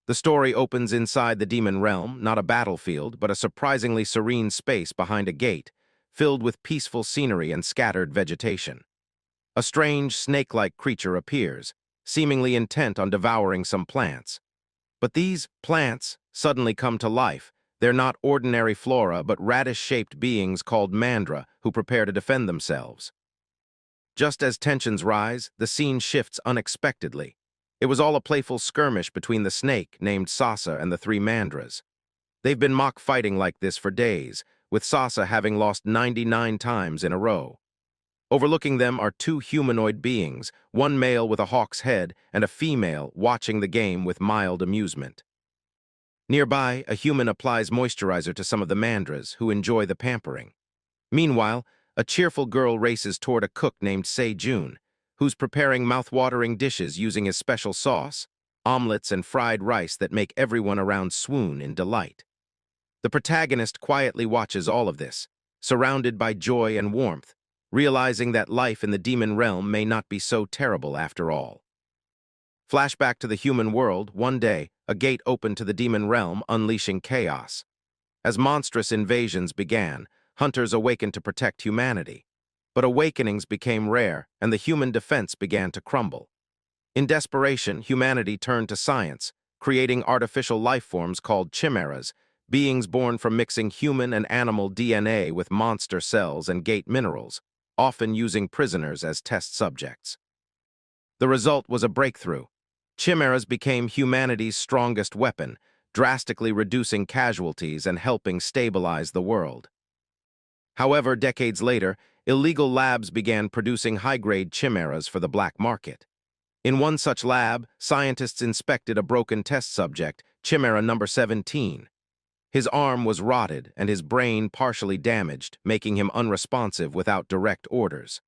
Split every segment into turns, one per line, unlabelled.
The story opens inside the demon realm, not a battlefield, but a surprisingly serene space behind a gate, filled with peaceful scenery and scattered vegetation. A strange, snake-like creature appears, seemingly intent on devouring some plants. But these plants suddenly come to life. They're not ordinary flora, but radish-shaped beings called mandra who prepare to defend themselves. Just as tensions rise, the scene shifts unexpectedly. It was all a playful skirmish between the snake, named Sasa, and the three mandras. They've been mock-fighting like this for days, with Sasa having lost 99 times in a row. Overlooking them are two humanoid beings, one male with a hawk's head and a female watching the game with mild amusement. Nearby, a human applies moisturizer to some of the mandras, who enjoy the pampering. Meanwhile, a cheerful girl races toward a cook named Se-jun, who's preparing mouth-watering dishes using his special sauce, omelets and fried rice that make everyone around swoon in delight. The protagonist quietly watches all of this, surrounded by joy and warmth, realizing that life in the demon realm may not be so terrible after all. Flashback to the human world. One day, a gate opened to the demon realm, unleashing chaos. As monstrous invasions began, hunters awakened to protect humanity. But awakenings became rare, and the human defense began to crumble. In desperation, humanity turned to science, creating artificial life forms called chimeras, beings born from mixing human and animal DNA with monster cells and gate minerals, often using prisoners as test subjects. The result was a breakthrough. Chimeras became humanity's strongest weapon, drastically reducing casualties and helping stabilize the world. However, decades later, illegal labs began producing high-grade chimeras for the black market. In one such lab, scientists inspected a broken test subject, chimera number 17. His arm was rotted and his brain partially damaged, making him unresponsive without direct orders.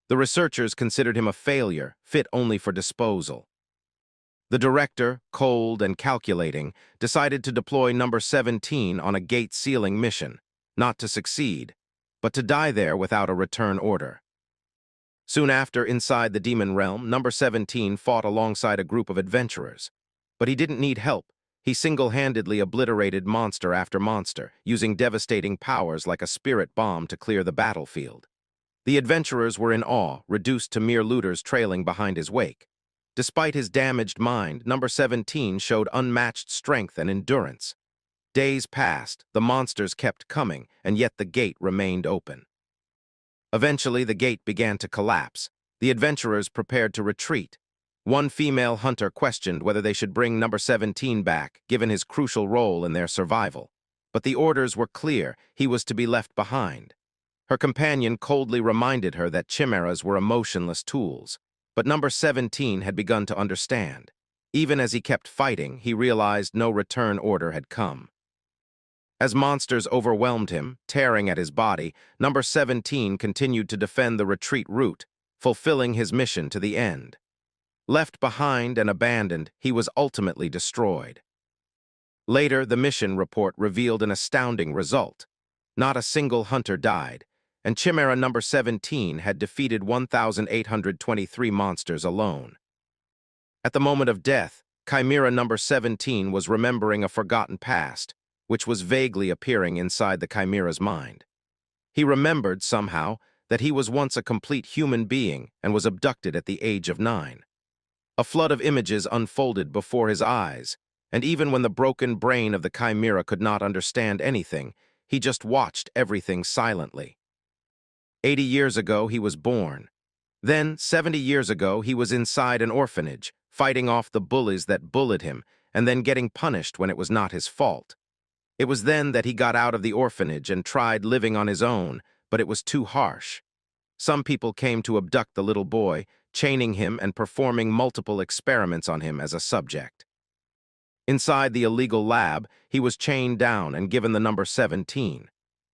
The researchers considered him a failure, fit only for disposal. The director, cold and calculating, decided to deploy number 17 on a gate-sealing mission, not to succeed, but to die there without a return order. Soon after, inside the demon realm, number 17 fought alongside a group of adventurers. But he didn't need help. He single-handedly obliterated monster after monster, using devastating powers like a spirit bomb to clear the battlefield. The adventurers were in awe, reduced to mere looters trailing behind his wake. Despite his damaged mind, number 17 showed unmatched strength and endurance. Days passed, the monsters kept coming, and yet the gate remained open. Eventually, the gate began to collapse. The adventurers prepared to retreat. One female hunter questioned whether they should bring number 17 back, given his crucial role in their survival. But the orders were clear. He was to be left behind. Her companion coldly reminded her that chimeras were emotionless tools. But number 17 had begun to understand. Even as he kept fighting, he realized no return order had come. As monsters overwhelmed him, tearing at his body, number 17 continued to defend the retreat route, fulfilling his mission to the end. Left behind and abandoned, he was ultimately destroyed. Later, the mission report revealed an astounding result. Not a single hunter died, and Chimera number 17 had defeated 1,823 monsters alone. At the moment of death, Chimera number 17 was remembering a forgotten past, which was vaguely appearing inside the Chimera's mind. He remembered, somehow, that he was once a complete human being and was abducted at the age of 9. A flood of images unfolded before his eyes, and even when the broken brain of the Chimera could not understand anything, he just watched everything silently. 80 years ago, he was born. Then, 70 years ago, he was inside an orphanage, fighting off the bullies that bullied him, and then getting punished when it was not his fault. It was then that he got out of the orphanage and tried living on his own, but it was too harsh. Some people came to abduct the little boy, chaining him and performing multiple experiments on him as a subject. Inside the illegal lab, he was chained down and given the number 17.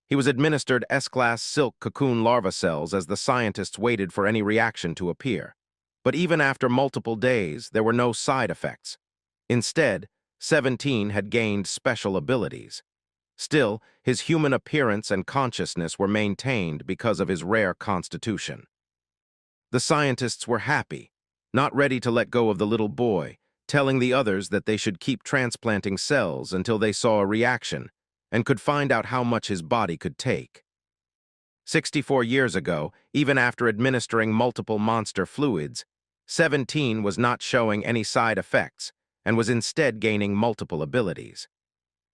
He was administered S-class silk cocoon larva cells as the scientists waited for any reaction to appear. But even after multiple days, there were no side effects. Instead, 17 had gained special abilities. Still, his human appearance and consciousness were maintained because of his rare constitution. The scientists were happy, not ready to let go of the little boy, telling the others that they should keep transplanting cells until they saw a reaction and could find out how much his body could take. 64 years ago, even after administering multiple monster fluids, 17 was not showing any side effects and was instead gaining multiple abilities.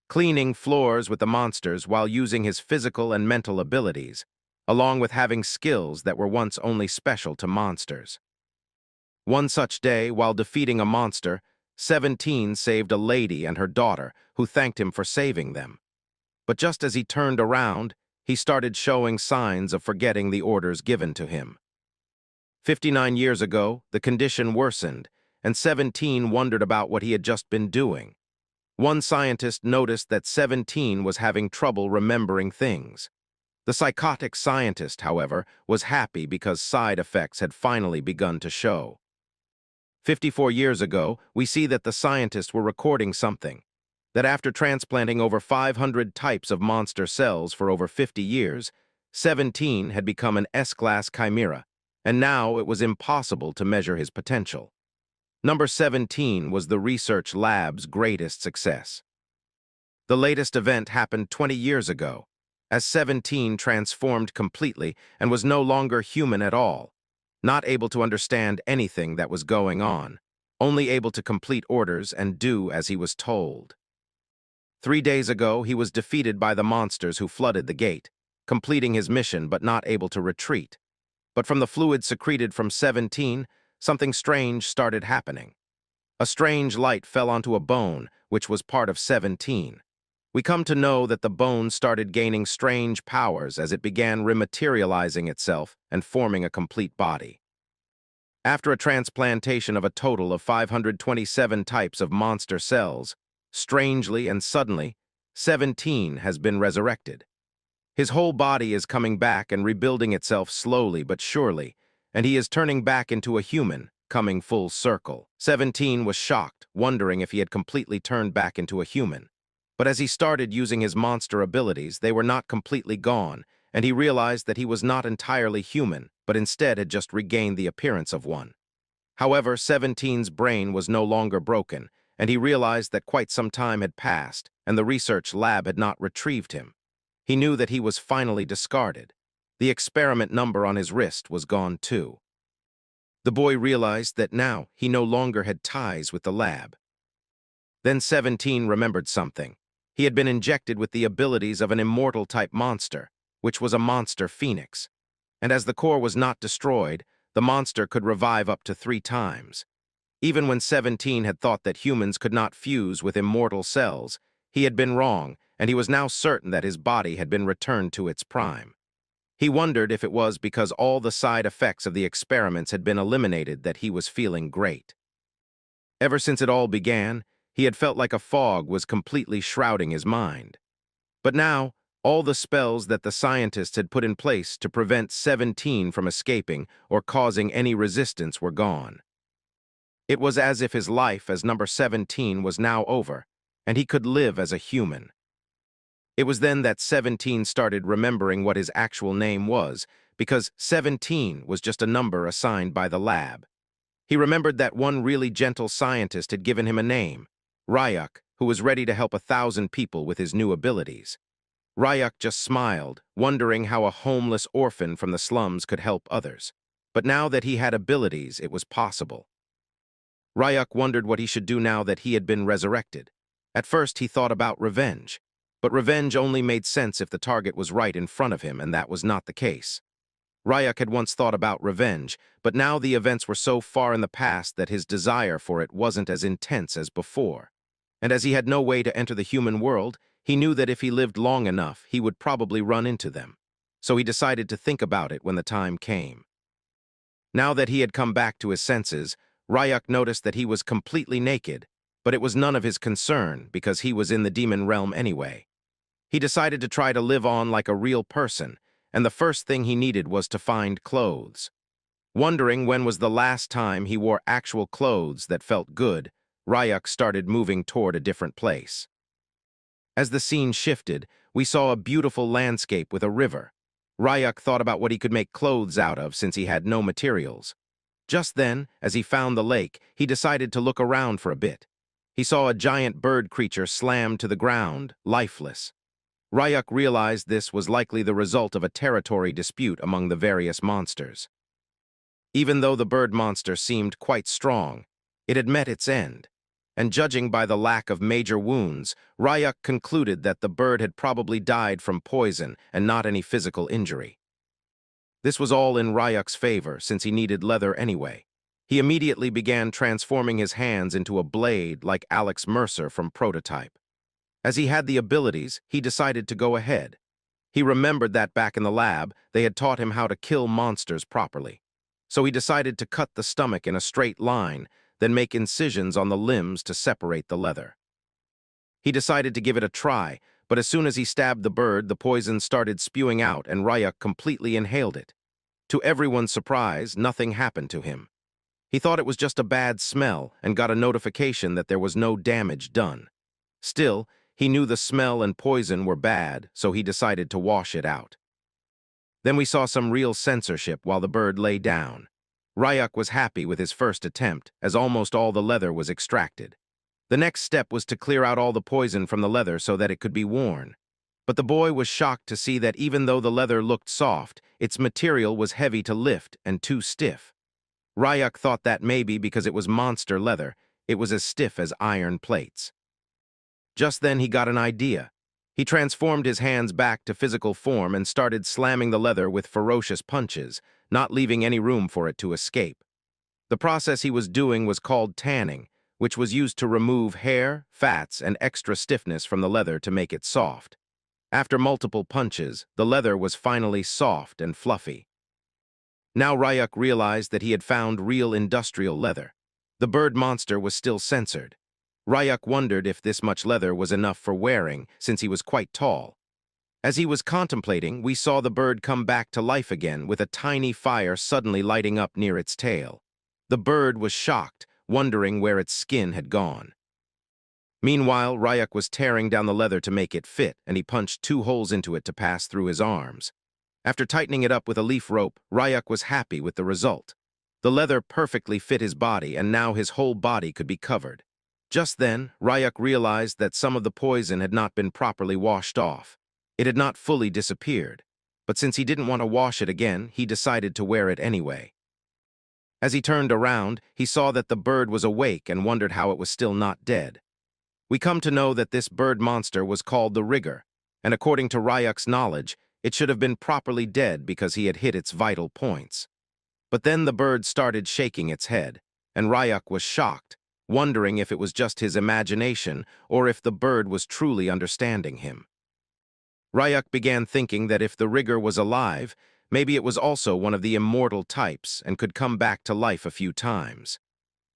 Cleaning floors with the monsters while using his physical and mental abilities, along with having skills that were once only special to monsters. One such day, while defeating a monster, 17 saved a lady and her daughter, who thanked him for saving them. But just as he turned around, he started showing signs of forgetting the orders given to him. 59 years ago, the condition worsened, and 17 wondered about what he had just been doing. One scientist noticed that 17 was having trouble remembering things. The psychotic scientist, however, was happy because side effects had finally begun to show. 54 years ago, we see that the scientists were recording something, that after transplanting over 500 types of monster cells for over 50 years, 17 had become an S-class chimera, and now it was impossible to measure his potential. Number 17 was the research lab's greatest success. The latest event happened 20 years ago, as 17 transformed completely and was no longer human at all, not able to understand anything that was going on, only able to complete orders and do as he was told. 3 days ago, he was defeated by the monsters who flooded the gate, completing his mission but not able to retreat. But from the fluid secreted from 17, something strange started happening. A strange light fell onto a bone, which was part of 17. We come to know that the bone started gaining strange powers as it began rematerializing itself and forming a complete body. After a transplantation of a total of 527 types of monster cells, strangely and suddenly, 17 has been resurrected. His whole body is coming back and rebuilding itself slowly but surely, and he is turning back into a human, coming full circle. 17 was shocked, wondering if he had completely turned back into a human. But as he started using his monster abilities, they were not completely gone, and he realized that he was not entirely human, but instead had just regained the appearance of one. However, 17's brain was no longer broken, and he realized that quite some time had passed, and the research lab had not retrieved him. He knew that he was finally discarded. The experiment number on his wrist was gone too. The boy realized that now he no longer had ties with the lab. Then 17 remembered something. He had been injected with the abilities of an immortal-type monster, which was a monster phoenix. And as the core was not destroyed, the monster could revive up to 3 times. Even when 17 had thought that humans could not fuse with immortal cells, he had been wrong, and he was now certain that his body had been returned to its prime. He wondered if it was because all the side effects of the experiments had been eliminated that he was feeling great. Ever since it all began, he had felt like a fog was completely shrouding his mind. But now, all the spells that the scientists had put in place to prevent 17 from escaping or causing any resistance were gone. It was as if his life as number 17 was now over, and he could live as a human. It was then that 17 started remembering what his actual name was, because 17 was just a number assigned by the lab. He remembered that one really gentle scientist had given him a name, Ryuk, who was ready to help 1,000 people with his new abilities. Ryuk just smiled, wondering how a homeless orphan from the slums could help others. But now that he had abilities, it was possible. Ryuk wondered what he should do now that he had been resurrected. At first, he thought about revenge. But revenge only made sense if the target was right in front of him, and that was not the case. Ryuk had once thought about revenge, but now the events were so far in the past that his desire for it wasn't as intense as before. And as he had no way to enter the human world, he knew that if he lived long enough, he would probably run into them. So he decided to think about it when the time came. Now that he had come back to his senses, Ryuk noticed that he was completely naked, but it was none of his concern because he was in the demon realm anyway. He decided to try to live on like a real person, and the first thing he needed was to find clothes. Wondering when was the last time he wore actual clothes that felt good, Ryuk started moving toward a different place. As the scene shifted, we saw a beautiful landscape with a river. Ryuk thought about what he could make clothes out of since he had no materials. Just then, as he found the lake, he decided to look around for a bit. He saw a giant bird creature slammed to the ground, lifeless. Ryuk realized this was likely the result of a territory dispute among the various monsters. Even though the bird monster seemed quite strong, it had met its end, and judging by the lack of major wounds, Ryuk concluded that the bird had probably died from poison and not any physical injury. This was all in Ryuk's favor, since he needed leather anyway. He immediately began transforming his hands into a blade like Alex Mercer from Prototype. As he had the abilities, he decided to go ahead. He remembered that back in the lab, they had taught him how to kill monsters properly. So he decided to cut the stomach in a straight line, then make incisions on the limbs to separate the leather. He decided to give it a try, but as soon as he stabbed the bird, the poison started spewing out and Ryuk completely inhaled it. To everyone's surprise, nothing happened to him. He thought it was just a bad smell and got a notification that there was no damage done. Still, he knew the smell and poison were bad, so he decided to wash it out. Then we saw some real censorship while the bird lay down. Ryuk was happy with his first attempt, as almost all the leather was extracted. The next step was to clear out all the poison from the leather so that it could be worn. But the boy was shocked to see that even though the leather looked soft, its material was heavy to lift and too stiff. Ryuk thought that maybe because it was monster leather, it was as stiff as iron plates. Just then he got an idea. He transformed his hands back to physical form and started slamming the leather with ferocious punches, not leaving any room for it to escape. The process he was doing was called tanning, which was used to remove hair, fats, and extra stiffness from the leather to make it soft. After multiple punches, the leather was finally soft and fluffy. Now Ryuk realized that he had found real industrial leather. The bird monster was still censored. Ryuk wondered if this much leather was enough for wearing, since he was quite tall. As he was contemplating, we saw the bird come back to life again with a tiny fire suddenly lighting up near its tail. The bird was shocked, wondering where its skin had gone. Meanwhile, Ryuk was tearing down the leather to make it fit, and he punched 2 holes into it to pass through his arms. After tightening it up with a leaf rope, Ryuk was happy with the result. The leather perfectly fit his body, and now his whole body could be covered. Just then, Ryuk realized that some of the poison had not been properly washed off. It had not fully disappeared, but since he didn't want to wash it again, he decided to wear it anyway. As he turned around, he saw that the bird was awake and wondered how it was still not dead. We come to know that this bird monster was called the Rigger, and according to Ryuk's knowledge, it should have been properly dead because he had hit its vital points. But then the bird started shaking its head, and Ryuk was shocked, wondering if it was just his imagination or if the bird was truly understanding him. Ryuk began thinking that if the Rigger was alive, maybe it was also one of the immortal types and could come back to life a few times.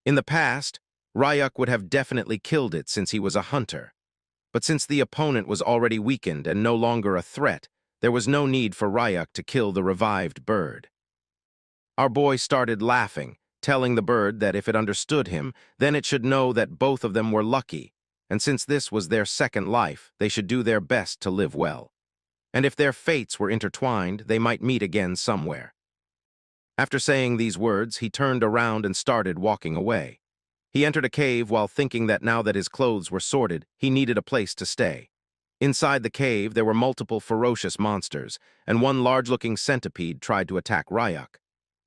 In the past, Ryuk would have definitely killed it since he was a hunter. But since the opponent was already weakened and no longer a threat, there was no need for Ryuk to kill the revived bird. Our boy started laughing, telling the bird that if it understood him, then it should know that both of them were lucky, and since this was their second life, they should do their best to live well. And if their fates were intertwined, they might meet again somewhere. After saying these words, he turned around and started walking away. He entered a cave while thinking that now that his clothes were sorted, he needed a place to stay. Inside the cave, there were multiple ferocious monsters, and one large-looking centipede tried to attack Ryuk.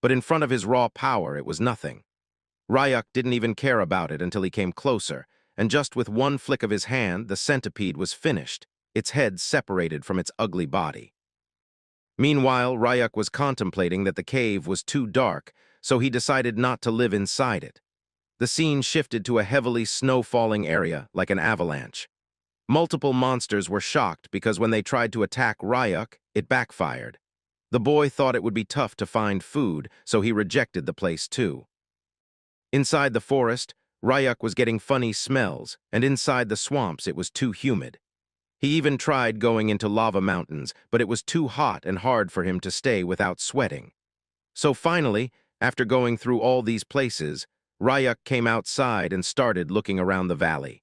But in front of his raw power, it was nothing. Ryuk didn't even care about it until he came closer, and just with one flick of his hand, the centipede was finished, its head separated from its ugly body. Meanwhile, Ryuk was contemplating that the cave was too dark, so he decided not to live inside it. The scene shifted to a heavily snow-falling area, like an avalanche. Multiple monsters were shocked because when they tried to attack Ryuk, it backfired. The boy thought it would be tough to find food, so he rejected the place too. Inside the forest, Ryuk was getting funny smells, and inside the swamps it was too humid. He even tried going into lava mountains, but it was too hot and hard for him to stay without sweating. So finally, after going through all these places, Ryuk came outside and started looking around the valley.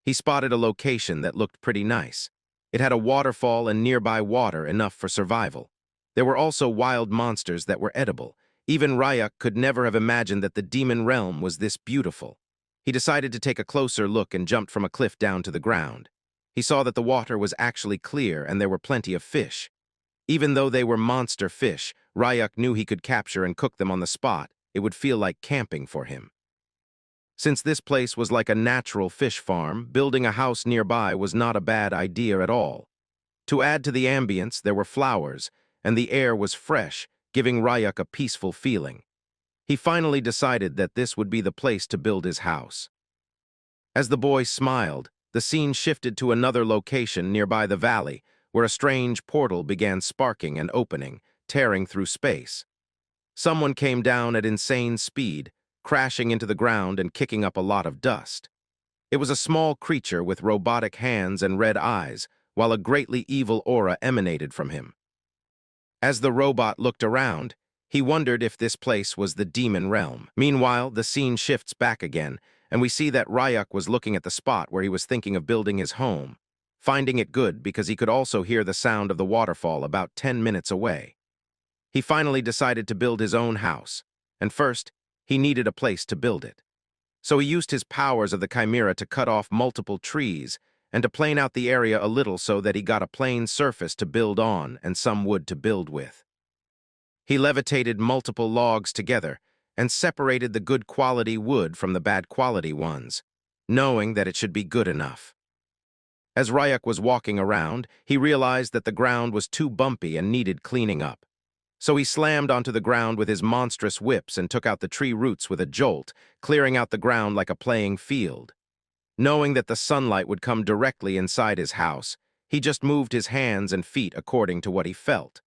He spotted a location that looked pretty nice. It had a waterfall and nearby water enough for survival. There were also wild monsters that were edible, Even Rayuk could never have imagined that the demon realm was this beautiful. He decided to take a closer look and jumped from a cliff down to the ground. He saw that the water was actually clear and there were plenty of fish. Even though they were monster fish, Rayuk knew he could capture and cook them on the spot. It would feel like camping for him. Since this place was like a natural fish farm, building a house nearby was not a bad idea at all. To add to the ambience, there were flowers, and the air was fresh, giving Rayuk a peaceful feeling. He finally decided that this would be the place to build his house. As the boy smiled, the scene shifted to another location nearby the valley, where a strange portal began sparking and opening, tearing through space. Someone came down at insane speed, crashing into the ground and kicking up a lot of dust. It was a small creature with robotic hands and red eyes, while a greatly evil aura emanated from him. As the robot looked around, he wondered if this place was the demon realm. Meanwhile, the scene shifts back again, and we see that Rayuk was looking at the spot where he was thinking of building his home, finding it good because he could also hear the sound of the waterfall about 10 minutes away. He finally decided to build his own house, and first, he needed a place to build it. So he used his powers of the Chimera to cut off multiple trees and to plane out the area a little so that he got a plain surface to build on and some wood to build with. He levitated multiple logs together and separated the good quality wood from the bad quality ones, knowing that it should be good enough. As Rayuk was walking around, he realized that the ground was too bumpy and needed cleaning up. So he slammed onto the ground with his monstrous whips and took out the tree roots with a jolt, clearing out the ground like a playing field. Knowing that the sunlight would come directly inside his house, he just moved his hands and feet according to what he felt.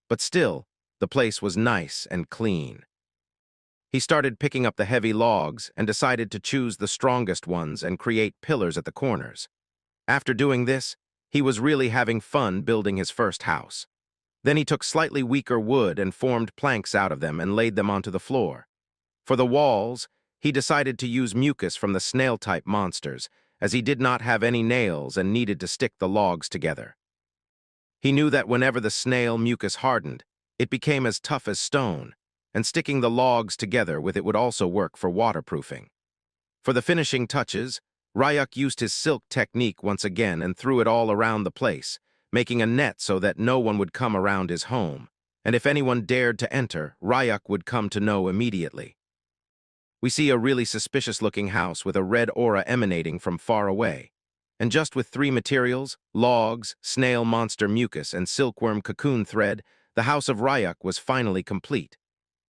But still, the place was nice and clean. He started picking up the heavy logs and decided to choose the strongest ones and create pillars at the corners. After doing this, he was really having fun building his first house. Then he took slightly weaker wood and formed planks out of them and laid them onto the floor. For the walls, he decided to use mucus from the snail-type monsters, as he did not have any nails and needed to stick the logs together. He knew that whenever the snail mucus hardened, it became as tough as stone, and sticking the logs together with it would also work for waterproofing. For the finishing touches, Rayuk used his silk technique once again and threw it all around the place, making a net so that no one would come around his home, and if anyone dared to enter, Rayuk would come to know immediately. We see a really suspicious-looking house with a red aura emanating from far away, and just with 3 materials, logs, snail monster mucus, and silkworm cocoon thread, the house of Rayuk was finally complete.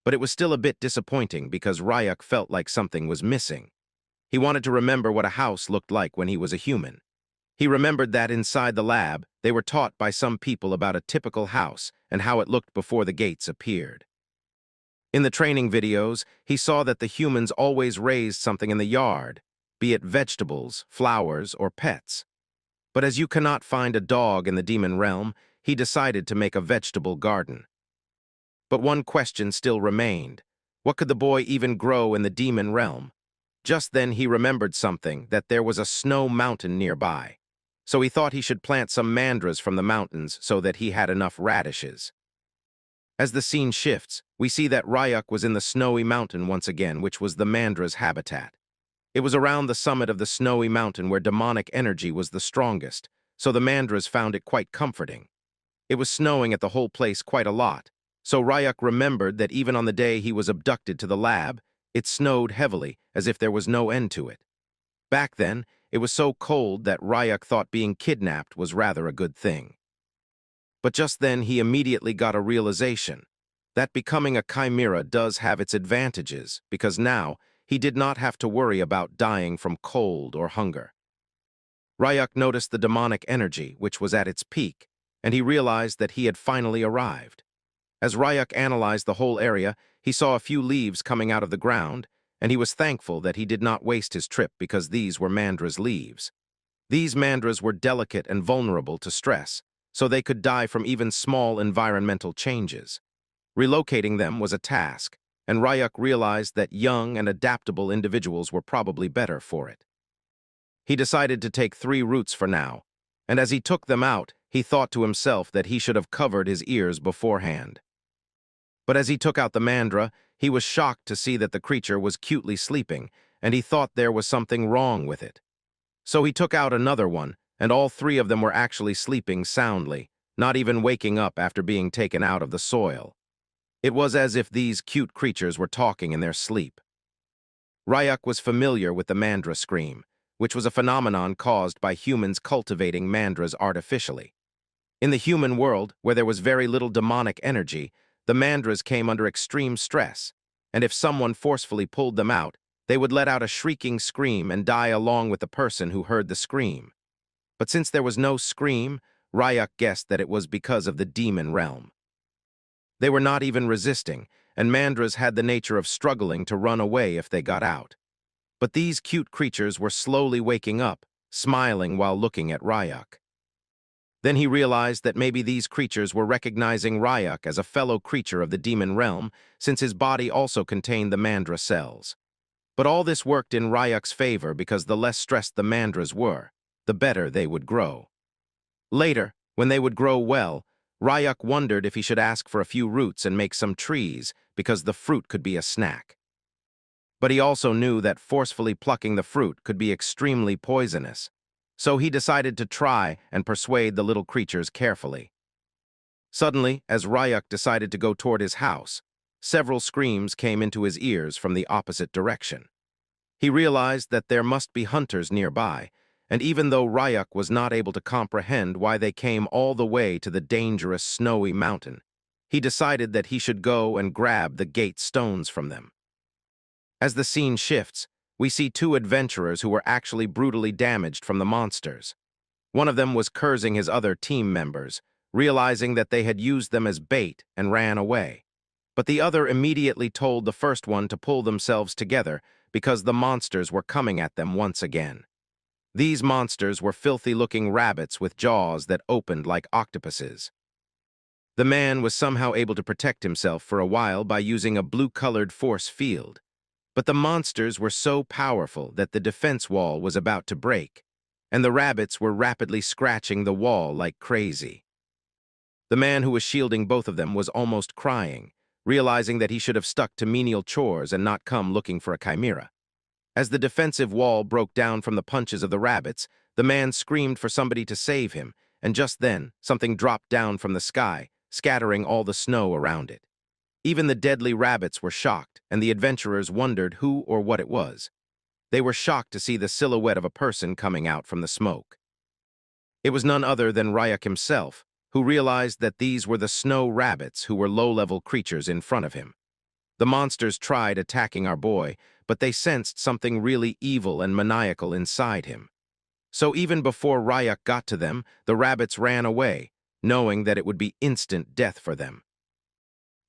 But it was still a bit disappointing because Rayuk felt like something was missing. He wanted to remember what a house looked like when he was a human. He remembered that inside the lab, they were taught by some people about a typical house and how it looked before the gates appeared. In the training videos, he saw that the humans always raised something in the yard, be it vegetables, flowers, or pets. But as you cannot find a dog in the demon realm, he decided to make a vegetable garden. But one question still remained. What could the boy even grow in the demon realm? Just then he remembered something, that there was a snow mountain nearby. So he thought he should plant some mandras from the mountains so that he had enough radishes. As the scene shifts, we see that Rayuk was in the snowy mountain once again, which was the mandra's habitat. It was around the summit of the snowy mountain where demonic energy was the strongest, so the mandras found it quite comforting. It was snowing at the whole place quite a lot, so Rayuk remembered that even on the day he was abducted to the lab, it snowed heavily, as if there was no end to it. Back then, it was so cold that Rayuk thought being kidnapped was rather a good thing. But just then he immediately got a realization that becoming a chimera does have its advantages, because now he did not have to worry about dying from cold or hunger. Rayuk noticed the demonic energy, which was at its peak, and he realized that he had finally arrived. As Rayuk analyzed the whole area, he saw a few leaves coming out of the ground, and he was thankful that he did not waste his trip because these were mandra's leaves. These mandras were delicate and vulnerable to stress, so they could die from even small environmental changes. Relocating them was a task, and Rayuk realized that young and adaptable individuals were probably better for it. He decided to take 3 roots for now, and as he took them out, he thought to himself that he should have covered his ears beforehand. But as he took out the mandra, he was shocked to see that the creature was cutely sleeping, and he thought there was something wrong with it. So he took out another one, and all three of them were actually sleeping soundly, not even waking up after being taken out of the soil. It was as if these cute creatures were talking in their sleep. Ryak was familiar with the mandra scream, which was a phenomenon caused by humans cultivating mandras artificially. In the human world, where there was very little demonic energy, the mandras came under extreme stress, and if someone forcefully pulled them out, they would let out a shrieking scream and die along with the person who heard the scream. But since there was no scream, Ryak guessed that it was because of the demon realm. They were not even resisting, and mandras had the nature of struggling to run away if they got out. But these cute creatures were slowly waking up, smiling while looking at Ryak. Then he realized that maybe these creatures were recognizing Ryak as a fellow creature of the demon realm, since his body also contained the mandra cells. But all this worked in Ryak's favor because the less stressed the mandras were, the better they would grow. Later, when they would grow well, Ryak wondered if he should ask for a few roots and make some trees, because the fruit could be a snack. But he also knew that forcefully plucking the fruit could be extremely poisonous, so he decided to try and persuade the little creatures carefully. Suddenly, as Ryak decided to go toward his house, several screams came into his ears from the opposite direction. He realized that there must be hunters nearby, and even though Ryak was not able to comprehend why they came all the way to the dangerous snowy mountain, he decided that he should go and grab the gate stones from them. As the scene shifts, we see two adventurers who were actually brutally damaged from the monsters. One of them was cursing his other team members, realizing that they had used them as bait and ran away. But the other immediately told the first one to pull themselves together because the monsters were coming at them once again. These monsters were filthy-looking rabbits with jaws that opened like octopuses. The man was somehow able to protect himself for a while by using a blue-colored force field, but the monsters were so powerful that the defense wall was about to break, and the rabbits were rapidly scratching the wall like crazy. The man who was shielding both of them was almost crying, realizing that he should have stuck to menial chores and not come looking for a chimera. As the defensive wall broke down from the punches of the rabbits, the man screamed for somebody to save him, and just then, something dropped down from the sky, scattering all the snow around it. Even the deadly rabbits were shocked, and the adventurers wondered who or what it was. They were shocked to see the silhouette of a person coming out from the smoke. It was none other than Ryak himself, who realized that these were the snow rabbits who were low-level creatures in front of him. The monsters tried attacking our boy, but they sensed something really evil and maniacal inside him. So even before Ryak got to them, the rabbits ran away, knowing that it would be instant death for them.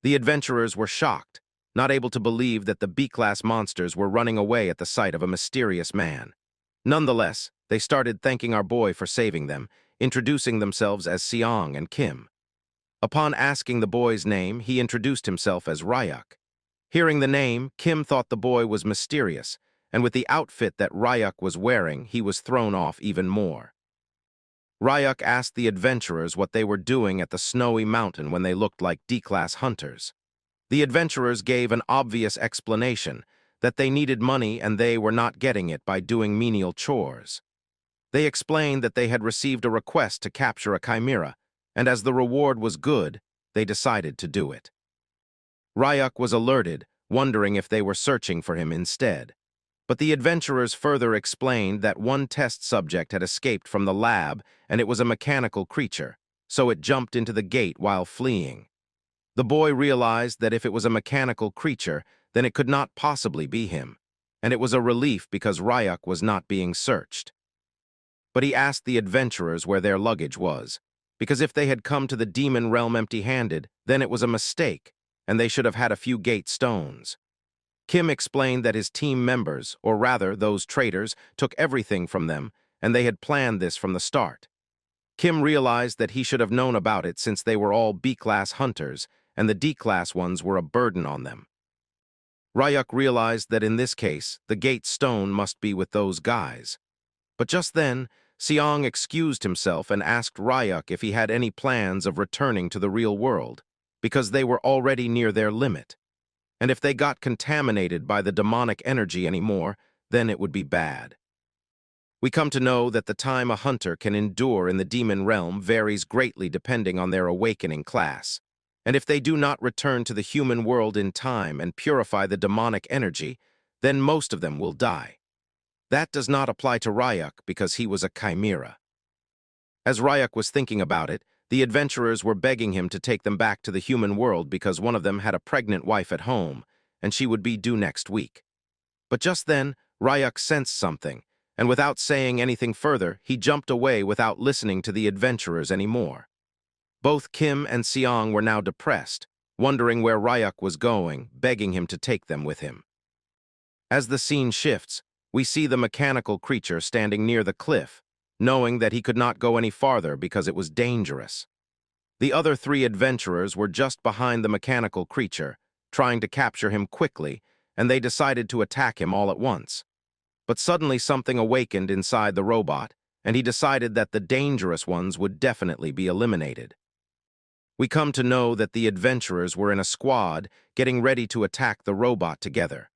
The adventurers were shocked, not able to believe that the B-class monsters were running away at the sight of a mysterious man. Nonetheless, they started thanking our boy for saving them, introducing themselves as Seong and Kim. Upon asking the boy's name, he introduced himself as Ryak. Hearing the name, Kim thought the boy was mysterious, and with the outfit that Ryak was wearing, he was thrown off even more. Ryak asked the adventurers what they were doing at the snowy mountain when they looked like D-class hunters. The adventurers gave an obvious explanation, that they needed money and they were not getting it by doing menial chores. They explained that they had received a request to capture a chimera, and as the reward was good, they decided to do it. Ryak was alerted, wondering if they were searching for him instead. But the adventurers further explained that one test subject had escaped from the lab and it was a mechanical creature, so it jumped into the gate while fleeing. The boy realized that if it was a mechanical creature, then it could not possibly be him, and it was a relief because Ryak was not being searched. But he asked the adventurers where their luggage was, because if they had come to the demon realm empty-handed, then it was a mistake, and they should have had a few gate stones. Kim explained that his team members, or rather those traitors, took everything from them, and they had planned this from the start. Kim realized that he should have known about it since they were all B-class hunters, and the D-class ones were a burden on them. Ryak realized that in this case, the gate stone must be with those guys. But just then, Seong excused himself and asked Ryak if he had any plans of returning to the real world. because they were already near their limit. And if they got contaminated by the demonic energy anymore, then it would be bad. We come to know that the time a hunter can endure in the demon realm varies greatly depending on their awakening class. And if they do not return to the human world in time and purify the demonic energy, then most of them will die. That does not apply to Ryuk because he was a chimera. As Ryuk was thinking about it, the adventurers were begging him to take them back to the human world because one of them had a pregnant wife at home, and she would be due next week. But just then, Ryuk sensed something, and without saying anything further, he jumped away without listening to the adventurers anymore. Both Kim and Seong were now depressed, wondering where Ryuk was going, begging him to take them with him. As the scene shifts, we see the mechanical creature standing near the cliff, knowing that he could not go any farther because it was dangerous. The other three adventurers were just behind the mechanical creature, trying to capture him quickly, and they decided to attack him all at once. But suddenly something awakened inside the robot, and he decided that the dangerous ones would definitely be eliminated. We come to know that the adventurers were in a squad, getting ready to attack the robot together.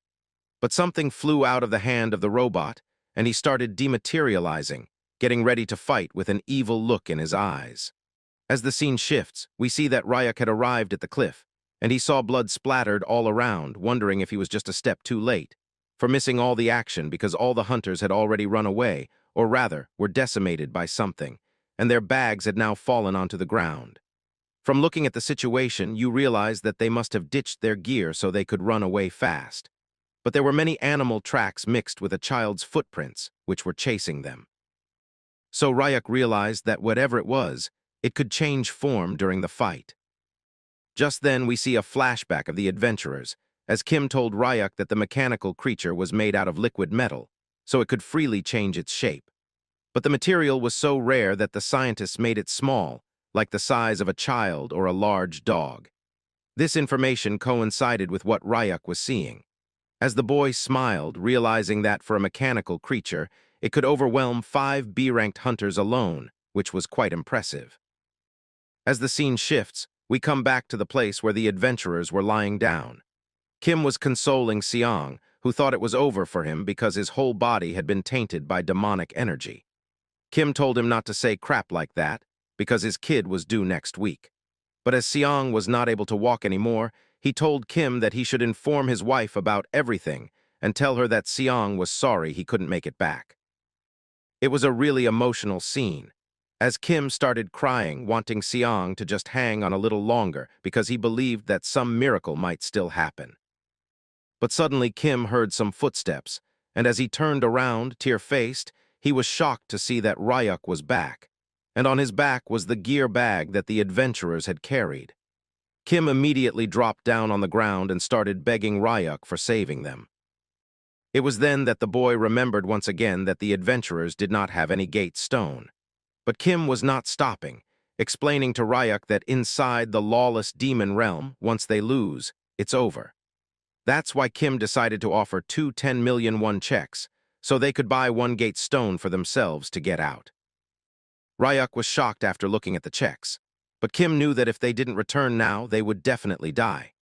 But something flew out of the hand of the robot, and he started dematerializing, getting ready to fight with an evil look in his eyes. As the scene shifts, we see that Ryuk had arrived at the cliff, and he saw blood splattered all around, wondering if he was just a step too late, for missing all the action because all the hunters had already run away, or rather, were decimated by something, and their bags had now fallen onto the ground. From looking at the situation, you realize that they must have ditched their gear so they could run away fast. But there were many animal tracks mixed with a child's footprints, which were chasing them. So Ryuk realized that whatever it was, it could change form during the fight. Just then we see a flashback of the adventurers, as Kim told Ryuk that the mechanical creature was made out of liquid metal, so it could freely change its shape. But the material was so rare that the scientists made it small, like the size of a child or a large dog. This information coincided with what Ryuk was seeing. As the boy smiled, realizing that for a mechanical creature, it could overwhelm 5 B-ranked hunters alone, which was quite impressive. As the scene shifts, we come back to the place where the adventurers were lying down. Kim was consoling Seong, who thought it was over for him because his whole body had been tainted by demonic energy. Kim told him not to say crap like that, because his kid was due next week. But as Seong was not able to walk anymore, he told Kim that he should inform his wife about everything and tell her that Seong was sorry he couldn't make it back. It was a really emotional scene, as Kim started crying, wanting Seong to just hang on a little longer because he believed that some miracle might still happen. But suddenly Kim heard some footsteps, and as he turned around, tear-faced, he was shocked to see that Ryuk was back, and on his back was the gear bag that the adventurers had carried. Kim immediately dropped down on the ground and started begging Ryuk for saving them. It was then that the boy remembered once again that the adventurers did not have any gate stone. But Kim was not stopping, explaining to Ryuk that inside the lawless demon realm, once they lose, it's over. That's why Kim decided to offer 2 10 million won checks, so they could buy 1 gate stone for themselves to get out. Ryuk was shocked after looking at the checks, but Kim knew that if they didn't return now, they would definitely die.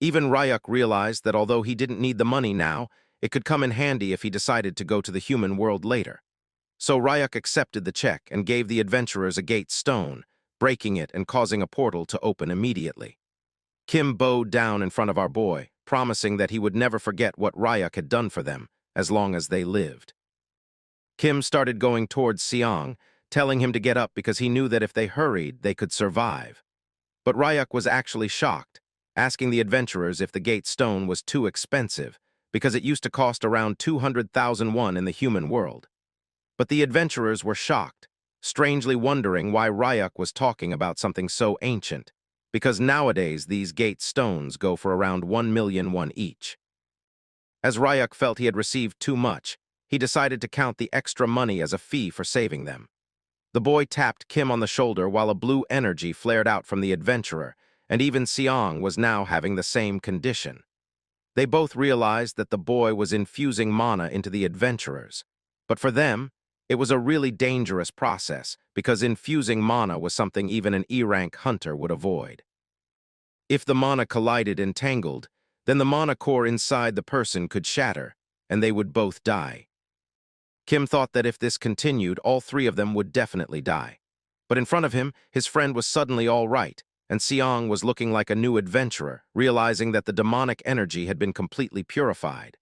Even Ryuk realized that although he didn't need the money now, it could come in handy if he decided to go to the human world later. So Ryuk accepted the check and gave the adventurers a gate stone, breaking it and causing a portal to open immediately. Kim bowed down in front of our boy, promising that he would never forget what Ryuk had done for them, as long as they lived. Kim started going towards Seong, telling him to get up because he knew that if they hurried, they could survive. But Ryuk was actually shocked, asking the adventurers if the gate stone was too expensive, because it used to cost around 200,000 won in the human world. But the adventurers were shocked, strangely wondering why Ryuk was talking about something so ancient, because nowadays these gate stones go for around 1 million won each. As Ryuk felt he had received too much, he decided to count the extra money as a fee for saving them. The boy tapped Kim on the shoulder while a blue energy flared out from the adventurer, and even Seong was now having the same condition. They both realized that the boy was infusing mana into the adventurers, but for them, it was a really dangerous process because infusing mana was something even an E-rank hunter would avoid. If the mana collided and tangled, then the mana core inside the person could shatter, and they would both die. Kim thought that if this continued, all three of them would definitely die. But in front of him, his friend was suddenly all right, and Seong was looking like a new adventurer, realizing that the demonic energy had been completely purified.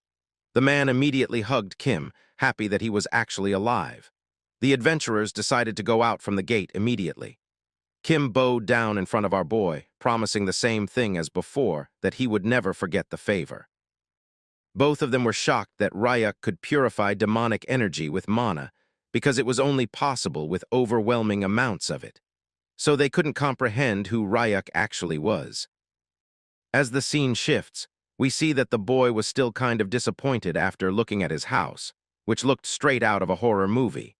The man immediately hugged Kim, happy that he was actually alive. The adventurers decided to go out from the gate immediately. Kim bowed down in front of our boy, promising the same thing as before, that he would never forget the favor. Both of them were shocked that Ryuk could purify demonic energy with mana, because it was only possible with overwhelming amounts of it. So they couldn't comprehend who Ryuk actually was. As the scene shifts, we see that the boy was still kind of disappointed after looking at his house, which looked straight out of a horror movie.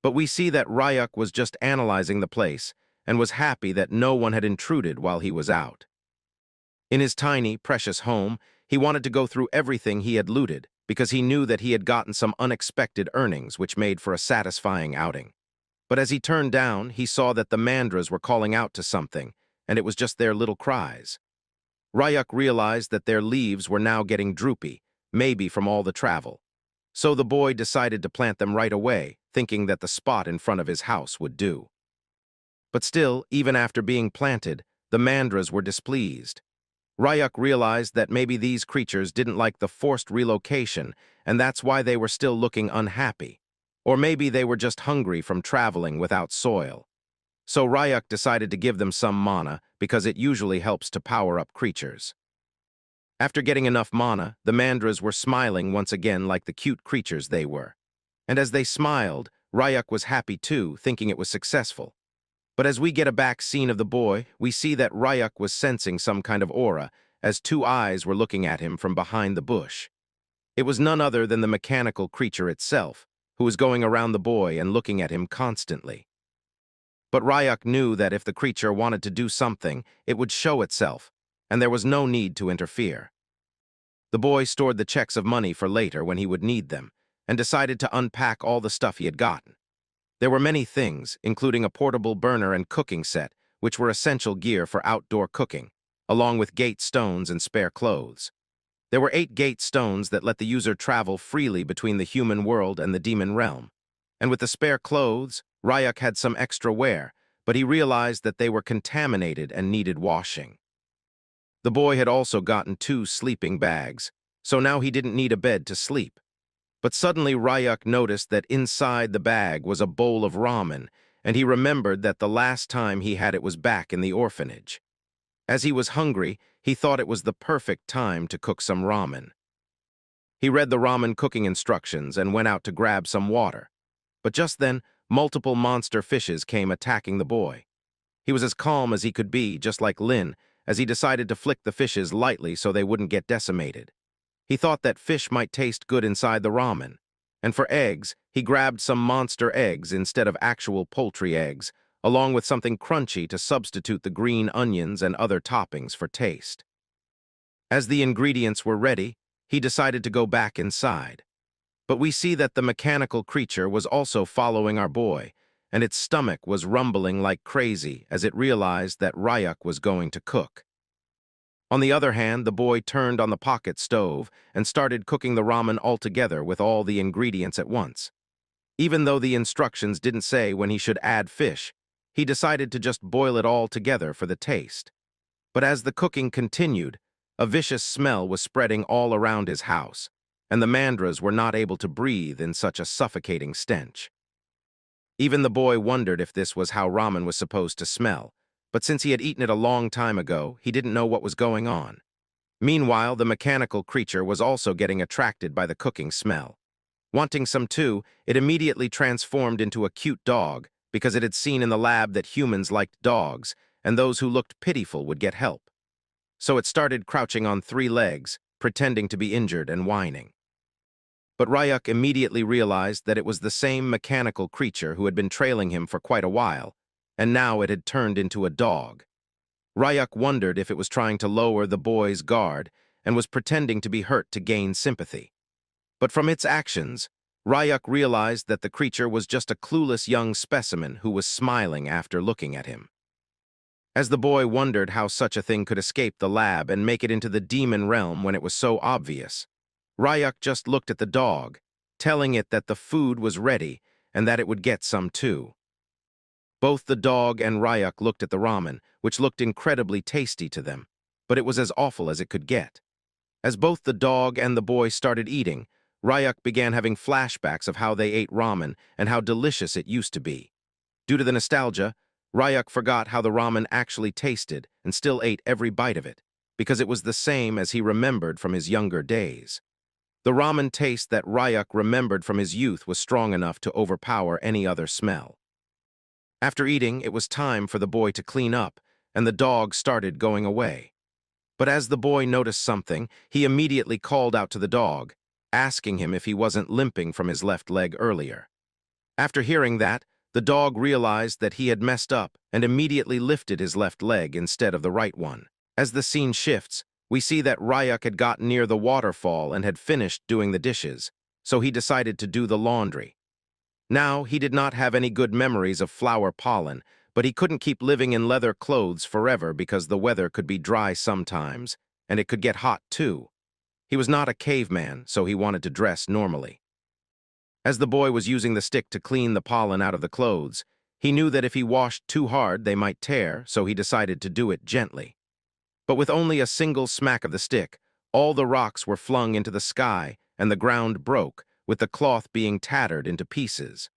But we see that Ryuk was just analyzing the place and was happy that no one had intruded while he was out. In his tiny, precious home, he wanted to go through everything he had looted because he knew that he had gotten some unexpected earnings which made for a satisfying outing. But as he turned down, he saw that the mandras were calling out to something, and it was just their little cries. Ryuk realized that their leaves were now getting droopy, maybe from all the travel. So the boy decided to plant them right away, thinking that the spot in front of his house would do. But still, even after being planted, the mandras were displeased. Ryuk realized that maybe these creatures didn't like the forced relocation, and that's why they were still looking unhappy. Or maybe they were just hungry from traveling without soil. So Ryuk decided to give them some mana, because it usually helps to power up creatures. After getting enough mana, the mandras were smiling once again like the cute creatures they were. And as they smiled, Ryuk was happy too, thinking it was successful. But as we get a back scene of the boy, we see that Ryuk was sensing some kind of aura, as two eyes were looking at him from behind the bush. It was none other than the mechanical creature itself, who was going around the boy and looking at him constantly. But Ryuk knew that if the creature wanted to do something, it would show itself, and there was no need to interfere. The boy stored the checks of money for later when he would need them, and decided to unpack all the stuff he had gotten. There were many things, including a portable burner and cooking set, which were essential gear for outdoor cooking, along with gate stones and spare clothes. There were 8 gate stones that let the user travel freely between the human world and the demon realm. And with the spare clothes, Ryuk had some extra wear, but he realized that they were contaminated and needed washing. The boy had also gotten 2 sleeping bags, so now he didn't need a bed to sleep. But suddenly Ryuk noticed that inside the bag was a bowl of ramen, and he remembered that the last time he had it was back in the orphanage. As he was hungry, he thought it was the perfect time to cook some ramen. He read the ramen cooking instructions and went out to grab some water. But just then, multiple monster fishes came attacking the boy. He was as calm as he could be, just like Lin, as he decided to flick the fishes lightly so they wouldn't get decimated. He thought that fish might taste good inside the ramen. And for eggs, he grabbed some monster eggs instead of actual poultry eggs, along with something crunchy to substitute the green onions and other toppings for taste. As the ingredients were ready, he decided to go back inside. But we see that the mechanical creature was also following our boy, and its stomach was rumbling like crazy as it realized that Ryuk was going to cook. On the other hand, the boy turned on the pocket stove and started cooking the ramen altogether with all the ingredients at once. Even though the instructions didn't say when he should add fish, he decided to just boil it all together for the taste. But as the cooking continued, a vicious smell was spreading all around his house, and the mandras were not able to breathe in such a suffocating stench. Even the boy wondered if this was how ramen was supposed to smell, but since he had eaten it a long time ago, he didn't know what was going on. Meanwhile, the mechanical creature was also getting attracted by the cooking smell. Wanting some too, it immediately transformed into a cute dog because it had seen in the lab that humans liked dogs, and those who looked pitiful would get help. So it started crouching on 3 legs, pretending to be injured and whining. But Ryuk immediately realized that it was the same mechanical creature who had been trailing him for quite a while, and now it had turned into a dog. Ryuk wondered if it was trying to lower the boy's guard and was pretending to be hurt to gain sympathy. But from its actions, Ryuk realized that the creature was just a clueless young specimen who was smiling after looking at him. As the boy wondered how such a thing could escape the lab and make it into the demon realm when it was so obvious, Ryuk just looked at the dog, telling it that the food was ready and that it would get some too. Both the dog and Ryuk looked at the ramen, which looked incredibly tasty to them, but it was as awful as it could get. As both the dog and the boy started eating, Ryuk began having flashbacks of how they ate ramen and how delicious it used to be. Due to the nostalgia, Ryuk forgot how the ramen actually tasted and still ate every bite of it, because it was the same as he remembered from his younger days. The ramen taste that Ryuk remembered from his youth was strong enough to overpower any other smell. After eating, it was time for the boy to clean up, and the dog started going away. But as the boy noticed something, he immediately called out to the dog, asking him if he wasn't limping from his left leg earlier. After hearing that, the dog realized that he had messed up and immediately lifted his left leg instead of the right one. As the scene shifts, we see that Ryuk had gotten near the waterfall and had finished doing the dishes, so he decided to do the laundry. Now, he did not have any good memories of flower pollen, but he couldn't keep living in leather clothes forever because the weather could be dry sometimes, and it could get hot too. He was not a caveman, so he wanted to dress normally. As the boy was using the stick to clean the pollen out of the clothes, he knew that if he washed too hard they might tear, so he decided to do it gently. But with only a single smack of the stick, all the rocks were flung into the sky and the ground broke, with the cloth being tattered into pieces.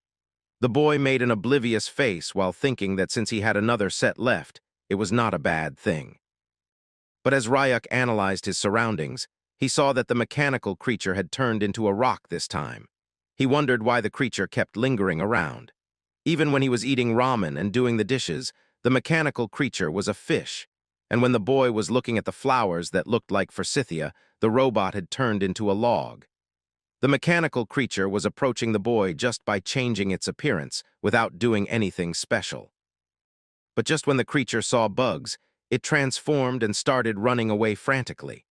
The boy made an oblivious face while thinking that since he had another set left, it was not a bad thing. But as Ryuk analyzed his surroundings, he saw that the mechanical creature had turned into a rock this time. He wondered why the creature kept lingering around. Even when he was eating ramen and doing the dishes, the mechanical creature was a fish. And when the boy was looking at the flowers that looked like forsythia, the robot had turned into a log. The mechanical creature was approaching the boy just by changing its appearance, without doing anything special. But just when the creature saw bugs, it transformed and started running away frantically.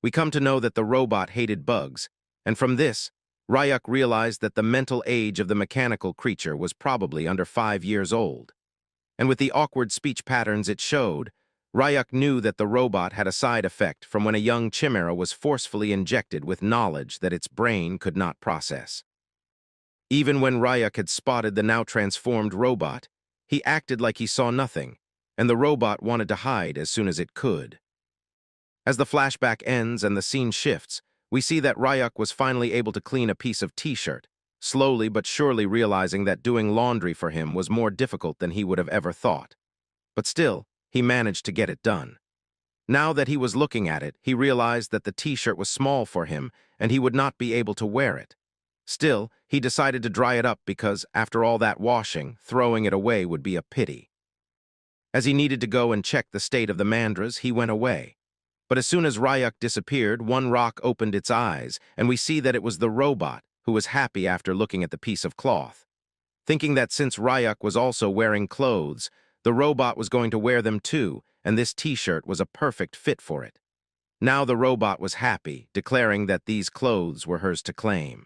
We come to know that the robot hated bugs, and from this, Ryuk realized that the mental age of the mechanical creature was probably under 5 years old. And with the awkward speech patterns it showed, Ryuk knew that the robot had a side effect from when a young chimera was forcefully injected with knowledge that its brain could not process. Even when Ryuk had spotted the now transformed robot, he acted like he saw nothing, and the robot wanted to hide as soon as it could. As the flashback ends and the scene shifts, we see that Ryuk was finally able to clean a piece of t-shirt, slowly but surely realizing that doing laundry for him was more difficult than he would have ever thought. But still, he managed to get it done. Now that he was looking at it, he realized that the t-shirt was small for him and he would not be able to wear it. Still, he decided to dry it up because, after all that washing, throwing it away would be a pity. As he needed to go and check the state of the mandras, he went away. But as soon as Ryuk disappeared, one rock opened its eyes, and we see that it was the robot, who was happy after looking at the piece of cloth. Thinking that since Ryuk was also wearing clothes, the robot was going to wear them too, and this t-shirt was a perfect fit for it. Now the robot was happy, declaring that these clothes were hers to claim.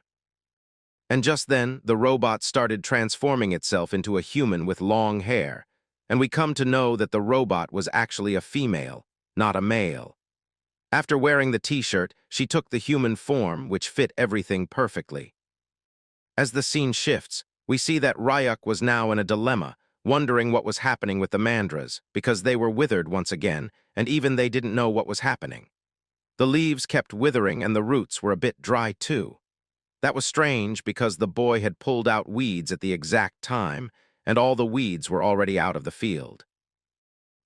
And just then, the robot started transforming itself into a human with long hair, and we come to know that the robot was actually a female, not a male. After wearing the t-shirt, she took the human form, which fit everything perfectly. As the scene shifts, we see that Ryuk was now in a dilemma, wondering what was happening with the mandras, because they were withered once again, and even they didn't know what was happening. The leaves kept withering and the roots were a bit dry too. That was strange because the boy had pulled out weeds at the exact time, and all the weeds were already out of the field.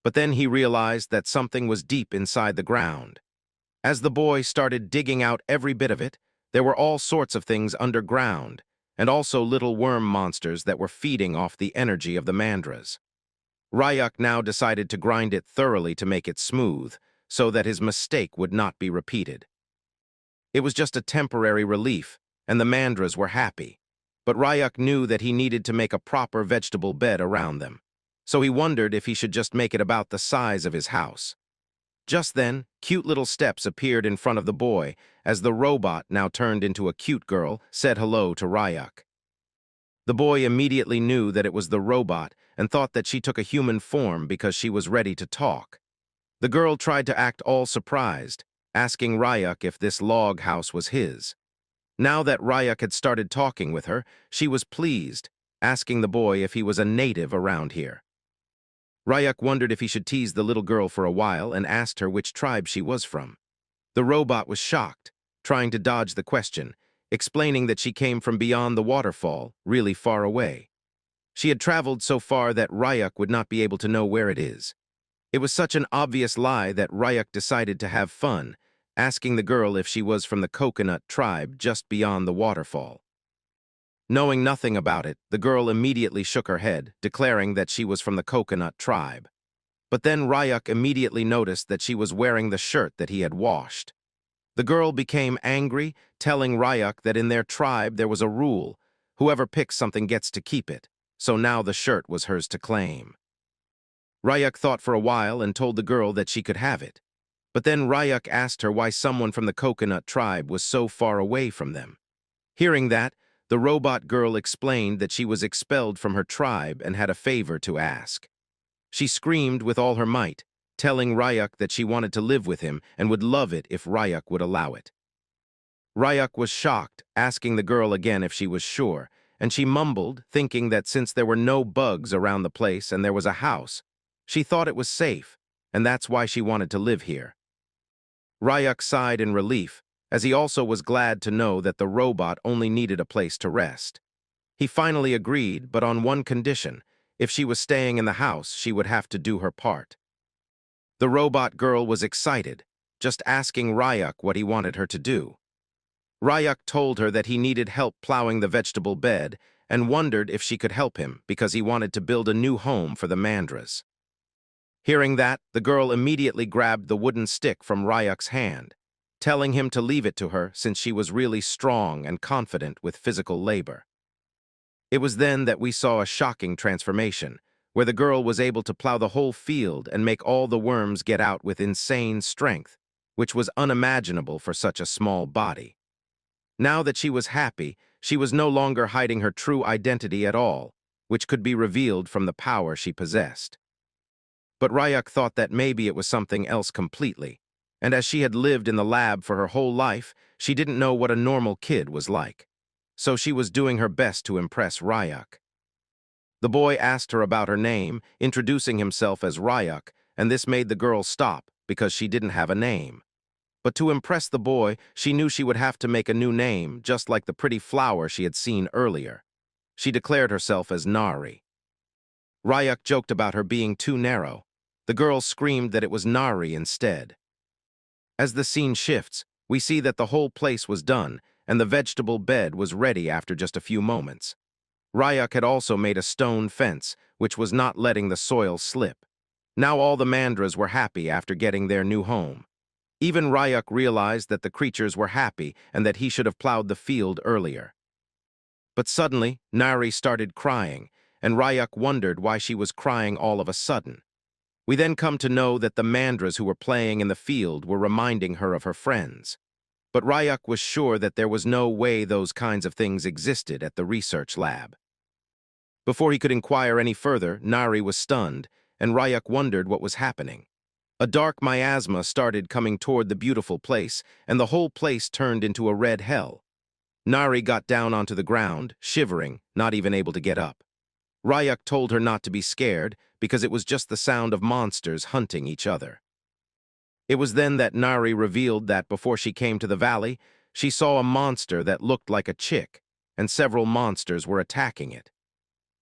But then he realized that something was deep inside the ground. As the boy started digging out every bit of it, there were all sorts of things underground, and also little worm monsters that were feeding off the energy of the mandras. Ryuk now decided to grind it thoroughly to make it smooth, so that his mistake would not be repeated. It was just a temporary relief, and the mandras were happy. But Ryuk knew that he needed to make a proper vegetable bed around them, so he wondered if he should just make it about the size of his house. Just then, cute little steps appeared in front of the boy, as the robot, now turned into a cute girl, said hello to Ryuk. The boy immediately knew that it was the robot and thought that she took a human form because she was ready to talk. The girl tried to act all surprised, asking Ryuk if this log house was his. Now that Ryuk had started talking with her, she was pleased, asking the boy if he was a native around here. Ryuk wondered if he should tease the little girl for a while and asked her which tribe she was from. The robot was shocked, trying to dodge the question, explaining that she came from beyond the waterfall, really far away. She had traveled so far that Ryuk would not be able to know where it is. It was such an obvious lie that Ryuk decided to have fun, asking the girl if she was from the coconut tribe just beyond the waterfall. Knowing nothing about it, the girl immediately shook her head, declaring that she was from the coconut tribe. But then Ryuk immediately noticed that she was wearing the shirt that he had washed. The girl became angry, telling Ryuk that in their tribe there was a rule: whoever picks something gets to keep it, so now the shirt was hers to claim. Ryuk thought for a while and told the girl that she could have it. But then Ryuk asked her why someone from the coconut tribe was so far away from them. Hearing that, the robot girl explained that she was expelled from her tribe and had a favor to ask. She screamed with all her might, telling Ryuk that she wanted to live with him and would love it if Ryuk would allow it. Ryuk was shocked, asking the girl again if she was sure, and she mumbled, thinking that since there were no bugs around the place and there was a house, she thought it was safe, and that's why she wanted to live here. Ryuk sighed in relief, as he also was glad to know that the robot only needed a place to rest. He finally agreed, but on one condition: if she was staying in the house, she would have to do her part. The robot girl was excited, just asking Ryuk what he wanted her to do. Ryuk told her that he needed help plowing the vegetable bed and wondered if she could help him because he wanted to build a new home for the mandras. Hearing that, the girl immediately grabbed the wooden stick from Ryuk's hand, telling him to leave it to her since she was really strong and confident with physical labor. It was then that we saw a shocking transformation, where the girl was able to plow the whole field and make all the worms get out with insane strength, which was unimaginable for such a small body. Now that she was happy, she was no longer hiding her true identity at all, which could be revealed from the power she possessed. But Ryuk thought that maybe it was something else completely, and as she had lived in the lab for her whole life, she didn't know what a normal kid was like. So she was doing her best to impress Ryuk. The boy asked her about her name, introducing himself as Ryuk, and this made the girl stop because she didn't have a name. But to impress the boy, she knew she would have to make a new name, just like the pretty flower she had seen earlier. She declared herself as Nari. Ryuk joked about her being too narrow. The girl screamed that it was Nari instead. As the scene shifts, we see that the whole place was done, and the vegetable bed was ready after just a few moments. Ryuk had also made a stone fence, which was not letting the soil slip. Now all the mandras were happy after getting their new home. Even Ryuk realized that the creatures were happy and that he should have plowed the field earlier. But suddenly, Nari started crying, and Ryuk wondered why she was crying all of a sudden. We then come to know that the mandras who were playing in the field were reminding her of her friends. But Ryuk was sure that there was no way those kinds of things existed at the research lab. Before he could inquire any further, Nari was stunned, and Ryuk wondered what was happening. A dark miasma started coming toward the beautiful place, and the whole place turned into a red hell. Nari got down onto the ground, shivering, not even able to get up. Ryuk told her not to be scared, because it was just the sound of monsters hunting each other. It was then that Nari revealed that before she came to the valley, she saw a monster that looked like a chick, and several monsters were attacking it.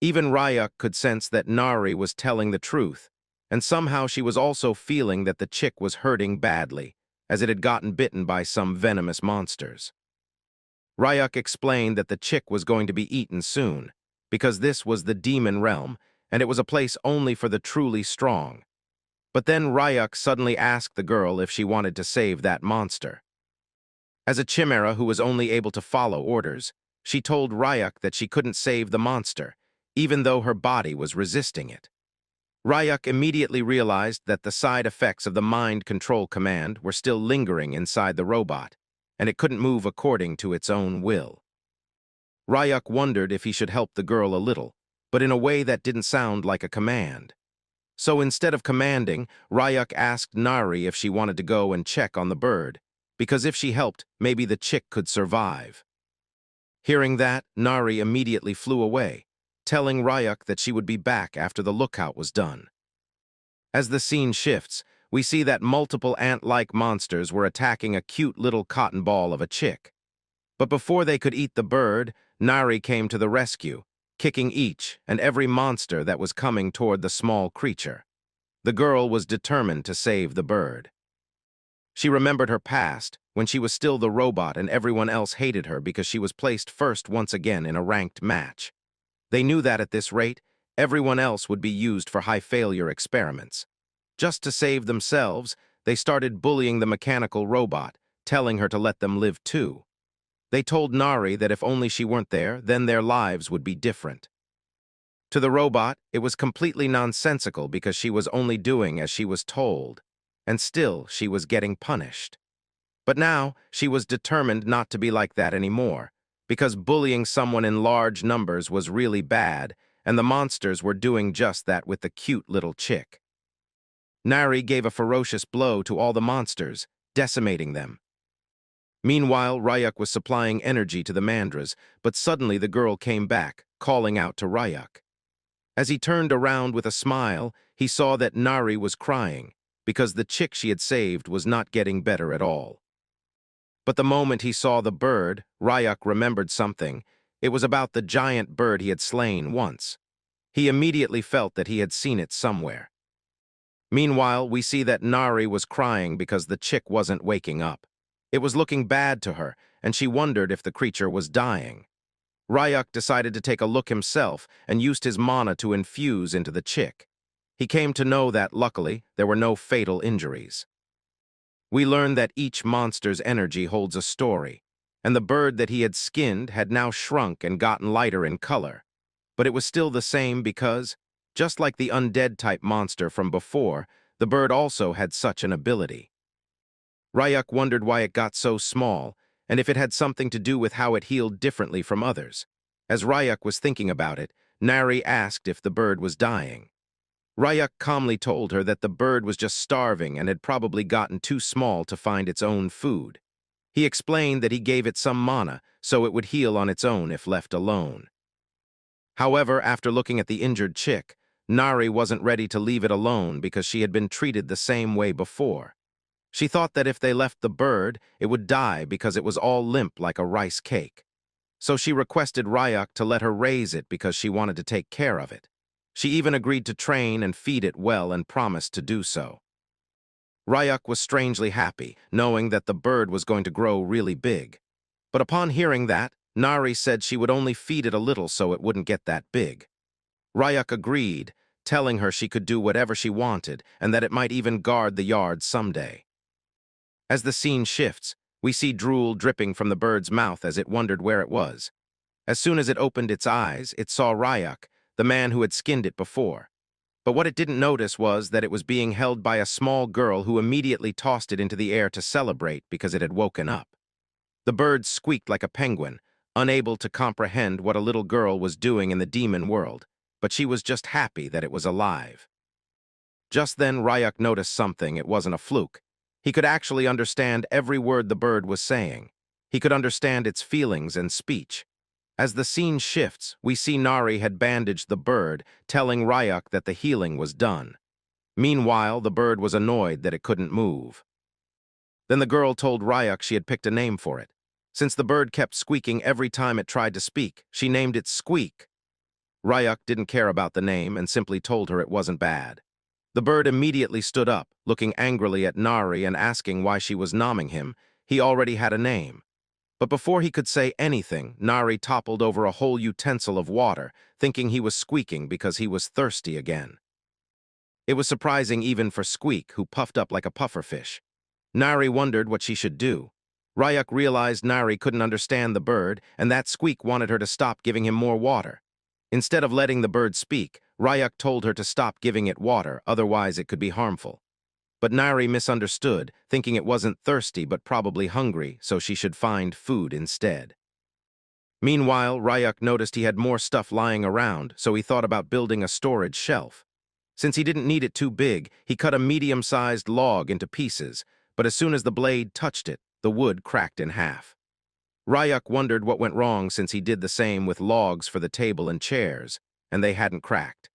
Even Ryuk could sense that Nari was telling the truth, and somehow she was also feeling that the chick was hurting badly, as it had gotten bitten by some venomous monsters. Ryuk explained that the chick was going to be eaten soon, because this was the demon realm, and it was a place only for the truly strong. But then Ryuk suddenly asked the girl if she wanted to save that monster. As a chimera who was only able to follow orders, she told Ryuk that she couldn't save the monster, even though her body was resisting it. Ryuk immediately realized that the side effects of the mind control command were still lingering inside the robot, and it couldn't move according to its own will. Ryak wondered if he should help the girl a little, but in a way that didn't sound like a command. So instead of commanding, Ryak asked Nari if she wanted to go and check on the bird, because if she helped, maybe the chick could survive. Hearing that, Nari immediately flew away, telling Ryak that she would be back after the lookout was done. As the scene shifts, we see that multiple ant-like monsters were attacking a cute little cotton ball of a chick. But before they could eat the bird, Nari came to the rescue, kicking each and every monster that was coming toward the small creature. The girl was determined to save the bird. She remembered her past, when she was still the robot and everyone else hated her because she was placed first once again in a ranked match. They knew that at this rate, everyone else would be used for high-failure experiments. Just to save themselves, they started bullying the mechanical robot, telling her to let them live too. They told Nari that if only she weren't there, then their lives would be different. To the robot, it was completely nonsensical because she was only doing as she was told, and still she was getting punished. But now, she was determined not to be like that anymore, because bullying someone in large numbers was really bad, and the monsters were doing just that with the cute little chick. Nari gave a ferocious blow to all the monsters, decimating them. Meanwhile, Ryak was supplying energy to the mandras, but suddenly the girl came back, calling out to Ryak. As he turned around with a smile, he saw that Nari was crying, because the chick she had saved was not getting better at all. But the moment he saw the bird, Ryak remembered something. It was about the giant bird he had slain once. He immediately felt that he had seen it somewhere. Meanwhile, we see that Nari was crying because the chick wasn't waking up. It was looking bad to her, and she wondered if the creature was dying. Ryak decided to take a look himself and used his mana to infuse into the chick. He came to know that, luckily, there were no fatal injuries. We learned that each monster's energy holds a story, and the bird that he had skinned had now shrunk and gotten lighter in color. But it was still the same because, just like the undead-type monster from before, the bird also had such an ability. Ryak wondered why it got so small, and if it had something to do with how it healed differently from others. As Ryak was thinking about it, Nari asked if the bird was dying. Ryak calmly told her that the bird was just starving and had probably gotten too small to find its own food. He explained that he gave it some mana, so it would heal on its own if left alone. However, after looking at the injured chick, Nari wasn't ready to leave it alone because she had been treated the same way before. She thought that if they left the bird, it would die because it was all limp like a rice cake. So she requested Ryak to let her raise it because she wanted to take care of it. She even agreed to train and feed it well and promised to do so. Ryak was strangely happy, knowing that the bird was going to grow really big. But upon hearing that, Nari said she would only feed it a little so it wouldn't get that big. Ryak agreed, telling her she could do whatever she wanted and that it might even guard the yard someday. As the scene shifts, we see drool dripping from the bird's mouth as it wondered where it was. As soon as it opened its eyes, it saw Ryak, the man who had skinned it before. But what it didn't notice was that it was being held by a small girl who immediately tossed it into the air to celebrate because it had woken up. The bird squeaked like a penguin, unable to comprehend what a little girl was doing in the demon world, but she was just happy that it was alive. Just then, Ryak noticed something. It wasn't a fluke. He could actually understand every word the bird was saying. He could understand its feelings and speech. As the scene shifts, we see Nari had bandaged the bird, telling Ryak that the healing was done. Meanwhile, the bird was annoyed that it couldn't move. Then the girl told Ryak she had picked a name for it. Since the bird kept squeaking every time it tried to speak, she named it Squeak. Ryak didn't care about the name and simply told her it wasn't bad. The bird immediately stood up, looking angrily at Nari and asking why she was nomming him. He already had a name. But before he could say anything, Nari toppled over a whole utensil of water, thinking he was squeaking because he was thirsty again. It was surprising even for Squeak, who puffed up like a pufferfish. Nari wondered what she should do. Ryak realized Nari couldn't understand the bird, and that Squeak wanted her to stop giving him more water. Instead of letting the bird speak, Ryak told her to stop giving it water, otherwise it could be harmful. But Nari misunderstood, thinking it wasn't thirsty but probably hungry, so she should find food instead. Meanwhile, Ryuk noticed he had more stuff lying around, so he thought about building a storage shelf. Since he didn't need it too big, he cut a medium-sized log into pieces, but as soon as the blade touched it, the wood cracked in half. Ryuk wondered what went wrong since he did the same with logs for the table and chairs, and they hadn't cracked.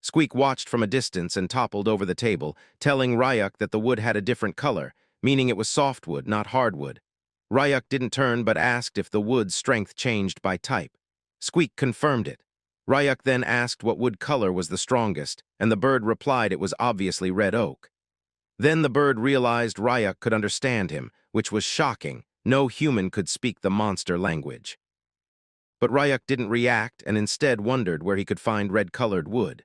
Squeak watched from a distance and toppled over the table, telling Ryuk that the wood had a different color, meaning it was softwood, not hardwood. Ryuk didn't turn but asked if the wood's strength changed by type. Squeak confirmed it. Ryuk then asked what wood color was the strongest, and the bird replied it was obviously red oak. Then the bird realized Ryuk could understand him, which was shocking. No human could speak the monster language. But Ryuk didn't react and instead wondered where he could find red-colored wood.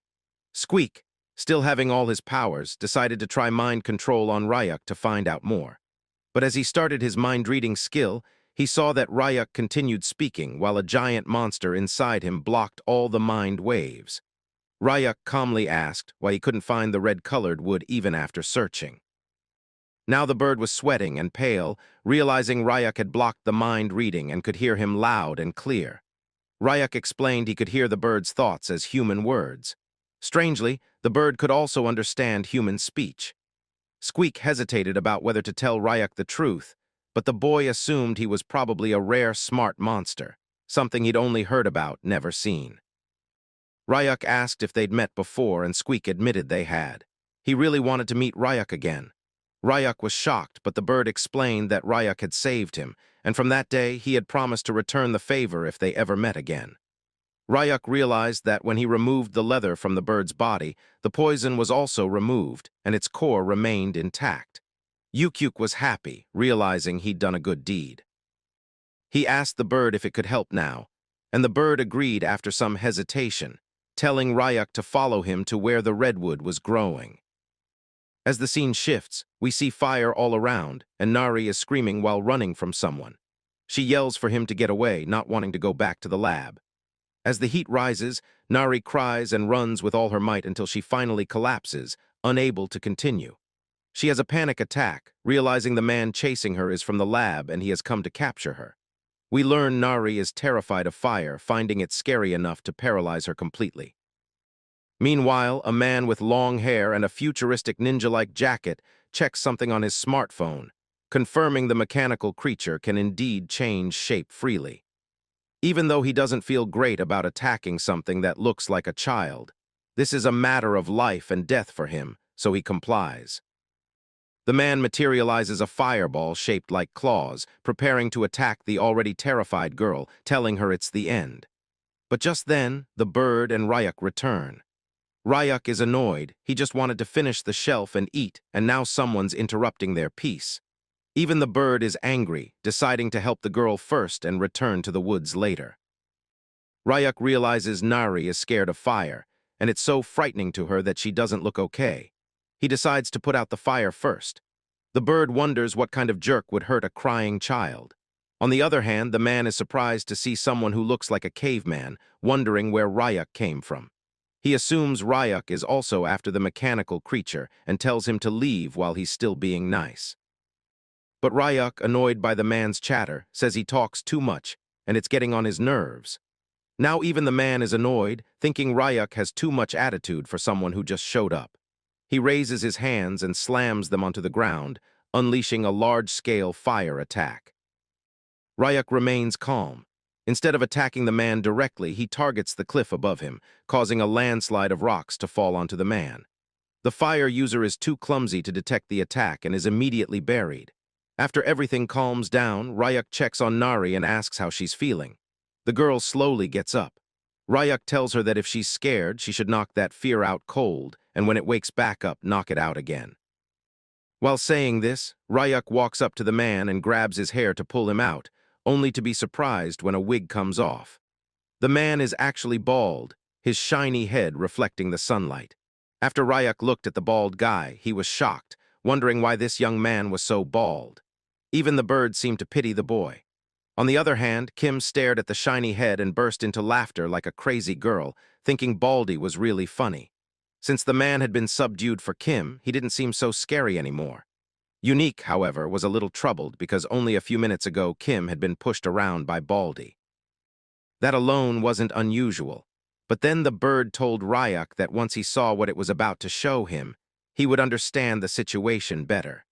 Squeak, still having all his powers, decided to try mind control on Ryuk to find out more. But as he started his mind-reading skill, he saw that Ryuk continued speaking while a giant monster inside him blocked all the mind waves. Ryuk calmly asked why he couldn't find the red-colored wood even after searching. Now the bird was sweating and pale, realizing Ryuk had blocked the mind reading and could hear him loud and clear. Ryuk explained he could hear the bird's thoughts as human words. Strangely, the bird could also understand human speech. Squeak hesitated about whether to tell Ryuk the truth, but the boy assumed he was probably a rare smart monster, something he'd only heard about, never seen. Ryuk asked if they'd met before, and Squeak admitted they had. He really wanted to meet Ryuk again. Ryuk was shocked, but the bird explained that Ryuk had saved him, and from that day he had promised to return the favor if they ever met again. Ryuk realized that when he removed the leather from the bird's body, the poison was also removed, and its core remained intact. Yukyuk was happy, realizing he'd done a good deed. He asked the bird if it could help now, and the bird agreed after some hesitation, telling Ryuk to follow him to where the redwood was growing. As the scene shifts, we see fire all around, and Nari is screaming while running from someone. She yells for him to get away, not wanting to go back to the lab. As the heat rises, Nari cries and runs with all her might until she finally collapses, unable to continue. She has a panic attack, realizing the man chasing her is from the lab and he has come to capture her. We learn Nari is terrified of fire, finding it scary enough to paralyze her completely. Meanwhile, a man with long hair and a futuristic ninja-like jacket checks something on his smartphone, confirming the mechanical creature can indeed change shape freely. Even though he doesn't feel great about attacking something that looks like a child, this is a matter of life and death for him, so he complies. The man materializes a fireball shaped like claws, preparing to attack the already terrified girl, telling her it's the end. But just then, the bird and Ryuk return. Ryuk is annoyed. He just wanted to finish the shelf and eat, and now someone's interrupting their peace. Even the bird is angry, deciding to help the girl first and return to the woods later. Ryuk realizes Nari is scared of fire, and it's so frightening to her that she doesn't look okay. He decides to put out the fire first. The bird wonders what kind of jerk would hurt a crying child. On the other hand, the man is surprised to see someone who looks like a caveman, wondering where Ryuk came from. He assumes Ryuk is also after the mechanical creature and tells him to leave while he's still being nice. But Ryuk, annoyed by the man's chatter, says he talks too much, and it's getting on his nerves. Now even the man is annoyed, thinking Ryuk has too much attitude for someone who just showed up. He raises his hands and slams them onto the ground, unleashing a large-scale fire attack. Ryuk remains calm. Instead of attacking the man directly, he targets the cliff above him, causing a landslide of rocks to fall onto the man. The fire user is too clumsy to detect the attack and is immediately buried. After everything calms down, Ryuk checks on Nari and asks how she's feeling. The girl slowly gets up. Ryuk tells her that if she's scared, she should knock that fear out cold, and when it wakes back up, knock it out again. While saying this, Ryuk walks up to the man and grabs his hair to pull him out, only to be surprised when a wig comes off. The man is actually bald, his shiny head reflecting the sunlight. After Ryuk looked at the bald guy, he was shocked, wondering why this young man was so bald. Even the bird seemed to pity the boy. On the other hand, Kim stared at the shiny head and burst into laughter like a crazy girl, thinking Baldy was really funny. Since the man had been subdued for Kim, he didn't seem so scary anymore. Unique, however, was a little troubled because only a few minutes ago Kim had been pushed around by Baldy. That alone wasn't unusual. But then the bird told Ryak that once he saw what it was about to show him, he would understand the situation better.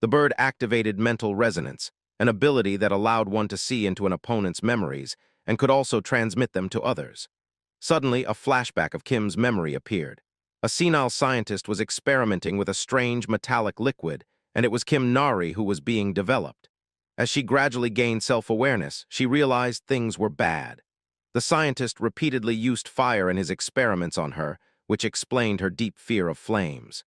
The bird activated mental resonance, an ability that allowed one to see into an opponent's memories and could also transmit them to others. Suddenly, a flashback of Kim's memory appeared. A senile scientist was experimenting with a strange metallic liquid, and it was Kim Nari who was being developed. As she gradually gained self-awareness, she realized things were bad. The scientist repeatedly used fire in his experiments on her, which explained her deep fear of flames.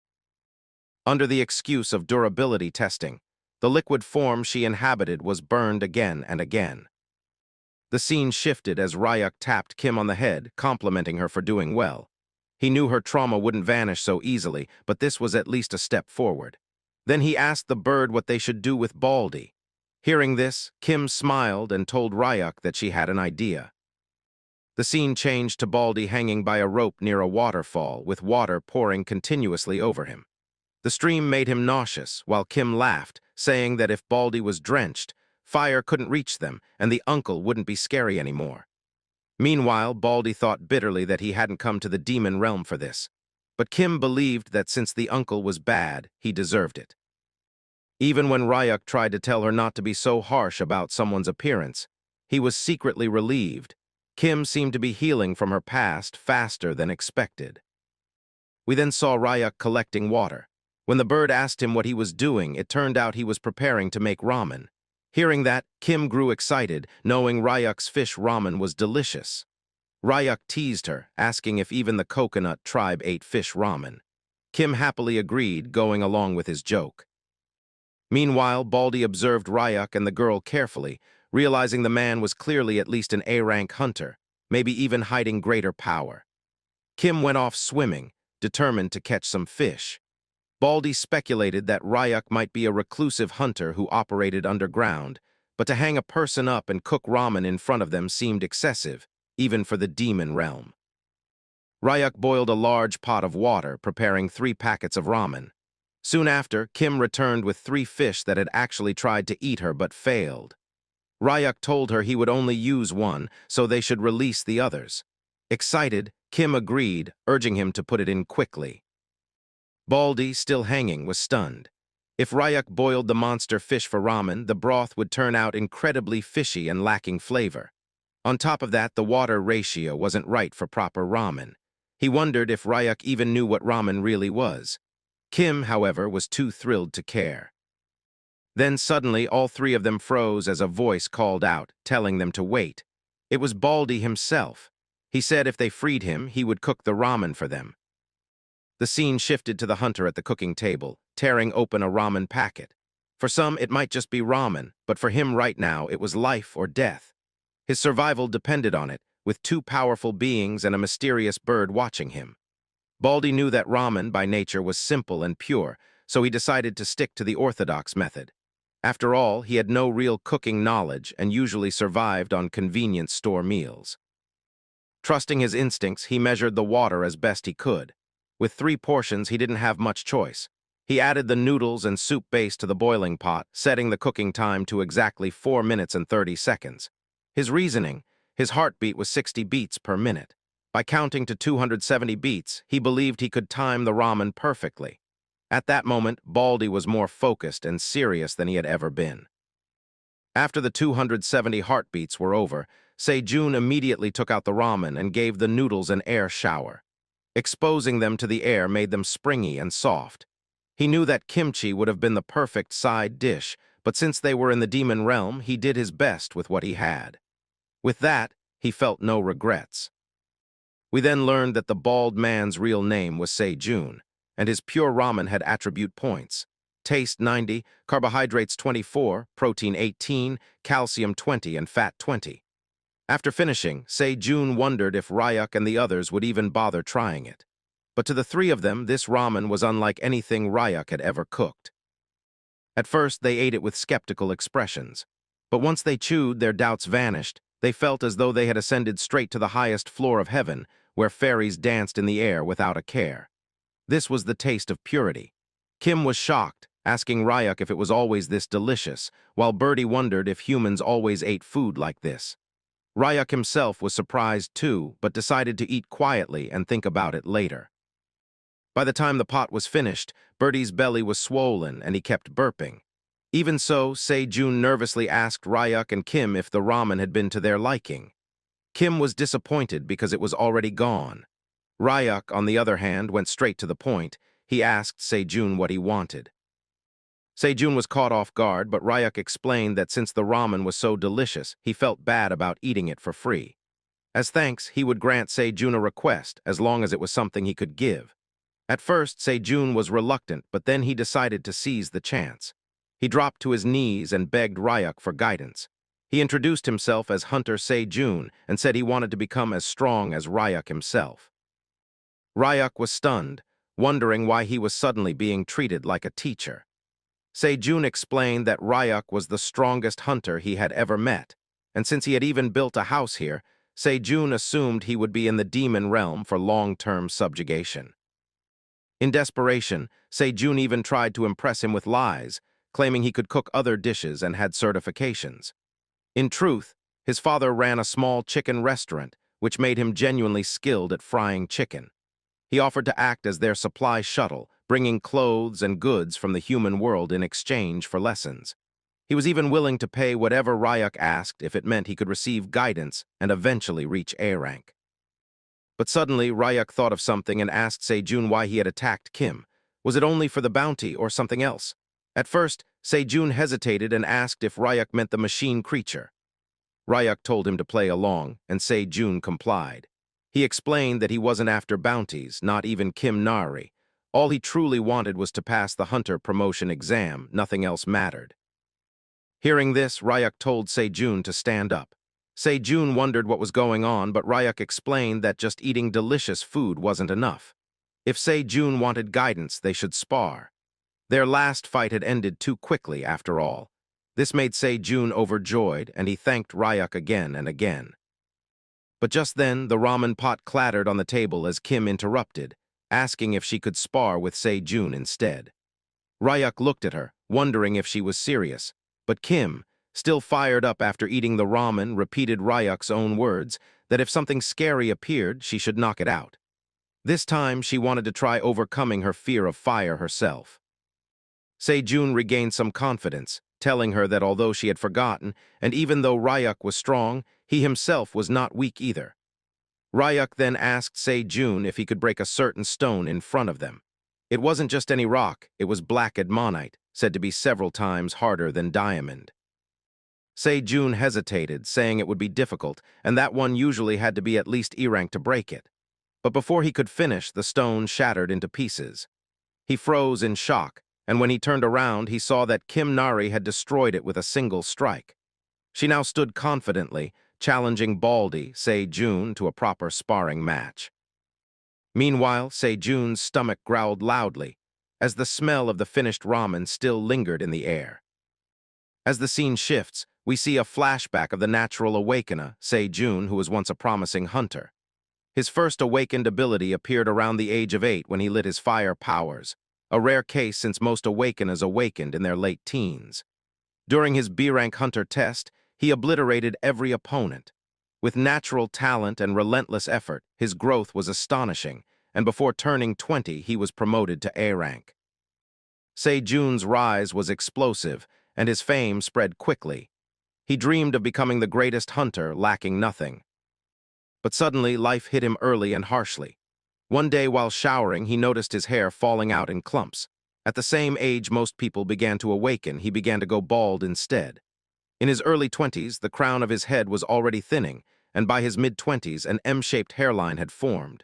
Under the excuse of durability testing, the liquid form she inhabited was burned again and again. The scene shifted as Ryak tapped Kim on the head, complimenting her for doing well. He knew her trauma wouldn't vanish so easily, but this was at least a step forward. Then he asked the bird what they should do with Baldy. Hearing this, Kim smiled and told Ryak that she had an idea. The scene changed to Baldy hanging by a rope near a waterfall, with water pouring continuously over him. The stream made him nauseous, while Kim laughed, saying that if Baldy was drenched, fire couldn't reach them, and the uncle wouldn't be scary anymore. Meanwhile, Baldy thought bitterly that he hadn't come to the demon realm for this. But Kim believed that since the uncle was bad, he deserved it. Even when Ryak tried to tell her not to be so harsh about someone's appearance, he was secretly relieved. Kim seemed to be healing from her past faster than expected. We then saw Ryak collecting water. When the bird asked him what he was doing, it turned out he was preparing to make ramen. Hearing that, Kim grew excited, knowing Ryak's fish ramen was delicious. Ryak teased her, asking if even the coconut tribe ate fish ramen. Kim happily agreed, going along with his joke. Meanwhile, Baldy observed Ryak and the girl carefully, realizing the man was clearly at least an A-rank hunter, maybe even hiding greater power. Kim went off swimming, determined to catch some fish. Baldy speculated that Ryak might be a reclusive hunter who operated underground, but to hang a person up and cook ramen in front of them seemed excessive, even for the demon realm. Ryak boiled a large pot of water, preparing 3 packets of ramen. Soon after, Kim returned with 3 fish that had actually tried to eat her but failed. Ryak told her he would only use one, so they should release the others. Excited, Kim agreed, urging him to put it in quickly. Baldy, still hanging, was stunned. If Ryak boiled the monster fish for ramen, the broth would turn out incredibly fishy and lacking flavor. On top of that, the water ratio wasn't right for proper ramen. He wondered if Ryak even knew what ramen really was. Kim, however, was too thrilled to care. Then suddenly all 3 of them froze as a voice called out, telling them to wait. It was Baldy himself. He said if they freed him, he would cook the ramen for them. The scene shifted to the hunter at the cooking table, tearing open a ramen packet. For some, it might just be ramen, but for him right now, it was life or death. His survival depended on it, with 2 powerful beings and a mysterious bird watching him. Baldy knew that ramen by nature was simple and pure, so he decided to stick to the orthodox method. After all, he had no real cooking knowledge and usually survived on convenience store meals. Trusting his instincts, he measured the water as best he could. With 3 portions, he didn't have much choice. He added the noodles and soup base to the boiling pot, setting the cooking time to exactly 4 minutes and 30 seconds. His reasoning: his heartbeat was 60 beats per minute. By counting to 270 beats, he believed he could time the ramen perfectly. At that moment, Baldy was more focused and serious than he had ever been. After the 270 heartbeats were over, Sejun immediately took out the ramen and gave the noodles an air shower. Exposing them to the air made them springy and soft. He knew that kimchi would have been the perfect side dish, but since they were in the demon realm, he did his best with what he had. With that, he felt no regrets. We then learned that the bald man's real name was Sejun, and his pure ramen had attribute points: taste 90, carbohydrates 24, protein 18, calcium 20, and fat 20. After finishing, Sejun wondered if Ryak and the others would even bother trying it. But to the 3 of them, this ramen was unlike anything Ryak had ever cooked. At first, they ate it with skeptical expressions. But once they chewed, their doubts vanished. They felt as though they had ascended straight to the highest floor of heaven, where fairies danced in the air without a care. This was the taste of purity. Kim was shocked, asking Ryak if it was always this delicious, while Birdie wondered if humans always ate food like this. Ryuk himself was surprised too, but decided to eat quietly and think about it later. By the time the pot was finished, Birdie's belly was swollen and he kept burping. Even so, Se-jun nervously asked Ryuk and Kim if the ramen had been to their liking. Kim was disappointed because it was already gone. Ryuk, on the other hand, went straight to the point. He asked Se-jun what he wanted. Se-jun was caught off guard, but Ryuk explained that since the ramen was so delicious, he felt bad about eating it for free. As thanks, he would grant Se-jun a request, as long as it was something he could give. At first, Se-jun was reluctant, but then he decided to seize the chance. He dropped to his knees and begged Ryuk for guidance. He introduced himself as Hunter Se-jun and said he wanted to become as strong as Ryuk himself. Ryuk was stunned, wondering why he was suddenly being treated like a teacher. Se-jun explained that Ryuk was the strongest hunter he had ever met, and since he had even built a house here, Se-jun assumed he would be in the demon realm for long-term subjugation. In desperation, Se-jun even tried to impress him with lies, claiming he could cook other dishes and had certifications. In truth, his father ran a small chicken restaurant, which made him genuinely skilled at frying chicken. He offered to act as their supply shuttle, bringing clothes and goods from the human world in exchange for lessons. He was even willing to pay whatever Ryuk asked if it meant he could receive guidance and eventually reach A rank. But suddenly, Ryuk thought of something and asked Se-jun why he had attacked Kim. Was it only for the bounty or something else? At first, Se-jun hesitated and asked if Ryuk meant the machine creature. Ryuk told him to play along, and Se-jun complied. He explained that he wasn't after bounties, not even Kim Nari. All he truly wanted was to pass the hunter promotion exam, nothing else mattered. Hearing this, Ryuk told Se-jun to stand up. Se-jun wondered what was going on, but Ryuk explained that just eating delicious food wasn't enough. If Se-jun wanted guidance, they should spar. Their last fight had ended too quickly, after all. This made Se-jun overjoyed, and he thanked Ryuk again and again. But just then, the ramen pot clattered on the table as Kim interrupted, asking if she could spar with Se-jun instead. Ryuk looked at her, wondering if she was serious, but Kim, still fired up after eating the ramen, repeated Ryuk's own words that if something scary appeared, she should knock it out. This time, she wanted to try overcoming her fear of fire herself. Se-jun regained some confidence, telling her that although she had forgotten, and even though Ryuk was strong, he himself was not weak either. Ryuk then asked Se-jun if he could break a certain stone in front of them. It wasn't just any rock, it was black admonite, said to be several times harder than diamond. Se-jun hesitated, saying it would be difficult, and that one usually had to be at least E rank to break it. But before he could finish, the stone shattered into pieces. He froze in shock, and when he turned around, he saw that Kim Nari had destroyed it with a single strike. She now stood confidently, challenging Baldy, Se-jun, to a proper sparring match. Meanwhile, Se-jun's stomach growled loudly, as the smell of the finished ramen still lingered in the air. As the scene shifts, we see a flashback of the natural awakener, Se-jun, who was once a promising hunter. His first awakened ability appeared around the age of 8 when he lit his fire powers, a rare case since most awakeners awakened in their late teens. During his B-rank hunter test, he obliterated every opponent. With natural talent and relentless effort, his growth was astonishing, and before turning 20, he was promoted to A rank. Se-jun's rise was explosive, and his fame spread quickly. He dreamed of becoming the greatest hunter, lacking nothing. But suddenly, life hit him early and harshly. One day while showering, he noticed his hair falling out in clumps. At the same age most people began to awaken, he began to go bald instead. In his early 20s, the crown of his head was already thinning, and by his mid-20s, an M-shaped hairline had formed.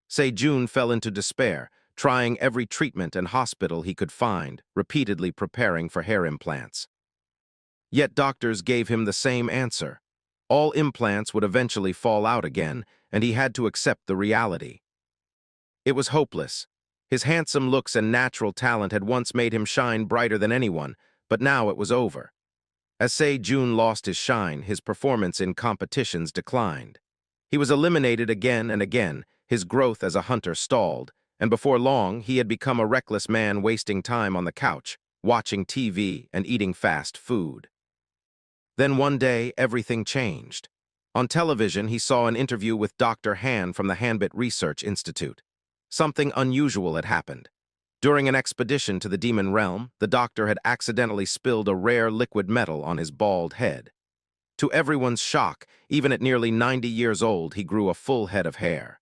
Se-jun fell into despair, trying every treatment and hospital he could find, repeatedly preparing for hair implants. Yet doctors gave him the same answer. All implants would eventually fall out again, and he had to accept the reality. It was hopeless. His handsome looks and natural talent had once made him shine brighter than anyone, but now it was over. As Se-jun lost his shine, his performance in competitions declined. He was eliminated again and again, his growth as a hunter stalled, and before long he had become a reckless man wasting time on the couch, watching TV and eating fast food. Then one day, everything changed. On television, he saw an interview with Dr. Han from the Hanbit Research Institute. Something unusual had happened. During an expedition to the demon realm, the doctor had accidentally spilled a rare liquid metal on his bald head. To everyone's shock, even at nearly 90 years old, he grew a full head of hair.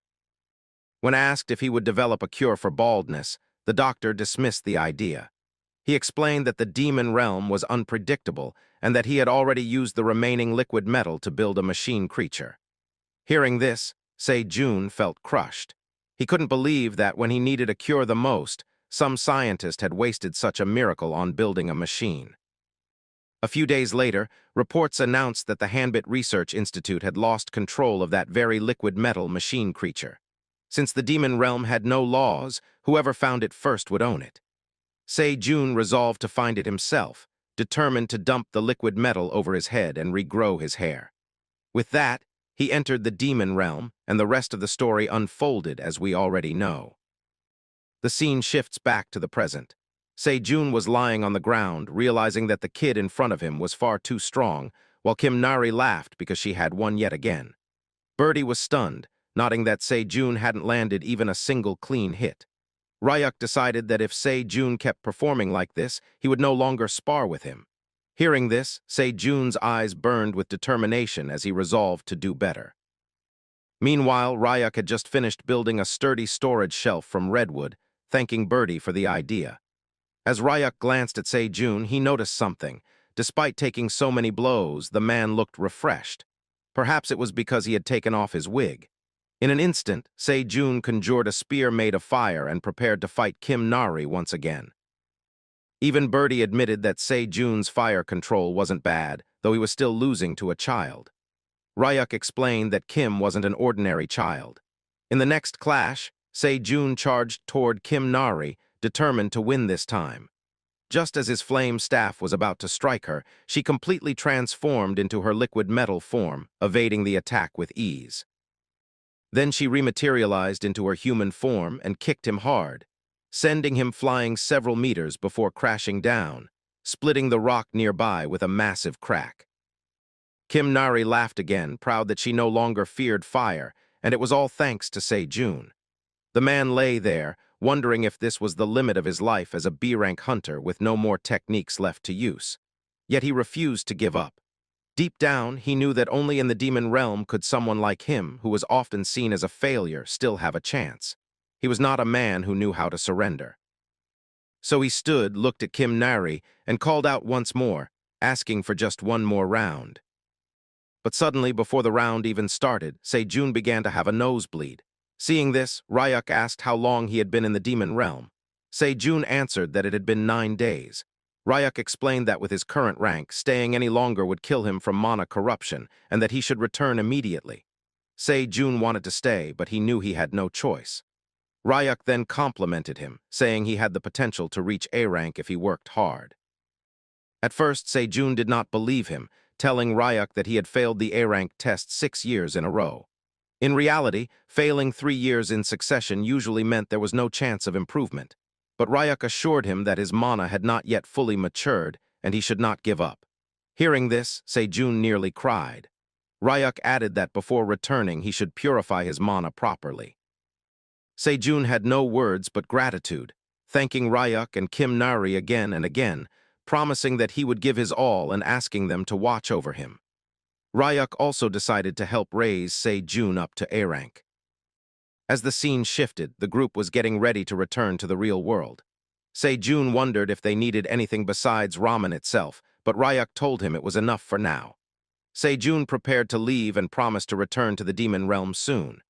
When asked if he would develop a cure for baldness, the doctor dismissed the idea. He explained that the demon realm was unpredictable and that he had already used the remaining liquid metal to build a machine creature. Hearing this, Se-jun felt crushed. He couldn't believe that when he needed a cure the most, some scientist had wasted such a miracle on building a machine. A few days later, reports announced that the Hanbit Research Institute had lost control of that very liquid metal machine creature. Since the demon realm had no laws, whoever found it first would own it. Se-jun resolved to find it himself, determined to dump the liquid metal over his head and regrow his hair. With that, he entered the demon realm, and the rest of the story unfolded as we already know. The scene shifts back to the present. Se-jun was lying on the ground, realizing that the kid in front of him was far too strong, while Kim Nari laughed because she had won yet again. Birdie was stunned, noting that Se-jun hadn't landed even a single clean hit. Ryuk decided that if Se-jun kept performing like this, he would no longer spar with him. Hearing this, Se-jun's eyes burned with determination as he resolved to do better. Meanwhile, Ryuk had just finished building a sturdy storage shelf from redwood, thanking Birdie for the idea. As Ryuk glanced at Se-jun, he noticed something. Despite taking so many blows, the man looked refreshed. Perhaps it was because he had taken off his wig. In an instant, Se-jun conjured a spear made of fire and prepared to fight Kim Nari once again. Even Birdie admitted that Se-jun's fire control wasn't bad, though he was still losing to a child. Ryuk explained that Kim wasn't an ordinary child. In the next clash, Se-jun charged toward Kim Nari, determined to win this time. Just as his flame staff was about to strike her, she completely transformed into her liquid metal form, evading the attack with ease. Then she rematerialized into her human form and kicked him hard, sending him flying several meters before crashing down, splitting the rock nearby with a massive crack. Kim Nari laughed again, proud that she no longer feared fire, and it was all thanks to Se-jun. The man lay there, wondering if this was the limit of his life as a B-rank hunter with no more techniques left to use. Yet he refused to give up. Deep down, he knew that only in the demon realm could someone like him, who was often seen as a failure, still have a chance. He was not a man who knew how to surrender. So he stood, looked at Kim Nari, and called out once more, asking for just one more round. But suddenly, before the round even started, Se-jun began to have a nosebleed. Seeing this, Ryuk asked how long he had been in the demon realm. Se-jun answered that it had been 9 days. Ryuk explained that with his current rank, staying any longer would kill him from mana corruption, and that he should return immediately. Se-jun wanted to stay, but he knew he had no choice. Ryuk then complimented him, saying he had the potential to reach A rank if he worked hard. At first, Se-jun did not believe him, telling Ryuk that he had failed the A rank test 6 years in a row. In reality, failing 3 years in succession usually meant there was no chance of improvement. But Ryuk assured him that his mana had not yet fully matured and he should not give up. Hearing this, Se-jun nearly cried. Ryuk added that before returning he should purify his mana properly. Se-jun had no words but gratitude, thanking Ryuk and Kim Nari again and again, promising that he would give his all and asking them to watch over him. Ryuk also decided to help raise Se-jun up to A rank. As the scene shifted, the group was getting ready to return to the real world. Se-jun wondered if they needed anything besides ramen itself, but Ryuk told him it was enough for now. Se-jun prepared to leave and promised to return to the demon realm soon.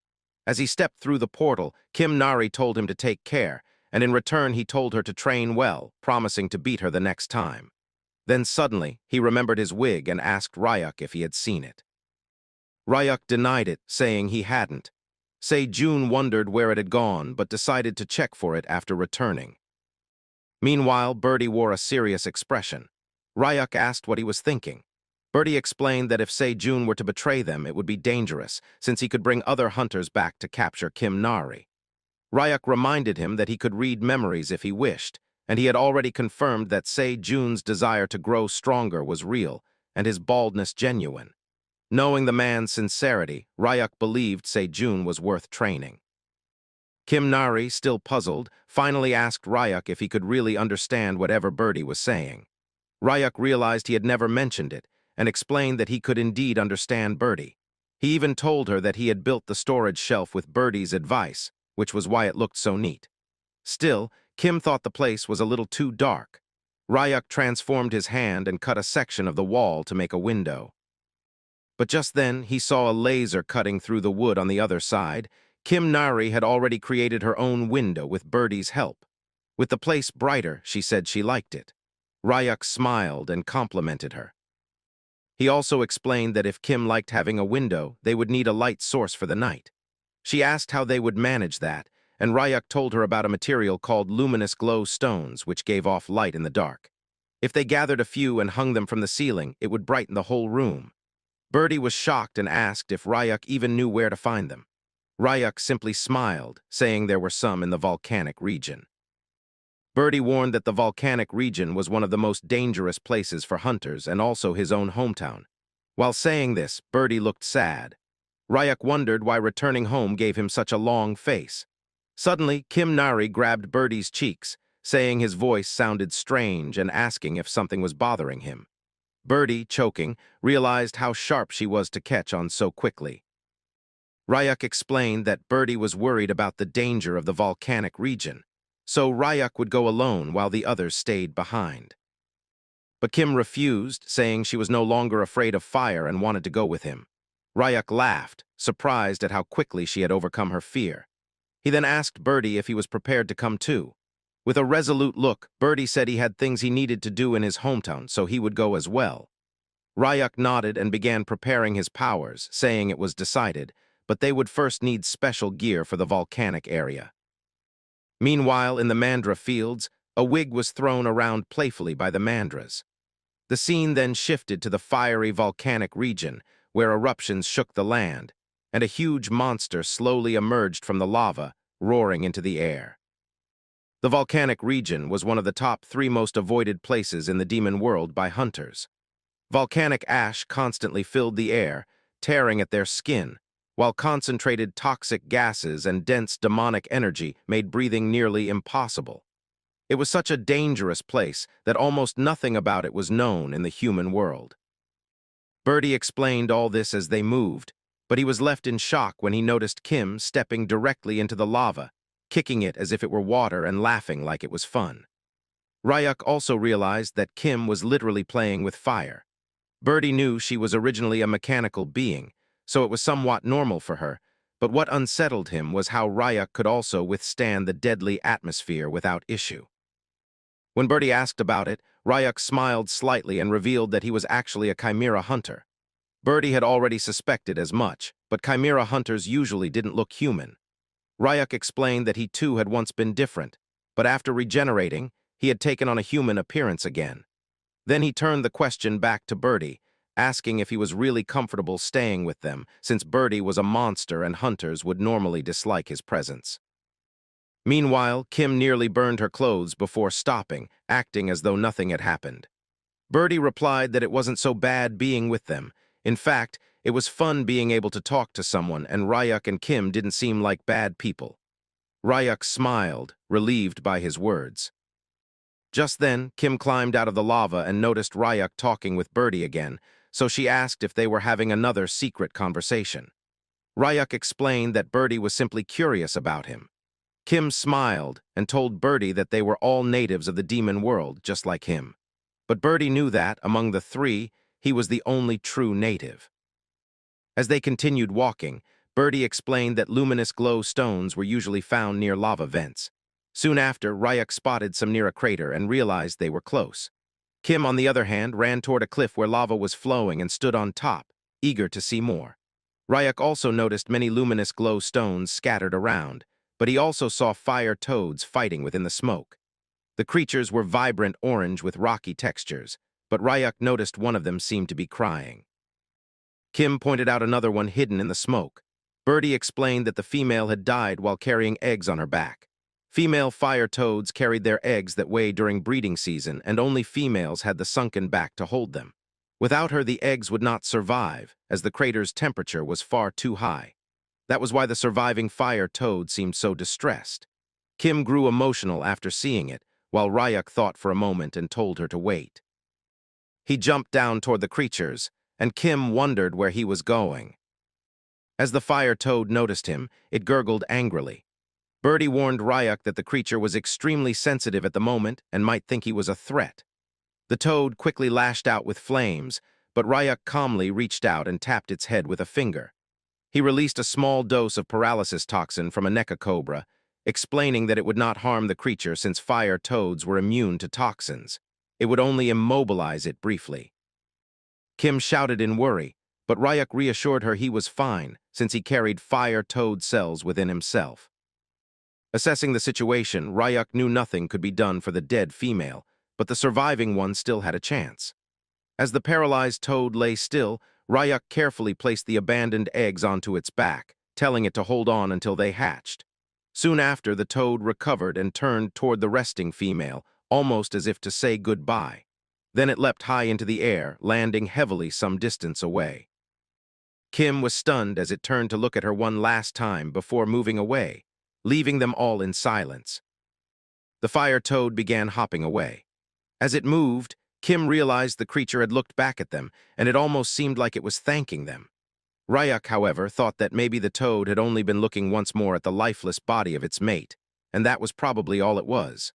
As he stepped through the portal, Kim Nari told him to take care, and in return he told her to train well, promising to beat her the next time. Then suddenly, he remembered his wig and asked Ryuk if he had seen it. Ryuk denied it, saying he hadn't. Se-jun wondered where it had gone, but decided to check for it after returning. Meanwhile, Birdie wore a serious expression. Ryuk asked what he was thinking. Birdie explained that if Se-jun were to betray them, it would be dangerous, since he could bring other hunters back to capture Kim Nari. Ryuk reminded him that he could read memories if he wished, and he had already confirmed that Se-jun's desire to grow stronger was real, and his baldness genuine. Knowing the man's sincerity, Rayuk believed Sejun was worth training. Kim Nari, still puzzled, finally asked Rayuk if he could really understand whatever Birdie was saying. Rayuk realized he had never mentioned it, and explained that he could indeed understand Birdie. He even told her that he had built the storage shelf with Birdie's advice, which was why it looked so neat. Still, Kim thought the place was a little too dark. Rayuk transformed his hand and cut a section of the wall to make a window. But just then, he saw a laser cutting through the wood on the other side. Kim Nari had already created her own window with Birdie's help. With the place brighter, she said she liked it. Rayuk smiled and complimented her. He also explained that if Kim liked having a window, they would need a light source for the night. She asked how they would manage that, and Rayuk told her about a material called luminous glow stones, which gave off light in the dark. If they gathered a few and hung them from the ceiling, it would brighten the whole room. Birdie was shocked and asked if Rayuk even knew where to find them. Rayuk simply smiled, saying there were some in the volcanic region. Birdie warned that the volcanic region was one of the most dangerous places for hunters and also his own hometown. While saying this, Birdie looked sad. Rayuk wondered why returning home gave him such a long face. Suddenly, Kim Nari grabbed Birdie's cheeks, saying his voice sounded strange and asking if something was bothering him. Birdie, choking, realized how sharp she was to catch on so quickly. Rayuk explained that Birdie was worried about the danger of the volcanic region, so Rayuk would go alone while the others stayed behind. But Kim refused, saying she was no longer afraid of fire and wanted to go with him. Rayuk laughed, surprised at how quickly she had overcome her fear. He then asked Birdie if he was prepared to come too. With a resolute look, Birdie said he had things he needed to do in his hometown, so he would go as well. Rayuk nodded and began preparing his powers, saying it was decided, but they would first need special gear for the volcanic area. Meanwhile, in the mandra fields, a wig was thrown around playfully by the mandras. The scene then shifted to the fiery volcanic region, where eruptions shook the land, and a huge monster slowly emerged from the lava, roaring into the air. The volcanic region was one of the top 3 most avoided places in the demon world by hunters. Volcanic ash constantly filled the air, tearing at their skin, while concentrated toxic gases and dense demonic energy made breathing nearly impossible. It was such a dangerous place that almost nothing about it was known in the human world. Birdie explained all this as they moved, but he was left in shock when he noticed Kim stepping directly into the lava, kicking it as if it were water and laughing like it was fun. Rayuk also realized that Kim was literally playing with fire. Birdie knew she was originally a mechanical being, so it was somewhat normal for her, but what unsettled him was how Rayuk could also withstand the deadly atmosphere without issue. When Birdie asked about it, Rayuk smiled slightly and revealed that he was actually a chimera hunter. Birdie had already suspected as much, but chimera hunters usually didn't look human. Rayuk explained that he too had once been different, but after regenerating, he had taken on a human appearance again. Then he turned the question back to Birdie, asking if he was really comfortable staying with them, since Birdie was a monster and hunters would normally dislike his presence. Meanwhile, Kim nearly burned her clothes before stopping, acting as though nothing had happened. Birdie replied that it wasn't so bad being with them. In fact, it was fun being able to talk to someone, and Rayuk and Kim didn't seem like bad people. Rayuk smiled, relieved by his words. Just then, Kim climbed out of the lava and noticed Rayuk talking with Birdie again, so she asked if they were having another secret conversation. Rayuk explained that Birdie was simply curious about him. Kim smiled and told Birdie that they were all natives of the demon world, just like him. But Birdie knew that, among the 3, he was the only true native. As they continued walking, Birdie explained that luminous glow stones were usually found near lava vents. Soon after, Rayuk spotted some near a crater and realized they were close. Kim, on the other hand, ran toward a cliff where lava was flowing and stood on top, eager to see more. Rayuk also noticed many luminous glow stones scattered around, but he also saw fire toads fighting within the smoke. The creatures were vibrant orange with rocky textures, but Rayuk noticed one of them seemed to be crying. Kim pointed out another one hidden in the smoke. Birdie explained that the female had died while carrying eggs on her back. Female fire toads carried their eggs that way during breeding season, and only females had the sunken back to hold them. Without her, the eggs would not survive, as the crater's temperature was far too high. That was why the surviving fire toad seemed so distressed. Kim grew emotional after seeing it, while Ryuk thought for a moment and told her to wait. He jumped down toward the creatures, and Kim wondered where he was going. As the fire toad noticed him, it gurgled angrily. Birdie warned Ryuk that the creature was extremely sensitive at the moment and might think he was a threat. The toad quickly lashed out with flames, but Ryuk calmly reached out and tapped its head with a finger. He released a small dose of paralysis toxin from a Neca cobra, explaining that it would not harm the creature since fire toads were immune to toxins. It would only immobilize it briefly. Kim shouted in worry, but Ryuk reassured her he was fine since he carried fire toad cells within himself. Assessing the situation, Ryuk knew nothing could be done for the dead female, but the surviving one still had a chance. As the paralyzed toad lay still, Ryuk carefully placed the abandoned eggs onto its back, telling it to hold on until they hatched. Soon after, the toad recovered and turned toward the resting female, almost as if to say goodbye. Then it leapt high into the air, landing heavily some distance away. Kim was stunned as it turned to look at her one last time before moving away, leaving them all in silence. The fire toad began hopping away. As it moved, Kim realized the creature had looked back at them, and it almost seemed like it was thanking them. Ryuk, however, thought that maybe the toad had only been looking once more at the lifeless body of its mate, and that was probably all it was.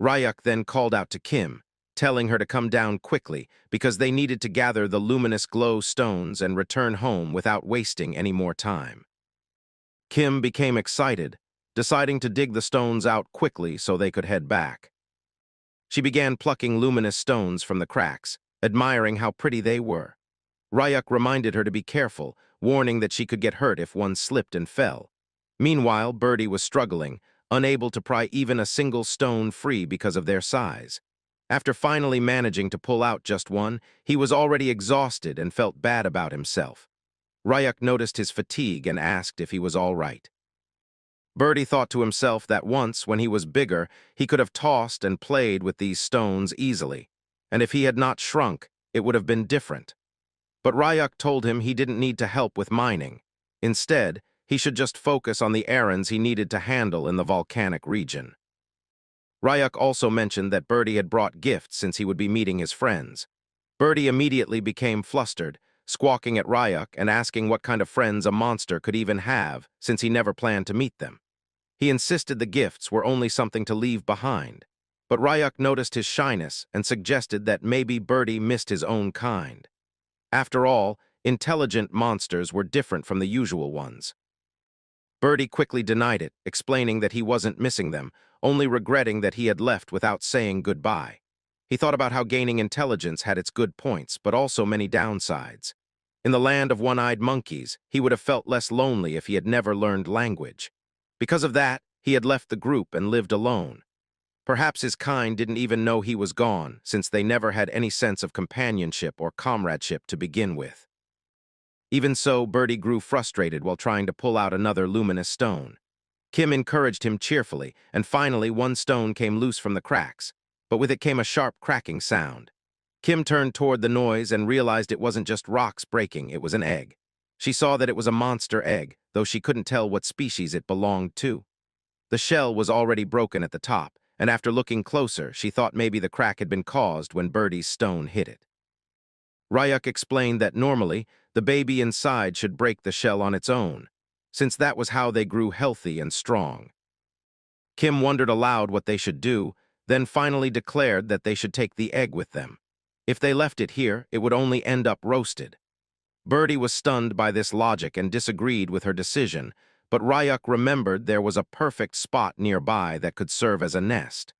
Ryuk then called out to Kim, telling her to come down quickly because they needed to gather the luminous glow stones and return home without wasting any more time. Kim became excited, deciding to dig the stones out quickly so they could head back. She began plucking luminous stones from the cracks, admiring how pretty they were. Ryuk reminded her to be careful, warning that she could get hurt if one slipped and fell. Meanwhile, Birdie was struggling, unable to pry even a single stone free because of their size. After finally managing to pull out just one, he was already exhausted and felt bad about himself. Ryuk noticed his fatigue and asked if he was all right. Birdie thought to himself that once, when he was bigger, he could have tossed and played with these stones easily, and if he had not shrunk, it would have been different. But Ryuk told him he didn't need to help with mining. Instead, he should just focus on the errands he needed to handle in the volcanic region. Ryuk also mentioned that Birdie had brought gifts since he would be meeting his friends. Birdie immediately became flustered, squawking at Ryuk and asking what kind of friends a monster could even have, since he never planned to meet them. He insisted the gifts were only something to leave behind, but Ryuk noticed his shyness and suggested that maybe Birdie missed his own kind. After all, intelligent monsters were different from the usual ones. Birdie quickly denied it, explaining that he wasn't missing them, only regretting that he had left without saying goodbye. He thought about how gaining intelligence had its good points, but also many downsides. In the land of one-eyed monkeys, he would have felt less lonely if he had never learned language. Because of that, he had left the group and lived alone. Perhaps his kind didn't even know he was gone, since they never had any sense of companionship or comradeship to begin with. Even so, Birdie grew frustrated while trying to pull out another luminous stone. Kim encouraged him cheerfully, and finally one stone came loose from the cracks, but with it came a sharp cracking sound. Kim turned toward the noise and realized it wasn't just rocks breaking, it was an egg. She saw that it was a monster egg, though she couldn't tell what species it belonged to. The shell was already broken at the top, and after looking closer, she thought maybe the crack had been caused when Birdie's stone hit it. Ryuk explained that normally, the baby inside should break the shell on its own, since that was how they grew healthy and strong. Kim wondered aloud what they should do, then finally declared that they should take the egg with them. If they left it here, it would only end up roasted. Birdie was stunned by this logic and disagreed with her decision, but Ryuk remembered there was a perfect spot nearby that could serve as a nest.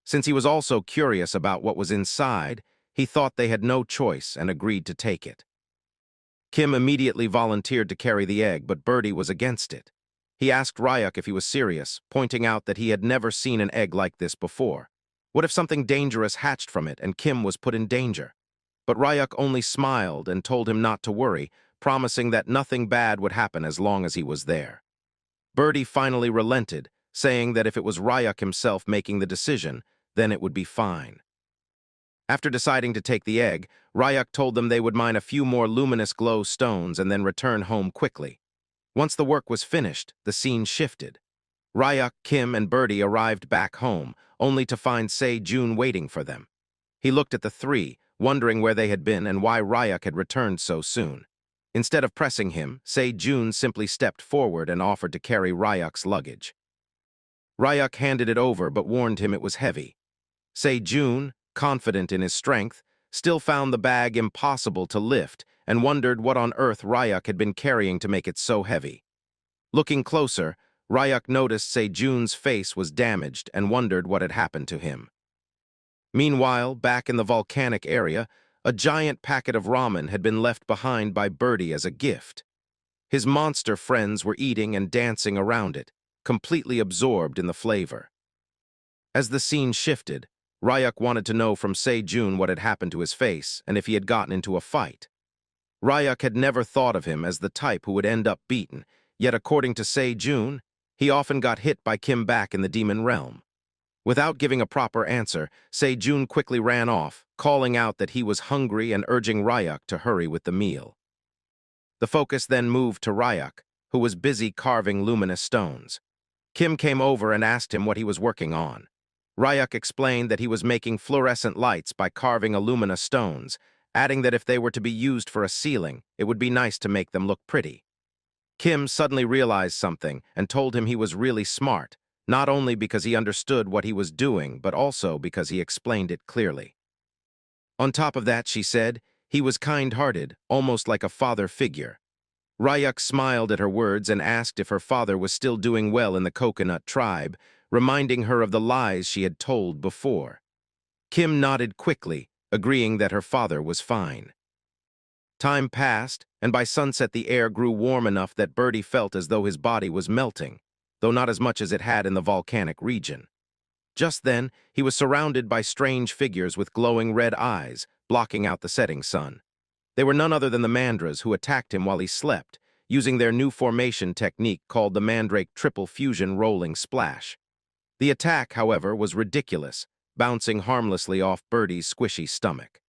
Since he was also curious about what was inside, he thought they had no choice and agreed to take it. Kim immediately volunteered to carry the egg, but Birdie was against it. He asked Ryuk if he was serious, pointing out that he had never seen an egg like this before. What if something dangerous hatched from it and Kim was put in danger? But Ryuk only smiled and told him not to worry, promising that nothing bad would happen as long as he was there. Birdie finally relented, saying that if it was Ryuk himself making the decision, then it would be fine. After deciding to take the egg, Ryak told them they would mine a few more luminous glow stones and then return home quickly. Once the work was finished, the scene shifted. Ryak, Kim, and Birdie arrived back home, only to find Se-jun waiting for them. He looked at the three, wondering where they had been and why Ryak had returned so soon. Instead of pressing him, Se-jun simply stepped forward and offered to carry Ryak's luggage. Ryak handed it over but warned him it was heavy. Se-jun, confident in his strength, still found the bag impossible to lift and wondered what on earth Ryak had been carrying to make it so heavy. Looking closer, Ryak noticed Se-jun's face was damaged and wondered what had happened to him. Meanwhile, back in the volcanic area, a giant packet of ramen had been left behind by Birdie as a gift. His monster friends were eating and dancing around it, completely absorbed in the flavor. As the scene shifted, Ryak wanted to know from Se-jun what had happened to his face and if he had gotten into a fight. Ryak had never thought of him as the type who would end up beaten, yet according to Se-jun, he often got hit by Kim back in the demon realm. Without giving a proper answer, Se-jun quickly ran off, calling out that he was hungry and urging Ryak to hurry with the meal. The focus then moved to Ryak, who was busy carving luminous stones. Kim came over and asked him what he was working on. Ryak explained that he was making fluorescent lights by carving alumina stones, adding that if they were to be used for a ceiling, it would be nice to make them look pretty. Kim suddenly realized something and told him he was really smart, not only because he understood what he was doing, but also because he explained it clearly. On top of that, she said, he was kind-hearted, almost like a father figure. Ryak smiled at her words and asked if her father was still doing well in the coconut tribe, reminding her of the lies she had told before. Kim nodded quickly, agreeing that her father was fine. Time passed, and by sunset the air grew warm enough that Birdie felt as though his body was melting, though not as much as it had in the volcanic region. Just then, he was surrounded by strange figures with glowing red eyes, blocking out the setting sun. They were none other than the Mandras who attacked him while he slept, using their new formation technique called the Mandrake Triple Fusion Rolling Splash. The attack, however, was ridiculous, bouncing harmlessly off Birdie's squishy stomach.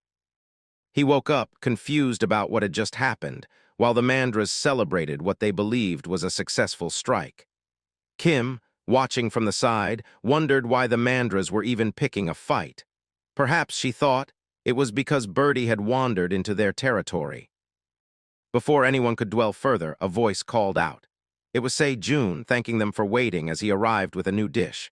He woke up, confused about what had just happened, while the Mandras celebrated what they believed was a successful strike. Kim, watching from the side, wondered why the Mandras were even picking a fight. Perhaps, she thought, it was because Birdie had wandered into their territory. Before anyone could dwell further, a voice called out. It was Se-jun, thanking them for waiting as he arrived with a new dish.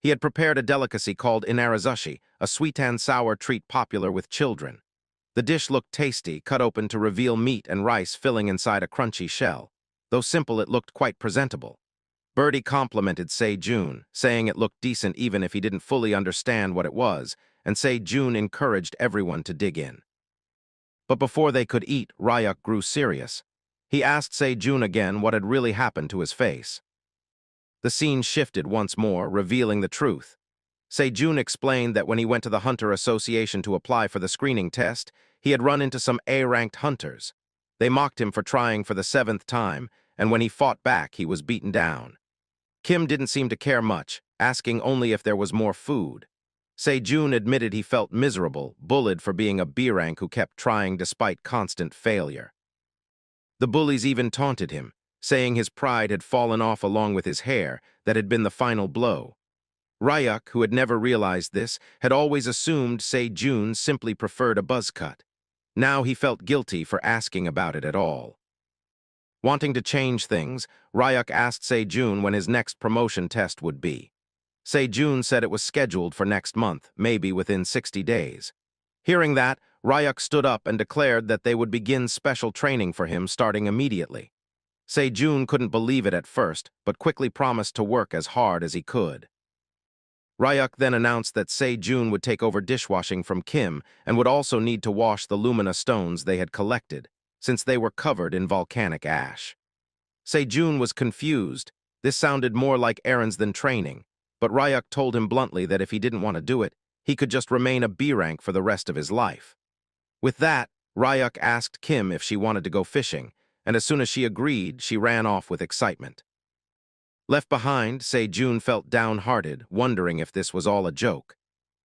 He had prepared a delicacy called inarazushi, a sweet and sour treat popular with children. The dish looked tasty, cut open to reveal meat and rice filling inside a crunchy shell. Though simple, it looked quite presentable. Birdie complimented Se-jun, saying it looked decent even if he didn't fully understand what it was, and Se-jun encouraged everyone to dig in. But before they could eat, Ryak grew serious. He asked Se-jun again what had really happened to his face. The scene shifted once more, revealing the truth. Se-jun explained that when he went to the Hunter Association to apply for the screening test, he had run into some A-ranked hunters. They mocked him for trying for the 7th time, and when he fought back, he was beaten down. Kim didn't seem to care much, asking only if there was more food. Se-jun admitted he felt miserable, bullied for being a B-rank who kept trying despite constant failure. The bullies even taunted him, saying his pride had fallen off along with his hair, that had been the final blow. Ryak, who had never realized this, had always assumed Se-jun simply preferred a buzz cut. Now he felt guilty for asking about it at all. Wanting to change things, Ryak asked Se-jun when his next promotion test would be. Se-jun said it was scheduled for next month, maybe within 60 days. Hearing that, Ryak stood up and declared that they would begin special training for him starting immediately. Se-jun couldn't believe it at first, but quickly promised to work as hard as he could. Ryak then announced that Se-jun would take over dishwashing from Kim and would also need to wash the lumina stones they had collected, since they were covered in volcanic ash. Se-jun was confused. This sounded more like errands than training, but Ryak told him bluntly that if he didn't want to do it, he could just remain a B-rank for the rest of his life. With that, Ryak asked Kim if she wanted to go fishing, and as soon as she agreed, she ran off with excitement. Left behind, Se-jun felt downhearted, wondering if this was all a joke.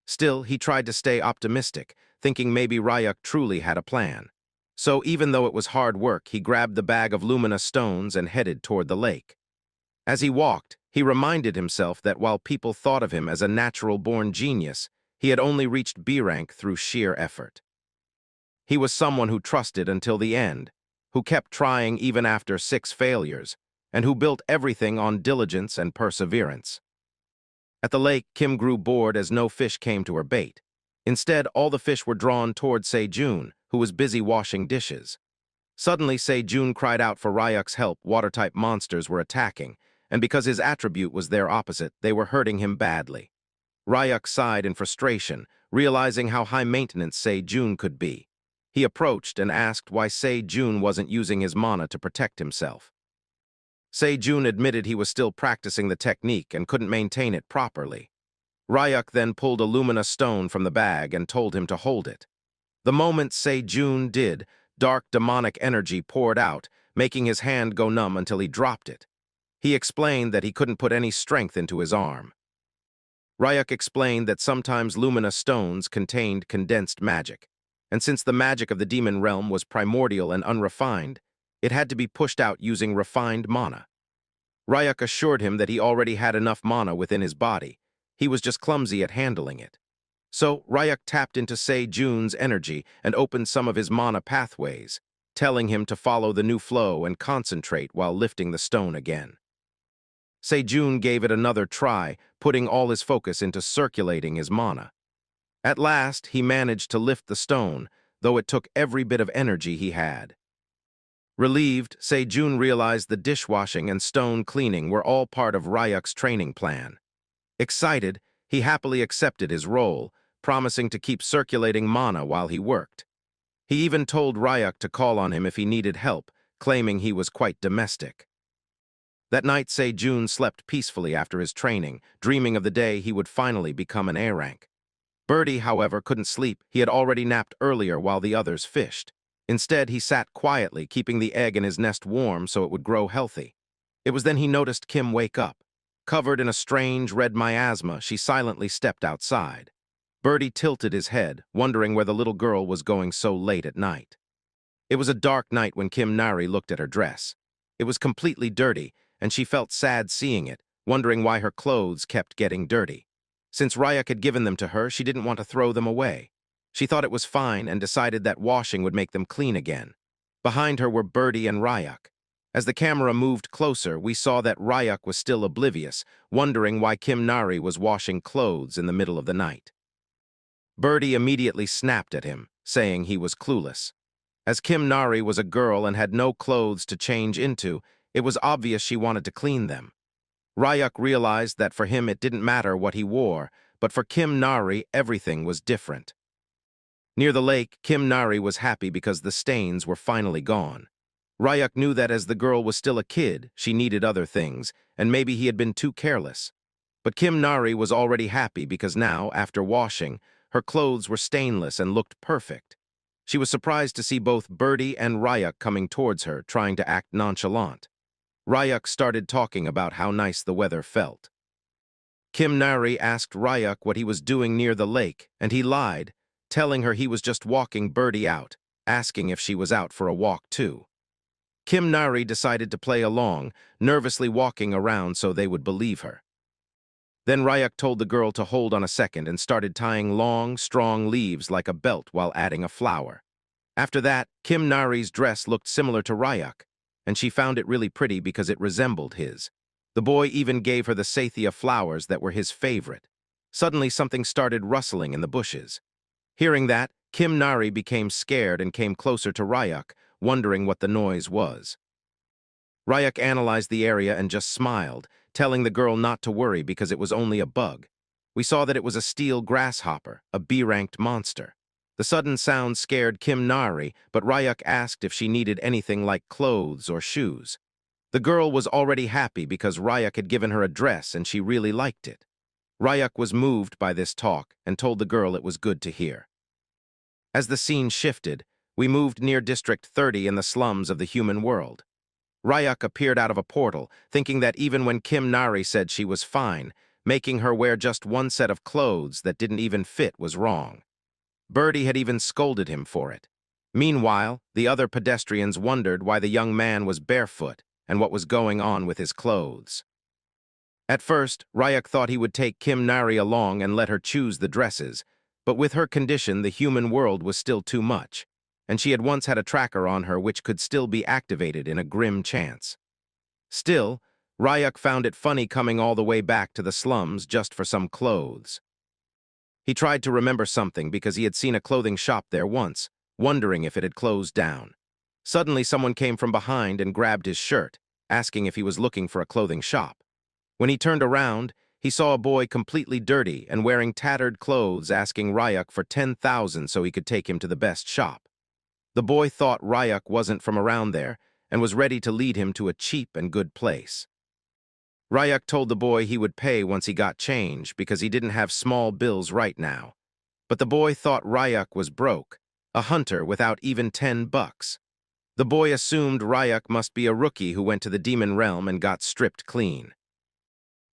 Still, he tried to stay optimistic, thinking maybe Ryuk truly had a plan. So even though it was hard work, he grabbed the bag of luminous stones and headed toward the lake. As he walked, he reminded himself that while people thought of him as a natural-born genius, he had only reached B rank through sheer effort. He was someone who trusted until the end, who kept trying even after 6 failures, and who built everything on diligence and perseverance. At the lake, Kim grew bored as no fish came to her bait. Instead, all the fish were drawn toward Se-jun, who was busy washing dishes. Suddenly, Se-jun cried out for Ryuk's help. Water-type monsters were attacking, and because his attribute was their opposite, they were hurting him badly. Ryuk sighed in frustration, realizing how high-maintenance Se-jun could be. He approached and asked why Se-jun wasn't using his mana to protect himself. Se-jun admitted he was still practicing the technique and couldn't maintain it properly. Ryuk then pulled a luminous stone from the bag and told him to hold it. The moment Se-jun did, dark demonic energy poured out, making his hand go numb until he dropped it. He explained that he couldn't put any strength into his arm. Ryuk explained that sometimes luminous stones contained condensed magic, and since the magic of the demon realm was primordial and unrefined, it had to be pushed out using refined mana. Ryuk assured him that he already had enough mana within his body. He was just clumsy at handling it. So Ryuk tapped into Se-jun's energy and opened some of his mana pathways, telling him to follow the new flow and concentrate while lifting the stone again. Se-jun gave it another try, putting all his focus into circulating his mana. At last, he managed to lift the stone, though it took every bit of energy he had. Relieved, Se-jun realized the dishwashing and stone cleaning were all part of Ryuk's training plan. Excited, he happily accepted his role, promising to keep circulating mana while he worked. He even told Ryuk to call on him if he needed help, claiming he was quite domestic. That night, Se-jun slept peacefully after his training, dreaming of the day he would finally become an A rank. Birdie, however, couldn't sleep. He had already napped earlier while the others fished. Instead, he sat quietly, keeping the egg in his nest warm so it would grow healthy. It was then he noticed Kim wake up. Covered in a strange red miasma, she silently stepped outside. Birdie tilted his head, wondering where the little girl was going so late at night. It was a dark night when Kim Nari looked at her dress. It was completely dirty, and she felt sad seeing it, wondering why her clothes kept getting dirty. Since Ryuk had given them to her, she didn't want to throw them away. She thought it was fine and decided that washing would make them clean again. Behind her were Birdie and Ryuk. As the camera moved closer, we saw that Ryuk was still oblivious, wondering why Kim Nari was washing clothes in the middle of the night. Birdie immediately snapped at him, saying he was clueless. As Kim Nari was a girl and had no clothes to change into, it was obvious she wanted to clean them. Ryuk realized that for him it didn't matter what he wore, but for Kim Nari everything was different. Near the lake, Kim Nari was happy because the stains were finally gone. Ryuk knew that as the girl was still a kid, she needed other things, and maybe he had been too careless. But Kim Nari was already happy because now, after washing, her clothes were stainless and looked perfect. She was surprised to see both Birdie and Ryuk coming towards her, trying to act nonchalant. Ryuk started talking about how nice the weather felt. Kim Nari asked Ryuk what he was doing near the lake, and he lied, telling her he was just walking Birdie out, asking if she was out for a walk too. Kim Nari decided to play along, nervously walking around so they would believe her. Then Ryuk told the girl to hold on a second and started tying long, strong leaves like a belt while adding a flower. After that, Kim Nari's dress looked similar to Ryuk, and she found it really pretty because it resembled his. The boy even gave her the Sathya flowers that were his favorite. Suddenly something started rustling in the bushes. Hearing that, Kim Nari became scared and came closer to Ryuk, wondering what the noise was. Ryuk analyzed the area and just smiled, telling the girl not to worry because it was only a bug. We saw that it was a steel grasshopper, a B-ranked monster. The sudden sound scared Kim Nari, but Ryuk asked if she needed anything like clothes or shoes. The girl was already happy because Ryuk had given her a dress and she really liked it. Ryuk was moved by this talk and told the girl it was good to hear. As the scene shifted, we moved near District 30 in the slums of the human world. Ryuk appeared out of a portal, thinking that even when Kim Nari said she was fine, making her wear just one set of clothes that didn't even fit was wrong. Birdie had even scolded him for it. Meanwhile, the other pedestrians wondered why the young man was barefoot and what was going on with his clothes. At first, Ryuk thought he would take Kim Nari along and let her choose the dresses, but with her condition the human world was still too much, and she had once had a tracker on her which could still be activated in a grim chance. Still, Ryuk found it funny coming all the way back to the slums just for some clothes. He tried to remember something because he had seen a clothing shop there once, wondering if it had closed down. Suddenly someone came from behind and grabbed his shirt, asking if he was looking for a clothing shop. When he turned around, he saw a boy completely dirty and wearing tattered clothes asking Ryuk for 10,000 so he could take him to the best shop. The boy thought Ryuk wasn't from around there and was ready to lead him to a cheap and good place. Ryuk told the boy he would pay once he got change because he didn't have small bills right now. But the boy thought Ryuk was broke, a hunter without even $10. The boy assumed Ryuk must be a rookie who went to the demon realm and got stripped clean.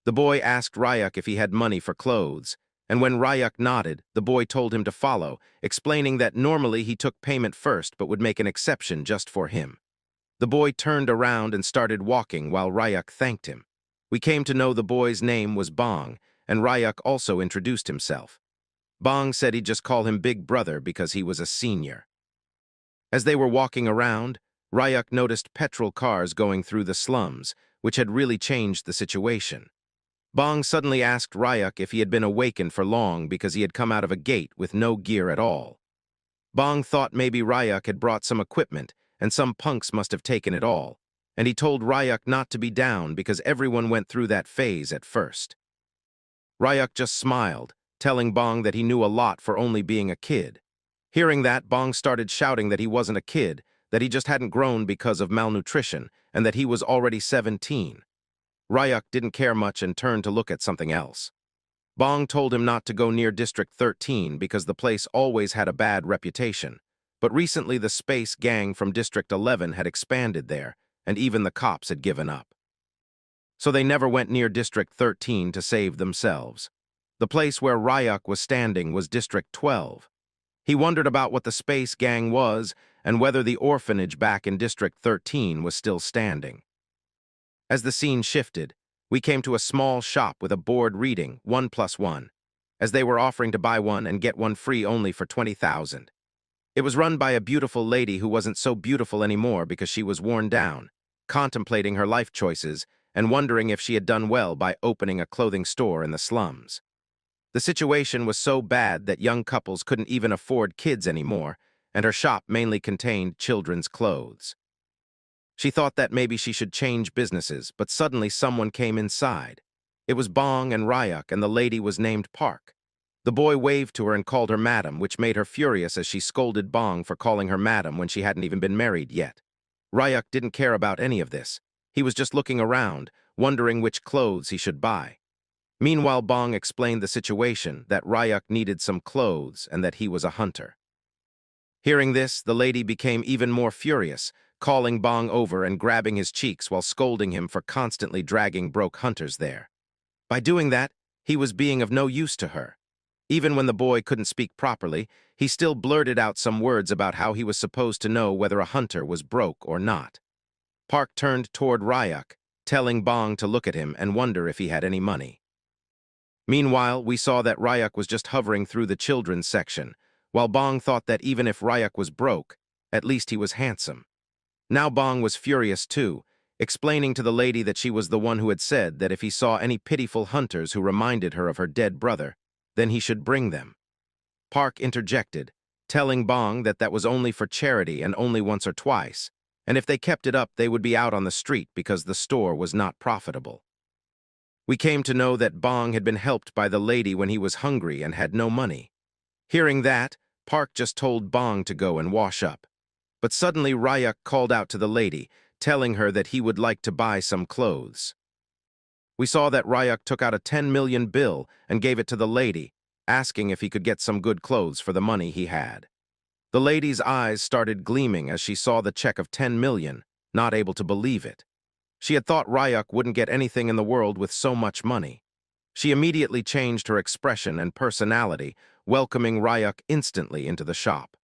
The boy asked Ryuk if he had money for clothes, and when Ryuk nodded, the boy told him to follow, explaining that normally he took payment first but would make an exception just for him. The boy turned around and started walking while Ryuk thanked him. We came to know the boy's name was Bong, and Ryuk also introduced himself. Bong said he'd just call him Big Brother because he was a senior. As they were walking around, Ryuk noticed petrol cars going through the slums, which had really changed the situation. Bong suddenly asked Ryuk if he had been awakened for long because he had come out of a gate with no gear at all. Bong thought maybe Ryuk had brought some equipment and some punks must have taken it all, and he told Ryuk not to be down because everyone went through that phase at first. Ryuk just smiled, telling Bong that he knew a lot for only being a kid. Hearing that, Bong started shouting that he wasn't a kid, that he just hadn't grown because of malnutrition, and that he was already 17. Ryuk didn't care much and turned to look at something else. Bong told him not to go near District 13 because the place always had a bad reputation, but recently the space gang from District 11 had expanded there, and even the cops had given up. So they never went near District 13 to save themselves. The place where Ryuk was standing was District 12. He wondered about what the space gang was and whether the orphanage back in District 13 was still standing. As the scene shifted, we came to a small shop with a board reading 1+1, as they were offering to buy one and get one free only for 20,000. It was run by a beautiful lady who wasn't so beautiful anymore because she was worn down, contemplating her life choices and wondering if she had done well by opening a clothing store in the slums. The situation was so bad that young couples couldn't even afford kids anymore, and her shop mainly contained children's clothes. She thought that maybe she should change businesses, but suddenly someone came inside. It was Bong and Ryuk, and the lady was named Park. The boy waved to her and called her madam, which made her furious as she scolded Bong for calling her madam when she hadn't even been married yet. Ryuk didn't care about any of this. He was just looking around, wondering which clothes he should buy. Meanwhile, Bong explained the situation, that Ryuk needed some clothes and that he was a hunter. Hearing this, the lady became even more furious, calling Bong over and grabbing his cheeks while scolding him for constantly dragging broke hunters there. By doing that, he was being of no use to her. Even when the boy couldn't speak properly, he still blurted out some words about how he was supposed to know whether a hunter was broke or not. Park turned toward Ryuk, telling Bong to look at him and wonder if he had any money. Meanwhile, we saw that Ryuk was just hovering through the children's section, while Bong thought that even if Ryuk was broke, at least he was handsome. Now Bong was furious too, explaining to the lady that she was the one who had said that if he saw any pitiful hunters who reminded her of her dead brother, then he should bring them. Park interjected, telling Bong that that was only for charity and only once or twice, and if they kept it up they would be out on the street because the store was not profitable. We came to know that Bong had been helped by the lady when he was hungry and had no money. Hearing that, Park just told Bong to go and wash up. But suddenly Ryuk called out to the lady, telling her that he would like to buy some clothes. We saw that Ryuk took out a 10 million bill and gave it to the lady, asking if he could get some good clothes for the money he had. The lady's eyes started gleaming as she saw the check of 10 million, not able to believe it. She had thought Ryuk wouldn't get anything in the world with so much money. She immediately changed her expression and personality, welcoming Ryuk instantly into the shop.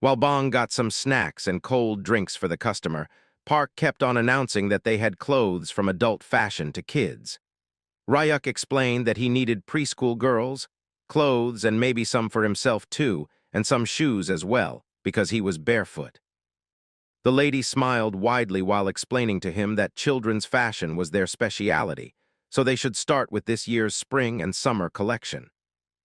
While Bong got some snacks and cold drinks for the customer, Park kept on announcing that they had clothes from adult fashion to kids. Ryuk explained that he needed preschool girls, clothes, and maybe some for himself too, and some shoes as well, because he was barefoot. The lady smiled widely while explaining to him that children's fashion was their speciality, so they should start with this year's spring and summer collection.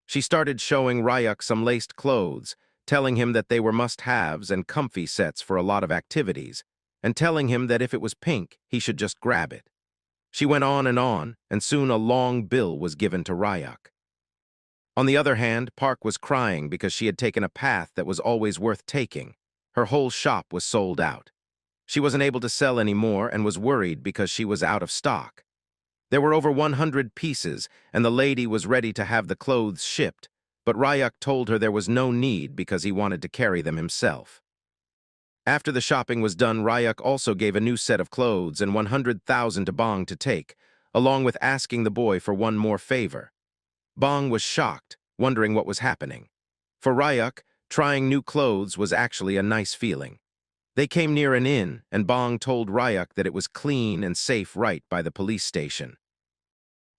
She started showing Ryuk some laced clothes, telling him that they were must-haves and comfy sets for a lot of activities, and telling him that if it was pink, he should just grab it. She went on, and soon a long bill was given to Ryuk. On the other hand, Park was crying because she had taken a path that was always worth taking. Her whole shop was sold out. She wasn't able to sell any more and was worried because she was out of stock. There were over 100 pieces, and the lady was ready to have the clothes shipped, but Ryuk told her there was no need because he wanted to carry them himself. After the shopping was done, Ryuk also gave a new set of clothes and 100,000 to Bong to take, along with asking the boy for one more favor. Bong was shocked, wondering what was happening. For Ryuk, trying new clothes was actually a nice feeling. They came near an inn, and Bong told Ryuk that it was clean and safe right by the police station.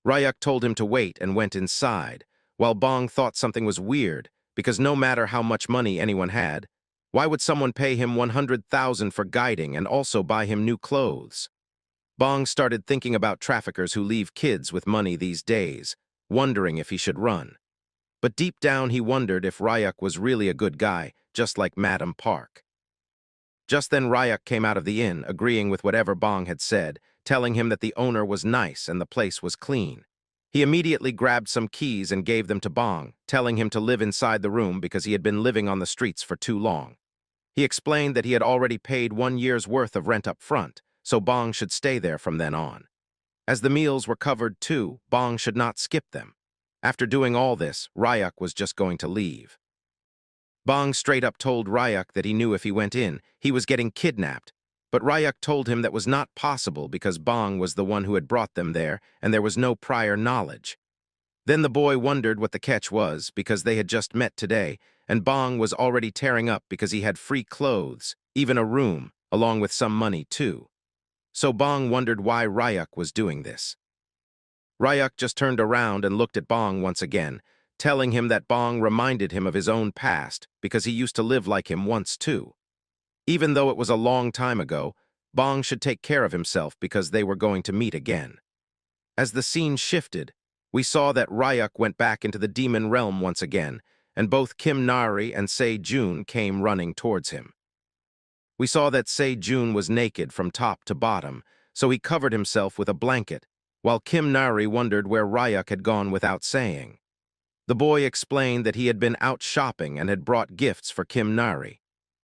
Ryuk told him to wait and went inside, while Bong thought something was weird, because no matter how much money anyone had, why would someone pay him 100,000 for guiding and also buy him new clothes? Bong started thinking about traffickers who leave kids with money these days, wondering if he should run. But deep down he wondered if Ryuk was really a good guy, just like Madam Park. Just then Ryuk came out of the inn, agreeing with whatever Bong had said, telling him that the owner was nice and the place was clean. He immediately grabbed some keys and gave them to Bong, telling him to live inside the room because he had been living on the streets for too long. He explained that he had already paid 1 year's worth of rent up front, so Bong should stay there from then on. As the meals were covered too, Bong should not skip them. After doing all this, Ryuk was just going to leave. Bong straight up told Ryuk that he knew if he went in, he was getting kidnapped, but Ryuk told him that was not possible because Bong was the one who had brought them there and there was no prior knowledge. Then the boy wondered what the catch was because they had just met today, and Bong was already tearing up because he had free clothes, even a room, along with some money too. So Bong wondered why Ryuk was doing this. Ryuk just turned around and looked at Bong once again, telling him that Bong reminded him of his own past because he used to live like him once too. Even though it was a long time ago, Bong should take care of himself because they were going to meet again. As the scene shifted, we saw that Ryuk went back into the demon realm once again, and both Kim Nari and Se-jun came running towards him. We saw that Se-jun was naked from top to bottom, so he covered himself with a blanket, while Kim Nari wondered where Ryuk had gone without saying. The boy explained that he had been out shopping and had brought gifts for Kim Nari.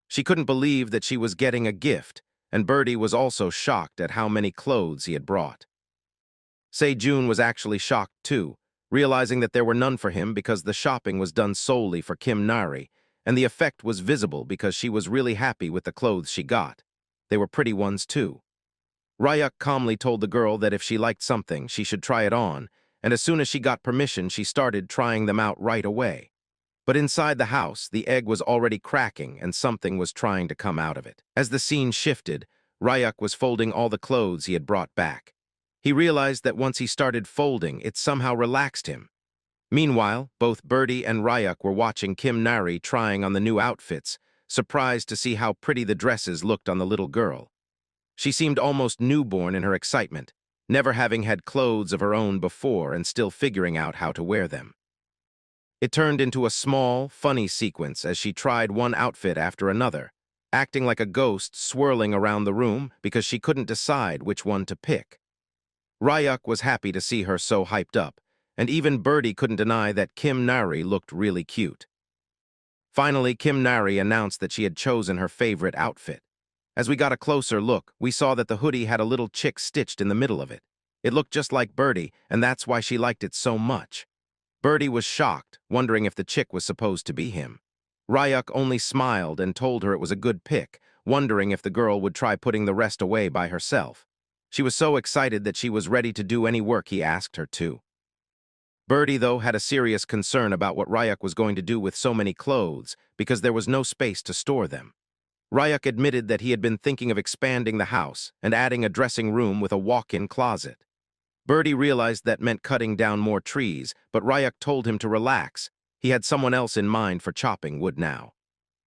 She couldn't believe that she was getting a gift, and Birdie was also shocked at how many clothes he had brought. Se-jun was actually shocked too, realizing that there were none for him because the shopping was done solely for Kim Nari, and the effect was visible because she was really happy with the clothes she got. They were pretty ones too. Ryuk calmly told the girl that if she liked something, she should try it on, and as soon as she got permission, she started trying them out right away. But inside the house, the egg was already cracking and something was trying to come out of it. As the scene shifted, Ryuk was folding all the clothes he had brought back. He realized that once he started folding, it somehow relaxed him. Meanwhile, both Birdie and Ryuk were watching Kim Nari trying on the new outfits, surprised to see how pretty the dresses looked on the little girl. She seemed almost newborn in her excitement, never having had clothes of her own before and still figuring out how to wear them. It turned into a small, funny sequence as she tried one outfit after another, acting like a ghost swirling around the room because she couldn't decide which one to pick. Ryuk was happy to see her so hyped up, and even Birdie couldn't deny that Kim Nari looked really cute. Finally, Kim Nari announced that she had chosen her favorite outfit. As we got a closer look, we saw that the hoodie had a little chick stitched in the middle of it. It looked just like Birdie, and that's why she liked it so much. Birdie was shocked, wondering if the chick was supposed to be him. Ryuk only smiled and told her it was a good pick, wondering if the girl would try putting the rest away by herself. She was so excited that she was ready to do any work he asked her to. Birdie, though, had a serious concern about what Ryuk was going to do with so many clothes because there was no space to store them. Ryuk admitted that he had been thinking of expanding the house and adding a dressing room with a walk-in closet. Birdie realized that meant cutting down more trees, but Ryuk told him to relax. He had someone else in mind for chopping wood now.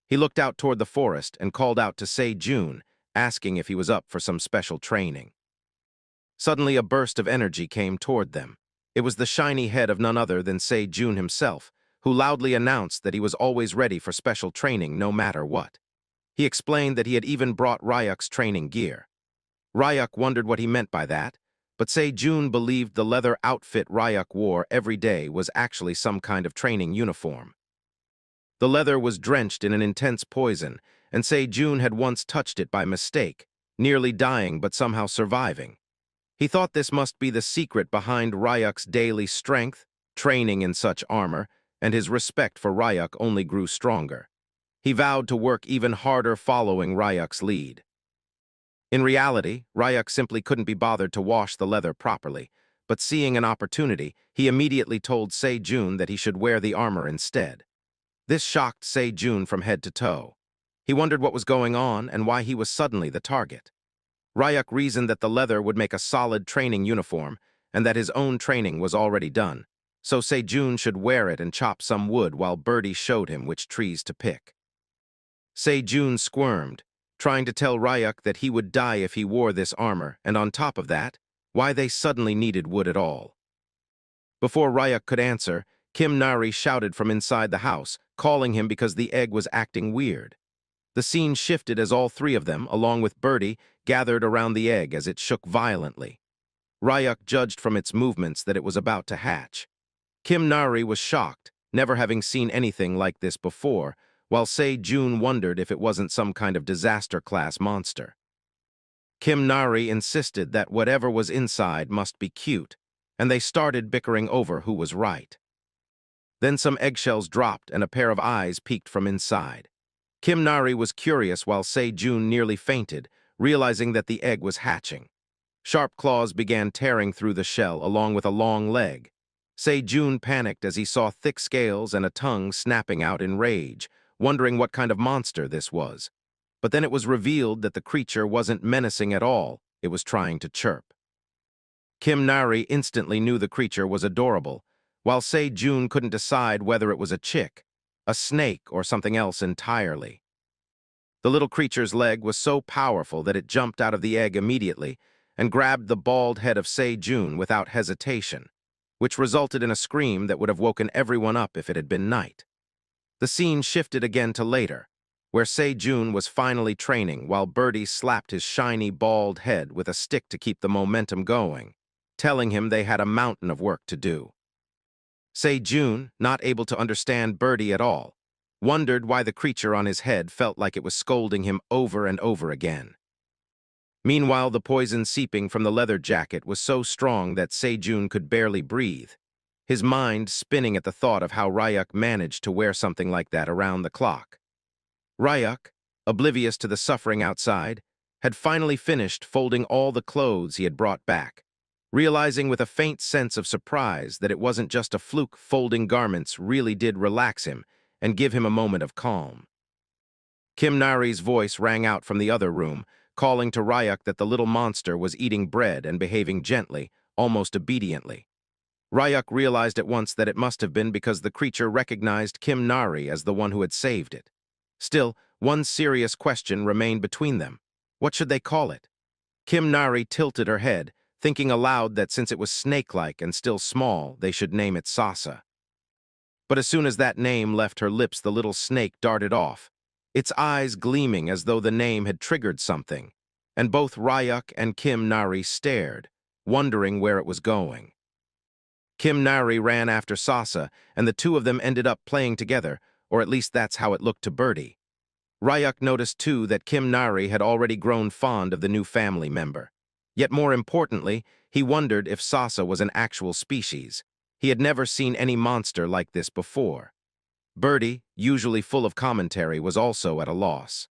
He looked out toward the forest and called out to Se-jun, asking if he was up for some special training. Suddenly a burst of energy came toward them. It was the shiny head of none other than Se-jun himself, who loudly announced that he was always ready for special training no matter what. He explained that he had even brought Ryuk's training gear. Ryuk wondered what he meant by that, but Se-jun believed the leather outfit Ryuk wore every day was actually some kind of training uniform. The leather was drenched in an intense poison, and Se-jun had once touched it by mistake, nearly dying but somehow surviving. He thought this must be the secret behind Ryuk's daily strength, training in such armor, and his respect for Ryuk only grew stronger. He vowed to work even harder following Ryuk's lead. In reality, Ryuk simply couldn't be bothered to wash the leather properly, but seeing an opportunity, he immediately told Se-jun that he should wear the armor instead. This shocked Se-jun from head to toe. He wondered what was going on and why he was suddenly the target. Ryuk reasoned that the leather would make a solid training uniform and that his own training was already done, so Se-jun should wear it and chop some wood while Birdie showed him which trees to pick. Se-jun squirmed, trying to tell Ryuk that he would die if he wore this armor, and on top of that, why they suddenly needed wood at all. Before Ryuk could answer, Kim Nari shouted from inside the house, calling him because the egg was acting weird. The scene shifted as all three of them, along with Birdie, gathered around the egg as it shook violently. Ryuk judged from its movements that it was about to hatch. Kim Nari was shocked, never having seen anything like this before, while Se-jun wondered if it wasn't some kind of disaster-class monster. Kim Nari insisted that whatever was inside must be cute, and they started bickering over who was right. Then some eggshells dropped and a pair of eyes peeked from inside. Kim Nari was curious while Se-jun nearly fainted, realizing that the egg was hatching. Sharp claws began tearing through the shell along with a long leg. Se-jun panicked as he saw thick scales and a tongue snapping out in rage, wondering what kind of monster this was. But then it was revealed that the creature wasn't menacing at all, it was trying to chirp. Kim Nari instantly knew the creature was adorable, while Se-jun couldn't decide whether it was a chick, a snake, or something else entirely. The little creature's leg was so powerful that it jumped out of the egg immediately and grabbed the bald head of Se-jun without hesitation, which resulted in a scream that would have woken everyone up if it had been night. The scene shifted again to later, where Se-jun was finally training while Birdie slapped his shiny bald head with a stick to keep the momentum going, telling him they had a mountain of work to do. Se-jun, not able to understand Birdie at all, wondered why the creature on his head felt like it was scolding him over and over again. Meanwhile, the poison seeping from the leather jacket was so strong that Se-jun could barely breathe, his mind spinning at the thought of how Ryuk managed to wear something like that around the clock. Ryuk, oblivious to the suffering outside, had finally finished folding all the clothes he had brought back, realizing with a faint sense of surprise that it wasn't just a fluke. Folding garments really did relax him and give him a moment of calm. Kim Nari's voice rang out from the other room, calling to Ryuk that the little monster was eating bread and behaving gently, almost obediently. Ryuk realized at once that it must have been because the creature recognized Kim Nari as the one who had saved it. Still, one serious question remained between them. What should they call it? Kim Nari tilted her head, thinking aloud that since it was snake-like and still small, they should name it Sasa. But as soon as that name left her lips, the little snake darted off, its eyes gleaming as though the name had triggered something, and both Ryuk and Kim Nari stared, wondering where it was going. Kim Nari ran after Sasa, and the two of them ended up playing together, or at least that's how it looked to Birdie. Ryuk noticed too that Kim Nari had already grown fond of the new family member. Yet more importantly, he wondered if Sasa was an actual species. He had never seen any monster like this before. Birdie, usually full of commentary, was also at a loss.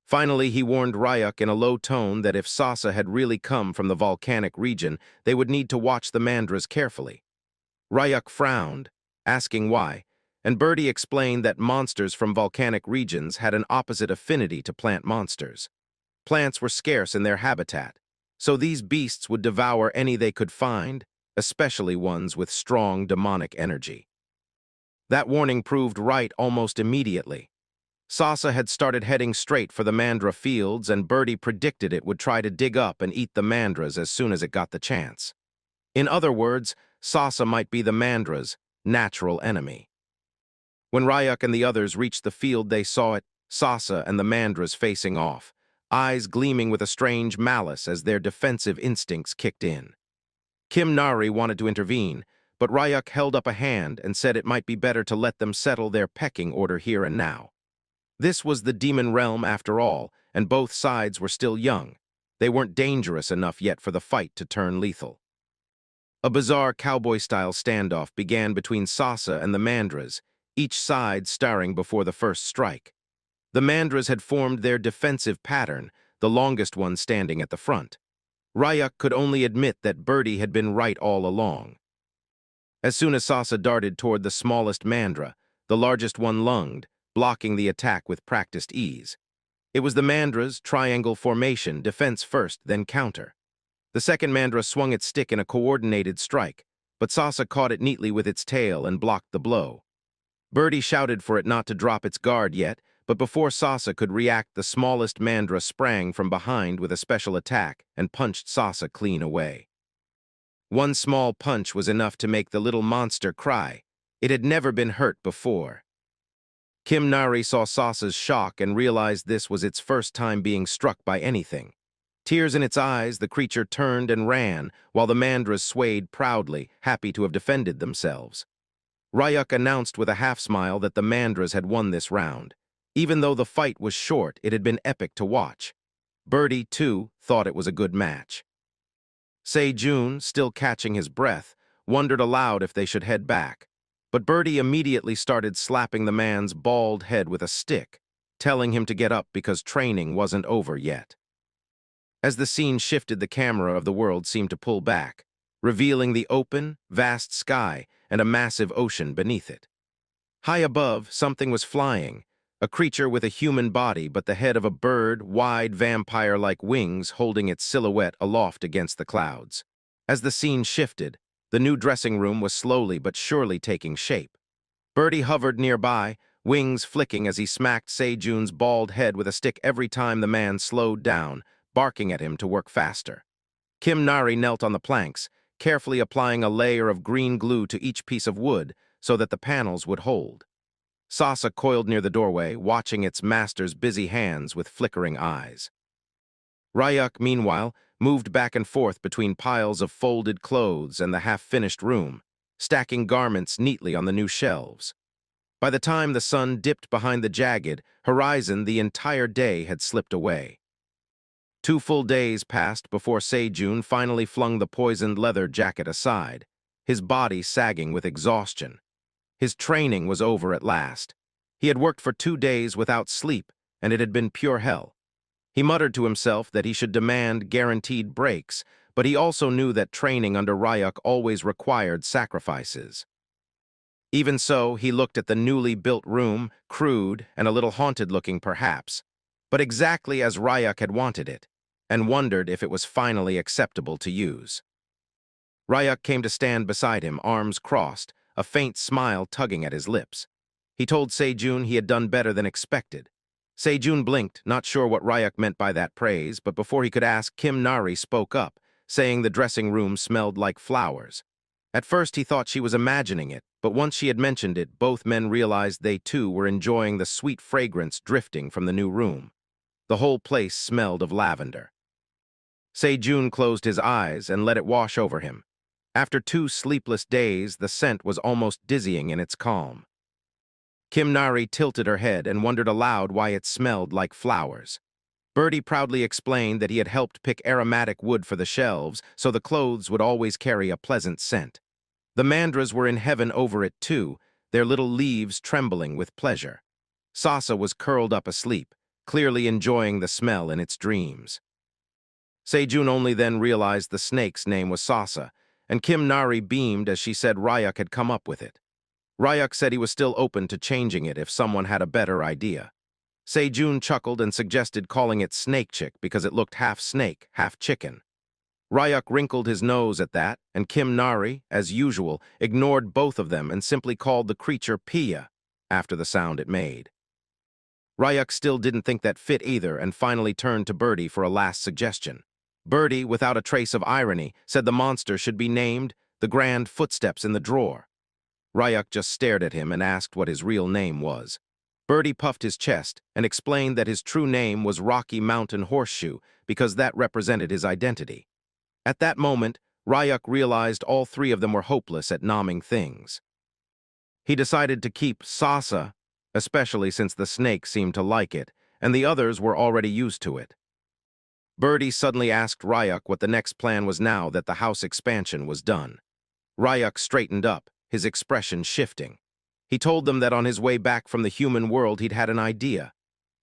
Finally, he warned Ryuk in a low tone that if Sasa had really come from the volcanic region, they would need to watch the mandras carefully. Rayuk frowned, asking why, and Birdie explained that monsters from volcanic regions had an opposite affinity to plant monsters. Plants were scarce in their habitat, so these beasts would devour any they could find, especially ones with strong demonic energy. That warning proved right almost immediately. Sasa had started heading straight for the mandra fields, and Birdie predicted it would try to dig up and eat the mandras as soon as it got the chance. In other words, Sasa might be the mandra's natural enemy. When Rayuk and the others reached the field, they saw it, Sasa and the mandras facing off, eyes gleaming with a strange malice as their defensive instincts kicked in. Kim Nari wanted to intervene, but Rayuk held up a hand and said it might be better to let them settle their pecking order here and now. This was the demon realm after all, and both sides were still young. They weren't dangerous enough yet for the fight to turn lethal. A bizarre cowboy-style standoff began between Sasa and the mandras, each side starring before the first strike. The mandras had formed their defensive pattern, the longest one standing at the front. Rayuk could only admit that Birdie had been right all along. As soon as Sasa darted toward the smallest mandra, the largest one lunged, blocking the attack with practiced ease. It was the mandra's triangle formation, defense first, then counter. The second mandra swung its stick in a coordinated strike, but Sasa caught it neatly with its tail and blocked the blow. Birdie shouted for it not to drop its guard yet, but before Sasa could react, the smallest mandra sprang from behind with a special attack and punched Sasa clean away. One small punch was enough to make the little monster cry. It had never been hurt before. Kim Nari saw Sasa's shock and realized this was its first time being struck by anything. Tears in its eyes, the creature turned and ran, while the mandras swayed proudly, happy to have defended themselves. Rayuk announced with a half-smile that the mandras had won this round. Even though the fight was short, it had been epic to watch. Birdie, too, thought it was a good match. Se-jun, still catching his breath, wondered aloud if they should head back. But Birdie immediately started slapping the man's bald head with a stick, telling him to get up because training wasn't over yet. As the scene shifted, the camera of the world seemed to pull back, revealing the open, vast sky and a massive ocean beneath it. High above, something was flying, a creature with a human body but the head of a bird, wide vampire-like wings holding its silhouette aloft against the clouds. As the scene shifted, the new dressing room was slowly but surely taking shape. Birdie hovered nearby, wings flicking as he smacked Se-jun's bald head with a stick every time the man slowed down, barking at him to work faster. Kim Nari knelt on the planks, carefully applying a layer of green glue to each piece of wood so that the panels would hold. Sasa coiled near the doorway, watching its master's busy hands with flickering eyes. Rayuk, meanwhile, moved back and forth between piles of folded clothes and the half-finished room, stacking garments neatly on the new shelves. By the time the sun dipped behind the jagged horizon, the entire day had slipped away. 2 full days passed before Se-jun finally flung the poisoned leather jacket aside, his body sagging with exhaustion. His training was over at last. He had worked for 2 days without sleep, and it had been pure hell. He muttered to himself that he should demand guaranteed breaks, but he also knew that training under Rayuk always required sacrifices. Even so, he looked at the newly built room, crude and a little haunted-looking perhaps, but exactly as Rayuk had wanted it, and wondered if it was finally acceptable to use. Rayuk came to stand beside him, arms crossed, a faint smile tugging at his lips. He told Se-jun he had done better than expected. Se-jun blinked, not sure what Rayuk meant by that praise, but before he could ask, Kim Nari spoke up, saying the dressing room smelled like flowers. At first he thought she was imagining it, but once she had mentioned it, both men realized they too were enjoying the sweet fragrance drifting from the new room. The whole place smelled of lavender. Se-jun closed his eyes and let it wash over him. After 2 sleepless days, the scent was almost dizzying in its calm. Kim Nari tilted her head and wondered aloud why it smelled like flowers. Birdie proudly explained that he had helped pick aromatic wood for the shelves, so the clothes would always carry a pleasant scent. The mandras were in heaven over it too, their little leaves trembling with pleasure. Sasa was curled up asleep, clearly enjoying the smell in its dreams. Se-jun only then realized the snake's name was Sasa, and Kim Nari beamed as she said Ryuk had come up with it. Ryuk said he was still open to changing it if someone had a better idea. Sejun chuckled and suggested calling it Snake Chick because it looked half snake, half chicken. Ryuk wrinkled his nose at that, and Kim Nari, as usual, ignored both of them and simply called the creature Pia after the sound it made. Ryuk still didn't think that fit either and finally turned to Birdie for a last suggestion. Birdie, without a trace of irony, said the monster should be named the Grand Footsteps in the Drawer. Ryuk just stared at him and asked what his real name was. Birdie puffed his chest and explained that his true name was Rocky Mountain Horseshoe because that represented his identity. At that moment, Ryuk realized all three of them were hopeless at naming things. He decided to keep Sasa, especially since the snake seemed to like it, and the others were already used to it. Birdie suddenly asked Ryuk what the next plan was now that the house expansion was done. Ryuk straightened up, his expression shifting. He told them that on his way back from the human world he'd had an idea.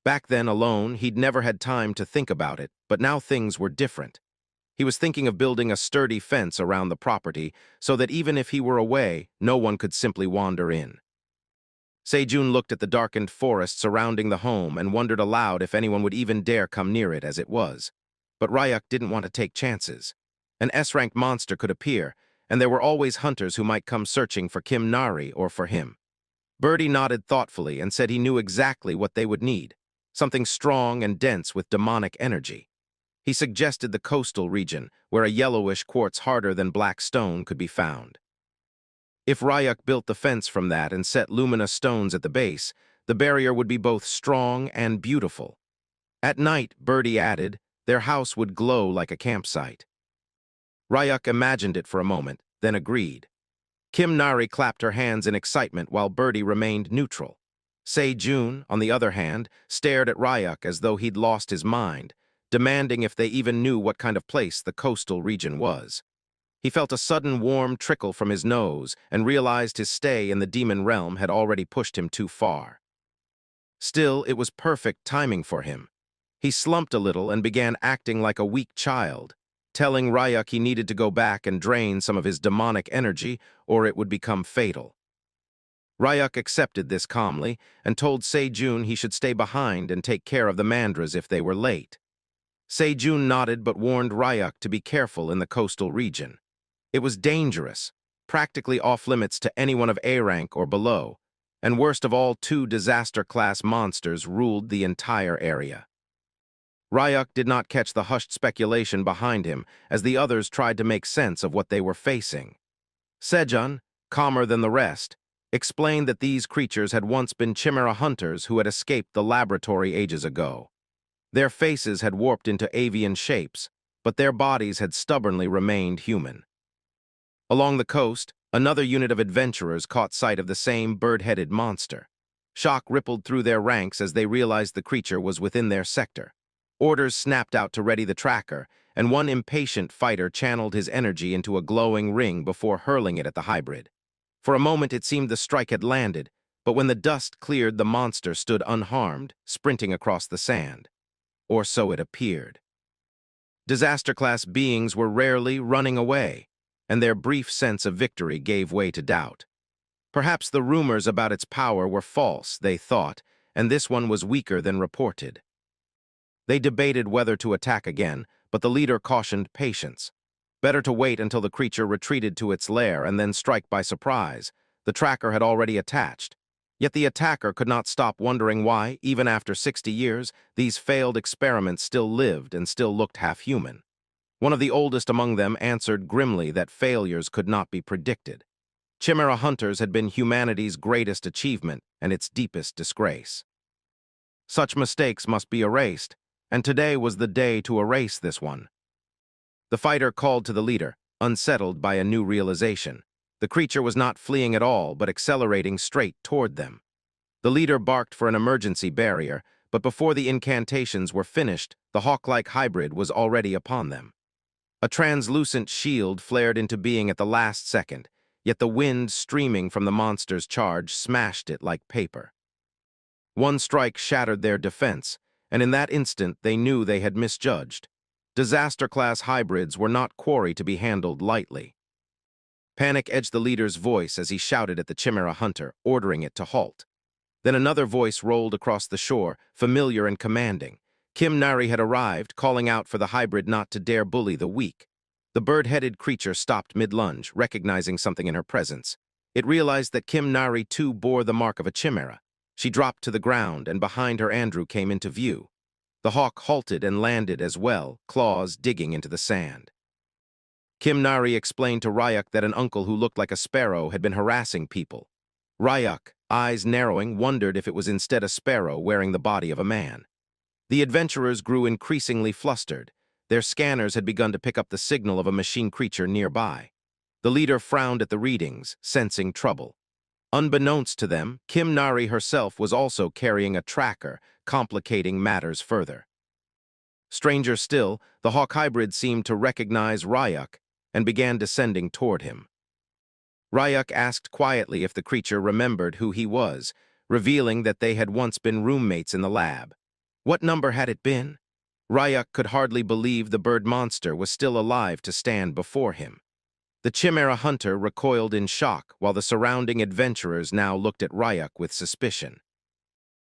Back then, alone, he'd never had time to think about it, but now things were different. He was thinking of building a sturdy fence around the property so that even if he were away, no one could simply wander in. Sejun looked at the darkened forest surrounding the home and wondered aloud if anyone would even dare come near it as it was. But Ryuk didn't want to take chances. An S-ranked monster could appear, and there were always hunters who might come searching for Kim Nari or for him. Birdie nodded thoughtfully and said he knew exactly what they would need, something strong and dense with demonic energy. He suggested the coastal region, where a yellowish quartz harder than black stone could be found. If Ryuk built the fence from that and set luminous stones at the base, the barrier would be both strong and beautiful. At night, Birdie added, their house would glow like a campsite. Ryuk imagined it for a moment, then agreed. Kim Nari clapped her hands in excitement while Birdie remained neutral. Sejun, on the other hand, stared at Ryuk as though he'd lost his mind, demanding if they even knew what kind of place the coastal region was. He felt a sudden warm trickle from his nose and realized his stay in the demon realm had already pushed him too far. Still, it was perfect timing for him. He slumped a little and began acting like a weak child, telling Ryuk he needed to go back and drain some of his demonic energy or it would become fatal. Ryuk accepted this calmly and told Sejun he should stay behind and take care of the mandras if they were late. Sejun nodded but warned Ryuk to be careful in the coastal region. It was dangerous, practically off-limits to anyone of A rank or below, and worst of all, 2 disaster-class monsters ruled the entire area. Ryuk did not catch the hushed speculation behind him as the others tried to make sense of what they were facing. Sejun, calmer than the rest, explained that these creatures had once been chimera hunters who had escaped the laboratory ages ago. Their faces had warped into avian shapes, but their bodies had stubbornly remained human. Along the coast, another unit of adventurers caught sight of the same bird-headed monster. Shock rippled through their ranks as they realized the creature was within their sector. Orders snapped out to ready the tracker, and one impatient fighter channeled his energy into a glowing ring before hurling it at the hybrid. For a moment it seemed the strike had landed, but when the dust cleared, the monster stood unharmed, sprinting across the sand. Or so it appeared. Disaster-class beings were rarely running away, and their brief sense of victory gave way to doubt. Perhaps the rumors about its power were false, they thought, and this one was weaker than reported. They debated whether to attack again, but the leader cautioned patience. Better to wait until the creature retreated to its lair and then strike by surprise. The tracker had already attached. Yet the attacker could not stop wondering why, even after 60 years, these failed experiments still lived and still looked half-human. One of the oldest among them answered grimly that failures could not be predicted. Chimera hunters had been humanity's greatest achievement and its deepest disgrace. Such mistakes must be erased, and today was the day to erase this one. The fighter called to the leader, unsettled by a new realization. The creature was not fleeing at all, but accelerating straight toward them. The leader barked for an emergency barrier, but before the incantations were finished, the hawk-like hybrid was already upon them. A translucent shield flared into being at the last second, yet the wind streaming from the monster's charge smashed it like paper. One strike shattered their defense, and in that instant they knew they had misjudged. Disaster-class hybrids were not quarry to be handled lightly. Panic edged the leader's voice as he shouted at the chimera hunter, ordering it to halt. Then another voice rolled across the shore, familiar and commanding. Kim Nari had arrived, calling out for the hybrid not to dare bully the weak. The bird-headed creature stopped mid-lunge, recognizing something in her presence. It realized that Kim Nari too bore the mark of a chimera. She dropped to the ground, and behind her Andrew came into view. The hawk halted and landed as well, claws digging into the sand. Kim Nari explained to Ryak that an uncle who looked like a sparrow had been harassing people. Ryak, eyes narrowing, wondered if it was instead a sparrow wearing the body of a man. The adventurers grew increasingly flustered. Their scanners had begun to pick up the signal of a machine creature nearby. The leader frowned at the readings, sensing trouble. Unbeknownst to them, Kim Nari herself was also carrying a tracker, complicating matters further. Stranger still, the hawk hybrid seemed to recognize Ryak and began descending toward him. Ryak asked quietly if the creature remembered who he was, revealing that they had once been roommates in the lab. What number had it been? Ryak could hardly believe the bird monster was still alive to stand before him. The chimera hunter recoiled in shock, while the surrounding adventurers now looked at Ryak with suspicion.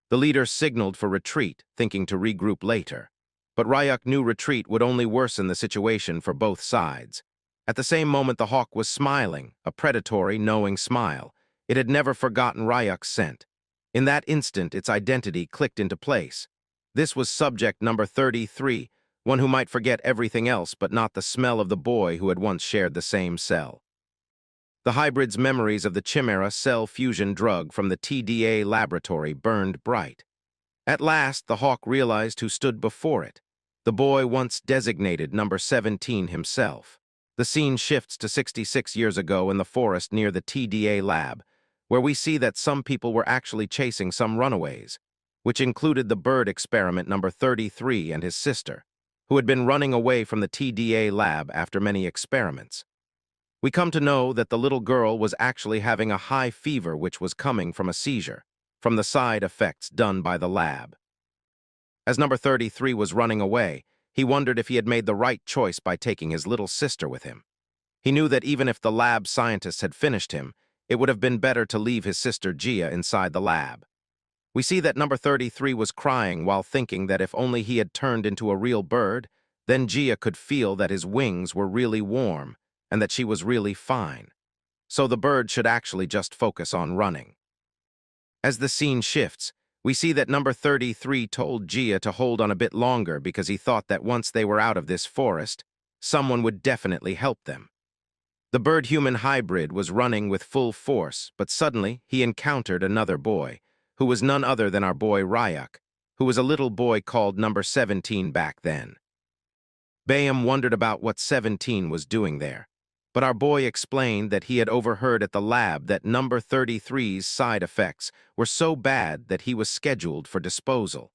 The leader signaled for retreat, thinking to regroup later. But Ryak knew retreat would only worsen the situation for both sides. At the same moment, the hawk was smiling, a predatory, knowing smile. It had never forgotten Ryak's scent. In that instant, its identity clicked into place. This was subject number 33, one who might forget everything else but not the smell of the boy who had once shared the same cell. The hybrid's memories of the chimera cell fusion drug from the TDA laboratory burned bright. At last, the hawk realized who stood before it. The boy once designated number 17 himself. The scene shifts to 66 years ago in the forest near the TDA lab, where we see that some people were actually chasing some runaways, which included the bird experiment number 33 and his sister, who had been running away from the TDA lab after many experiments. We come to know that the little girl was actually having a high fever which was coming from a seizure, from the side effects done by the lab. As number 33 was running away, he wondered if he had made the right choice by taking his little sister with him. He knew that even if the lab scientists had finished him, it would have been better to leave his sister Gia inside the lab. We see that number 33 was crying while thinking that if only he had turned into a real bird, then Gia could feel that his wings were really warm and that she was really fine. So the bird should actually just focus on running. As the scene shifts, we see that number 33 told Gia to hold on a bit longer because he thought that once they were out of this forest, someone would definitely help them. The bird-human hybrid was running with full force, but suddenly he encountered another boy, who was none other than our boy Ryak, who was a little boy called number 17 back then. Bayam wondered about what 17 was doing there, but our boy explained that he had overheard at the lab that number 33's side effects were so bad that he was scheduled for disposal.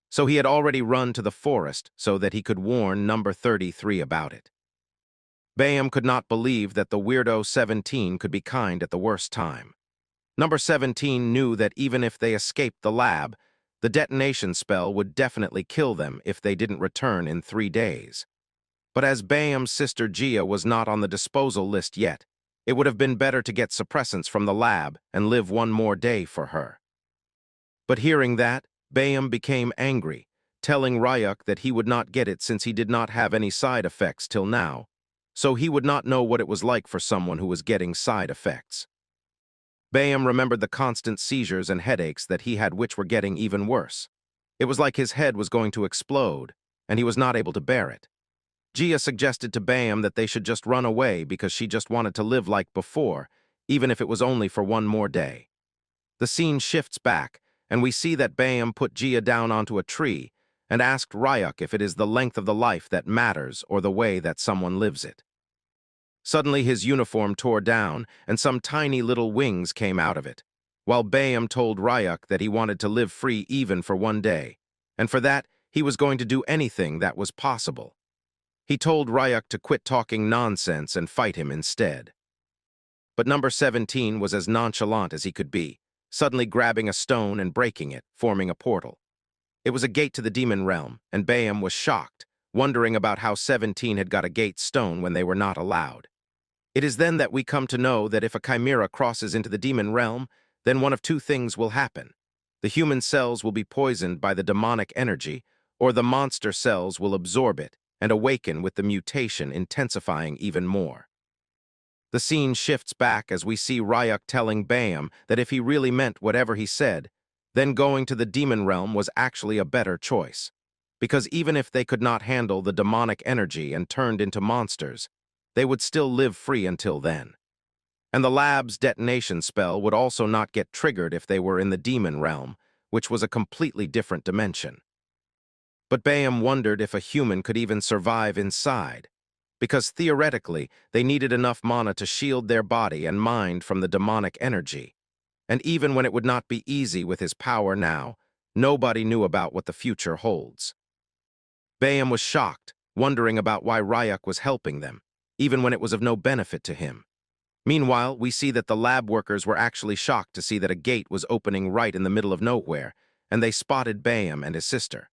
So he had already run to the forest so that he could warn number 33 about it. Bayam could not believe that the weirdo 17 could be kind at the worst time. Number 17 knew that even if they escaped the lab, the detonation spell would definitely kill them if they didn't return in 3 days. But as Bayam's sister Gia was not on the disposal list yet, it would have been better to get suppressants from the lab and live one more day for her. But hearing that, Bayam became angry, telling Ryak that he would not get it since he did not have any side effects till now, so he would not know what it was like for someone who was getting side effects. Bayam remembered the constant seizures and headaches that he had, which were getting even worse. It was like his head was going to explode, and he was not able to bear it. Gia suggested to Bayam that they should just run away because she just wanted to live like before, even if it was only for one more day. The scene shifts back, and we see that Bayam put Gia down onto a tree and asked Ryak if it is the length of the life that matters or the way that someone lives it. Suddenly his uniform tore down, and some tiny little wings came out of it, while Bayam told Ryak that he wanted to live free even for one day, and for that he was going to do anything that was possible. He told Ryak to quit talking nonsense and fight him instead. But number 17 was as nonchalant as he could be, suddenly grabbing a stone and breaking it, forming a portal. It was a gate to the demon realm, and Bayam was shocked, wondering about how 17 had got a gate stone when they were not allowed. It is then that we come to know that if a chimera crosses into the demon realm, then one of two things will happen. The human cells will be poisoned by the demonic energy, or the monster cells will absorb it and awaken with the mutation intensifying even more. The scene shifts back as we see Ryuk telling Bayam that if he really meant whatever he said, then going to the demon realm was actually a better choice. Because even if they could not handle the demonic energy and turned into monsters, they would still live free until then. And the lab's detonation spell would also not get triggered if they were in the demon realm, which was a completely different dimension. But Bayam wondered if a human could even survive inside, because theoretically they needed enough mana to shield their body and mind from the demonic energy. And even when it would not be easy with his power now, nobody knew about what the future holds. Bayam was shocked, wondering about why Ryuk was helping them, even when it was of no benefit to him. Meanwhile, we see that the lab workers were actually shocked to see that a gate was opening right in the middle of nowhere, and they spotted Bayam and his sister.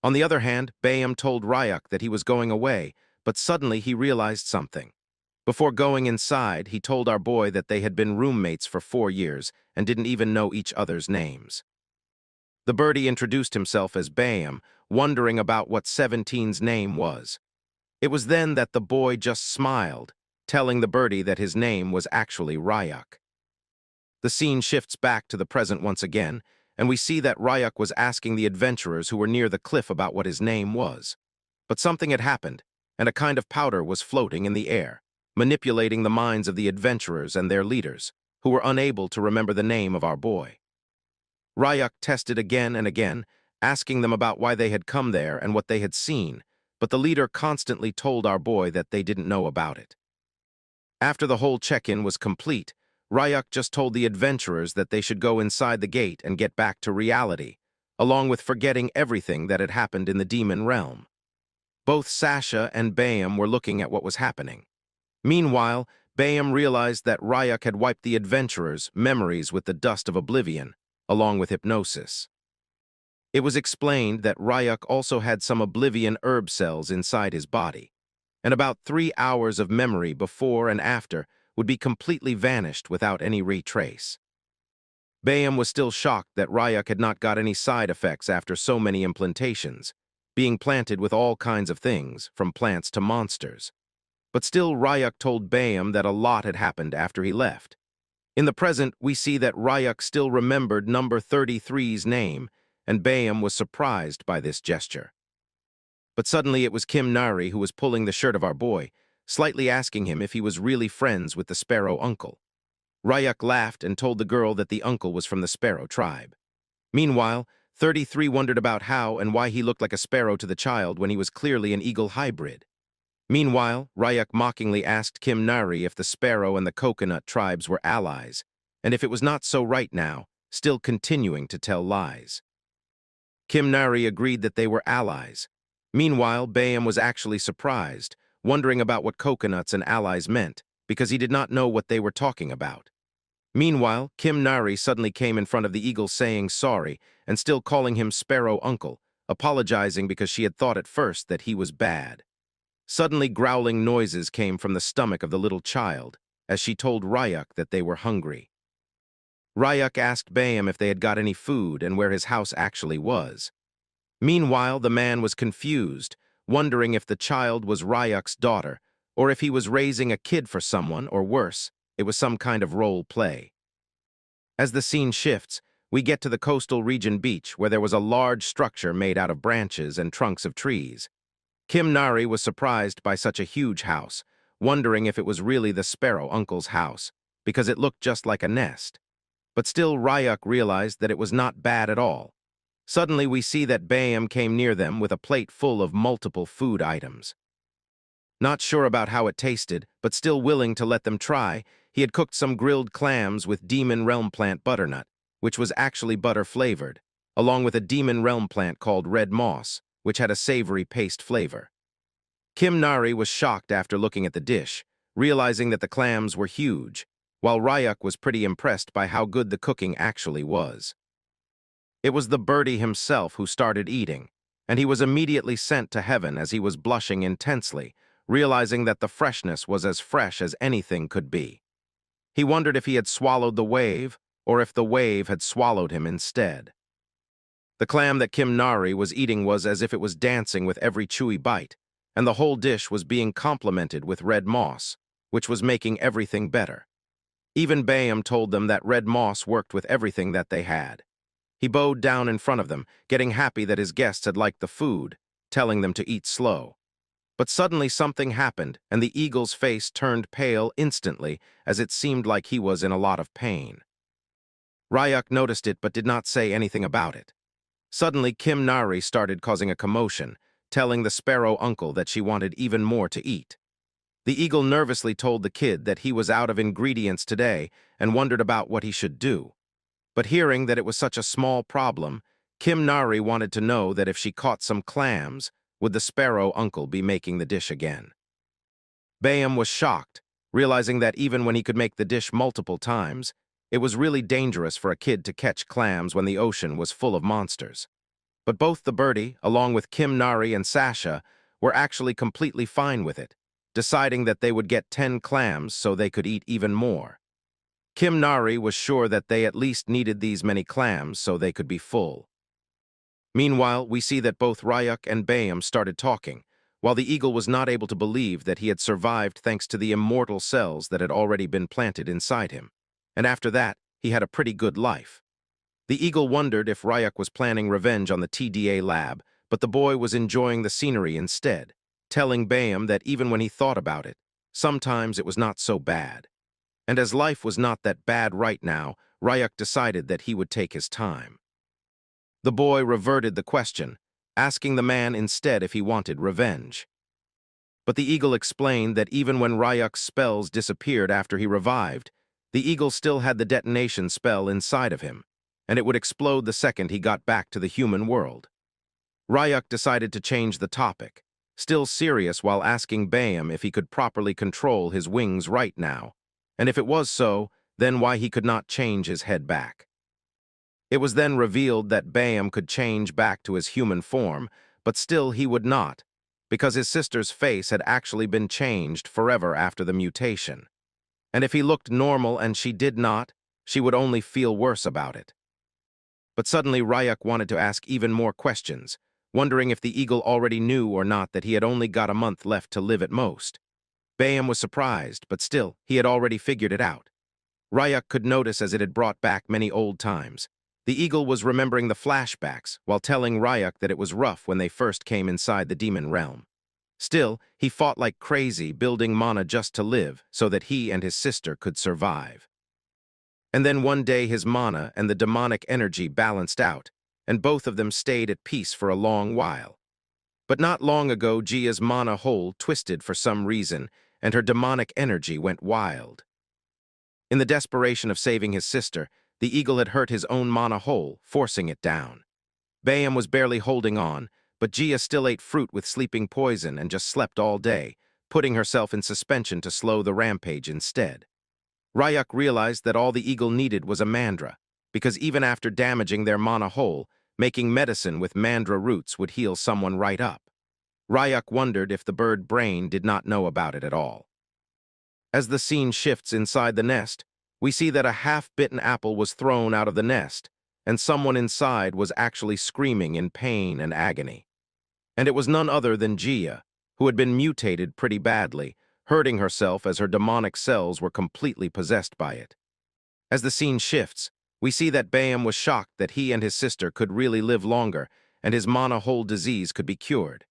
On the other hand, Bayam told Ryuk that he was going away, but suddenly he realized something. Before going inside, he told our boy that they had been roommates for 4 years and didn't even know each other's names. The birdie introduced himself as Bayam, wondering about what 17's name was. It was then that the boy just smiled, telling the birdie that his name was actually Ryuk. The scene shifts back to the present once again, and we see that Ryuk was asking the adventurers who were near the cliff about what his name was. But something had happened, and a kind of powder was floating in the air, manipulating the minds of the adventurers and their leaders, who were unable to remember the name of our boy. Ryuk tested again and again, asking them about why they had come there and what they had seen, but the leader constantly told our boy that they didn't know about it. After the whole check-in was complete, Ryuk just told the adventurers that they should go inside the gate and get back to reality, along with forgetting everything that had happened in the demon realm. Both Sasha and Bayam were looking at what was happening. Meanwhile, Bayam realized that Ryuk had wiped the adventurers' memories with the dust of oblivion, along with hypnosis. It was explained that Ryuk also had some oblivion herb cells inside his body, and about 3 hours of memory before and after would be completely vanished without any retrace. Bayam was still shocked that Ryuk had not got any side effects after so many implantations, being planted with all kinds of things, from plants to monsters. But still Ryuk told Bayam that a lot had happened after he left. In the present, we see that Ryuk still remembered number 33's name, and Bayam was surprised by this gesture. But suddenly it was Kim Nari who was pulling the shirt of our boy, slightly asking him if he was really friends with the Sparrow uncle. Ryuk laughed and told the girl that the uncle was from the Sparrow tribe. Meanwhile, 33 wondered about how and why he looked like a sparrow to the child when he was clearly an eagle hybrid. Meanwhile, Ryuk mockingly asked Kim Nari if the Sparrow and the Coconut tribes were allies, and if it was not so right now, still continuing to tell lies. Kim Nari agreed that they were allies. Meanwhile, Bayam was actually surprised, wondering about what coconuts and allies meant, because he did not know what they were talking about. Meanwhile, Kim Nari suddenly came in front of the eagle saying sorry and still calling him Sparrow Uncle, apologizing because she had thought at first that he was bad. Suddenly growling noises came from the stomach of the little child, as she told Ryuk that they were hungry. Ryuk asked Bayam if they had got any food and where his house actually was. Meanwhile, the man was confused, wondering if the child was Ryuk's daughter, or if he was raising a kid for someone, or worse, it was some kind of role play. As the scene shifts, we get to the coastal region beach where there was a large structure made out of branches and trunks of trees. Kim Nari was surprised by such a huge house, wondering if it was really the Sparrow Uncle's house, because it looked just like a nest. But still Ryuk realized that it was not bad at all. Suddenly we see that Bayam came near them with a plate full of multiple food items. Not sure about how it tasted, but still willing to let them try, he had cooked some grilled clams with Demon Realm plant butternut, which was actually butter-flavored, along with a Demon Realm plant called red moss, which had a savory paste flavor. Kim Nari was shocked after looking at the dish, realizing that the clams were huge, while Ryuk was pretty impressed by how good the cooking actually was. It was the birdie himself who started eating, and he was immediately sent to heaven as he was blushing intensely, realizing that the freshness was as fresh as anything could be. He wondered if he had swallowed the wave, or if the wave had swallowed him instead. The clam that Kim Nari was eating was as if it was dancing with every chewy bite, and the whole dish was being complemented with red moss, which was making everything better. Even Bayam told them that red moss worked with everything that they had. He bowed down in front of them, getting happy that his guests had liked the food, telling them to eat slow. But suddenly something happened, and the eagle's face turned pale instantly, as it seemed like he was in a lot of pain. Rayuk noticed it but did not say anything about it. Suddenly Kim Nari started causing a commotion, telling the sparrow uncle that she wanted even more to eat. The eagle nervously told the kid that he was out of ingredients today and wondered about what he should do. But hearing that it was such a small problem, Kim Nari wanted to know that if she caught some clams, would the sparrow uncle be making the dish again? Bayam was shocked, realizing that even when he could make the dish multiple times, it was really dangerous for a kid to catch clams when the ocean was full of monsters. But both the birdie, along with Kim Nari and Sasha, were actually completely fine with it, deciding that they would get 10 clams so they could eat even more. Kim Nari was sure that they at least needed these many clams so they could be full. Meanwhile, we see that both Rayuk and Bayam started talking, while the eagle was not able to believe that he had survived thanks to the immortal cells that had already been planted inside him. And after that, he had a pretty good life. The eagle wondered if Rayuk was planning revenge on the TDA lab, but the boy was enjoying the scenery instead, telling Bayam that even when he thought about it, sometimes it was not so bad. And as life was not that bad right now, Rayuk decided that he would take his time. The boy reverted the question, asking the man instead if he wanted revenge. But the eagle explained that even when Rayuk's spells disappeared after he revived, the eagle still had the detonation spell inside of him, and it would explode the second he got back to the human world. Rayuk decided to change the topic, still serious while asking Bayam if he could properly control his wings right now, and if it was so, then why he could not change his head back. It was then revealed that Bayam could change back to his human form, but still he would not, because his sister's face had actually been changed forever after the mutation. And if he looked normal and she did not, she would only feel worse about it. But suddenly Rayuk wanted to ask even more questions, wondering if the eagle already knew or not that he had only got a month left to live at most. Bayam was surprised, but still, he had already figured it out. Rayuk could notice as it had brought back many old times. The eagle was remembering the flashbacks while telling Rayuk that it was rough when they first came inside the demon realm. Still, he fought like crazy, building mana just to live so that he and his sister could survive. And then one day his mana and the demonic energy balanced out, and both of them stayed at peace for a long while. But not long ago, Gia's mana hole twisted for some reason, and her demonic energy went wild. In the desperation of saving his sister, the eagle had hurt his own mana hole, forcing it down. Bayam was barely holding on, but Gia still ate fruit with sleeping poison and just slept all day, putting herself in suspension to slow the rampage instead. Rayuk realized that all the eagle needed was a mandra, because even after damaging their mana hole, making medicine with mandra roots would heal someone right up. Rayuk wondered if the bird brain did not know about it at all. As the scene shifts inside the nest, we see that a half-bitten apple was thrown out of the nest, and someone inside was actually screaming in pain and agony. And it was none other than Gia, who had been mutated pretty badly, hurting herself as her demonic cells were completely possessed by it. As the scene shifts, we see that Bayam was shocked that he and his sister could really live longer and his mana hole disease could be cured.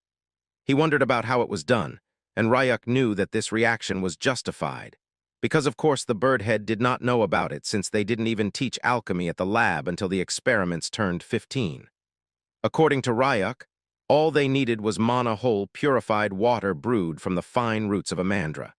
He wondered about how it was done, and Rayuk knew that this reaction was justified, because of course the birdhead did not know about it since they didn't even teach alchemy at the lab until the experiments turned 15. According to Rayuk, all they needed was mana hole purified water brewed from the fine roots of a mandra.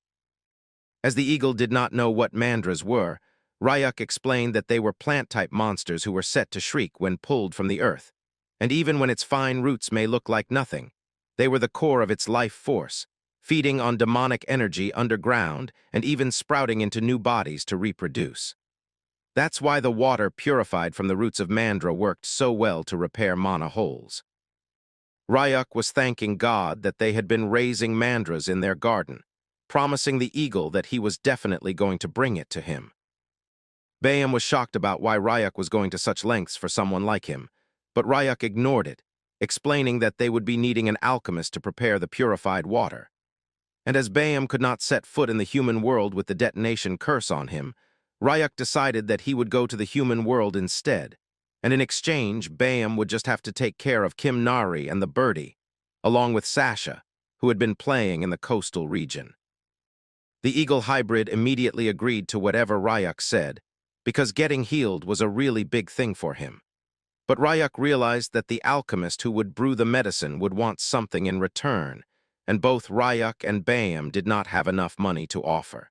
As the eagle did not know what mandras were, Rayuk explained that they were plant-type monsters who were set to shriek when pulled from the earth, and even when its fine roots may look like nothing, they were the core of its life force, feeding on demonic energy underground and even sprouting into new bodies to reproduce. That's why the water purified from the roots of mandra worked so well to repair mana holes. Rayuk was thanking God that they had been raising mandras in their garden, promising the eagle that he was definitely going to bring it to him. Bayam was shocked about why Rayuk was going to such lengths for someone like him, but Rayuk ignored it, explaining that they would be needing an alchemist to prepare the purified water. And as Bayam could not set foot in the human world with the detonation curse on him, Rayuk decided that he would go to the human world instead, and in exchange, Bayam would just have to take care of Kim Nari and the birdie, along with Sasha, who had been playing in the coastal region. The eagle hybrid immediately agreed to whatever Rayuk said, because getting healed was a really big thing for him. But Rayuk realized that the alchemist who would brew the medicine would want something in return, and both Rayuk and Bayam did not have enough money to offer.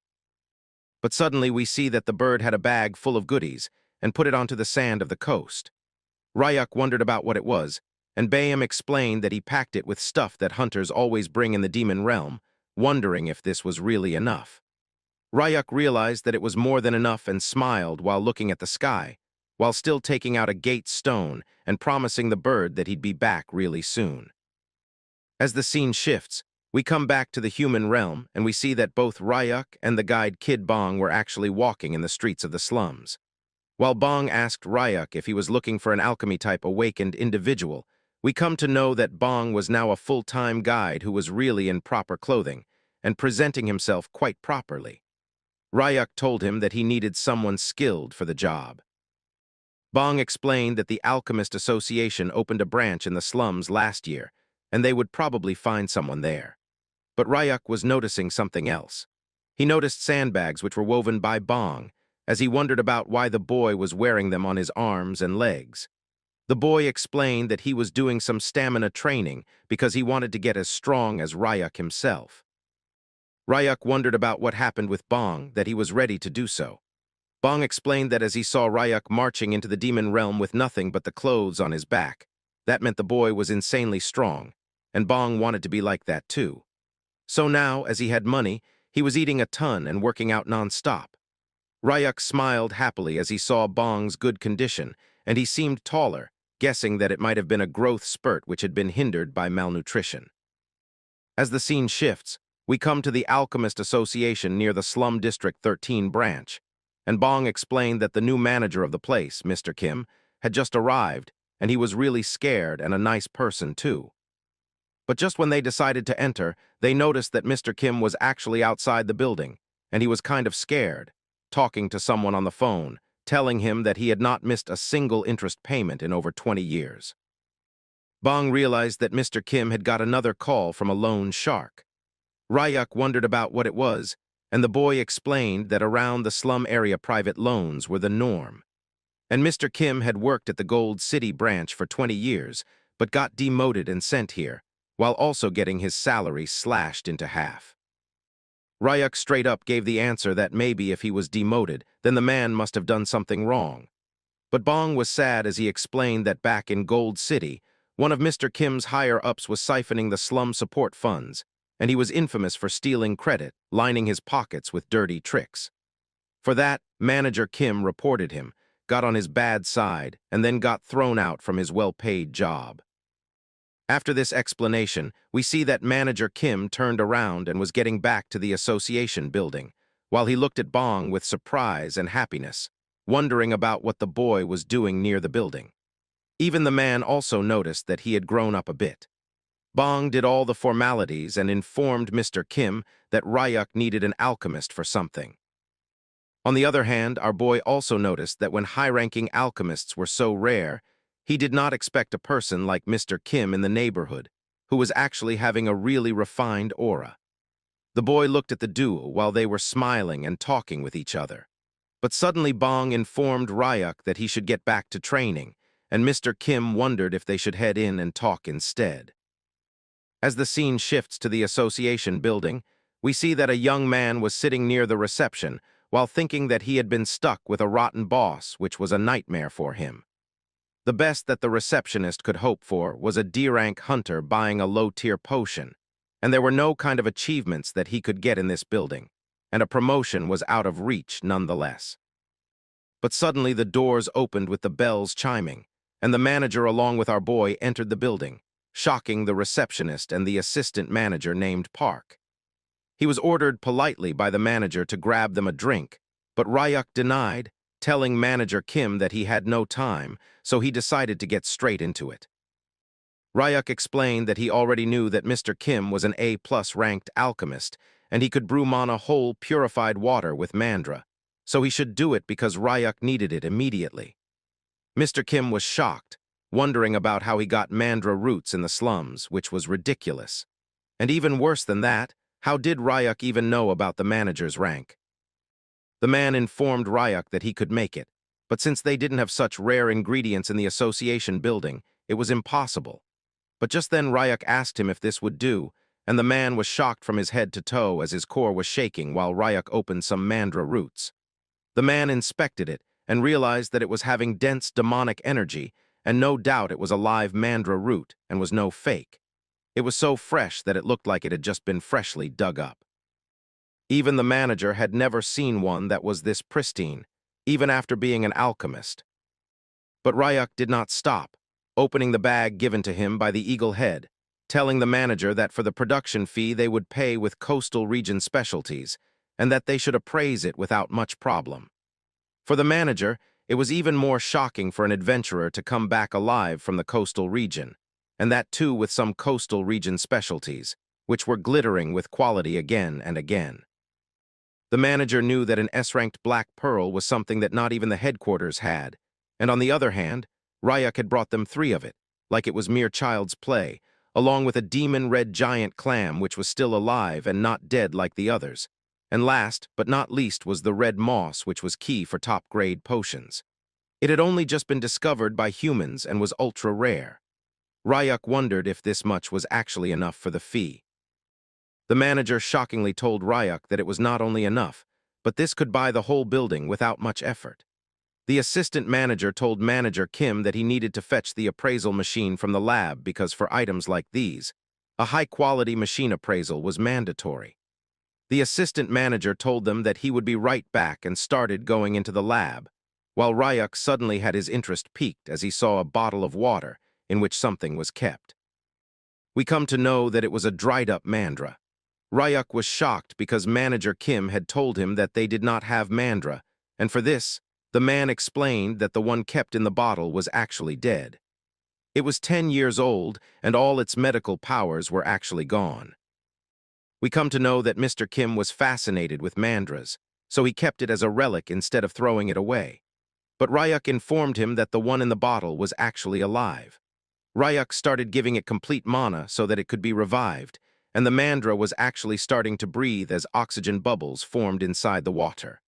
But suddenly we see that the bird had a bag full of goodies and put it onto the sand of the coast. Rayuk wondered about what it was, and Bayam explained that he packed it with stuff that hunters always bring in the demon realm, wondering if this was really enough. Rayuk realized that it was more than enough and smiled while looking at the sky, while still taking out a gate stone and promising the bird that he'd be back really soon. As the scene shifts, we come back to the human realm and we see that both Rayuk and the guide Kid Bong were actually walking in the streets of the slums. While Bong asked Rayuk if he was looking for an alchemy-type awakened individual, we come to know that Bong was now a full-time guide who was really in proper clothing and presenting himself quite properly. Rayuk told him that he needed someone skilled for the job. Bong explained that the Alchemist Association opened a branch in the slums last year, and they would probably find someone there. But Rayuk was noticing something else. He noticed sandbags which were woven by Bong, as he wondered about why the boy was wearing them on his arms and legs. The boy explained that he was doing some stamina training because he wanted to get as strong as Rayuk himself. Rayuk wondered about what happened with Bong, that he was ready to do so. Bong explained that as he saw Rayuk marching into the demon realm with nothing but the clothes on his back, that meant the boy was insanely strong, and Bong wanted to be like that too. So now, as he had money, he was eating a ton and working out non-stop. Rayuk smiled happily as he saw Bong's good condition, and he seemed taller, guessing that it might have been a growth spurt which had been hindered by malnutrition. As the scene shifts, we come to the Alchemist Association near the Slum District 13 branch, and Bong explained that the new manager of the place, Mr. Kim, had just arrived, and he was really scared and a nice person too. But just when they decided to enter, they noticed that Mr. Kim was actually outside the building, and he was kind of scared, talking to someone on the phone, telling him that he had not missed a single interest payment in over 20 years. Bong realized that Mr. Kim had got another call from a loan shark. Rayuk wondered about what it was, and the boy explained that around the slum area private loans were the norm. And Mr. Kim had worked at the Gold City branch for 20 years, but got demoted and sent here, while also getting his salary slashed into half. Rayuk straight up gave the answer that maybe if he was demoted, then the man must have done something wrong. But Bong was sad as he explained that back in Gold City, one of Mr. Kim's higher-ups was siphoning the slum support funds, and he was infamous for stealing credit, lining his pockets with dirty tricks. For that, Manager Kim reported him, got on his bad side, and then got thrown out from his well-paid job. After this explanation, we see that Manager Kim turned around and was getting back to the association building, while he looked at Bong with surprise and happiness, wondering about what the boy was doing near the building. Even the man also noticed that he had grown up a bit. Bong did all the formalities and informed Mr. Kim that Rayuk needed an alchemist for something. On the other hand, our boy also noticed that when high-ranking alchemists were so rare, he did not expect a person like Mr. Kim in the neighborhood, who was actually having a really refined aura. The boy looked at the duo while they were smiling and talking with each other. But suddenly Bong informed Rayuk that he should get back to training, and Mr. Kim wondered if they should head in and talk instead. As the scene shifts to the association building, we see that a young man was sitting near the reception while thinking that he had been stuck with a rotten boss, which was a nightmare for him. The best that the receptionist could hope for was a D-rank hunter buying a low-tier potion, and there were no kind of achievements that he could get in this building, and a promotion was out of reach nonetheless. But suddenly the doors opened with the bells chiming, and the manager along with our boy entered the building, shocking the receptionist and the assistant manager named Park. He was ordered politely by the manager to grab them a drink, but Ryuk denied, telling manager Kim that he had no time, so he decided to get straight into it. Ryuk explained that he already knew that Mr. Kim was an A+ ranked alchemist, and he could brew mana whole purified water with mandra, so he should do it because Ryuk needed it immediately. Mr. Kim was shocked, wondering about how he got mandra roots in the slums, which was ridiculous. And even worse than that, how did Ryuk even know about the manager's rank? The man informed Ryuk that he could make it, but since they didn't have such rare ingredients in the association building, it was impossible. But just then Ryuk asked him if this would do, and the man was shocked from his head to toe as his core was shaking while Ryuk opened some mandra roots. The man inspected it and realized that it was having dense demonic energy, and no doubt it was a live mandra root and was no fake. It was so fresh that it looked like it had just been freshly dug up. Even the manager had never seen one that was this pristine, even after being an alchemist. But Ryuk did not stop, opening the bag given to him by the Eagle Head, telling the manager that for the production fee they would pay with coastal region specialties, and that they should appraise it without much problem. For the manager, it was even more shocking for an adventurer to come back alive from the coastal region, and that too with some coastal region specialties, which were glittering with quality again and again. The manager knew that an S-ranked black pearl was something that not even the headquarters had, and on the other hand, Ryuk had brought them 3 of it, like it was mere child's play, along with a demon red giant clam which was still alive and not dead like the others. And last, but not least, was the red moss which was key for top-grade potions. It had only just been discovered by humans and was ultra-rare. Ryuk wondered if this much was actually enough for the fee. The manager shockingly told Ryuk that it was not only enough, but this could buy the whole building without much effort. The assistant manager told manager Kim that he needed to fetch the appraisal machine from the lab because for items like these, a high-quality machine appraisal was mandatory. The assistant manager told them that he would be right back and started going into the lab, while Ryuk suddenly had his interest piqued as he saw a bottle of water in which something was kept. We come to know that it was a dried-up mandra. Ryuk was shocked because manager Kim had told him that they did not have mandra, and for this, the man explained that the one kept in the bottle was actually dead. It was 10 years old, and all its medical powers were actually gone. We come to know that Mr. Kim was fascinated with mandras, so he kept it as a relic instead of throwing it away. But Ryuk informed him that the one in the bottle was actually alive. Ryuk started giving it complete mana so that it could be revived, and the mandra was actually starting to breathe as oxygen bubbles formed inside the water.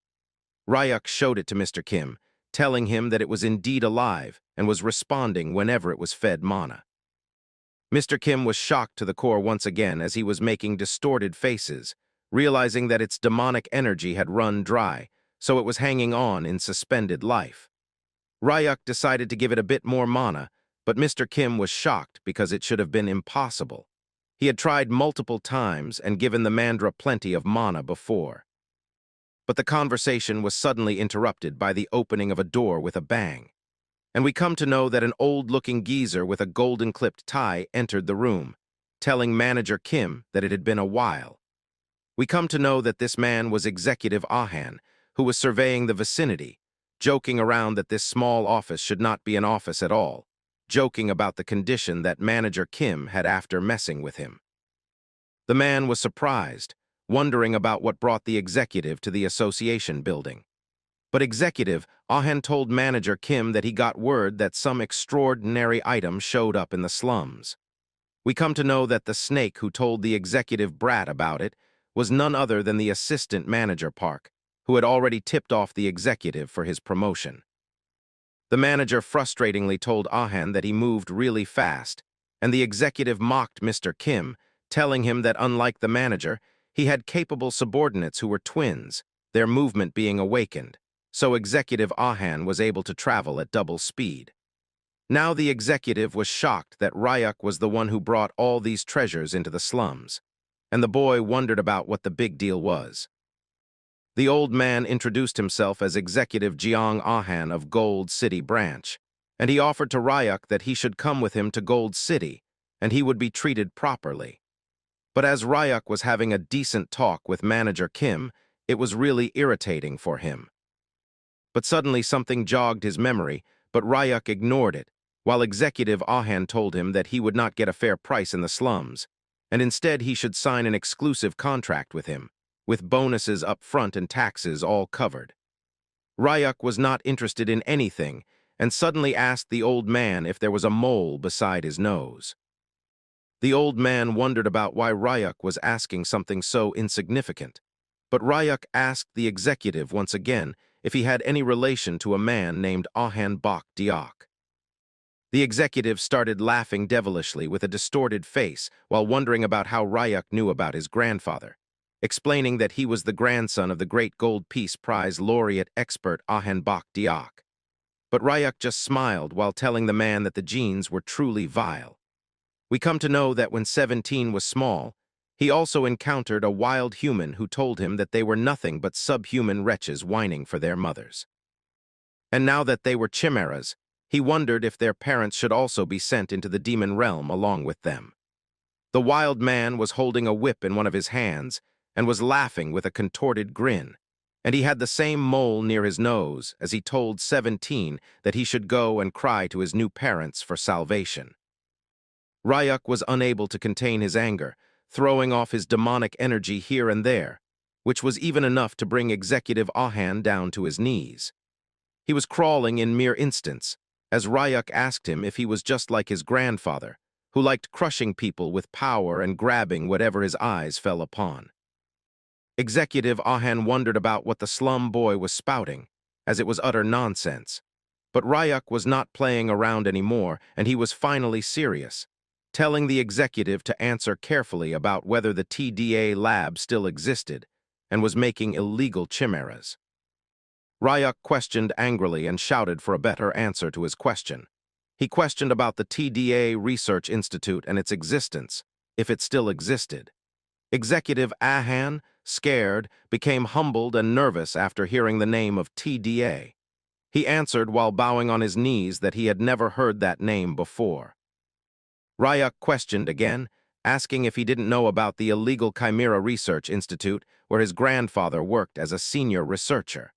Ryuk showed it to Mr. Kim, telling him that it was indeed alive and was responding whenever it was fed mana. Mr. Kim was shocked to the core once again as he was making distorted faces, realizing that its demonic energy had run dry, so it was hanging on in suspended life. Ryuk decided to give it a bit more mana, but Mr. Kim was shocked because it should have been impossible. He had tried multiple times and given the mandra plenty of mana before. But the conversation was suddenly interrupted by the opening of a door with a bang. And we come to know that an old-looking geezer with a golden-clipped tie entered the room, telling manager Kim that it had been a while. We come to know that this man was Executive Ahan, who was surveying the vicinity, joking around that this small office should not be an office at all, joking about the condition that manager Kim had after messing with him. The man was surprised, wondering about what brought the executive to the association building. But Executive Ahan told manager Kim that he got word that some extraordinary item showed up in the slums. We come to know that the snake who told the executive brat about it was none other than the assistant manager Park, who had already tipped off the executive for his promotion. The manager frustratingly told Ahan that he moved really fast, and the executive mocked Mr. Kim, telling him that unlike the manager, he had capable subordinates who were twins, their movement being awakened, so Executive Ahan was able to travel at double speed. Now the executive was shocked that Ryuk was the one who brought all these treasures into the slums, and the boy wondered about what the big deal was. The old man introduced himself as Executive Jeong Ahan of Gold City Branch, and he offered to Ryuk that he should come with him to Gold City, and he would be treated properly. But as Ryuk was having a decent talk with manager Kim, it was really irritating for him. But suddenly something jogged his memory, but Ryuk ignored it, while Executive Ahan told him that he would not get a fair price in the slums, and instead he should sign an exclusive contract with him, with bonuses up front and taxes all covered. Ryuk was not interested in anything, and suddenly asked the old man if there was a mole beside his nose. The old man wondered about why Ryuk was asking something so insignificant, but Ryuk asked the executive once again if he had any relation to a man named Ahan Bok Diok. The executive started laughing devilishly with a distorted face while wondering about how Ryuk knew about his grandfather, explaining that he was the grandson of the great Gold Peace Prize laureate expert Ahan Bok Diok. But Ryuk just smiled while telling the man that the genes were truly vile. We come to know that when 17 was small, he also encountered a wild human who told him that they were nothing but subhuman wretches whining for their mothers. And now that they were chimeras, he wondered if their parents should also be sent into the demon realm along with them. The wild man was holding a whip in one of his hands and was laughing with a contorted grin, and he had the same mole near his nose as he told 17 that he should go and cry to his new parents for salvation. Ryuk was unable to contain his anger, throwing off his demonic energy here and there, which was even enough to bring Executive Ahan down to his knees. He was crawling in mere instants, as Ryuk asked him if he was just like his grandfather, who liked crushing people with power and grabbing whatever his eyes fell upon. Executive Ahan wondered about what the slum boy was spouting, as it was utter nonsense. But Ryuk was not playing around anymore, and he was finally serious, telling the executive to answer carefully about whether the TDA lab still existed and was making illegal chimeras. Ryuk questioned angrily and shouted for a better answer to his question. He questioned about the TDA Research Institute and its existence, if it still existed. Executive Ahan, scared, became humbled and nervous after hearing the name of TDA. He answered while bowing on his knees that he had never heard that name before. Ryuk questioned again, asking if he didn't know about the illegal Chimera Research Institute where his grandfather worked as a senior researcher.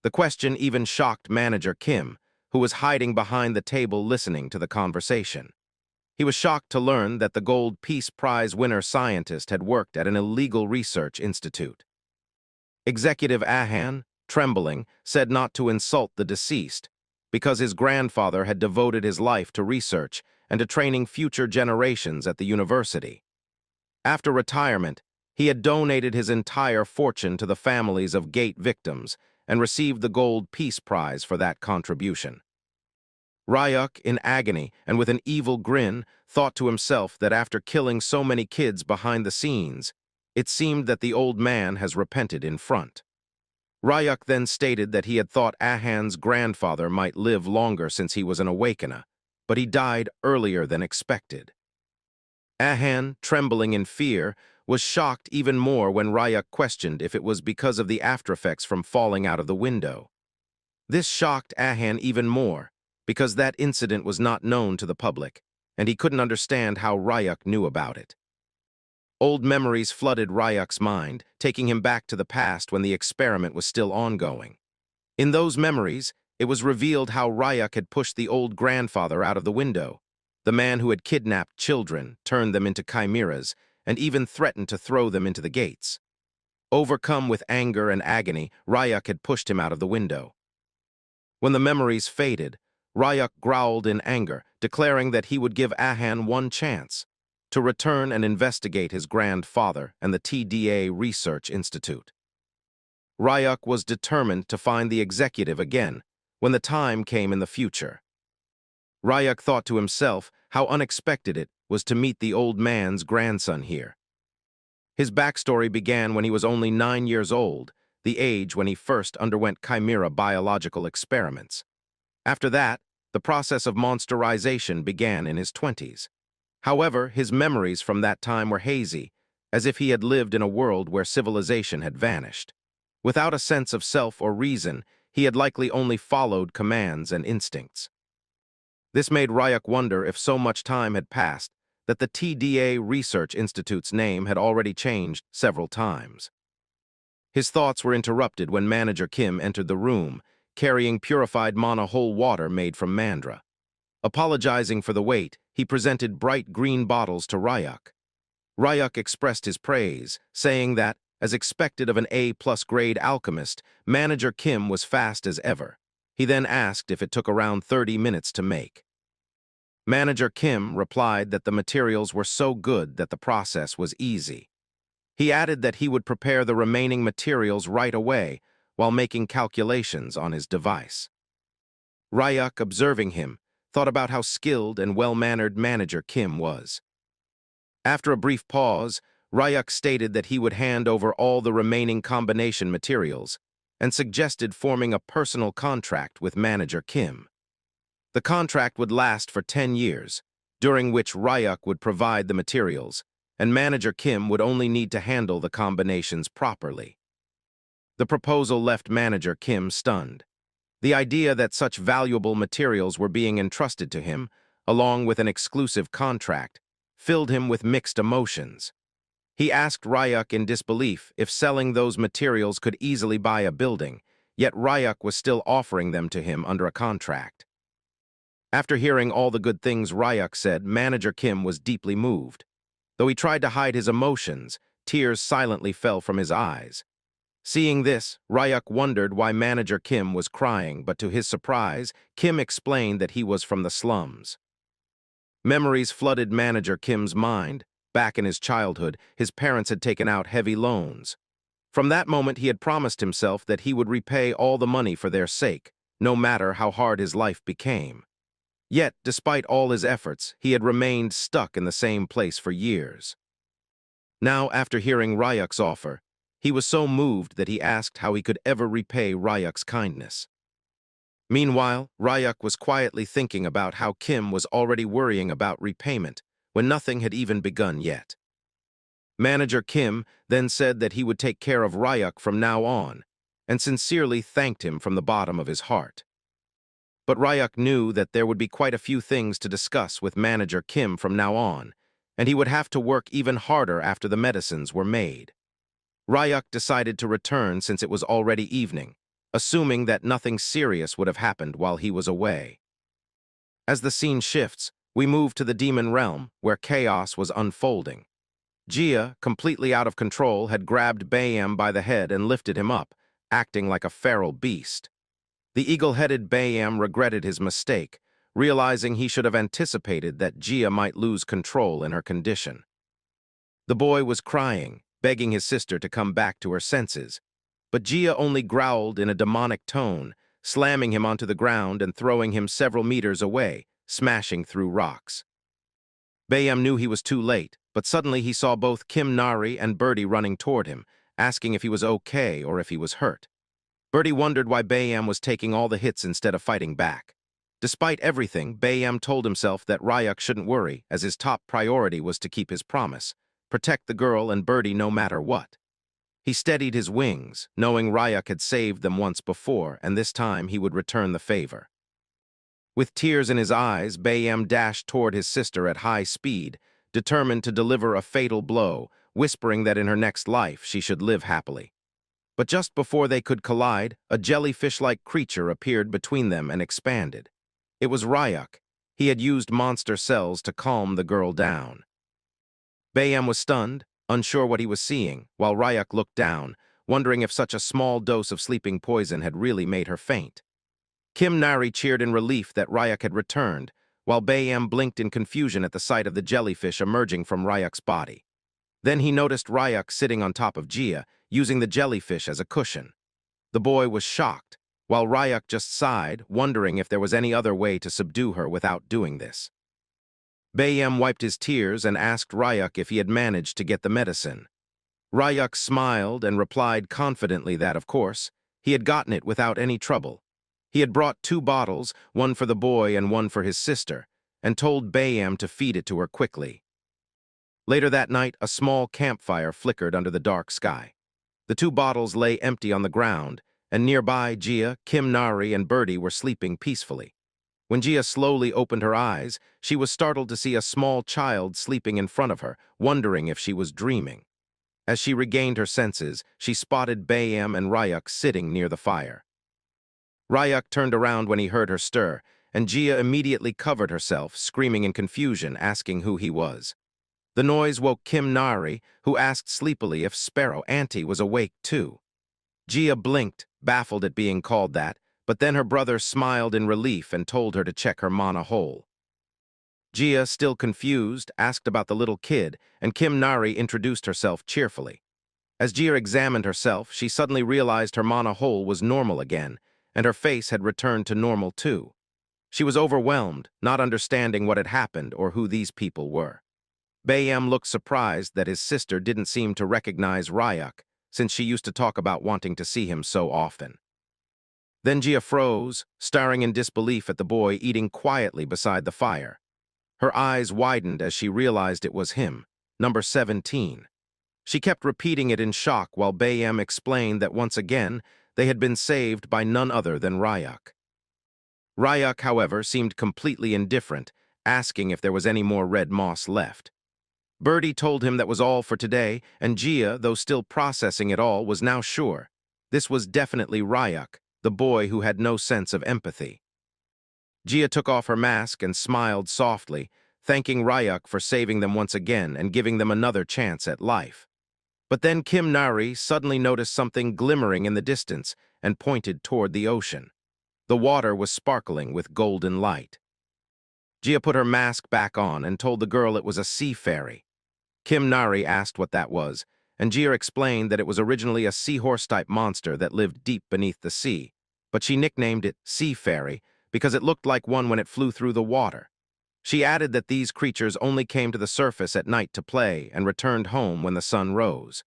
The question even shocked manager Kim, who was hiding behind the table listening to the conversation. He was shocked to learn that the Gold Peace Prize winner scientist had worked at an illegal research institute. Executive Ahan, trembling, said not to insult the deceased, because his grandfather had devoted his life to research and to training future generations at the university. After retirement, he had donated his entire fortune to the families of Gate victims and received the Gold Peace Prize for that contribution. Ryuk, in agony and with an evil grin, thought to himself that after killing so many kids behind the scenes, it seemed that the old man has repented in front. Ryuk then stated that he had thought Ahan's grandfather might live longer since he was an awakener, but he died earlier than expected. Ahan, trembling in fear, was shocked even more when Ryuk questioned if it was because of the aftereffects from falling out of the window. This shocked Ahan even more, because that incident was not known to the public, and he couldn't understand how Ryuk knew about it. Old memories flooded Ryuk's mind, taking him back to the past when the experiment was still ongoing. In those memories, it was revealed how Ryuk had pushed the old grandfather out of the window, the man who had kidnapped children, turned them into chimeras, and even threatened to throw them into the gates. Overcome with anger and agony, Ryuk had pushed him out of the window. When the memories faded, Ryuk growled in anger, declaring that he would give Ahan one chance to return and investigate his grandfather and the TDA Research Institute. Ryuk was determined to find the executive again when the time came in the future. Ryuk thought to himself how unexpected it was to meet the old man's grandson here. His backstory began when he was only 9 years old, the age when he first underwent chimera biological experiments. After that, the process of monsterization began in his 20s. However, his memories from that time were hazy, as if he had lived in a world where civilization had vanished. Without a sense of self or reason, he had likely only followed commands and instincts. This made Ryuk wonder if so much time had passed that the TDA Research Institute's name had already changed several times. His thoughts were interrupted when Manager Kim entered the room, carrying purified whole water made from mandra. Apologizing for the wait, he presented bright green bottles to Ryuk. Ryuk expressed his praise, saying that, as expected of an A+ grade alchemist, Manager Kim was fast as ever. He then asked if it took around 30 minutes to make. Manager Kim replied that the materials were so good that the process was easy. He added that he would prepare the remaining materials right away while making calculations on his device. Ryuk, observing him, thought about how skilled and well-mannered Manager Kim was. After a brief pause, Ryuk stated that he would hand over all the remaining combination materials and suggested forming a personal contract with Manager Kim. The contract would last for 10 years, during which Ryuk would provide the materials, and Manager Kim would only need to handle the combinations properly. The proposal left Manager Kim stunned. The idea that such valuable materials were being entrusted to him, along with an exclusive contract, filled him with mixed emotions. He asked Ryuk in disbelief if selling those materials could easily buy a building, yet Ryuk was still offering them to him under a contract. After hearing all the good things Ryuk said, Manager Kim was deeply moved. Though he tried to hide his emotions, tears silently fell from his eyes. Seeing this, Ryuk wondered why Manager Kim was crying, but to his surprise, Kim explained that he was from the slums. Memories flooded Manager Kim's mind. Back in his childhood, his parents had taken out heavy loans. From that moment, he had promised himself that he would repay all the money for their sake, no matter how hard his life became. Yet, despite all his efforts, he had remained stuck in the same place for years. Now, after hearing Ryuk's offer, he was so moved that he asked how he could ever repay Ryuk's kindness. Meanwhile, Ryuk was quietly thinking about how Kim was already worrying about repayment, when nothing had even begun yet. Manager Kim then said that he would take care of Ryuk from now on, and sincerely thanked him from the bottom of his heart. But Ryuk knew that there would be quite a few things to discuss with Manager Kim from now on, and he would have to work even harder after the medicines were made. Ryuk decided to return since it was already evening, assuming that nothing serious would have happened while he was away. As the scene shifts, we move to the demon realm, where chaos was unfolding. Jia, completely out of control, had grabbed Bayam by the head and lifted him up, acting like a feral beast. The eagle-headed Bayam regretted his mistake, realizing he should have anticipated that Jia might lose control in her condition. The boy was crying, begging his sister to come back to her senses, but Jia only growled in a demonic tone, slamming him onto the ground and throwing him several meters away, smashing through rocks. Bayam knew he was too late, but suddenly he saw both Kim Nari and Birdie running toward him, asking if he was okay or if he was hurt. Birdie wondered why Bayam was taking all the hits instead of fighting back. Despite everything, Bayam told himself that Ryuk shouldn't worry, as his top priority was to keep his promise, protect the girl and Birdie no matter what. He steadied his wings, knowing Ryuk had saved them once before, and this time he would return the favor. With tears in his eyes, Bayam dashed toward his sister at high speed, determined to deliver a fatal blow, whispering that in her next life she should live happily. But just before they could collide, a jellyfish-like creature appeared between them and expanded. It was Ryuk. He had used monster cells to calm the girl down. Bayam was stunned, unsure what he was seeing, while Ryuk looked down, wondering if such a small dose of sleeping poison had really made her faint. Kim Nari cheered in relief that Ryuk had returned, while Bayam blinked in confusion at the sight of the jellyfish emerging from Ryuk's body. Then he noticed Ryuk sitting on top of Jia, using the jellyfish as a cushion. The boy was shocked, while Ryuk just sighed, wondering if there was any other way to subdue her without doing this. Bayam wiped his tears and asked Ryuk if he had managed to get the medicine. Ryuk smiled and replied confidently that, of course, he had gotten it without any trouble. He had brought 2 bottles, one for the boy and one for his sister, and told Bayam to feed it to her quickly. Later that night, a small campfire flickered under the dark sky. The 2 bottles lay empty on the ground, and nearby Jia, Kim Nari, and Birdie were sleeping peacefully. When Gia slowly opened her eyes, she was startled to see a small child sleeping in front of her, wondering if she was dreaming. As she regained her senses, she spotted Bayam and Ryuk sitting near the fire. Ryuk turned around when he heard her stir, and Gia immediately covered herself, screaming in confusion, asking who he was. The noise woke Kim Nari, who asked sleepily if Sparrow Auntie was awake too. Gia blinked, baffled at being called that, but then her brother smiled in relief and told her to check her mana hole. Gia, still confused, asked about the little kid, and Kim Nari introduced herself cheerfully. As Gia examined herself, she suddenly realized her mana hole was normal again, and her face had returned to normal too. She was overwhelmed, not understanding what had happened or who these people were. Bayam looked surprised that his sister didn't seem to recognize Ryuk, since she used to talk about wanting to see him so often. Then Gia froze, staring in disbelief at the boy eating quietly beside the fire. Her eyes widened as she realized it was him, number 17. She kept repeating it in shock while Bayam explained that once again they had been saved by none other than Ryuk. Ryuk, however, seemed completely indifferent, asking if there was any more red moss left. Birdie told him that was all for today, and Gia, though still processing it all, was now sure. This was definitely Ryuk, the boy who had no sense of empathy. Gia took off her mask and smiled softly, thanking Ryuk for saving them once again and giving them another chance at life. But then Kim Nari suddenly noticed something glimmering in the distance and pointed toward the ocean. The water was sparkling with golden light. Gia put her mask back on and told the girl it was a sea fairy. Kim Nari asked what that was, and Gia explained that it was originally a seahorse-type monster that lived deep beneath the sea, but she nicknamed it Sea Fairy because it looked like one when it flew through the water. She added that these creatures only came to the surface at night to play and returned home when the sun rose.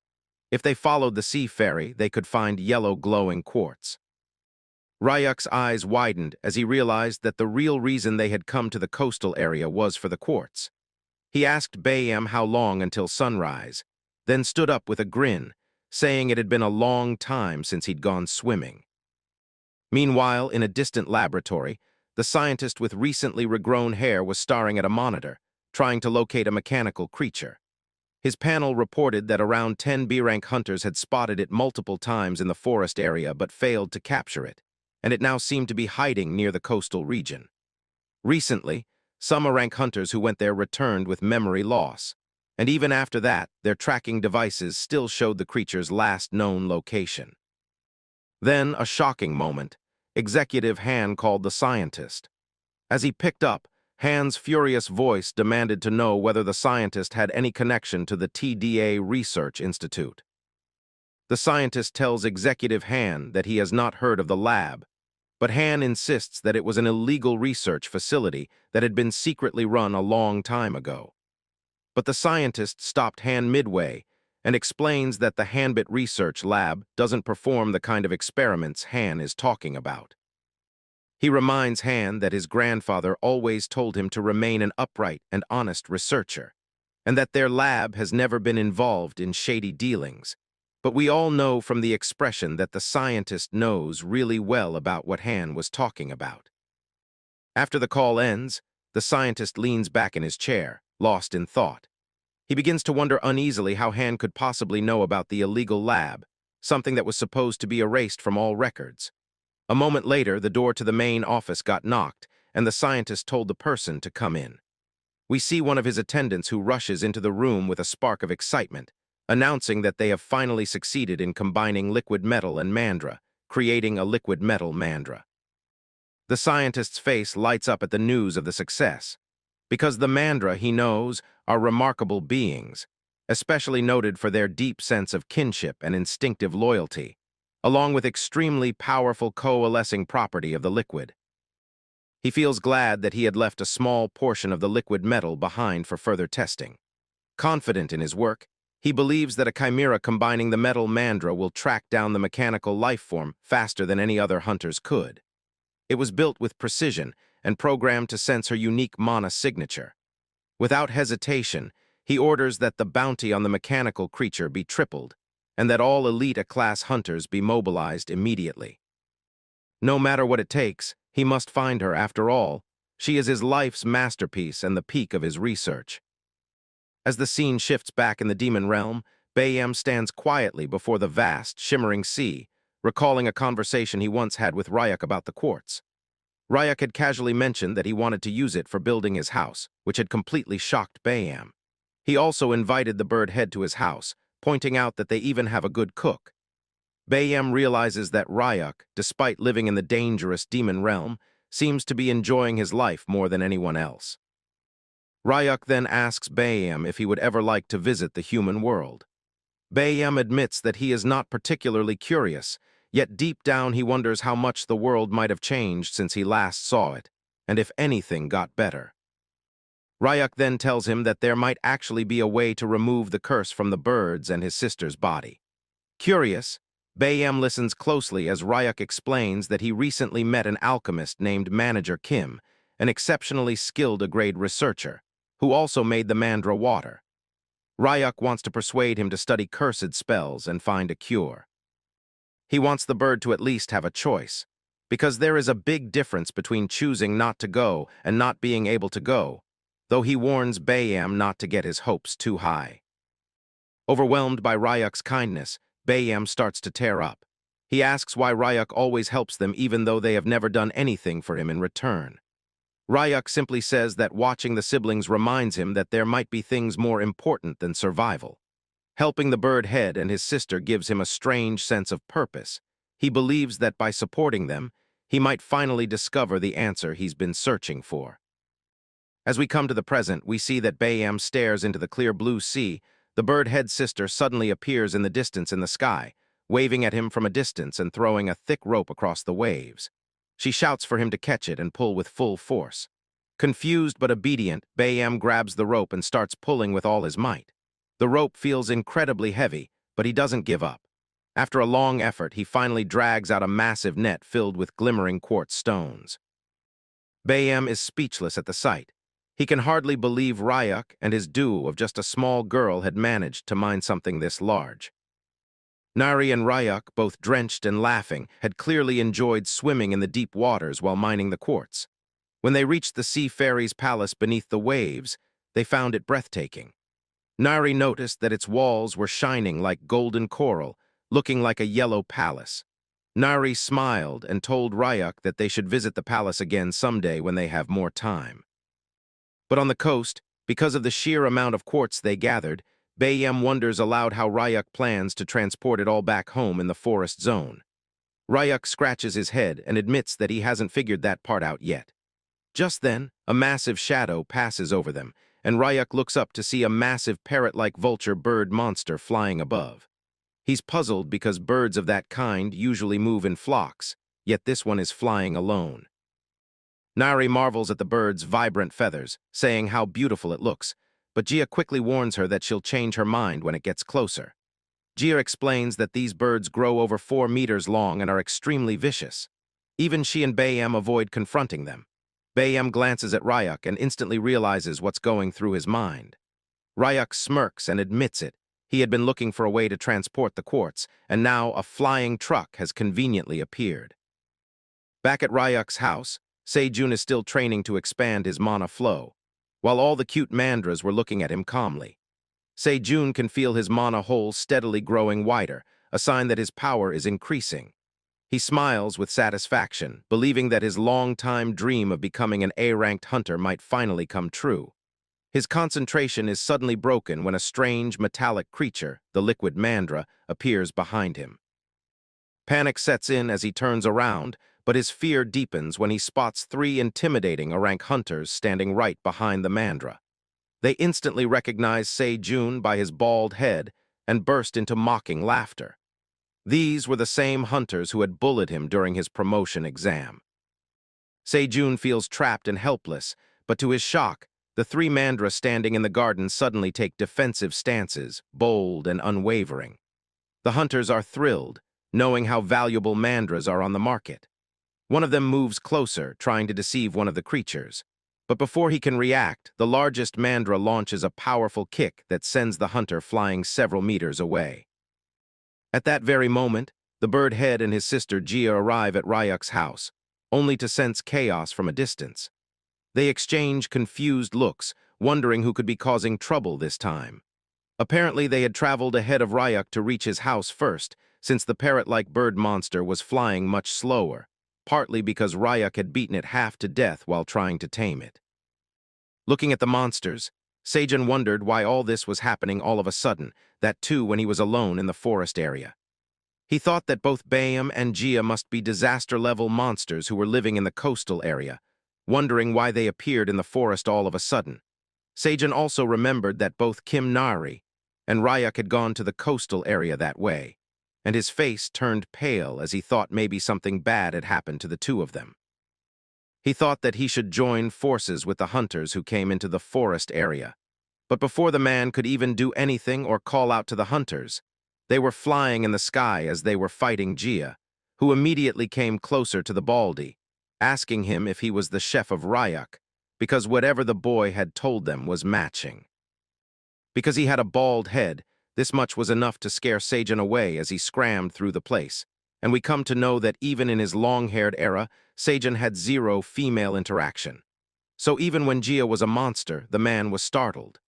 If they followed the Sea Fairy, they could find yellow glowing quartz. Ryuk's eyes widened as he realized that the real reason they had come to the coastal area was for the quartz. He asked Bayam how long until sunrise, then stood up with a grin, saying it had been a long time since he'd gone swimming. Meanwhile, in a distant laboratory, the scientist with recently regrown hair was staring at a monitor, trying to locate a mechanical creature. His panel reported that around 10 B-rank hunters had spotted it multiple times in the forest area but failed to capture it, and it now seemed to be hiding near the coastal region. Recently, some A-rank hunters who went there returned with memory loss, and even after that, their tracking devices still showed the creature's last known location. Then, a shocking moment. Executive Han called the scientist. As he picked up, Han's furious voice demanded to know whether the scientist had any connection to the TDA Research Institute. The scientist tells Executive Han that he has not heard of the lab, but Han insists that it was an illegal research facility that had been secretly run a long time ago. But the scientist stopped Han midway and explains that the Hanbit Research Lab doesn't perform the kind of experiments Han is talking about. He reminds Han that his grandfather always told him to remain an upright and honest researcher, and that their lab has never been involved in shady dealings. But we all know from the expression that the scientist knows really well about what Han was talking about. After the call ends, the scientist leans back in his chair, lost in thought. He begins to wonder uneasily how Han could possibly know about the illegal lab, something that was supposed to be erased from all records. A moment later, the door to the main office got knocked, and the scientist told the person to come in. We see one of his attendants who rushes into the room with a spark of excitement, announcing that they have finally succeeded in combining liquid metal and mandra, creating a liquid metal mandra. The scientist's face lights up at the news of the success, because the mandra, he knows, are remarkable beings, especially noted for their deep sense of kinship and instinctive loyalty, along with extremely powerful coalescing property of the liquid. He feels glad that he had left a small portion of the liquid metal behind for further testing. Confident in his work, he believes that a chimera combining the metal mandra will track down the mechanical life form faster than any other hunters could. It was built with precision and programmed to sense her unique mana signature. Without hesitation, he orders that the bounty on the mechanical creature be tripled, and that all elite A-class hunters be mobilized immediately. No matter what it takes, he must find her after all, She is his life's masterpiece and the peak of his research. As the scene shifts back in the demon realm, Bayam stands quietly before the vast, shimmering sea, recalling a conversation he once had with Ryak about the quartz. Ryak had casually mentioned that he wanted to use it for building his house, which had completely shocked Bayam. He also invited the bird head to his house, pointing out that they even have a good cook. Bayam realizes that Ryak, despite living in the dangerous demon realm, seems to be enjoying his life more than anyone else. Ryak then asks Bayam if he would ever like to visit the human world. Bayam admits that he is not particularly curious, yet deep down he wonders how much the world might have changed since he last saw it, and if anything got better. Ryak then tells him that there might actually be a way to remove the curse from the birds and his sister's body. Curious, Bayam listens closely as Ryak explains that he recently met an alchemist named Manager Kim, an exceptionally skilled A-grade researcher, who also made the mandra water. Ryak wants to persuade him to study cursed spells and find a cure. He wants the bird to at least have a choice, because there is a big difference between choosing not to go and not being able to go, though he warns Bayam not to get his hopes too high. Overwhelmed by Ryak's kindness, Bayam starts to tear up. He asks why Ryak always helps them even though they have never done anything for him in return. Ryak simply says that watching the siblings reminds him that there might be things more important than survival. Helping the bird head and his sister gives him a strange sense of purpose. He believes that by supporting them, he might finally discover the answer he's been searching for. As we come to the present, we see that Bayam stares into the clear blue sea. The bird head sister suddenly appears in the distance in the sky, waving at him from a distance and throwing a thick rope across the waves. She shouts for him to catch it and pull with full force. Confused but obedient, Bayam grabs the rope and starts pulling with all his might. The rope feels incredibly heavy, but he doesn't give up. After a long effort, he finally drags out a massive net filled with glimmering quartz stones. Bayam is speechless at the sight. He can hardly believe Ryak and his duo of just a small girl had managed to mine something this large. Nari and Ryak, both drenched and laughing, had clearly enjoyed swimming in the deep waters while mining the quartz. When they reached the sea fairy's palace beneath the waves, they found it breathtaking. Nari noticed that its walls were shining like golden coral, looking like a yellow palace. Nari smiled and told Ryak that they should visit the palace again someday when they have more time. But on the coast, because of the sheer amount of quartz they gathered, Bayam wonders aloud how Ryak plans to transport it all back home in the forest zone. Ryak scratches his head and admits that he hasn't figured that part out yet. Just then, a massive shadow passes over them, and Ryak looks up to see a massive parrot-like vulture bird monster flying above. He's puzzled because birds of that kind usually move in flocks, yet this one is flying alone. Nari marvels at the bird's vibrant feathers, saying how beautiful it looks, but Gia quickly warns her that she'll change her mind when it gets closer. Gia explains that these birds grow over 4 meters long and are extremely vicious. Even she and Bayam avoid confronting them. Bayam glances at Ryak and instantly realizes what's going through his mind. Ryak smirks and admits it. He had been looking for a way to transport the quartz, and now a flying truck has conveniently appeared. Back at Ryak's house, Sejun is still training to expand his mana flow, while all the cute mandras were looking at him calmly. Sejun can feel his mana hole steadily growing wider, a sign that his power is increasing. He smiles with satisfaction, believing that his long-time dream of becoming an A-ranked hunter might finally come true. His concentration is suddenly broken when a strange metallic creature, the liquid mandra, appears behind him. Panic sets in as he turns around, but his fear deepens when he spots 3 intimidating A-rank hunters standing right behind the mandra. They instantly recognize Sejun by his bald head and burst into mocking laughter. These were the same hunters who had bullied him during his promotion exam. Sejun feels trapped and helpless, but to his shock, the 3 mandra standing in the garden suddenly take defensive stances, bold and unwavering. The hunters are thrilled, knowing how valuable mandras are on the market. One of them moves closer, trying to deceive one of the creatures. But before he can react, the largest mandra launches a powerful kick that sends the hunter flying several meters away. At that very moment, the bird head and his sister Gia arrive at Ryak's house, only to sense chaos from a distance. They exchange confused looks, wondering who could be causing trouble this time. Apparently, they had traveled ahead of Ryuk to reach his house first, since the parrot-like bird monster was flying much slower, partly because Ryuk had beaten it half to death while trying to tame it. Looking at the monsters, Seijun wondered why all this was happening all of a sudden, that too when he was alone in the forest area. He thought that both Bayam and Jia must be disaster-level monsters who were living in the coastal area, wondering why they appeared in the forest all of a sudden. Seijun also remembered that both Kim Nari and Ryuk had gone to the coastal area that way, and his face turned pale as he thought maybe something bad had happened to the two of them. He thought that he should join forces with the hunters who came into the forest area. But before the man could even do anything or call out to the hunters, they were flying in the sky as they were fighting Jia, who immediately came closer to the Baldy, asking him if he was the chef of Ryuk, because whatever the boy had told them was matching. Because he had a bald head, this much was enough to scare Seijun away as he scrammed through the place, and we come to know that even in his long-haired era, Seijun had zero female interaction. So even when Jia was a monster, the man was startled.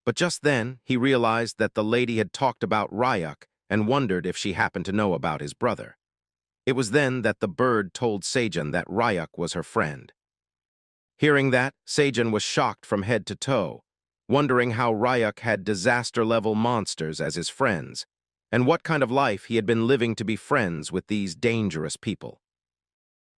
But just then, he realized that the lady had talked about Ryuk and wondered if she happened to know about his brother. It was then that the bird told Seijun that Ryuk was her friend. Hearing that, Seijun was shocked from head to toe, wondering how Ryuk had disaster-level monsters as his friends, and what kind of life he had been living to be friends with these dangerous people.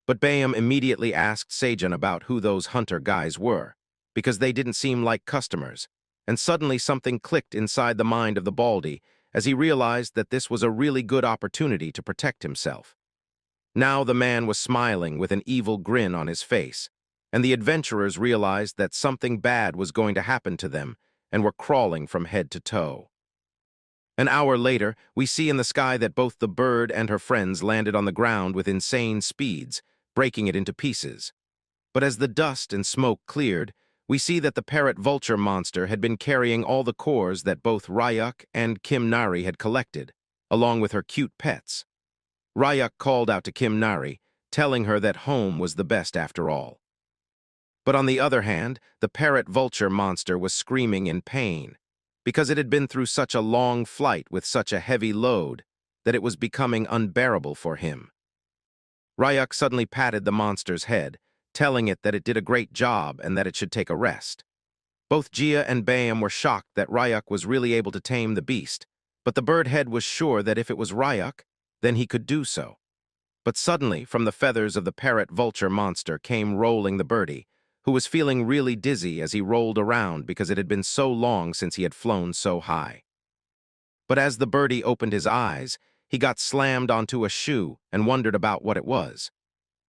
But Bayam immediately asked Seijun about who those hunter guys were, because they didn't seem like customers, and suddenly something clicked inside the mind of the Baldy as he realized that this was a really good opportunity to protect himself. Now the man was smiling with an evil grin on his face, and the adventurers realized that something bad was going to happen to them and were crawling from head to toe. An hour later, we see in the sky that both the bird and her friends landed on the ground with insane speeds, breaking it into pieces. But as the dust and smoke cleared, we see that the parrot-vulture monster had been carrying all the cores that both Ryuk and Kim Nari had collected, along with her cute pets. Ryuk called out to Kim Nari, telling her that home was the best after all. But on the other hand, the parrot-vulture monster was screaming in pain, because it had been through such a long flight with such a heavy load that it was becoming unbearable for him. Ryuk suddenly patted the monster's head, telling it that it did a great job and that it should take a rest. Both Jia and Bayam were shocked that Ryuk was really able to tame the beast, but the bird head was sure that if it was Ryuk, then he could do so. But suddenly, from the feathers of the parrot-vulture monster came rolling the birdie, who was feeling really dizzy as he rolled around because it had been so long since he had flown so high. But as the birdie opened his eyes, he got slammed onto a shoe and wondered about what it was.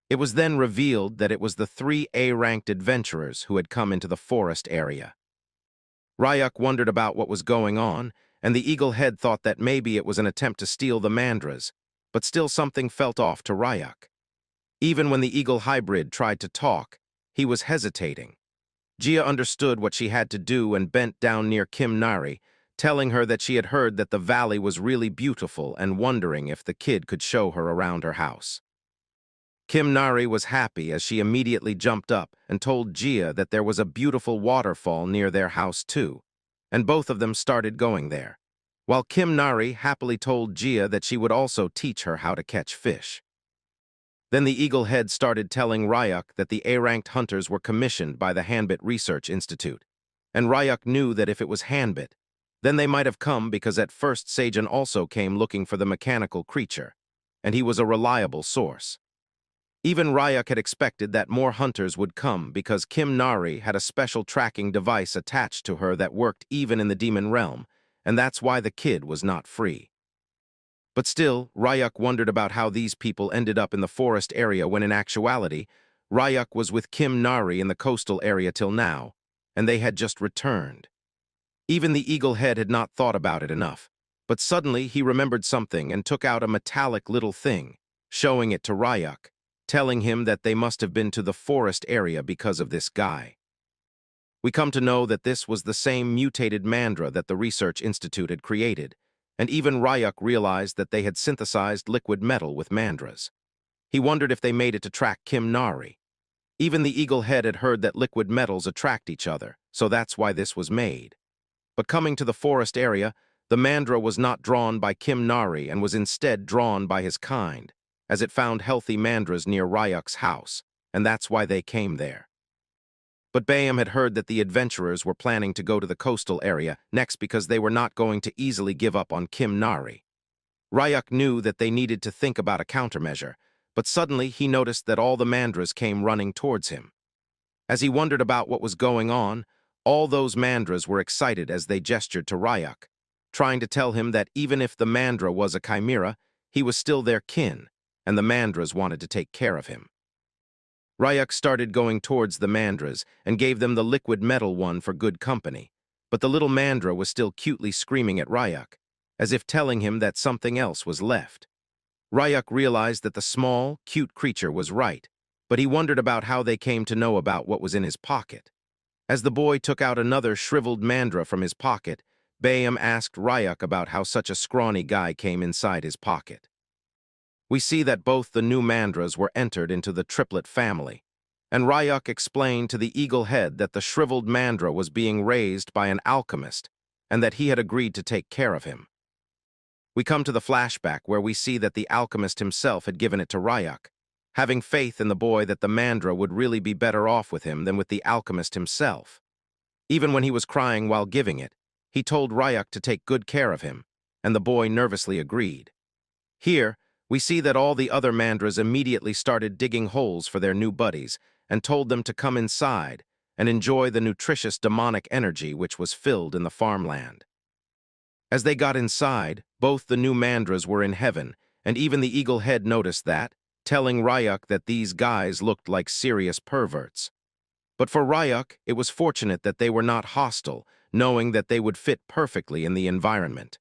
It was then revealed that it was the 3 A-ranked adventurers who had come into the forest area. Ryuk wondered about what was going on, and the eagle head thought that maybe it was an attempt to steal the mandras, but still something felt off to Ryuk. Even when the eagle hybrid tried to talk, he was hesitating. Jia understood what she had to do and bent down near Kim Nari, telling her that she had heard that the valley was really beautiful and wondering if the kid could show her around her house. Kim Nari was happy as she immediately jumped up and told Jia that there was a beautiful waterfall near their house too, and both of them started going there, while Kim Nari happily told Jia that she would also teach her how to catch fish. Then the eagle head started telling Ryuk that the A-ranked hunters were commissioned by the Hanbit Research Institute, and Ryuk knew that if it was Hanbit, then they might have come because at first Seijun also came looking for the mechanical creature, and he was a reliable source. Even Ryuk had expected that more hunters would come because Kim Nari had a special tracking device attached to her that worked even in the demon realm, and that's why the kid was not free. But still, Ryuk wondered about how these people ended up in the forest area when in actuality, Ryuk was with Kim Nari in the coastal area till now, and they had just returned. Even the eagle head had not thought about it enough, but suddenly he remembered something and took out a metallic little thing, showing it to Ryuk, telling him that they must have been to the forest area because of this guy. We come to know that this was the same mutated mandra that the Research Institute had created, and even Ryuk realized that they had synthesized liquid metal with mandras. He wondered if they made it to track Kim Nari. Even the eagle head had heard that liquid metals attract each other, so that's why this was made. But coming to the forest area, the mandra was not drawn by Kim Nari and was instead drawn by his kind, as it found healthy mandras near Ryuk's house, and that's why they came there. But Bayam had heard that the adventurers were planning to go to the coastal area next because they were not going to easily give up on Kim Nari. Ryuk knew that they needed to think about a countermeasure, but suddenly he noticed that all the mandras came running towards him. As he wondered about what was going on, all those mandras were excited as they gestured to Ryuk, trying to tell him that even if the mandra was a chimera, he was still their kin, and the mandras wanted to take care of him. Ryuk started going towards the mandras and gave them the liquid metal one for good company, but the little mandra was still cutely screaming at Ryuk, as if telling him that something else was left. Ryuk realized that the small, cute creature was right, but he wondered about how they came to know about what was in his pocket. As the boy took out another shriveled mandra from his pocket, Bayam asked Ryuk about how such a scrawny guy came inside his pocket. We see that both the new mandras were entered into the triplet family, and Ryuk explained to the eagle head that the shriveled mandra was being raised by an alchemist and that he had agreed to take care of him. We come to the flashback where we see that the alchemist himself had given it to Ryuk, having faith in the boy that the mandra would really be better off with him than with the alchemist himself. Even when he was crying while giving it, he told Ryuk to take good care of him, and the boy nervously agreed. Here, we see that all the other mandras immediately started digging holes for their new buddies and told them to come inside and enjoy the nutritious demonic energy which was filled in the farmland. As they got inside, both the new mandras were in heaven, and even the eagle head noticed that, telling Ryuk that these guys looked like serious perverts. But for Ryuk, it was fortunate that they were not hostile, knowing that they would fit perfectly in the environment.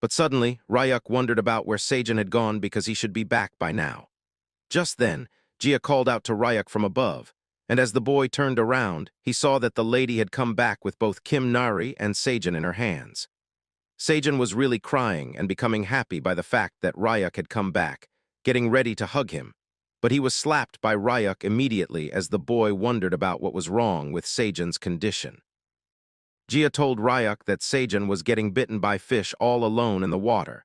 But suddenly, Ryuk wondered about where Seijin had gone because he should be back by now. Just then, Jia called out to Ryuk from above, and as the boy turned around, he saw that the lady had come back with both Kim Nari and Seijin in her hands. Seijin was really crying and becoming happy by the fact that Ryuk had come back, getting ready to hug him, but he was slapped by Ryuk immediately as the boy wondered about what was wrong with Seijin's condition. Jia told Ryuk that Seijin was getting bitten by fish all alone in the water,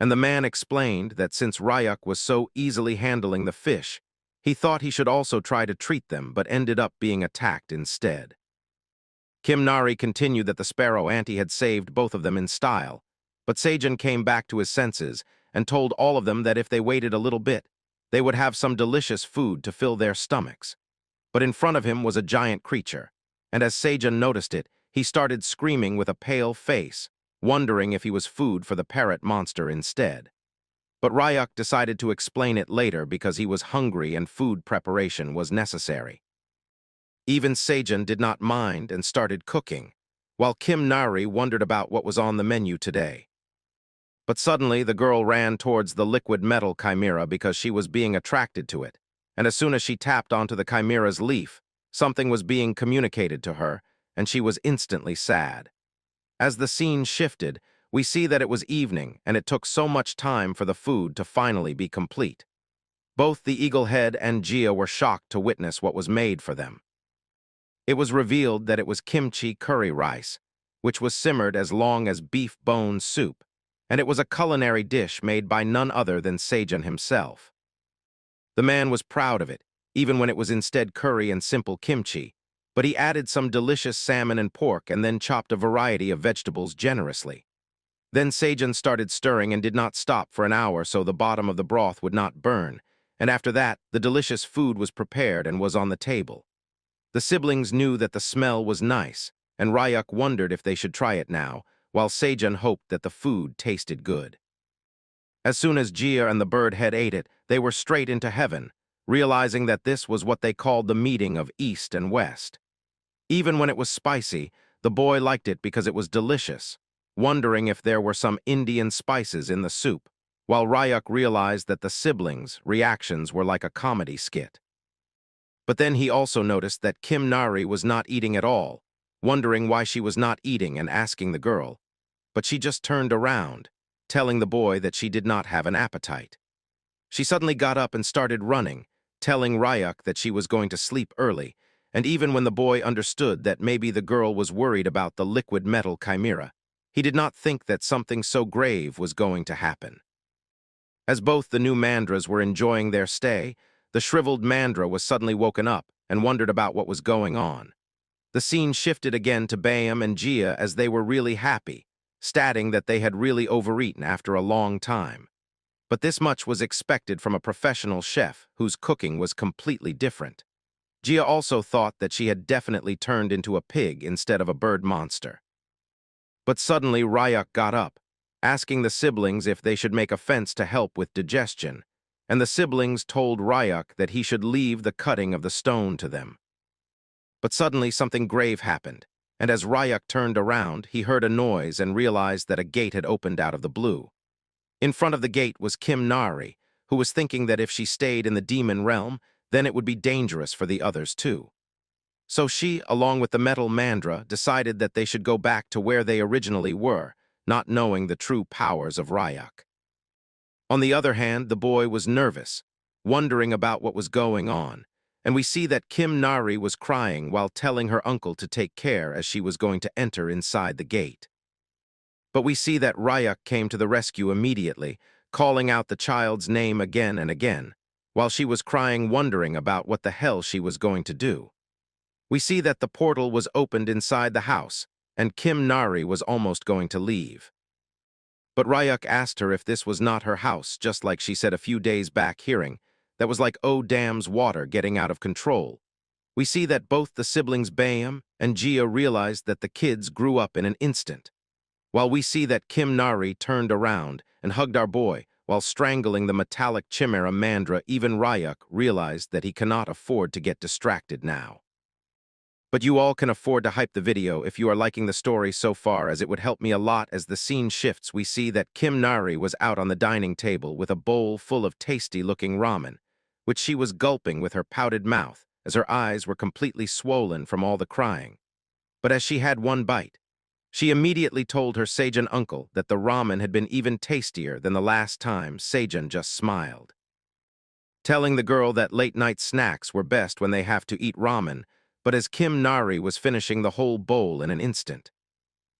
and the man explained that since Ryuk was so easily handling the fish, he thought he should also try to treat them but ended up being attacked instead. Kim Nari continued that the sparrow auntie had saved both of them in style, but Seijin came back to his senses and told all of them that if they waited a little bit, they would have some delicious food to fill their stomachs. But in front of him was a giant creature, and as Seijin noticed it, he started screaming with a pale face, wondering if he was food for the parrot monster instead. But Ryuk decided to explain it later because he was hungry and food preparation was necessary. Even Seijin did not mind and started cooking, while Kim Nari wondered about what was on the menu today. But suddenly the girl ran towards the liquid metal chimera because she was being attracted to it, and as soon as she tapped onto the chimera's leaf, something was being communicated to her, and she was instantly sad. As the scene shifted, we see that it was evening, and it took so much time for the food to finally be complete. Both the eagle head and Jia were shocked to witness what was made for them. It was revealed that it was kimchi curry rice, which was simmered as long as beef bone soup, and it was a culinary dish made by none other than Seijin himself. The man was proud of it, even when it was instead curry and simple kimchi, but he added some delicious salmon and pork and then chopped a variety of vegetables generously. Then Seijin started stirring and did not stop for an hour so the bottom of the broth would not burn, and after that, the delicious food was prepared and was on the table. The siblings knew that the smell was nice, and Ryuk wondered if they should try it now, while Seijin hoped that the food tasted good. As soon as Jia and the bird head ate it, they were straight into heaven, realizing that this was what they called the meeting of East and West. Even when it was spicy, the boy liked it because it was delicious, wondering if there were some Indian spices in the soup, while Ryuk realized that the siblings' reactions were like a comedy skit. But then he also noticed that Kim Nari was not eating at all, wondering why she was not eating and asking the girl. But she just turned around, telling the boy that she did not have an appetite. She suddenly got up and started running, telling Ryuk that she was going to sleep early, and even when the boy understood that maybe the girl was worried about the liquid metal chimera, he did not think that something so grave was going to happen. As both the new Mandras were enjoying their stay, the shriveled Mandra was suddenly woken up and wondered about what was going on. The scene shifted again to Bayam and Gia as they were really happy, stating that they had really overeaten after a long time. But this much was expected from a professional chef whose cooking was completely different. Gia also thought that she had definitely turned into a pig instead of a bird monster. But suddenly Ryuk got up, asking the siblings if they should make a fence to help with digestion, and the siblings told Ryuk that he should leave the cutting of the stone to them. But suddenly something grave happened, and as Ryuk turned around, he heard a noise and realized that a gate had opened out of the blue. In front of the gate was Kim Nari, who was thinking that if she stayed in the demon realm, then it would be dangerous for the others too. So she, along with the metal Mandra, decided that they should go back to where they originally were, not knowing the true powers of Ryuk. On the other hand, the boy was nervous, wondering about what was going on, and we see that Kim Nari was crying while telling her uncle to take care as she was going to enter inside the gate. But we see that Ryuk came to the rescue immediately, calling out the child's name again and again, while she was crying, wondering about what the hell she was going to do. We see that the portal was opened inside the house, and Kim Nari was almost going to leave. But Ryuk asked her if this was not her house, just like she said a few days back, hearing that was like oh damn's water getting out of control. We see that both the siblings Bayam and Gia realized that the kids grew up in an instant, while we see that Kim Nari turned around and hugged our boy while strangling the metallic chimera Mandra. Even Ryuk realized that he cannot afford to get distracted now. But you all can afford to hype the video if you are liking the story so far, as it would help me a lot. As the scene shifts, we see that Kim Nari was out on the dining table with a bowl full of tasty-looking ramen, which she was gulping with her pouted mouth as her eyes were completely swollen from all the crying. But as she had one bite, she immediately told her Seijun uncle that the ramen had been even tastier than the last time. Seijun just smiled, telling the girl that late-night snacks were best when they have to eat ramen. But as Kim Nari was finishing the whole bowl in an instant,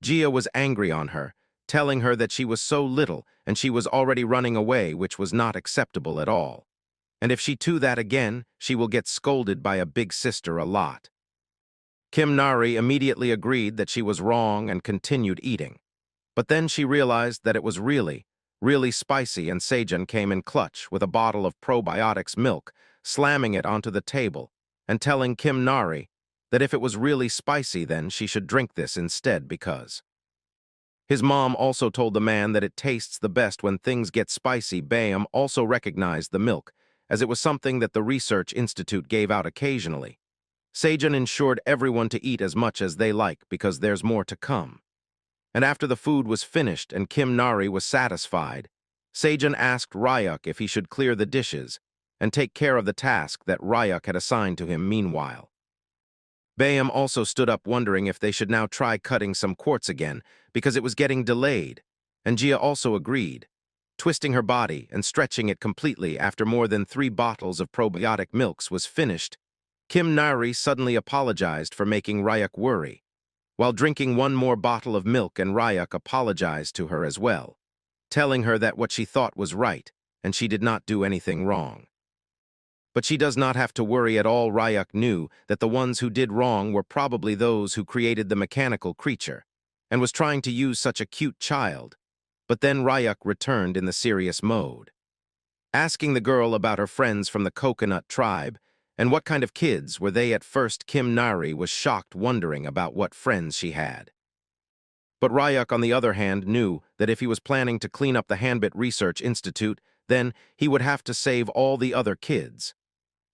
Gia was angry on her, telling her that she was so little and she was already running away, which was not acceptable at all. And if she do that again, she will get scolded by a big sister a lot. Kim Nari immediately agreed that she was wrong and continued eating. But then she realized that it was really, really spicy, and Seijun came in clutch with a bottle of probiotics milk, slamming it onto the table and telling Kim Nari that if it was really spicy, then she should drink this instead, because his mom also told the man that it tastes the best when things get spicy. Bayam also recognized the milk, as it was something that the Research Institute gave out occasionally. Seijun ensured everyone to eat as much as they like, because there's more to come. And after the food was finished and Kim Nari was satisfied, Seijun asked Ryuk if he should clear the dishes and take care of the task that Ryuk had assigned to him. Meanwhile, Bayam also stood up, wondering if they should now try cutting some quartz again, because it was getting delayed, and Gia also agreed, twisting her body and stretching it completely. After more than 3 bottles of probiotic milks was finished, Kim Nari suddenly apologized for making Ryuk worry, while drinking 1 more bottle of milk, and Ryuk apologized to her as well, telling her that what she thought was right, and she did not do anything wrong. But she does not have to worry at all. Ryuk knew that the ones who did wrong were probably those who created the mechanical creature, and was trying to use such a cute child. But then Ryuk returned in the serious mode, asking the girl about her friends from the coconut tribe, and what kind of kids were they. At first, Kim Nari was shocked, wondering about what friends she had. But Ryuk, on the other hand, knew that if he was planning to clean up the Hanbit Research Institute, then he would have to save all the other kids.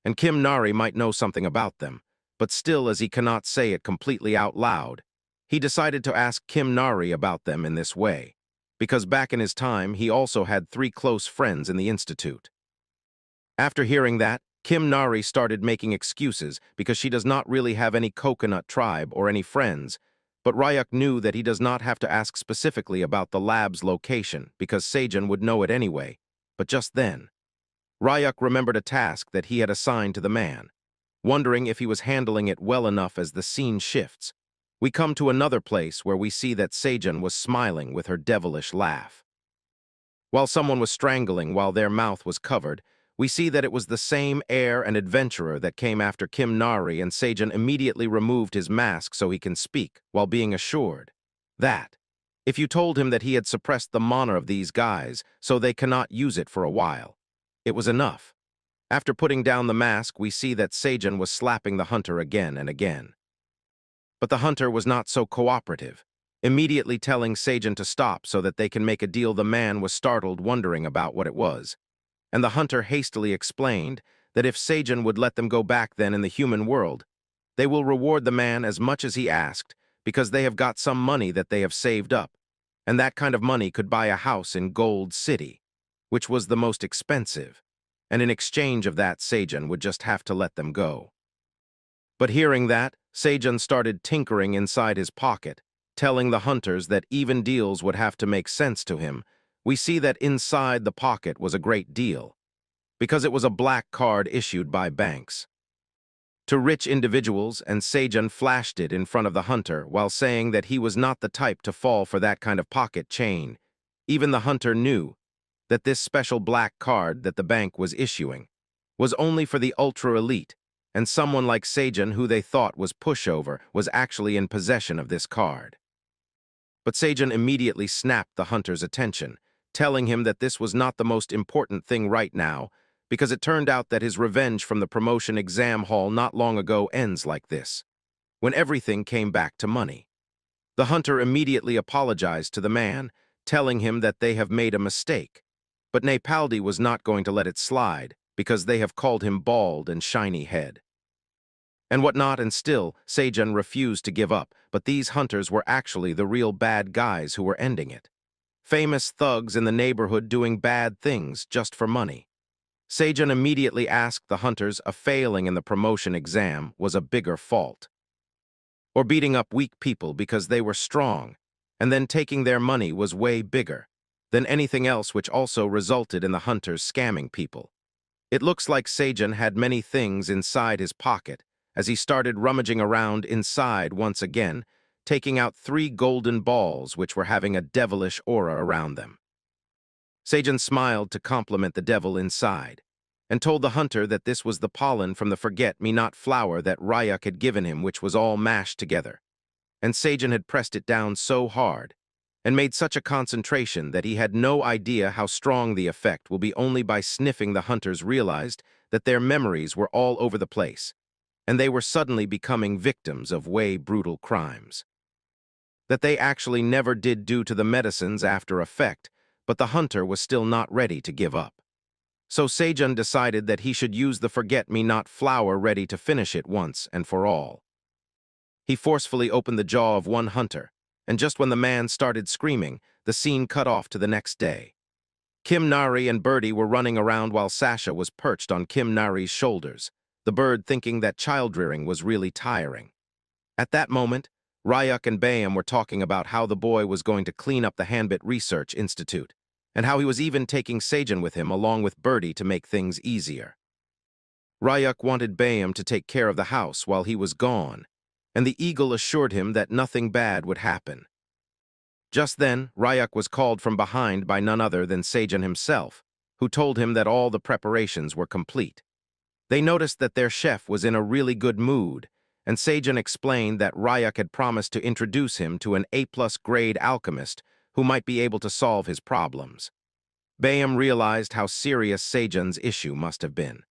And Kim Nari might know something about them, but still, as he cannot say it completely out loud, he decided to ask Kim Nari about them in this way, because back in his time he also had 3 close friends in the institute. After hearing that, Kim Nari started making excuses because she does not really have any coconut tribe or any friends, but Ryuk knew that he does not have to ask specifically about the lab's location because Seijun would know it anyway. But just then, Ryuk remembered a task that he had assigned to the man. Wondering if he was handling it well enough as the scene shifts, we come to another place where we see that Seijun was smiling with her devilish laugh. While someone was strangling while their mouth was covered, we see that it was the same heir and adventurer that came after Kim Nari, and Seijun immediately removed his mask so he can speak, while being assured that if you told him that he had suppressed the mana of these guys so they cannot use it for a while, it was enough. After putting down the mask, we see that Seijun was slapping the hunter again and again. But the hunter was not so cooperative, immediately telling Seijun to stop so that they can make a deal. The man was startled, wondering about what it was, and the hunter hastily explained that if Seijun would let them go back then in the human world, they will reward the man as much as he asked, because they have got some money that they have saved up, and that kind of money could buy a house in Gold City, which was the most expensive, and in exchange of that Seijun would just have to let them go. But hearing that, Seijun started tinkering inside his pocket, telling the hunters that even deals would have to make sense to him. We see that inside the pocket was a great deal, because it was a black card issued by banks to rich individuals, and Seijun flashed it in front of the hunter while saying that he was not the type to fall for that kind of pocket chain. Even the hunter knew that this special black card that the bank was issuing was only for the ultra-elite, and someone like Seijun, who they thought was pushover, was actually in possession of this card. But Seijun immediately snapped the hunter's attention, telling him that this was not the most important thing right now, because it turned out that his revenge from the promotion exam hall not long ago ends like this, when everything came back to money. The hunter immediately apologized to the man, telling him that they have made a mistake, but Nepaldi was not going to let it slide, because they have called him bald and shiny head and whatnot, and still Seijun refused to give up. But these hunters were actually the real bad guys who were ending it. Famous thugs in the neighborhood doing bad things just for money. Seijun immediately asked the hunters if failing in the promotion exam was a bigger fault, or beating up weak people because they were strong, and then taking their money was way bigger than anything else, which also resulted in the hunters scamming people. It looks like Seijun had many things inside his pocket as he started rummaging around inside once again, taking out 3 golden balls which were having a devilish aura around them. Seijun smiled to compliment the devil inside, and told the hunter that this was the pollen from the forget-me-not flower that Ryuk had given him, which was all mashed together. And Seijun had pressed it down so hard, and made such a concentration that he had no idea how strong the effect will be. Only by sniffing, the hunters realized that their memories were all over the place, and they were suddenly becoming victims of way brutal crimes that they actually never did due to the medicine's after effect. But the hunter was still not ready to give up. So Seijun decided that he should use the forget-me-not flower, ready to finish it once and for all. He forcefully opened the jaw of one hunter, and just when the man started screaming, the scene cut off to the next day. Kim Nari and Birdie were running around while Sasha was perched on Kim Nari's shoulders, the bird thinking that child-rearing was really tiring. At that moment, Ryuk and Bayam were talking about how the boy was going to clean up the Hanbit Research Institute, and how he was even taking Seijun with him along with Birdie to make things easier. Ryuk wanted Bayam to take care of the house while he was gone, and the eagle assured him that nothing bad would happen. Just then, Ryuk was called from behind by none other than Seijun himself, who told him that all the preparations were complete. They noticed that their chef was in a really good mood, and Seijun explained that Ryuk had promised to introduce him to an A+ grade alchemist who might be able to solve his problems. Bayam realized how serious Seijun's issue must have been.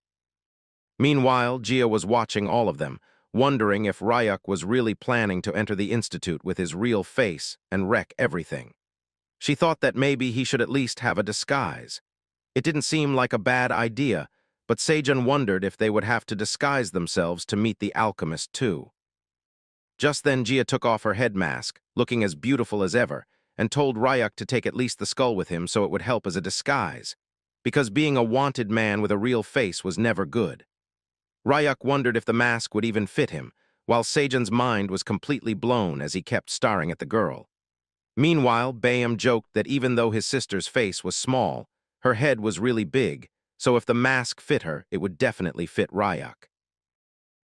Meanwhile, Gia was watching all of them, wondering if Ryuk was really planning to enter the institute with his real face and wreck everything. She thought that maybe he should at least have a disguise. It didn't seem like a bad idea, but Seijun wondered if they would have to disguise themselves to meet the alchemist too. Just then Gia took off her head mask, looking as beautiful as ever, and told Ryuk to take at least the skull with him so it would help as a disguise, because being a wanted man with a real face was never good. Ryuk wondered if the mask would even fit him, while Seijun's mind was completely blown as he kept staring at the girl. Meanwhile, Bayam joked that even though his sister's face was small, her head was really big, so if the mask fit her, it would definitely fit Ryak.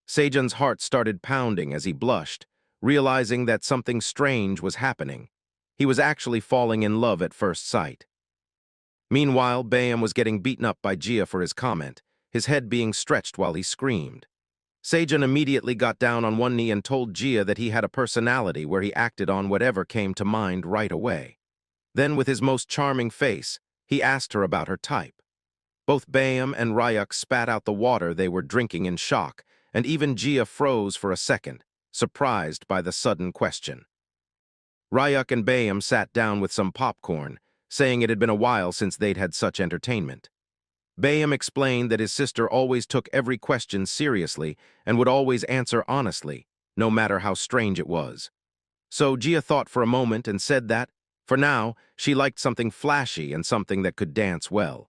Sejan's heart started pounding as he blushed, realizing that something strange was happening. He was actually falling in love at first sight. Meanwhile, Bayam was getting beaten up by Gia for his comment, his head being stretched while he screamed. Sejan immediately got down on one knee and told Gia that he had a personality where he acted on whatever came to mind right away. Then, with his most charming face, he asked her about her type. Both Bayam and Ryak spat out the water they were drinking in shock, and even Gia froze for a second, surprised by the sudden question. Ryak and Bayam sat down with some popcorn, saying it had been a while since they'd had such entertainment. Bayam explained that his sister always took every question seriously and would always answer honestly, no matter how strange it was. So Gia thought for a moment and said that, for now, she liked something flashy and something that could dance well.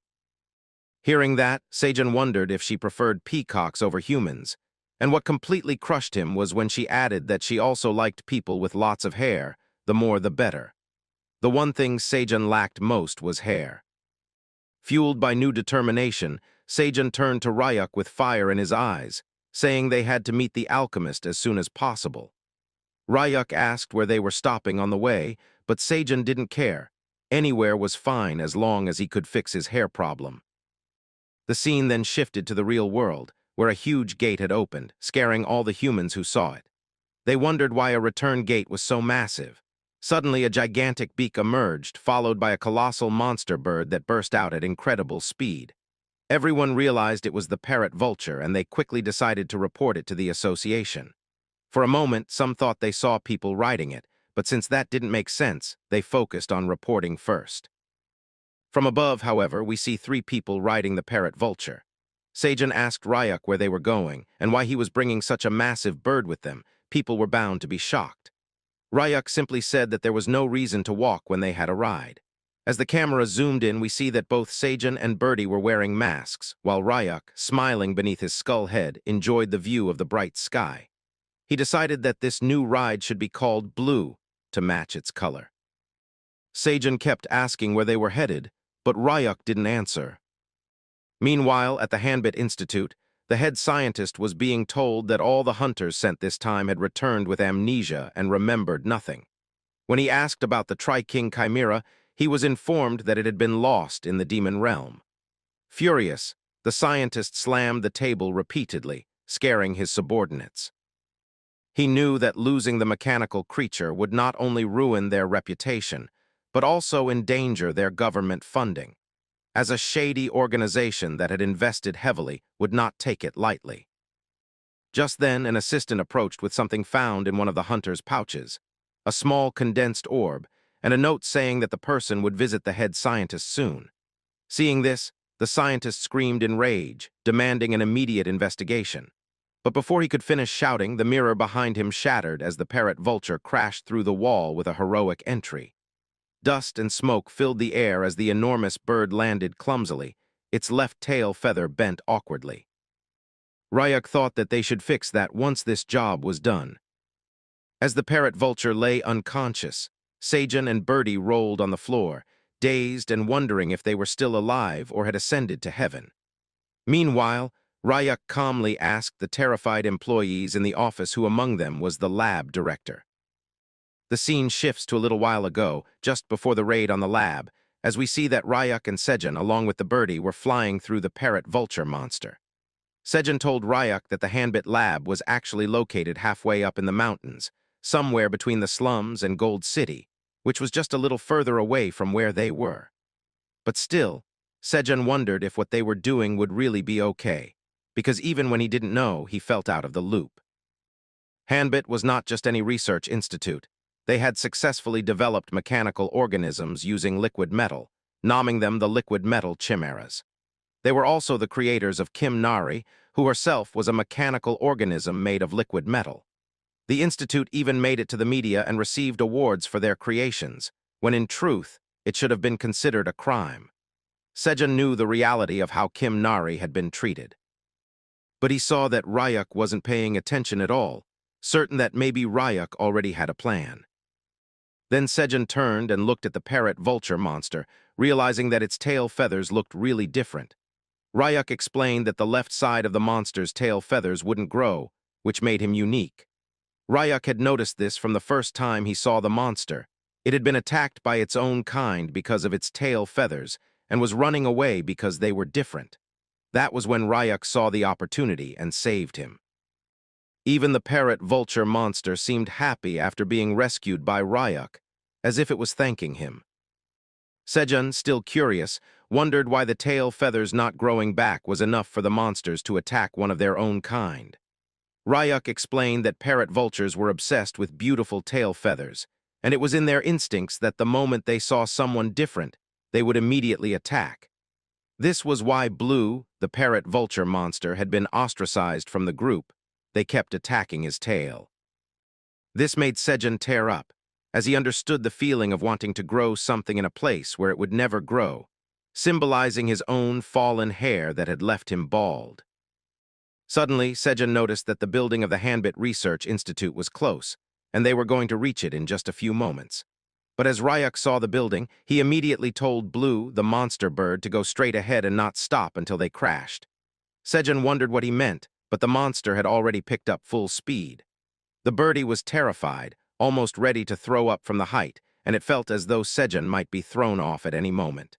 Hearing that, Sejan wondered if she preferred peacocks over humans, and what completely crushed him was when she added that she also liked people with lots of hair, the more the better. The one thing Sejan lacked most was hair. Fueled by new determination, Sejan turned to Ryak with fire in his eyes, saying they had to meet the alchemist as soon as possible. Ryak asked where they were stopping on the way, but Sejan didn't care. Anywhere was fine as long as he could fix his hair problem. The scene then shifted to the real world, where a huge gate had opened, scaring all the humans who saw it. They wondered why a return gate was so massive. Suddenly, a gigantic beak emerged, followed by a colossal monster bird that burst out at incredible speed. Everyone realized it was the parrot vulture, and they quickly decided to report it to the association. For a moment, some thought they saw people riding it, but since that didn't make sense, they focused on reporting first. From above, however, we see 3 people riding the parrot vulture. Sejan asked Ryak where they were going, and why he was bringing such a massive bird with them. People were bound to be shocked. Ryak simply said that there was no reason to walk when they had a ride. As the camera zoomed in, we see that both Sejan and Birdie were wearing masks, while Ryak, smiling beneath his skull head, enjoyed the view of the bright sky. He decided that this new ride should be called Blue, to match its color. Sejan kept asking where they were headed, but Ryak didn't answer. Meanwhile, at the Hanbit Institute, the head scientist was being told that all the hunters sent this time had returned with amnesia and remembered nothing. When he asked about the Tri-King Chimera, he was informed that it had been lost in the demon realm. Furious, the scientist slammed the table repeatedly, scaring his subordinates. He knew that losing the mechanical creature would not only ruin their reputation, but also endanger their government funding, as a shady organization that had invested heavily would not take it lightly. Just then, an assistant approached with something found in one of the hunter's pouches, a small condensed orb, and a note saying that the person would visit the head scientist soon. Seeing this, the scientist screamed in rage, demanding an immediate investigation. But before he could finish shouting, the mirror behind him shattered as the parrot vulture crashed through the wall with a heroic entry. Dust and smoke filled the air as the enormous bird landed clumsily, its left tail feather bent awkwardly. Ryak thought that they should fix that once this job was done. As the parrot vulture lay unconscious, Sejan and Birdie rolled on the floor, dazed and wondering if they were still alive or had ascended to heaven. Meanwhile, Ryak calmly asked the terrified employees in the office who among them was the lab director. The scene shifts to a little while ago, just before the raid on the lab, as we see that Ryak and Sejan, along with the birdie, were flying through the parrot vulture monster. Sejan told Ryak that the Hanbit lab was actually located halfway up in the mountains, somewhere between the slums and Gold City, which was just a little further away from where they were. But still, Sejan wondered if what they were doing would really be okay, because even when he didn't know, he felt out of the loop. Hanbit was not just any research institute. They had successfully developed mechanical organisms using liquid metal, naming them the liquid metal chimeras. They were also the creators of Kim Nari, who herself was a mechanical organism made of liquid metal. The institute even made it to the media and received awards for their creations, when in truth, it should have been considered a crime. Sejan knew the reality of how Kim Nari had been treated. But he saw that Ryak wasn't paying attention at all, certain that maybe Ryak already had a plan. Then Sejan turned and looked at the parrot vulture monster, realizing that its tail feathers looked really different. Ryuk explained that the left side of the monster's tail feathers wouldn't grow, which made him unique. Ryuk had noticed this from the first time he saw the monster. It had been attacked by its own kind because of its tail feathers and was running away because they were different. That was when Ryuk saw the opportunity and saved him. Even the parrot-vulture monster seemed happy after being rescued by Ryuk, as if it was thanking him. Sejun, still curious, wondered why the tail feathers not growing back was enough for the monsters to attack one of their own kind. Ryuk explained that parrot-vultures were obsessed with beautiful tail feathers, and it was in their instincts that the moment they saw someone different, they would immediately attack. This was why Blue, the parrot-vulture monster, had been ostracized from the group. They kept attacking his tail. This made Sejun tear up, as he understood the feeling of wanting to grow something in a place where it would never grow, symbolizing his own fallen hair that had left him bald. Suddenly, Sejun noticed that the building of the Hanbit Research Institute was close, and they were going to reach it in just a few moments. But as Ryuk saw the building, he immediately told Blue, the monster bird, to go straight ahead and not stop until they crashed. Sejun wondered what he meant, but the monster had already picked up full speed. The birdie was terrified, almost ready to throw up from the height, and it felt as though Sejun might be thrown off at any moment.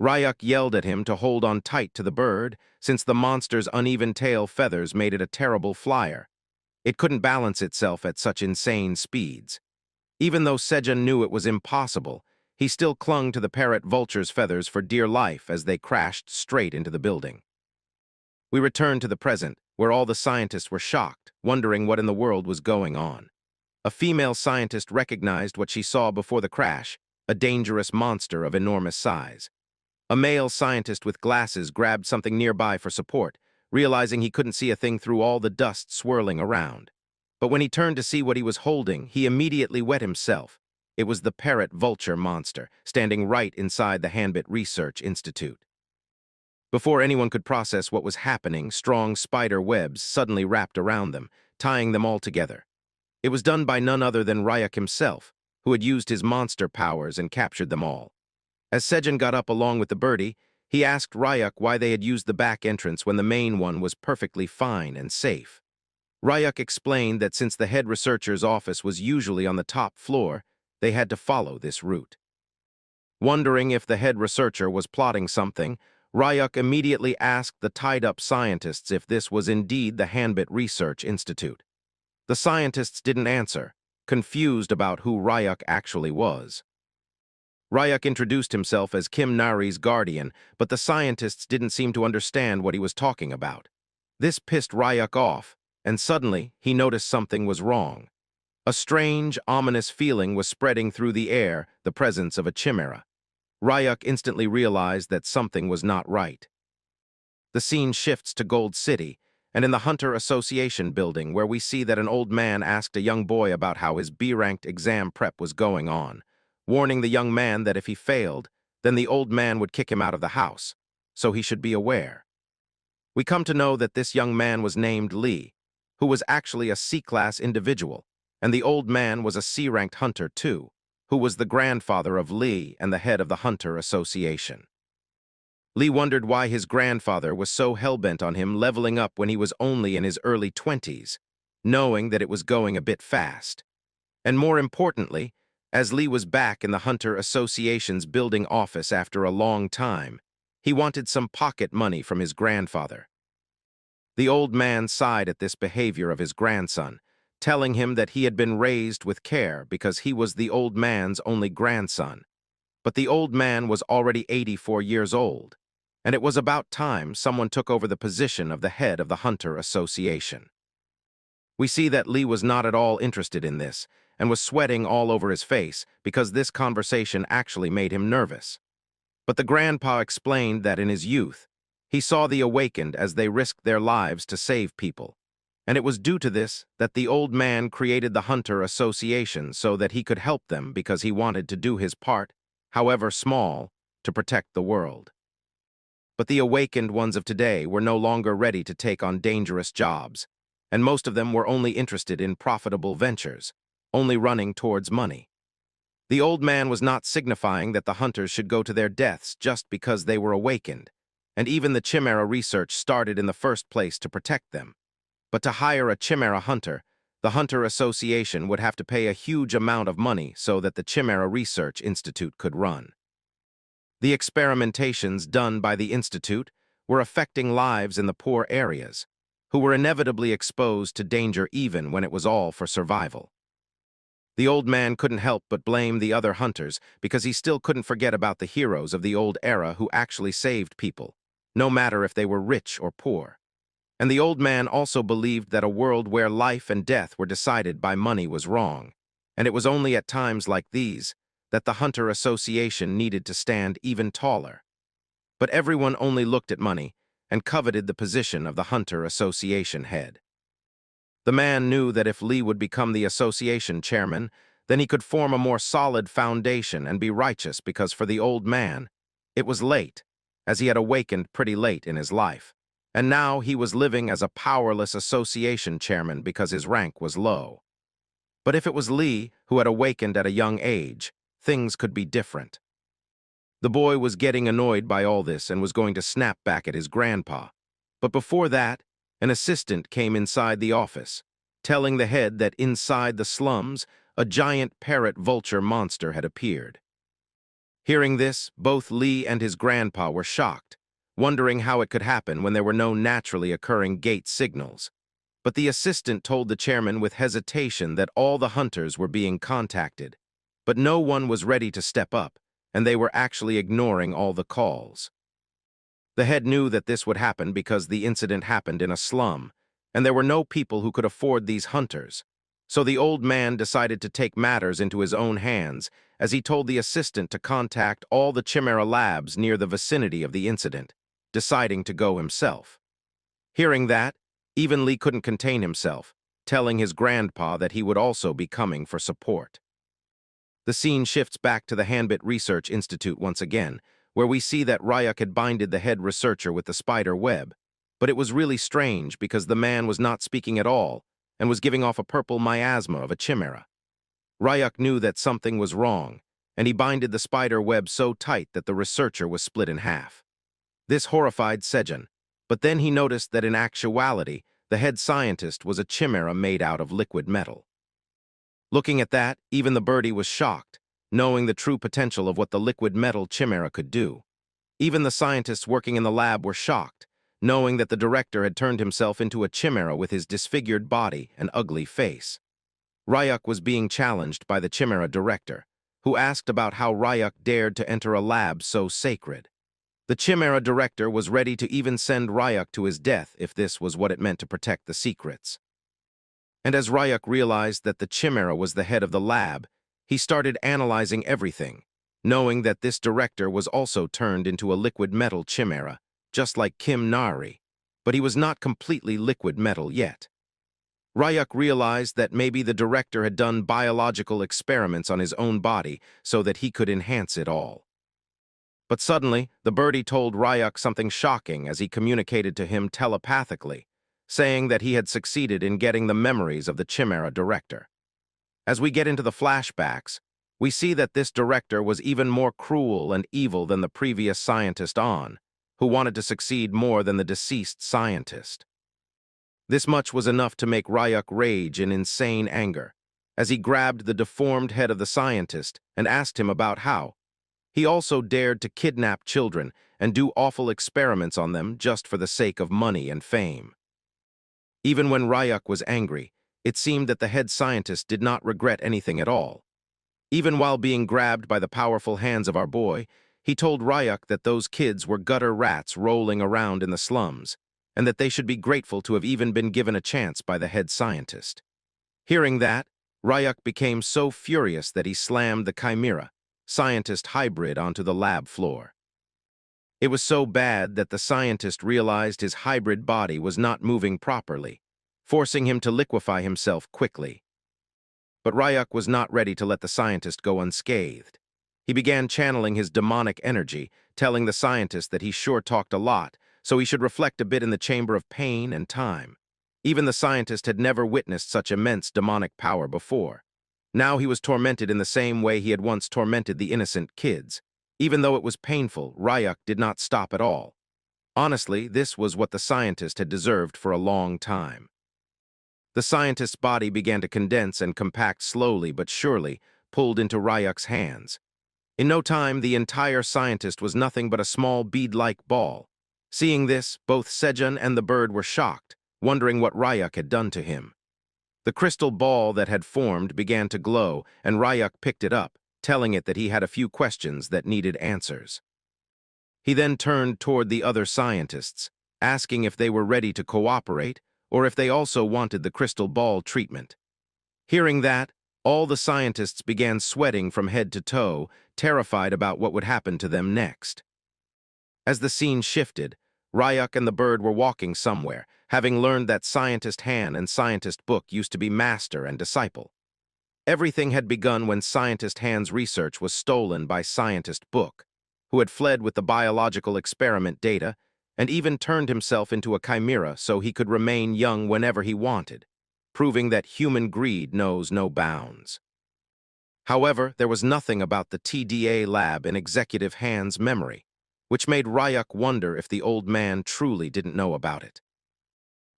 Ryuk yelled at him to hold on tight to the bird, since the monster's uneven tail feathers made it a terrible flyer. It couldn't balance itself at such insane speeds. Even though Sejun knew it was impossible, he still clung to the parrot-vulture's feathers for dear life as they crashed straight into the building. We returned to the present, where all the scientists were shocked, wondering what in the world was going on. A female scientist recognized what she saw before the crash, a dangerous monster of enormous size. A male scientist with glasses grabbed something nearby for support, realizing he couldn't see a thing through all the dust swirling around. But when he turned to see what he was holding, he immediately wet himself. It was the parrot-vulture monster, standing right inside the Hanbit Research Institute. Before anyone could process what was happening, strong spider webs suddenly wrapped around them, tying them all together. It was done by none other than Ryuk himself, who had used his monster powers and captured them all. As Sejun got up along with the birdie, he asked Ryuk why they had used the back entrance when the main one was perfectly fine and safe. Ryuk explained that since the head researcher's office was usually on the top floor, they had to follow this route. Wondering if the head researcher was plotting something, Ryuk immediately asked the tied-up scientists if this was indeed the Hanbit Research Institute. The scientists didn't answer, confused about who Ryuk actually was. Ryuk introduced himself as Kim Nari's guardian, but the scientists didn't seem to understand what he was talking about. This pissed Ryuk off, and suddenly he noticed something was wrong. A strange, ominous feeling was spreading through the air, the presence of a chimera. Ryuk instantly realized that something was not right. The scene shifts to Gold City, and in the Hunter Association building, where we see that an old man asked a young boy about how his B-ranked exam prep was going on, warning the young man that if he failed, then the old man would kick him out of the house, so he should be aware. We come to know that this young man was named Lee, who was actually a C-class individual, and the old man was a C-ranked hunter too, who was the grandfather of Lee and the head of the Hunter Association. Lee wondered why his grandfather was so hell-bent on him leveling up when he was only in his early 20s, knowing that it was going a bit fast. And more importantly, as Lee was back in the Hunter Association's building office after a long time, he wanted some pocket money from his grandfather. The old man sighed at this behavior of his grandson, telling him that he had been raised with care because he was the old man's only grandson. But the old man was already 84 years old, and it was about time someone took over the position of the head of the Hunter Association. We see that Lee was not at all interested in this, and was sweating all over his face because this conversation actually made him nervous. But the grandpa explained that in his youth, he saw the awakened as they risked their lives to save people, and it was due to this that the old man created the Hunter Association so that he could help them because he wanted to do his part, however small, to protect the world. But the awakened ones of today were no longer ready to take on dangerous jobs, and most of them were only interested in profitable ventures, only running towards money. The old man was not signifying that the hunters should go to their deaths just because they were awakened, and even the chimera research started in the first place to protect them. But to hire a chimera hunter, the Hunter Association would have to pay a huge amount of money so that the Chimera Research Institute could run. The experimentations done by the Institute were affecting lives in the poor areas, who were inevitably exposed to danger even when it was all for survival. The old man couldn't help but blame the other hunters because he still couldn't forget about the heroes of the old era who actually saved people, no matter if they were rich or poor. And the old man also believed that a world where life and death were decided by money was wrong, and it was only at times like these that the Hunter Association needed to stand even taller. But everyone only looked at money and coveted the position of the Hunter Association head. The man knew that if Lee would become the association chairman, then he could form a more solid foundation and be righteous because for the old man, it was late, as he had awakened pretty late in his life. And now he was living as a powerless association chairman because his rank was low. But if it was Lee who had awakened at a young age, things could be different. The boy was getting annoyed by all this and was going to snap back at his grandpa. But before that, an assistant came inside the office, telling the head that inside the slums, a giant parrot vulture monster had appeared. Hearing this, both Lee and his grandpa were shocked, wondering how it could happen when there were no naturally occurring gate signals. But the assistant told the chairman with hesitation that all the hunters were being contacted, but no one was ready to step up, and they were actually ignoring all the calls. The head knew that this would happen because the incident happened in a slum, and there were no people who could afford these hunters. So the old man decided to take matters into his own hands as he told the assistant to contact all the Chimera labs near the vicinity of the incident, deciding to go himself. Hearing that, even Lee couldn't contain himself, telling his grandpa that he would also be coming for support. The scene shifts back to the Hanbit Research Institute once again, where we see that Ryuk had binded the head researcher with the spider web, but it was really strange because the man was not speaking at all and was giving off a purple miasma of a chimera. Ryuk knew that something was wrong, and he binded the spider web so tight that the researcher was split in half. This horrified Sejun, but then he noticed that in actuality, the head scientist was a chimera made out of liquid metal. Looking at that, even the birdie was shocked, knowing the true potential of what the liquid metal chimera could do. Even the scientists working in the lab were shocked, knowing that the director had turned himself into a chimera with his disfigured body and ugly face. Ryuk was being challenged by the chimera director, who asked about how Ryuk dared to enter a lab so sacred. The Chimera director was ready to even send Ryuk to his death if this was what it meant to protect the secrets. And as Ryuk realized that the Chimera was the head of the lab, he started analyzing everything, knowing that this director was also turned into a liquid metal Chimera, just like Kim Nari, but he was not completely liquid metal yet. Ryuk realized that maybe the director had done biological experiments on his own body so that he could enhance it all. But suddenly, the birdie told Ryuk something shocking as he communicated to him telepathically, saying that he had succeeded in getting the memories of the Chimera director. As we get into the flashbacks, we see that this director was even more cruel and evil than the previous scientist On, who wanted to succeed more than the deceased scientist. This much was enough to make Ryuk rage in insane anger, as he grabbed the deformed head of the scientist and asked him about how he also dared to kidnap children and do awful experiments on them just for the sake of money and fame. Even when Ryuk was angry, it seemed that the head scientist did not regret anything at all. Even while being grabbed by the powerful hands of our boy, he told Ryuk that those kids were gutter rats rolling around in the slums, and that they should be grateful to have even been given a chance by the head scientist. Hearing that, Ryuk became so furious that he slammed the Chimera scientist hybrid onto the lab floor. It was so bad that the scientist realized his hybrid body was not moving properly, forcing him to liquefy himself quickly. But Ryuk was not ready to let the scientist go unscathed. He began channeling his demonic energy, telling the scientist that he sure talked a lot, so he should reflect a bit in the chamber of pain and time. Even the scientist had never witnessed such immense demonic power before. Now he was tormented in the same way he had once tormented the innocent kids. Even though it was painful, Ryuk did not stop at all. Honestly, this was what the scientist had deserved for a long time. The scientist's body began to condense and compact slowly but surely, pulled into Ryuk's hands. In no time, the entire scientist was nothing but a small bead-like ball. Seeing this, both Sejun and the bird were shocked, wondering what Ryuk had done to him. The crystal ball that had formed began to glow, and Ryuk picked it up, telling it that he had a few questions that needed answers. He then turned toward the other scientists, asking if they were ready to cooperate or if they also wanted the crystal ball treatment. Hearing that, all the scientists began sweating from head to toe, terrified about what would happen to them next. As the scene shifted, Ryuk and the bird were walking somewhere, having learned that Scientist Han and Scientist Book used to be master and disciple. Everything had begun when Scientist Han's research was stolen by Scientist Book, who had fled with the biological experiment data and even turned himself into a chimera so he could remain young whenever he wanted, proving that human greed knows no bounds. However, there was nothing about the TDA lab in Executive Han's memory, which made Ryuk wonder if the old man truly didn't know about it.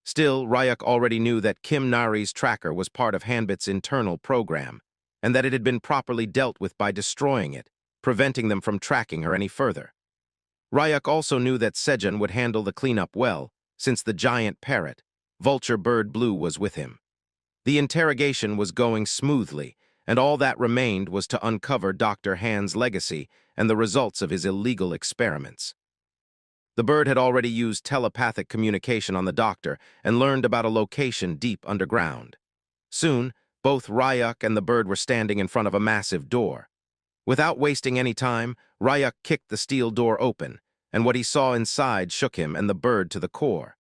Still, Ryuk already knew that Kim Nari's tracker was part of Hanbit's internal program, and that it had been properly dealt with by destroying it, preventing them from tracking her any further. Ryuk also knew that Sejun would handle the cleanup well, since the giant parrot, Vulture Bird Blue, was with him. The interrogation was going smoothly, and all that remained was to uncover Dr. Han's legacy and the results of his illegal experiments. The bird had already used telepathic communication on the doctor and learned about a location deep underground. Soon, both Ryuk and the bird were standing in front of a massive door. Without wasting any time, Ryuk kicked the steel door open, and what he saw inside shook him and the bird to the core.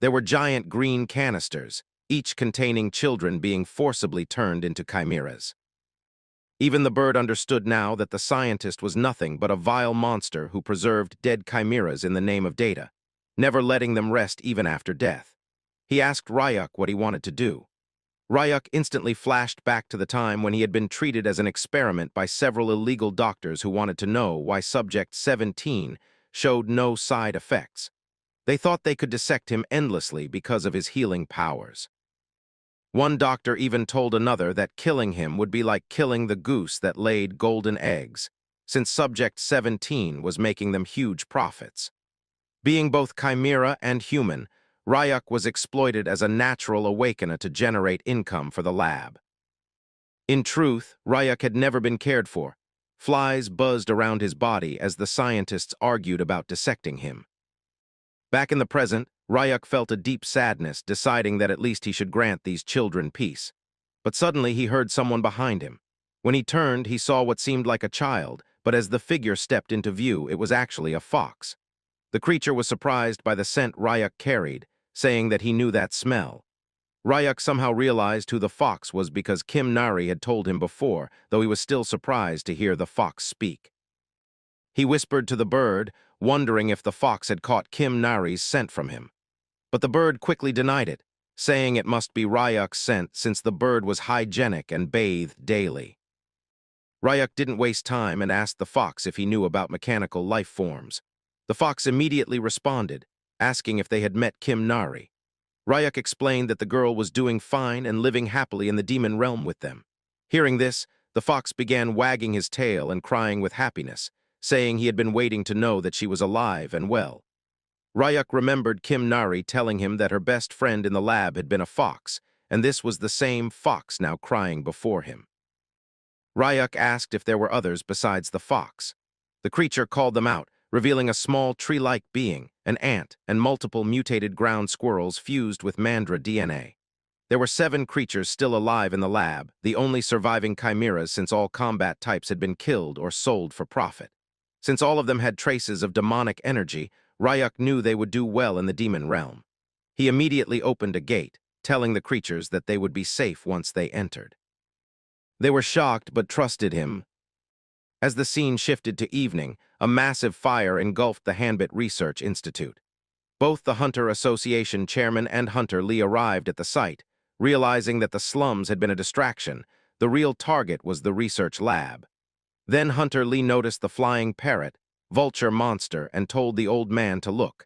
There were giant green canisters, each containing children being forcibly turned into chimeras. Even the bird understood now that the scientist was nothing but a vile monster who preserved dead chimeras in the name of data, never letting them rest even after death. He asked Ryuk what he wanted to do. Ryuk instantly flashed back to the time when he had been treated as an experiment by several illegal doctors who wanted to know why Subject 17 showed no side effects. They thought they could dissect him endlessly because of his healing powers. One doctor even told another that killing him would be like killing the goose that laid golden eggs, since Subject 17 was making them huge profits. Being both chimera and human, Ryuk was exploited as a natural awakener to generate income for the lab. In truth, Ryuk had never been cared for. Flies buzzed around his body as the scientists argued about dissecting him. Back in the present, Ryuk felt a deep sadness, deciding that at least he should grant these children peace. But suddenly he heard someone behind him. When he turned, he saw what seemed like a child, but as the figure stepped into view, it was actually a fox. The creature was surprised by the scent Ryuk carried, saying that he knew that smell. Ryuk somehow realized who the fox was because Kim Nari had told him before, though he was still surprised to hear the fox speak. He whispered to the bird, wondering if the fox had caught Kim Nari's scent from him. But the bird quickly denied it, saying it must be Ryuk's scent since the bird was hygienic and bathed daily. Ryuk didn't waste time and asked the fox if he knew about mechanical life forms. The fox immediately responded, asking if they had met Kim Nari. Ryuk explained that the girl was doing fine and living happily in the demon realm with them. Hearing this, the fox began wagging his tail and crying with happiness, saying he had been waiting to know that she was alive and well. Ryuk remembered Kim Nari telling him that her best friend in the lab had been a fox, and this was the same fox now crying before him. Ryuk asked if there were others besides the fox. The creature called them out, revealing a small tree-like being, an ant, and multiple mutated ground squirrels fused with Mandra DNA. There were 7 creatures still alive in the lab, the only surviving chimeras since all combat types had been killed or sold for profit. Since all of them had traces of demonic energy, Ryuk knew they would do well in the demon realm. He immediately opened a gate, telling the creatures that they would be safe once they entered. They were shocked but trusted him. As the scene shifted to evening, a massive fire engulfed the Hanbit Research Institute. Both the Hunter Association chairman and Hunter Lee arrived at the site, realizing that the slums had been a distraction. The real target was the research lab. Then Hunter Lee noticed the flying parrot, Vulture Monster, and told the old man to look.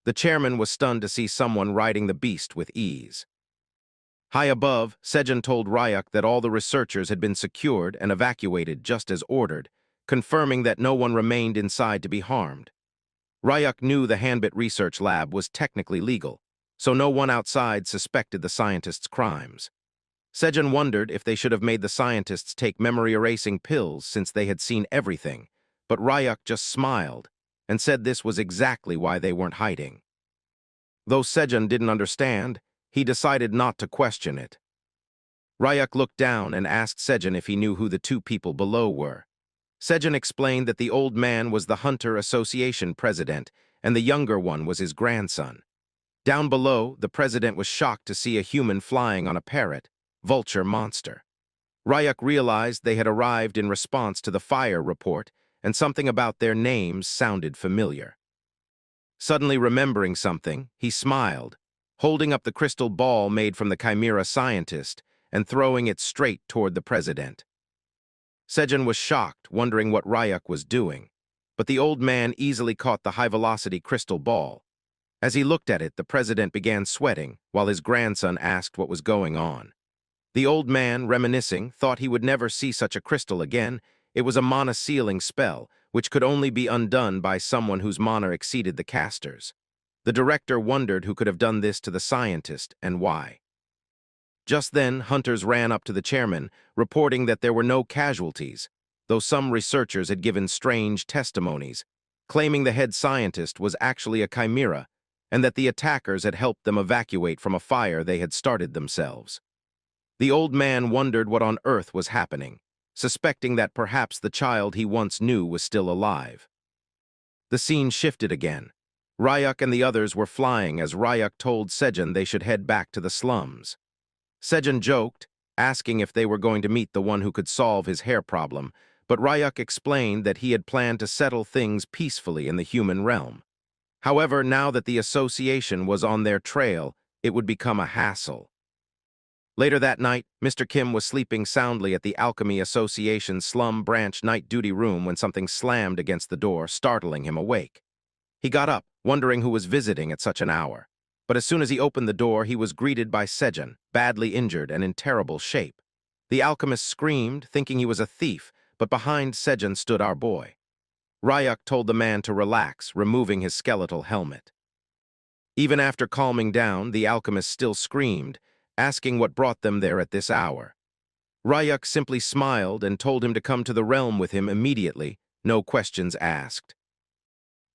The chairman was stunned to see someone riding the beast with ease. High above, Sejan told Ryak that all the researchers had been secured and evacuated just as ordered, confirming that no one remained inside to be harmed. Ryak knew the Hanbit research lab was technically legal, so no one outside suspected the scientists' crimes. Sejan wondered if they should have made the scientists take memory-erasing pills since they had seen everything, but Ryak just smiled and said this was exactly why they weren't hiding. Though Sejan didn't understand, he decided not to question it. Ryak looked down and asked Sejan if he knew who the two people below were. Sejan explained that the old man was the Hunter Association president and the younger one was his grandson. Down below, the president was shocked to see a human flying on a parrot, vulture monster. Ryak realized they had arrived in response to the fire report, and something about their names sounded familiar. Suddenly remembering something, he smiled, holding up the crystal ball made from the Chimera scientist and throwing it straight toward the president. Sejan was shocked, wondering what Ryak was doing, but the old man easily caught the high-velocity crystal ball. As he looked at it, the president began sweating, while his grandson asked what was going on. The old man, reminiscing, thought he would never see such a crystal again. It was a mana sealing spell, which could only be undone by someone whose mana exceeded the caster's. The director wondered who could have done this to the scientist and why. Just then, hunters ran up to the chairman, reporting that there were no casualties, though some researchers had given strange testimonies, claiming the head scientist was actually a chimera and that the attackers had helped them evacuate from a fire they had started themselves. The old man wondered what on earth was happening, suspecting that perhaps the child he once knew was still alive. The scene shifted again. Ryak and the others were flying as Ryak told Sejan they should head back to the slums. Sejan joked, asking if they were going to meet the one who could solve his hair problem, but Ryak explained that he had planned to settle things peacefully in the human realm. However, now that the association was on their trail, it would become a hassle. Later that night, Mr. Kim was sleeping soundly at the Alchemy Association's slum branch night duty room when something slammed against the door, startling him awake. He got up, wondering who was visiting at such an hour. But as soon as he opened the door, he was greeted by Sejan, badly injured and in terrible shape. The alchemist screamed, thinking he was a thief, but behind Sejan stood our boy. Ryak told the man to relax, removing his skeletal helmet. Even after calming down, the alchemist still screamed, asking what brought them there at this hour. Ryak simply smiled and told him to come to the realm with him immediately, no questions asked.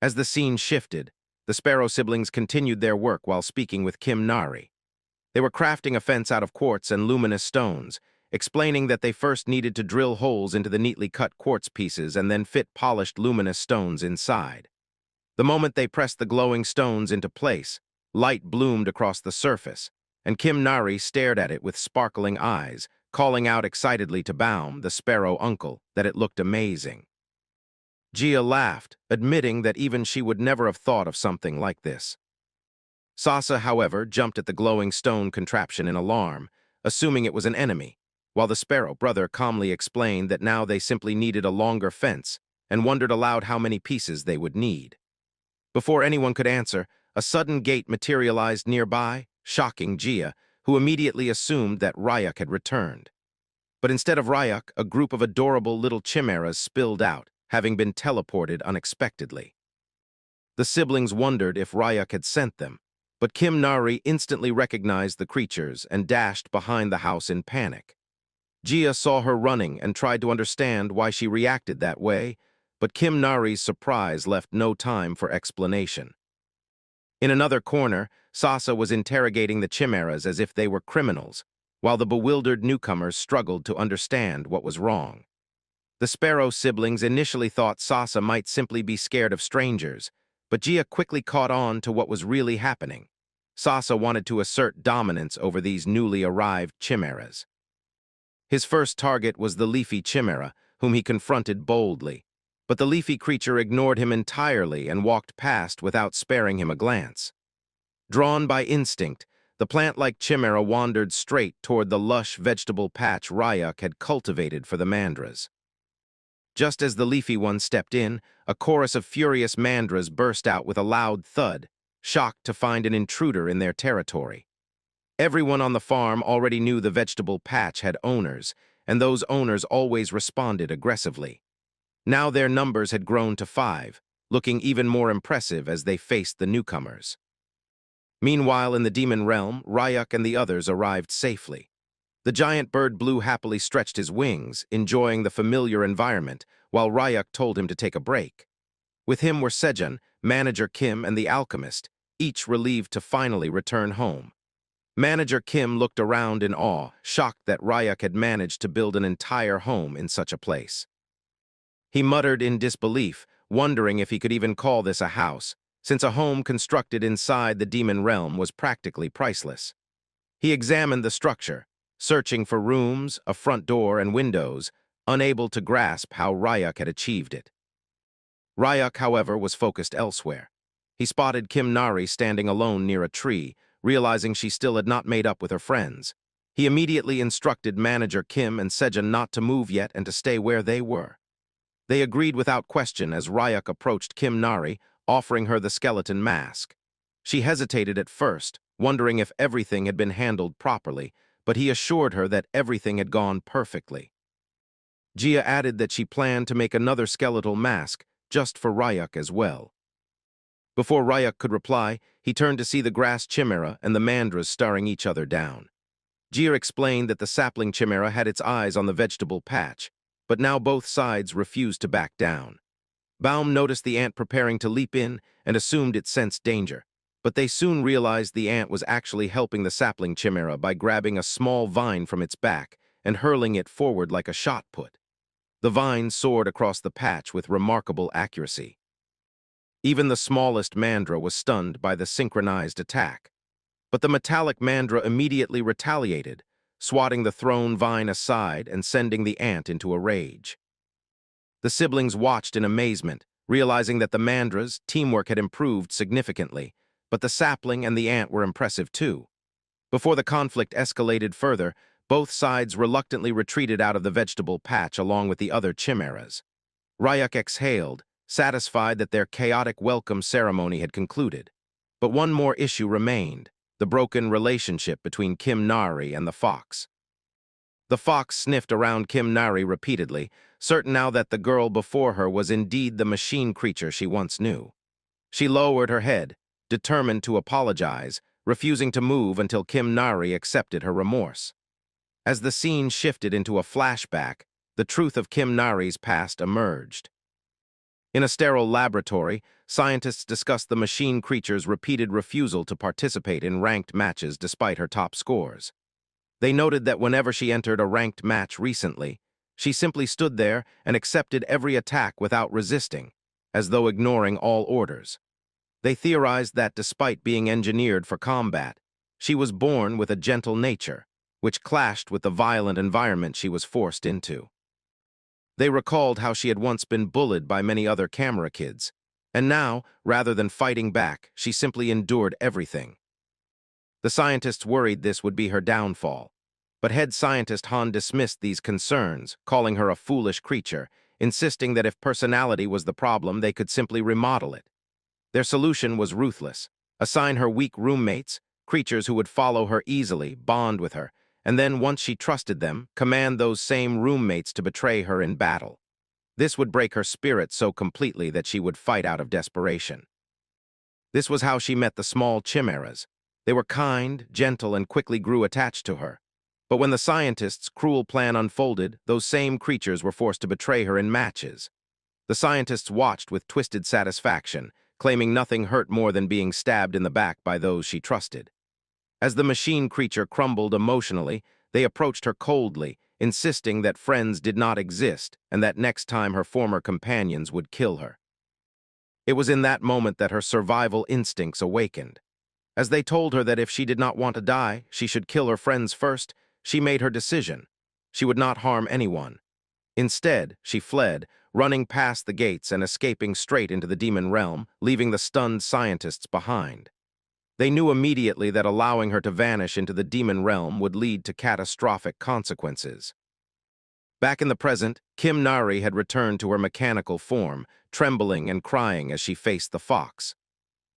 As the scene shifted, the Sparrow siblings continued their work while speaking with Kim Nari. They were crafting a fence out of quartz and luminous stones, explaining that they first needed to drill holes into the neatly cut quartz pieces and then fit polished luminous stones inside. The moment they pressed the glowing stones into place, light bloomed across the surface, and Kim Nari stared at it with sparkling eyes, calling out excitedly to Baum, the Sparrow uncle, that it looked amazing. Gia laughed, admitting that even she would never have thought of something like this. Sasa, however, jumped at the glowing stone contraption in alarm, assuming it was an enemy, while the Sparrow brother calmly explained that now they simply needed a longer fence and wondered aloud how many pieces they would need. Before anyone could answer, a sudden gate materialized nearby, shocking Gia, who immediately assumed that Ryak had returned. But instead of Ryak, a group of adorable little chimeras spilled out, having been teleported unexpectedly. The siblings wondered if Ryak had sent them, but Kim Nari instantly recognized the creatures and dashed behind the house in panic. Gia saw her running and tried to understand why she reacted that way, but Kim Nari's surprise left no time for explanation. In another corner, Sasa was interrogating the chimeras as if they were criminals, while the bewildered newcomers struggled to understand what was wrong. The Sparrow siblings initially thought Sasa might simply be scared of strangers, but Gia quickly caught on to what was really happening. Sasa wanted to assert dominance over these newly arrived chimeras. His first target was the leafy chimera, whom he confronted boldly, but the leafy creature ignored him entirely and walked past without sparing him a glance. Drawn by instinct, the plant-like chimera wandered straight toward the lush vegetable patch Ryak had cultivated for the mandras. Just as the leafy one stepped in, a chorus of furious mandras burst out with a loud thud, shocked to find an intruder in their territory. Everyone on the farm already knew the vegetable patch had owners, and those owners always responded aggressively. Now their numbers had grown to 5, looking even more impressive as they faced the newcomers. Meanwhile, in the demon realm, Ryuk and the others arrived safely. The giant bird blue happily stretched his wings, enjoying the familiar environment, while Ryuk told him to take a break. With him were Sejun, Manager Kim, and the alchemist, each relieved to finally return home. Manager Kim looked around in awe, shocked that Ryuk had managed to build an entire home in such a place. He muttered in disbelief, wondering if he could even call this a house, since a home constructed inside the demon realm was practically priceless. He examined the structure, searching for rooms, a front door, and windows, unable to grasp how Ryuk had achieved it. Ryuk, however, was focused elsewhere. He spotted Kim Nari standing alone near a tree, realizing she still had not made up with her friends. He immediately instructed Manager Kim and Sejun not to move yet and to stay where they were. They agreed without question as Ryuk approached Kim Nari, offering her the skeleton mask. She hesitated at first, wondering if everything had been handled properly, but he assured her that everything had gone perfectly. Jia added that she planned to make another skeletal mask, just for Ryuk as well. Before Ryuk could reply, he turned to see the grass chimera and the mandras staring each other down. Jia explained that the sapling chimera had its eyes on the vegetable patch, but now both sides refused to back down. Baum noticed the ant preparing to leap in and assumed it sensed danger, but they soon realized the ant was actually helping the sapling chimera by grabbing a small vine from its back and hurling it forward like a shot put. The vine soared across the patch with remarkable accuracy. Even the smallest mandra was stunned by the synchronized attack. But the metallic mandra immediately retaliated, swatting the thrown vine aside and sending the ant into a rage. The siblings watched in amazement, realizing that the mandra's teamwork had improved significantly, but the sapling and the ant were impressive too. Before the conflict escalated further, both sides reluctantly retreated out of the vegetable patch along with the other chimeras. Ryuk exhaled, satisfied that their chaotic welcome ceremony had concluded. But one more issue remained, the broken relationship between Kim Nari and the fox. The fox sniffed around Kim Nari repeatedly, certain now that the girl before her was indeed the machine creature she once knew. She lowered her head, determined to apologize, refusing to move until Kim Nari accepted her remorse. As the scene shifted into a flashback, the truth of Kim Nari's past emerged. In a sterile laboratory, scientists discussed the machine creature's repeated refusal to participate in ranked matches despite her top scores. They noted that whenever she entered a ranked match recently, she simply stood there and accepted every attack without resisting, as though ignoring all orders. They theorized that despite being engineered for combat, she was born with a gentle nature, which clashed with the violent environment she was forced into. They recalled how she had once been bullied by many other camera kids, and now, rather than fighting back, she simply endured everything. The scientists worried this would be her downfall, but head scientist Han dismissed these concerns, calling her a foolish creature, insisting that if personality was the problem, they could simply remodel it. Their solution was ruthless: assign her weak roommates, creatures who would follow her easily, bond with her, and then, once she trusted them, command those same roommates to betray her in battle. This would break her spirit so completely that she would fight out of desperation. This was how she met the small chimeras. They were kind, gentle, and quickly grew attached to her. But when the scientists' cruel plan unfolded, those same creatures were forced to betray her in matches. The scientists watched with twisted satisfaction, claiming nothing hurt more than being stabbed in the back by those she trusted. As the machine creature crumbled emotionally, they approached her coldly, insisting that friends did not exist and that next time her former companions would kill her. It was in that moment that her survival instincts awakened. As they told her that if she did not want to die, she should kill her friends first, she made her decision. She would not harm anyone. Instead, she fled, running past the gates and escaping straight into the demon realm, leaving the stunned scientists behind. They knew immediately that allowing her to vanish into the demon realm would lead to catastrophic consequences. Back in the present, Kim Nari had returned to her mechanical form, trembling and crying as she faced the fox.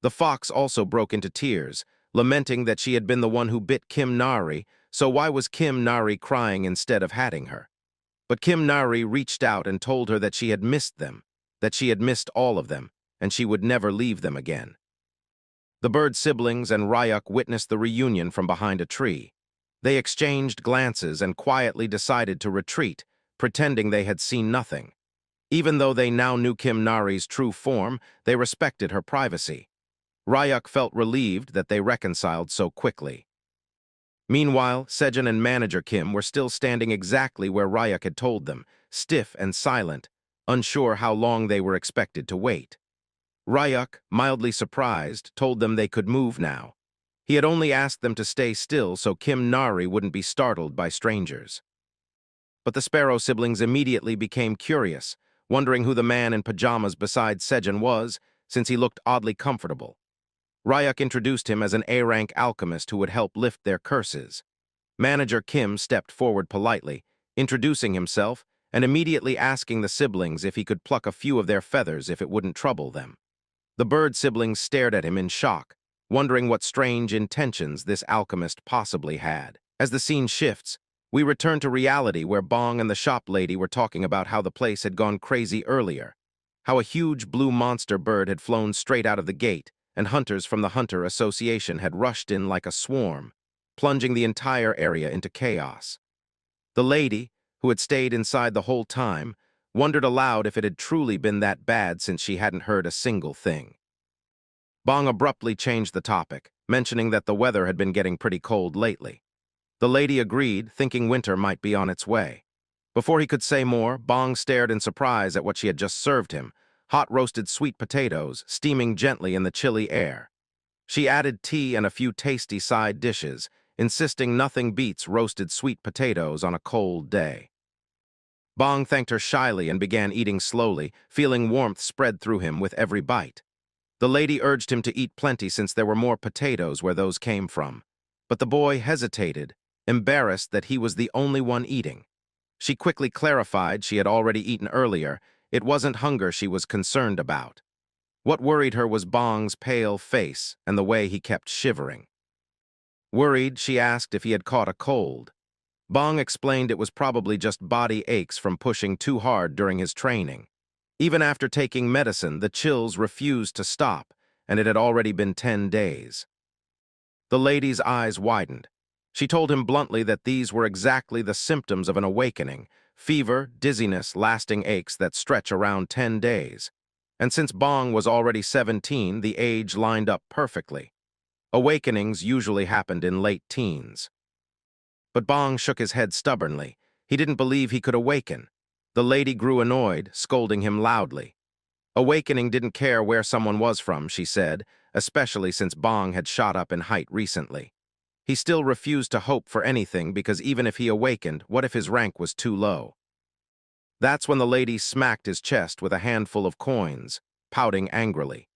The fox also broke into tears, lamenting that she had been the one who bit Kim Nari, so why was Kim Nari crying instead of hatting her? But Kim Nari reached out and told her that she had missed them, that she had missed all of them, and she would never leave them again. The bird siblings and Ryuk witnessed the reunion from behind a tree. They exchanged glances and quietly decided to retreat, pretending they had seen nothing. Even though they now knew Kim Nari's true form, they respected her privacy. Ryuk felt relieved that they reconciled so quickly. Meanwhile, Sejun and manager Kim were still standing exactly where Ryuk had told them, stiff and silent, unsure how long they were expected to wait. Ryuk, mildly surprised, told them they could move now. He had only asked them to stay still so Kim Nari wouldn't be startled by strangers. But the Sparrow siblings immediately became curious, wondering who the man in pajamas beside Sejun was, since he looked oddly comfortable. Ryuk introduced him as an A-rank alchemist who would help lift their curses. Manager Kim stepped forward politely, introducing himself and immediately asking the siblings if he could pluck a few of their feathers if it wouldn't trouble them. The bird siblings stared at him in shock, wondering what strange intentions this alchemist possibly had. As the scene shifts, we return to reality where Bong and the shop lady were talking about how the place had gone crazy earlier, how a huge blue monster bird had flown straight out of the gate, and hunters from the Hunter Association had rushed in like a swarm, plunging the entire area into chaos. The lady, who had stayed inside the whole time, wondered aloud if it had truly been that bad since she hadn't heard a single thing. Bong abruptly changed the topic, mentioning that the weather had been getting pretty cold lately. The lady agreed, thinking winter might be on its way. Before he could say more, Bong stared in surprise at what she had just served him, hot roasted sweet potatoes steaming gently in the chilly air. She added tea and a few tasty side dishes, insisting nothing beats roasted sweet potatoes on a cold day. Bong thanked her shyly and began eating slowly, feeling warmth spread through him with every bite. The lady urged him to eat plenty since there were more potatoes where those came from. But the boy hesitated, embarrassed that he was the only one eating. She quickly clarified she had already eaten earlier. It wasn't hunger she was concerned about. What worried her was Bong's pale face and the way he kept shivering. Worried, she asked if he had caught a cold. Bong explained it was probably just body aches from pushing too hard during his training. Even after taking medicine, the chills refused to stop, and it had already been 10 days. The lady's eyes widened. She told him bluntly that these were exactly the symptoms of an awakening: fever, dizziness, lasting aches that stretch around 10 days. And since Bong was already 17, the age lined up perfectly. Awakenings usually happened in late teens. But Bong shook his head stubbornly. He didn't believe he could awaken. The lady grew annoyed, scolding him loudly. Awakening didn't care where someone was from, she said, especially since Bong had shot up in height recently. He still refused to hope for anything because even if he awakened, what if his rank was too low? That's when the lady smacked his chest with a handful of coins, pouting angrily.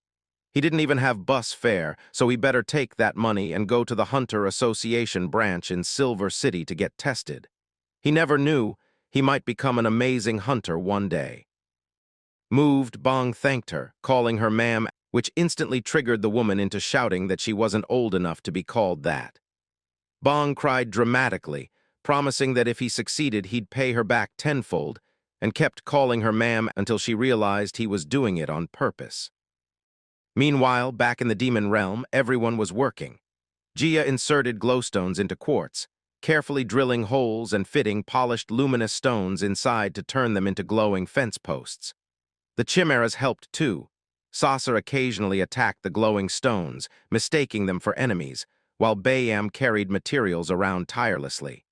He didn't even have bus fare, so he better take that money and go to the Hunter Association branch in Silver City to get tested. He never knew he might become an amazing hunter one day. Moved, Bong thanked her, calling her ma'am, which instantly triggered the woman into shouting that she wasn't old enough to be called that. Bong cried dramatically, promising that if he succeeded he'd pay her back tenfold, and kept calling her ma'am until she realized he was doing it on purpose. Meanwhile, back in the demon realm, everyone was working. Gia inserted glowstones into quartz, carefully drilling holes and fitting polished luminous stones inside to turn them into glowing fence posts. The chimeras helped too. Saucer occasionally attacked the glowing stones, mistaking them for enemies, while Bayam carried materials around tirelessly.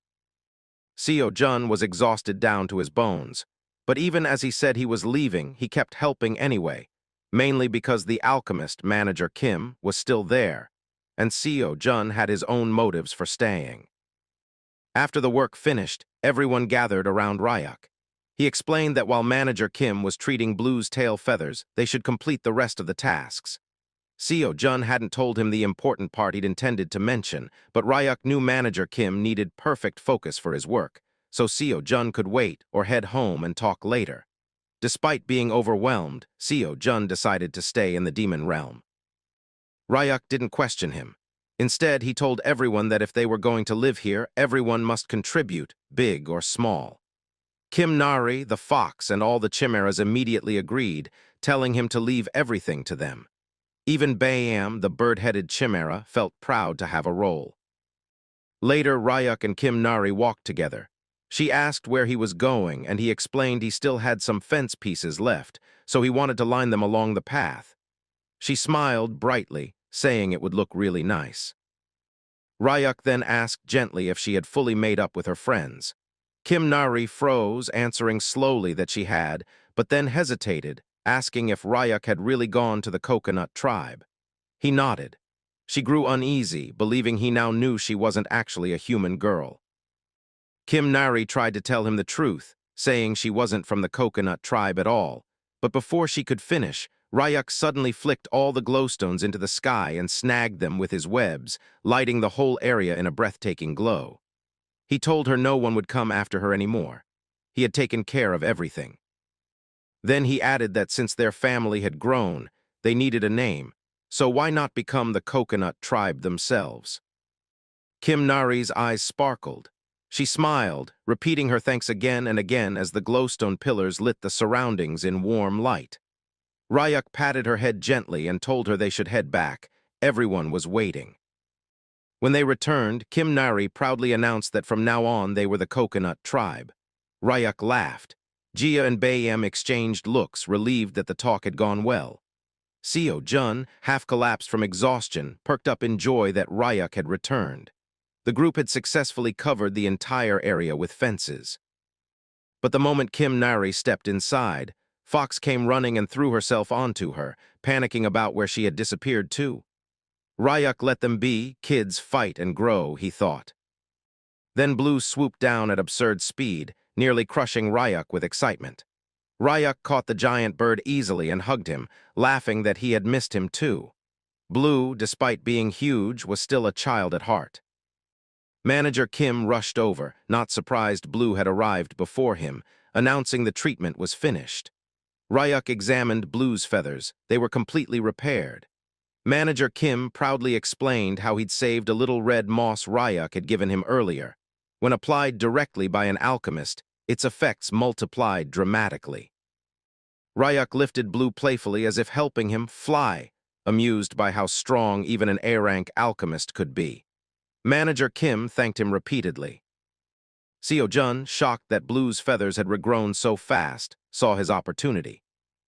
Seo Jun was exhausted down to his bones, but even as he said he was leaving, he kept helping anyway, mainly because the alchemist, manager Kim, was still there, and Seo Jun had his own motives for staying. After the work finished, everyone gathered around Ryuk. He explained that while manager Kim was treating Blue's tail feathers, they should complete the rest of the tasks. Seo Jun hadn't told him the important part he'd intended to mention, but Ryuk knew manager Kim needed perfect focus for his work, so Seo Jun could wait or head home and talk later. Despite being overwhelmed, Seo Jun decided to stay in the demon realm. Ryuk didn't question him. Instead, he told everyone that if they were going to live here, everyone must contribute, big or small. Kim Nari, the fox, and all the chimeras immediately agreed, telling him to leave everything to them. Even Bayam, the bird-headed chimera, felt proud to have a role. Later, Ryuk and Kim Nari walked together. She asked where he was going, and he explained he still had some fence pieces left, so he wanted to line them along the path. She smiled brightly, saying it would look really nice. Ryuk then asked gently if she had fully made up with her friends. Kim Nari froze, answering slowly that she had, but then hesitated, asking if Ryuk had really gone to the coconut tribe. He nodded. She grew uneasy, believing he now knew she wasn't actually a human girl. Kim Nari tried to tell him the truth, saying she wasn't from the coconut tribe at all, but before she could finish, Ryuk suddenly flicked all the glowstones into the sky and snagged them with his webs, lighting the whole area in a breathtaking glow. He told her no one would come after her anymore. He had taken care of everything. Then he added that since their family had grown, they needed a name, so why not become the coconut tribe themselves? Kim Nari's eyes sparkled. She smiled, repeating her thanks again and again as the glowstone pillars lit the surroundings in warm light. Ryuk patted her head gently and told her they should head back. Everyone was waiting. When they returned, Kim Nari proudly announced that from now on they were the coconut tribe. Ryuk laughed. Jia and Bayam exchanged looks, relieved that the talk had gone well. Seo Jun, half collapsed from exhaustion, perked up in joy that Ryuk had returned. The group had successfully covered the entire area with fences. But the moment Kim Nari stepped inside, Fox came running and threw herself onto her, panicking about where she had disappeared too. Ryuk let them be, kids fight and grow, he thought. Then Blue swooped down at absurd speed, nearly crushing Ryuk with excitement. Ryuk caught the giant bird easily and hugged him, laughing that he had missed him too. Blue, despite being huge, was still a child at heart. Manager Kim rushed over, not surprised Blue had arrived before him, announcing the treatment was finished. Ryuk examined Blue's feathers. They were completely repaired. Manager Kim proudly explained how he'd saved a little red moss Ryuk had given him earlier. When applied directly by an alchemist, its effects multiplied dramatically. Ryuk lifted Blue playfully as if helping him fly, amused by how strong even an A-rank alchemist could be. Manager Kim thanked him repeatedly. Seo Jun, shocked that Blue's feathers had regrown so fast, saw his opportunity.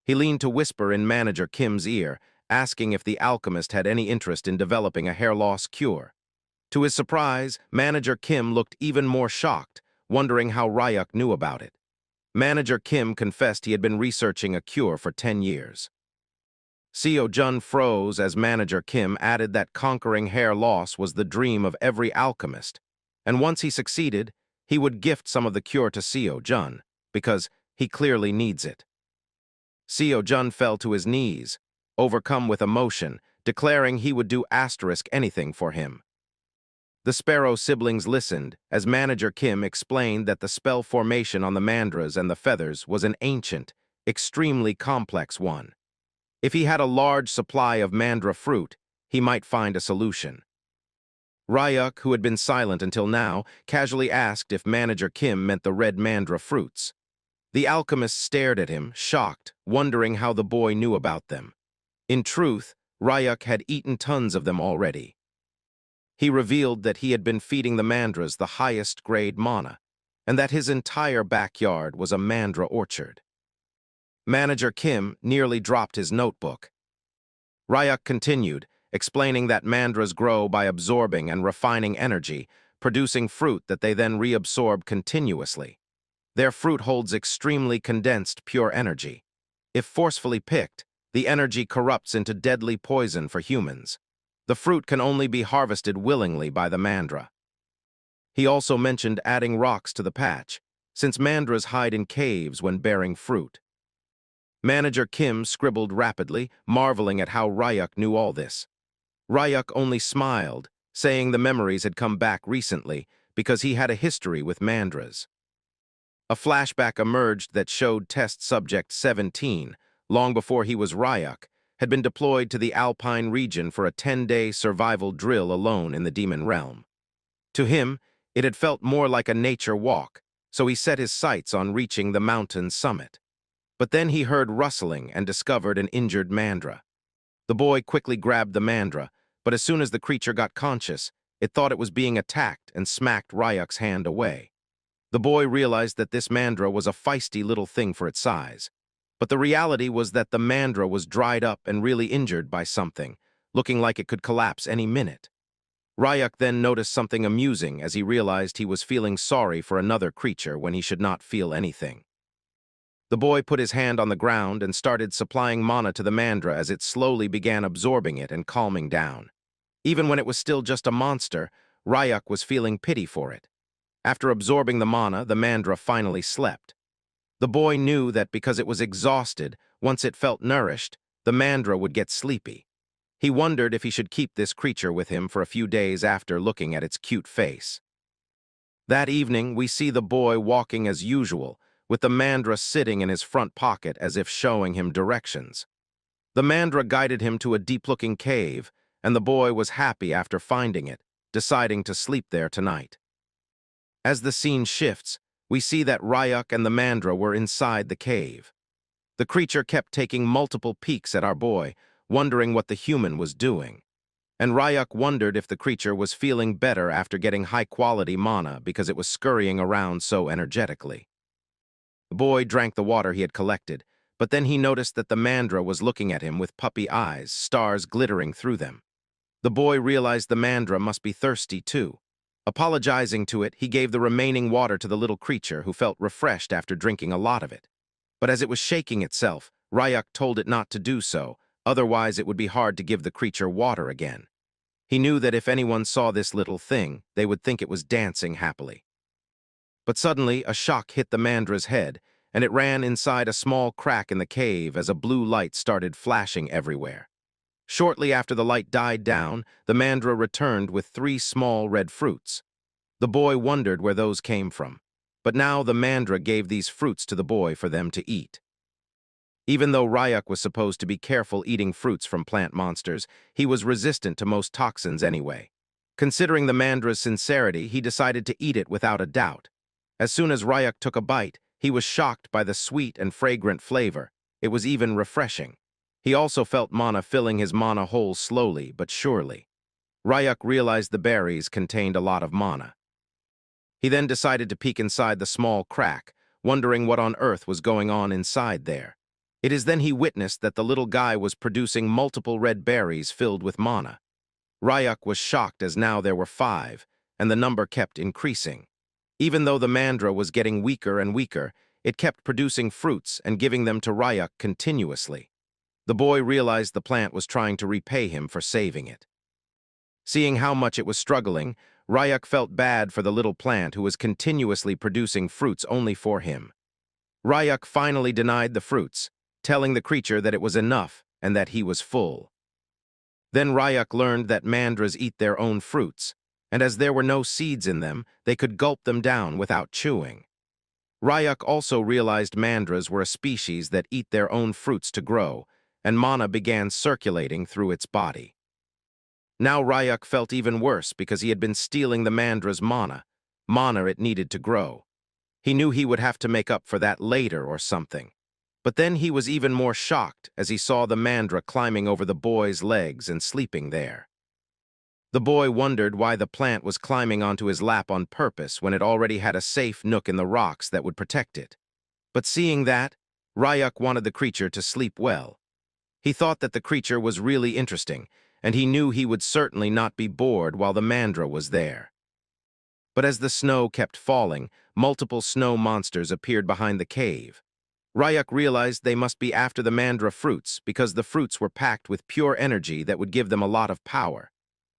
He leaned to whisper in Manager Kim's ear, asking if the alchemist had any interest in developing a hair loss cure. To his surprise, Manager Kim looked even more shocked, wondering how Ryuk knew about it. Manager Kim confessed he had been researching a cure for 10 years. Seo Jun froze as Manager Kim added that conquering hair loss was the dream of every alchemist, and once he succeeded, he would gift some of the cure to Seo Jun, because he clearly needs it. Seo Jun fell to his knees, overcome with emotion, declaring he would do anything for him. The Sparrow siblings listened as Manager Kim explained that the spell formation on the mandras and the feathers was an ancient, extremely complex one. If he had a large supply of mandra fruit, he might find a solution. Ryuk, who had been silent until now, casually asked if Manager Kim meant the red mandra fruits. The alchemist stared at him, shocked, wondering how the boy knew about them. In truth, Ryuk had eaten tons of them already. He revealed that he had been feeding the mandras the highest grade mana, and that his entire backyard was a mandra orchard. Manager Kim nearly dropped his notebook. Ryuk continued, explaining that mandras grow by absorbing and refining energy, producing fruit that they then reabsorb continuously. Their fruit holds extremely condensed pure energy. If forcefully picked, the energy corrupts into deadly poison for humans. The fruit can only be harvested willingly by the mandra. He also mentioned adding rocks to the patch, since mandras hide in caves when bearing fruit. Manager Kim scribbled rapidly, marveling at how Ryuk knew all this. Ryuk only smiled, saying the memories had come back recently because he had a history with mandras. A flashback emerged that showed test subject 17, long before he was Ryuk, had been deployed to the Alpine region for a 10-day survival drill alone in the demon realm. To him, it had felt more like a nature walk, so he set his sights on reaching the mountain's summit. But then he heard rustling and discovered an injured mandra. The boy quickly grabbed the mandra, but as soon as the creature got conscious, it thought it was being attacked and smacked Ryuk's hand away. The boy realized that this mandra was a feisty little thing for its size. But the reality was that the mandra was dried up and really injured by something, looking like it could collapse any minute. Ryuk then noticed something amusing as he realized he was feeling sorry for another creature when he should not feel anything. The boy put his hand on the ground and started supplying mana to the mandra as it slowly began absorbing it and calming down. Even when it was still just a monster, Ryuk was feeling pity for it. After absorbing the mana, the mandra finally slept. The boy knew that because it was exhausted, once it felt nourished, the mandra would get sleepy. He wondered if he should keep this creature with him for a few days after looking at its cute face. That evening, we see the boy walking as usual, with the mandra sitting in his front pocket as if showing him directions. The mandra guided him to a deep-looking cave, and the boy was happy after finding it, deciding to sleep there tonight. As the scene shifts, we see that Ryuk and the mandra were inside the cave. The creature kept taking multiple peeks at our boy, wondering what the human was doing. And Ryuk wondered if the creature was feeling better after getting high-quality mana because it was scurrying around so energetically. The boy drank the water he had collected, but then he noticed that the mandra was looking at him with puppy eyes, stars glittering through them. The boy realized the mandra must be thirsty too. Apologizing to it, he gave the remaining water to the little creature, who felt refreshed after drinking a lot of it. But as it was shaking itself, Ryuk told it not to do so, otherwise it would be hard to give the creature water again. He knew that if anyone saw this little thing, they would think it was dancing happily. But suddenly, a shock hit the mandra's head, and it ran inside a small crack in the cave as a blue light started flashing everywhere. Shortly after the light died down, the mandra returned with 3 small red fruits. The boy wondered where those came from, but now the mandra gave these fruits to the boy for them to eat. Even though Ryuk was supposed to be careful eating fruits from plant monsters, he was resistant to most toxins anyway. Considering the mandra's sincerity, he decided to eat it without a doubt. As soon as Ryuk took a bite, he was shocked by the sweet and fragrant flavor. It was even refreshing. He also felt mana filling his mana hole slowly but surely. Ryuk realized the berries contained a lot of mana. He then decided to peek inside the small crack, wondering what on earth was going on inside there. It is then he witnessed that the little guy was producing multiple red berries filled with mana. Ryuk was shocked as now there were 5, and the number kept increasing. Even though the mandra was getting weaker and weaker, it kept producing fruits and giving them to Ryuk continuously. The boy realized the plant was trying to repay him for saving it. Seeing how much it was struggling, Ryuk felt bad for the little plant who was continuously producing fruits only for him. Ryuk finally denied the fruits, telling the creature that it was enough and that he was full. Then Ryuk learned that mandras eat their own fruits, and as there were no seeds in them, they could gulp them down without chewing. Ryuk also realized mandras were a species that eat their own fruits to grow, and mana began circulating through its body. Now Ryuk felt even worse because he had been stealing the mandra's mana it needed to grow. He knew he would have to make up for that later or something. But then he was even more shocked as he saw the mandra climbing over the boy's legs and sleeping there. The boy wondered why the plant was climbing onto his lap on purpose when it already had a safe nook in the rocks that would protect it. But seeing that, Ryuk wanted the creature to sleep well. He thought that the creature was really interesting, and he knew he would certainly not be bored while the mandra was there. But as the snow kept falling, multiple snow monsters appeared behind the cave. Ryuk realized they must be after the mandra fruits because the fruits were packed with pure energy that would give them a lot of power.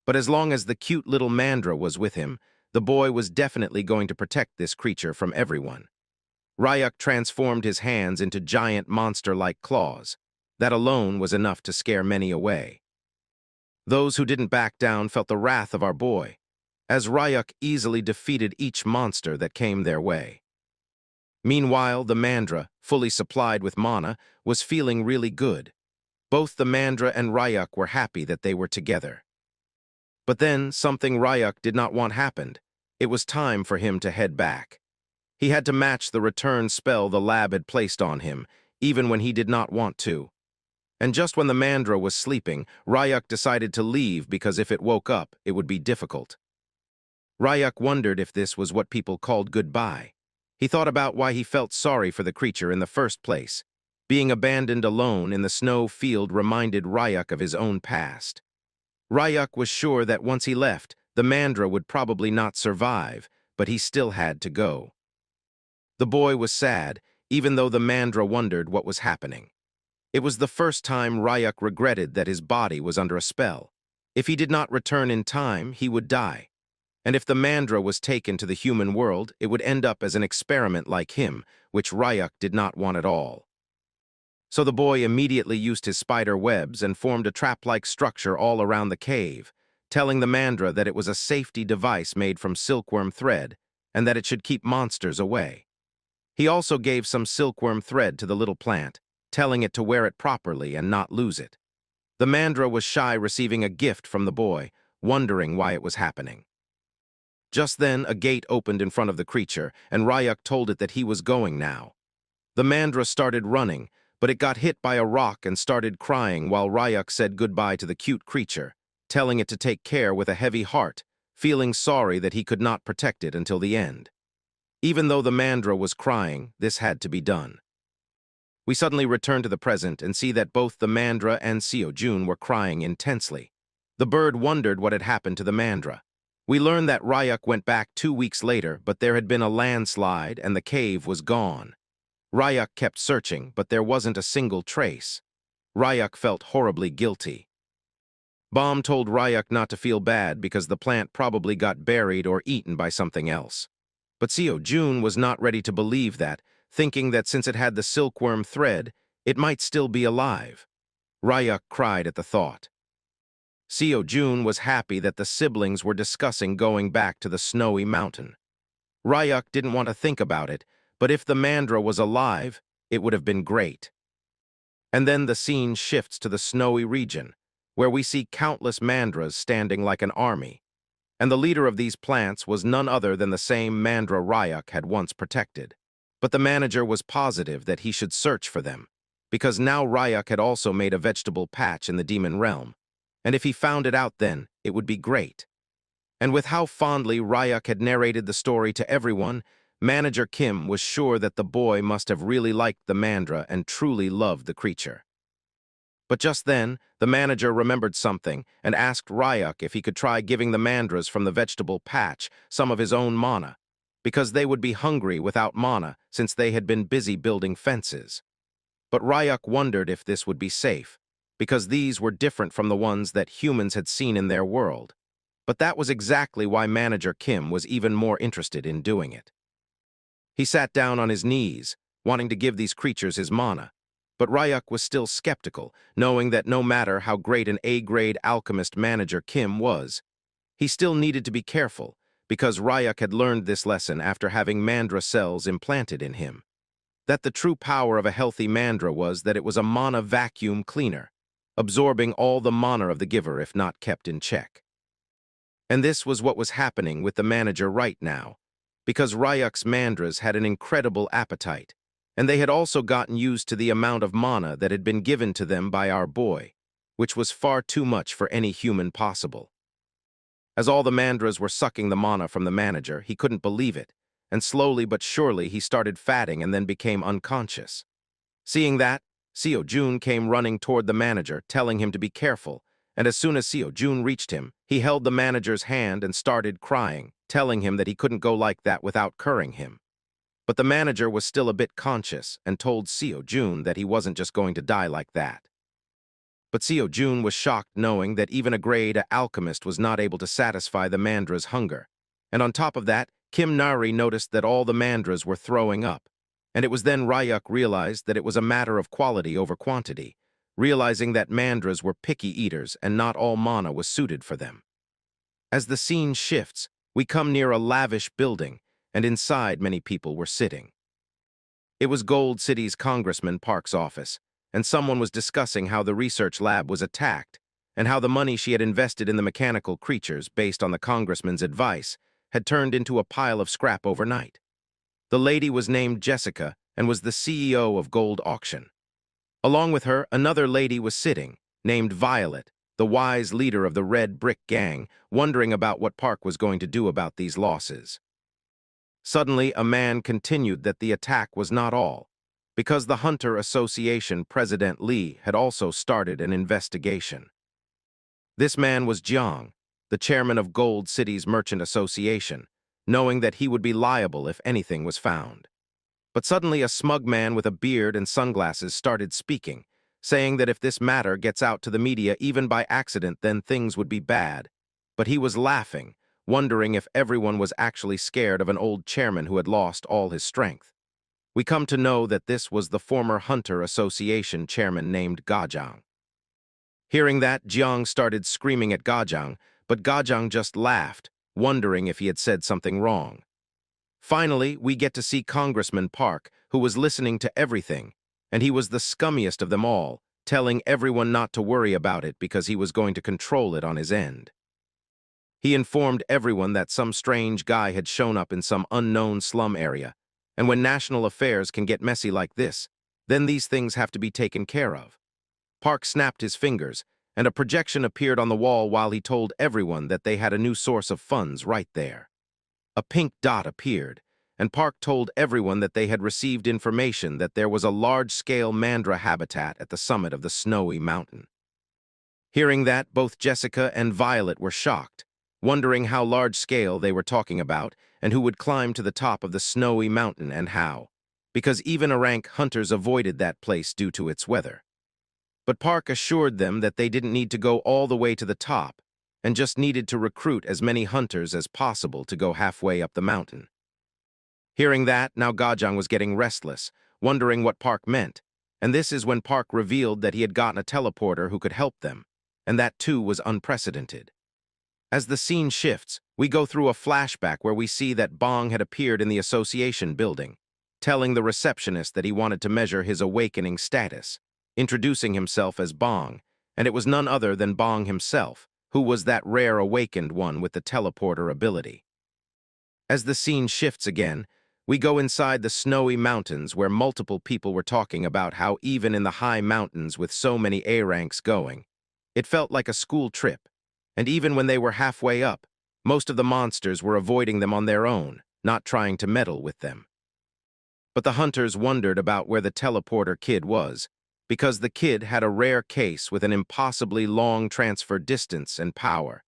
But as long as the cute little mandra was with him, the boy was definitely going to protect this creature from everyone. Ryuk transformed his hands into giant monster-like claws. That alone was enough to scare many away. Those who didn't back down felt the wrath of our boy, as Ryuk easily defeated each monster that came their way. Meanwhile, the mandra, fully supplied with mana, was feeling really good. Both the Mandra and Rayuk were happy that they were together. But then, something Rayuk did not want happened. It was time for him to head back. He had to match the return spell the lab had placed on him, even when he did not want to. And just when the Mandra was sleeping, Rayuk decided to leave because if it woke up, it would be difficult. Rayuk wondered if this was what people called goodbye. He thought about why he felt sorry for the creature in the first place. Being abandoned alone in the snow field reminded Rayuk of his own past. Rayuk was sure that once he left, the Mandra would probably not survive, but he still had to go. The boy was sad, even though the Mandra wondered what was happening. It was the first time Rayuk regretted that his body was under a spell. If he did not return in time, he would die. And if the Mandra was taken to the human world, it would end up as an experiment like him, which Rayuk did not want at all. So the boy immediately used his spider webs and formed a trap-like structure all around the cave, telling the Mandra that it was a safety device made from silkworm thread and that it should keep monsters away. He also gave some silkworm thread to the little plant, telling it to wear it properly and not lose it. The Mandra was shy receiving a gift from the boy, wondering why it was happening. Just then, a gate opened in front of the creature, and Rayuk told it that he was going now. The Mandra started running, but it got hit by a rock and started crying while Rayuk said goodbye to the cute creature, telling it to take care with a heavy heart, feeling sorry that he could not protect it until the end. Even though the Mandra was crying, this had to be done. We suddenly return to the present and see that both the Mandra and Seojun were crying intensely. The bird wondered what had happened to the Mandra. We learn that Rayuk went back 2 weeks later, but there had been a landslide and the cave was gone. Rayuk kept searching, but there wasn't a single trace. Rayuk felt horribly guilty. Bomb told Rayuk not to feel bad because the plant probably got buried or eaten by something else. But Seojun was not ready to believe that, thinking that since it had the silkworm thread, it might still be alive. Rayuk cried at the thought. Seojun was happy that the siblings were discussing going back to the snowy mountain. Rayuk didn't want to think about it, but if the Mandra was alive, it would have been great. And then the scene shifts to the snowy region, where we see countless Mandras standing like an army. And the leader of these plants was none other than the same Mandra Rayuk had once protected. But the manager was positive that he should search for them, because now Rayuk had also made a vegetable patch in the demon realm, and if he found it out then, it would be great. And with how fondly Rayuk had narrated the story to everyone, Manager Kim was sure that the boy must have really liked the Mandra and truly loved the creature. But just then, the manager remembered something and asked Rayuk if he could try giving the Mandras from the vegetable patch some of his own mana, because they would be hungry without mana since they had been busy building fences. But Rayuk wondered if this would be safe, because these were different from the ones that humans had seen in their world. But that was exactly why Manager Kim was even more interested in doing it. He sat down on his knees, wanting to give these creatures his mana, but Rayuk was still skeptical, knowing that no matter how great an A-grade alchemist Manager Kim was, he still needed to be careful, because Rayuk had learned this lesson after having Mandra cells implanted in him. That the true power of a healthy Mandra was that it was a mana vacuum cleaner, absorbing all the mana of the giver if not kept in check. And this was what was happening with the manager right now, because Rayuk's Mandras had an incredible appetite, and they had also gotten used to the amount of mana that had been given to them by our boy, which was far too much for any human possible. As all the Mandras were sucking the mana from the manager, he couldn't believe it, and slowly but surely he started fatting and then became unconscious. Seeing that, Seojun came running toward the manager, telling him to be careful, and as soon as Seojun reached him, he held the manager's hand and started crying, telling him that he couldn't go like that without curing him. But the manager was still a bit conscious and told Seojun that he wasn't just going to die like that. But Seojun was shocked knowing that even a grade alchemist was not able to satisfy the Mandra's hunger. And on top of that, Kim Nari noticed that all the Mandras were throwing up. And it was then Rayuk realized that it was a matter of quality over quantity, realizing that Mandras were picky eaters and not all mana was suited for them. As the scene shifts, we come near a lavish building, and inside many people were sitting. It was Gold City's Congressman Park's office, and someone was discussing how the research lab was attacked, and how the money she had invested in the mechanical creatures based on the congressman's advice had turned into a pile of scrap overnight. The lady was named Jessica and was the CEO of Gold Auction. Along with her, another lady was sitting, named Violet, the wise leader of the Red Brick Gang, wondering about what Park was going to do about these losses. Suddenly, a man continued that the attack was not all, because the Hunter Association President Lee had also started an investigation. This man was Jiang, the chairman of Gold City's Merchant Association, knowing that he would be liable if anything was found. But suddenly a smug man with a beard and sunglasses started speaking, saying that if this matter gets out to the media even by accident, then things would be bad. But he was laughing, wondering if everyone was actually scared of an old chairman who had lost all his strength. We come to know that this was the former Hunter Association chairman named Gajang. Hearing that, Jiang started screaming at Gajang, but Gajang just laughed, wondering if he had said something wrong. Finally, we get to see Congressman Park, who was listening to everything, and he was the scummiest of them all, telling everyone not to worry about it because he was going to control it on his end. He informed everyone that some strange guy had shown up in some unknown slum area, and when national affairs can get messy like this, then these things have to be taken care of. Park snapped his fingers, and a projection appeared on the wall while he told everyone that they had a new source of funds right there. A pink dot appeared, and Park told everyone that they had received information that there was a large-scale mandra habitat at the summit of the snowy mountain. Hearing that, both Jessica and Violet were shocked, wondering how large-scale they were talking about and who would climb to the top of the snowy mountain and how, because even rank hunters avoided that place due to its weather. But Park assured them that they didn't need to go all the way to the top and just needed to recruit as many hunters as possible to go halfway up the mountain. Hearing that, now Gajang was getting restless, wondering what Park meant, and this is when Park revealed that he had gotten a teleporter who could help them, and that too was unprecedented. As the scene shifts, we go through a flashback where we see that Bong had appeared in the association building, telling the receptionist that he wanted to measure his awakening status, introducing himself as Bong, and it was none other than Bong himself, who was that rare awakened one with the teleporter ability. As the scene shifts again, we go inside the snowy mountains where multiple people were talking about how even in the high mountains with so many A ranks going, it felt like a school trip, and even when they were halfway up, most of the monsters were avoiding them on their own, not trying to meddle with them. But the hunters wondered about where the teleporter kid was, because the kid had a rare case with an impossibly long transfer distance and power,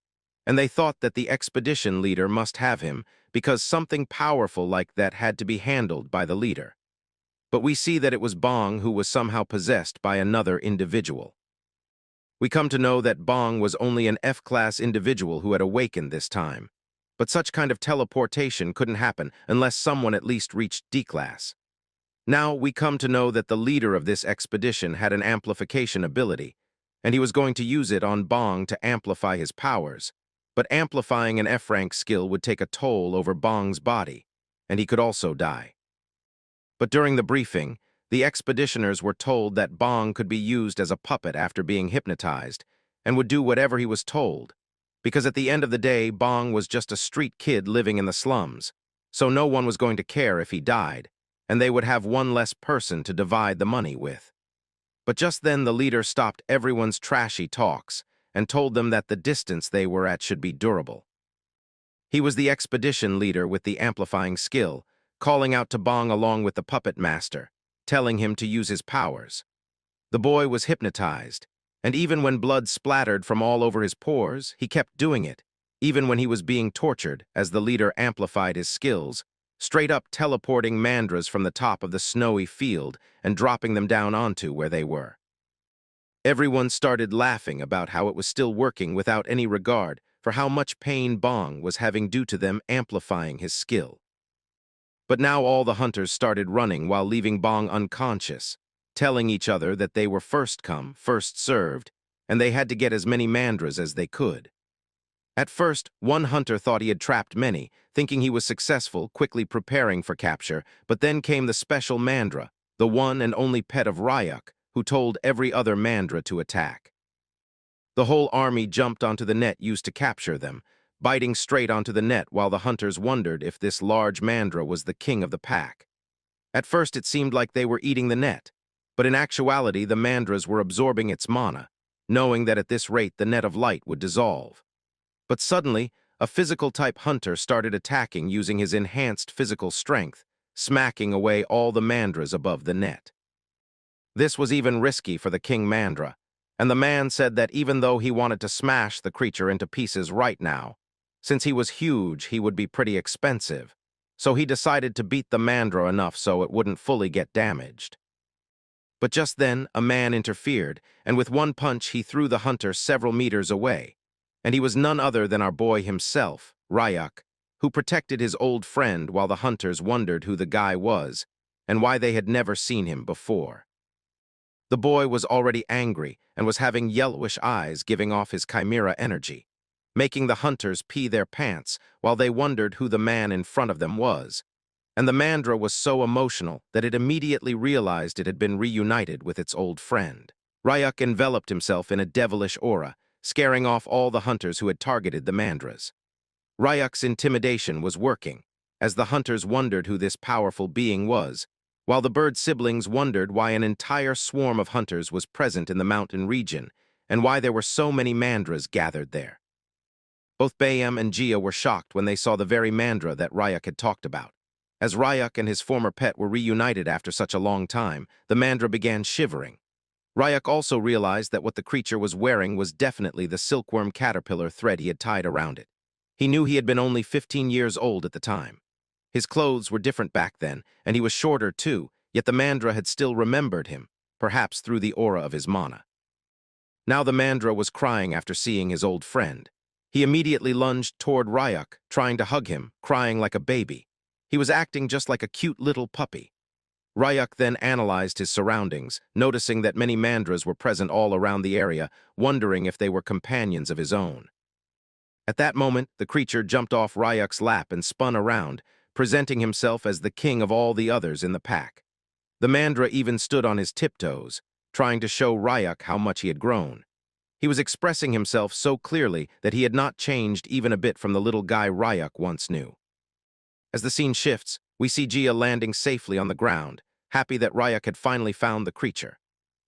and they thought that the expedition leader must have him because something powerful like that had to be handled by the leader. But we see that it was Bong who was somehow possessed by another individual. We come to know that Bong was only an F-class individual who had awakened this time, but such kind of teleportation couldn't happen unless someone at least reached D-class. Now we come to know that the leader of this expedition had an amplification ability, and he was going to use it on Bong to amplify his powers, but amplifying an F-rank skill would take a toll over Bong's body, and he could also die. But during the briefing, the expeditioners were told that Bong could be used as a puppet after being hypnotized, and would do whatever he was told, because at the end of the day, Bong was just a street kid living in the slums, so no one was going to care if he died, and they would have one less person to divide the money with. But just then the leader stopped everyone's trashy talks and told them that the distance they were at should be durable. He was the expedition leader with the amplifying skill, calling out to Bong along with the puppet master, telling him to use his powers. The boy was hypnotized, and even when blood splattered from all over his pores, he kept doing it, even when he was being tortured as the leader amplified his skills, straight up teleporting mandras from the top of the snowy field and dropping them down onto where they were. Everyone started laughing about how it was still working without any regard for how much pain Bong was having due to them amplifying his skill. But now all the hunters started running while leaving Bong unconscious, telling each other that they were first come, first served, and they had to get as many mandras as they could. At first, one hunter thought he had trapped many, thinking he was successful, quickly preparing for capture, but then came the special mandra, the one and only pet of Ryuk, who told every other mandra to attack. The whole army jumped onto the net used to capture them, biting straight onto the net while the hunters wondered if this large mandra was the king of the pack. At first it seemed like they were eating the net, but in actuality the mandras were absorbing its mana, knowing that at this rate the net of light would dissolve. But suddenly, a physical-type hunter started attacking using his enhanced physical strength, smacking away all the mandras above the net. This was even risky for the king mandra, and the man said that even though he wanted to smash the creature into pieces right now, since he was huge, he would be pretty expensive, so he decided to beat the mandra enough so it wouldn't fully get damaged. But just then, a man interfered, and with one punch he threw the hunter several meters away, and he was none other than our boy himself, Ryak, who protected his old friend while the hunters wondered who the guy was and why they had never seen him before. The boy was already angry and was having yellowish eyes giving off his chimera energy, making the hunters pee their pants while they wondered who the man in front of them was. And the mandra was so emotional that it immediately realized it had been reunited with its old friend. Ryak enveloped himself in a devilish aura, scaring off all the hunters who had targeted the mandras. Ryak's intimidation was working, as the hunters wondered who this powerful being was, while the bird siblings wondered why an entire swarm of hunters was present in the mountain region and why there were so many mandras gathered there. Both Bayam and Gia were shocked when they saw the very mandra that Ryak had talked about. As Ryak and his former pet were reunited after such a long time, the mandra began shivering. Ryak also realized that what the creature was wearing was definitely the silkworm caterpillar thread he had tied around it. He knew he had been only 15 years old at the time. His clothes were different back then, and he was shorter too, yet the mandra had still remembered him, perhaps through the aura of his mana. Now the mandra was crying after seeing his old friend. He immediately lunged toward Ryak, trying to hug him, crying like a baby. He was acting just like a cute little puppy. Ryak then analyzed his surroundings, noticing that many mandras were present all around the area, wondering if they were companions of his own. At that moment, the creature jumped off Ryak's lap and spun around, presenting himself as the king of all the others in the pack. The mandra even stood on his tiptoes, trying to show Ryak how much he had grown. He was expressing himself so clearly that he had not changed even a bit from the little guy Ryak once knew. As the scene shifts, we see Gia landing safely on the ground, happy that Ryak had finally found the creature.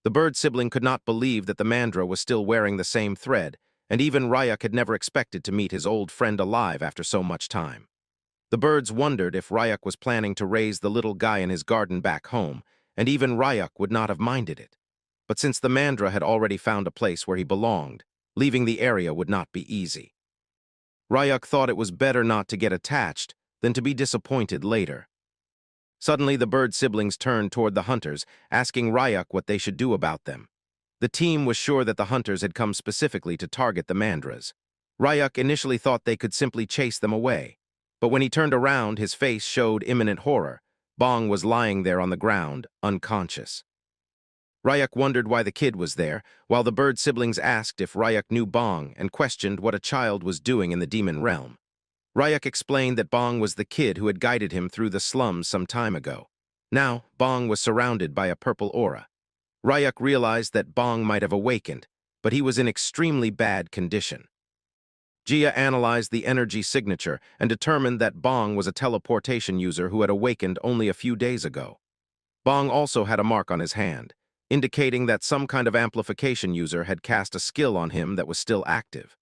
The bird sibling could not believe that the mandra was still wearing the same thread, and even Ryak had never expected to meet his old friend alive after so much time. The birds wondered if Ryak was planning to raise the little guy in his garden back home, and even Ryak would not have minded it. But since the mandra had already found a place where he belonged, leaving the area would not be easy. Ryak thought it was better not to get attached than to be disappointed later. Suddenly, the bird siblings turned toward the hunters, asking Ryak what they should do about them. The team was sure that the hunters had come specifically to target the mandras. Ryak initially thought they could simply chase them away, but when he turned around, his face showed imminent horror. Bong was lying there on the ground, unconscious. Ryak wondered why the kid was there, while the bird siblings asked if Ryak knew Bong and questioned what a child was doing in the demon realm. Ryak explained that Bong was the kid who had guided him through the slums some time ago. Now, Bong was surrounded by a purple aura. Ryak realized that Bong might have awakened, but he was in extremely bad condition. Gia analyzed the energy signature and determined that Bong was a teleportation user who had awakened only a few days ago. Bong also had a mark on his hand, indicating that some kind of amplification user had cast a skill on him that was still active.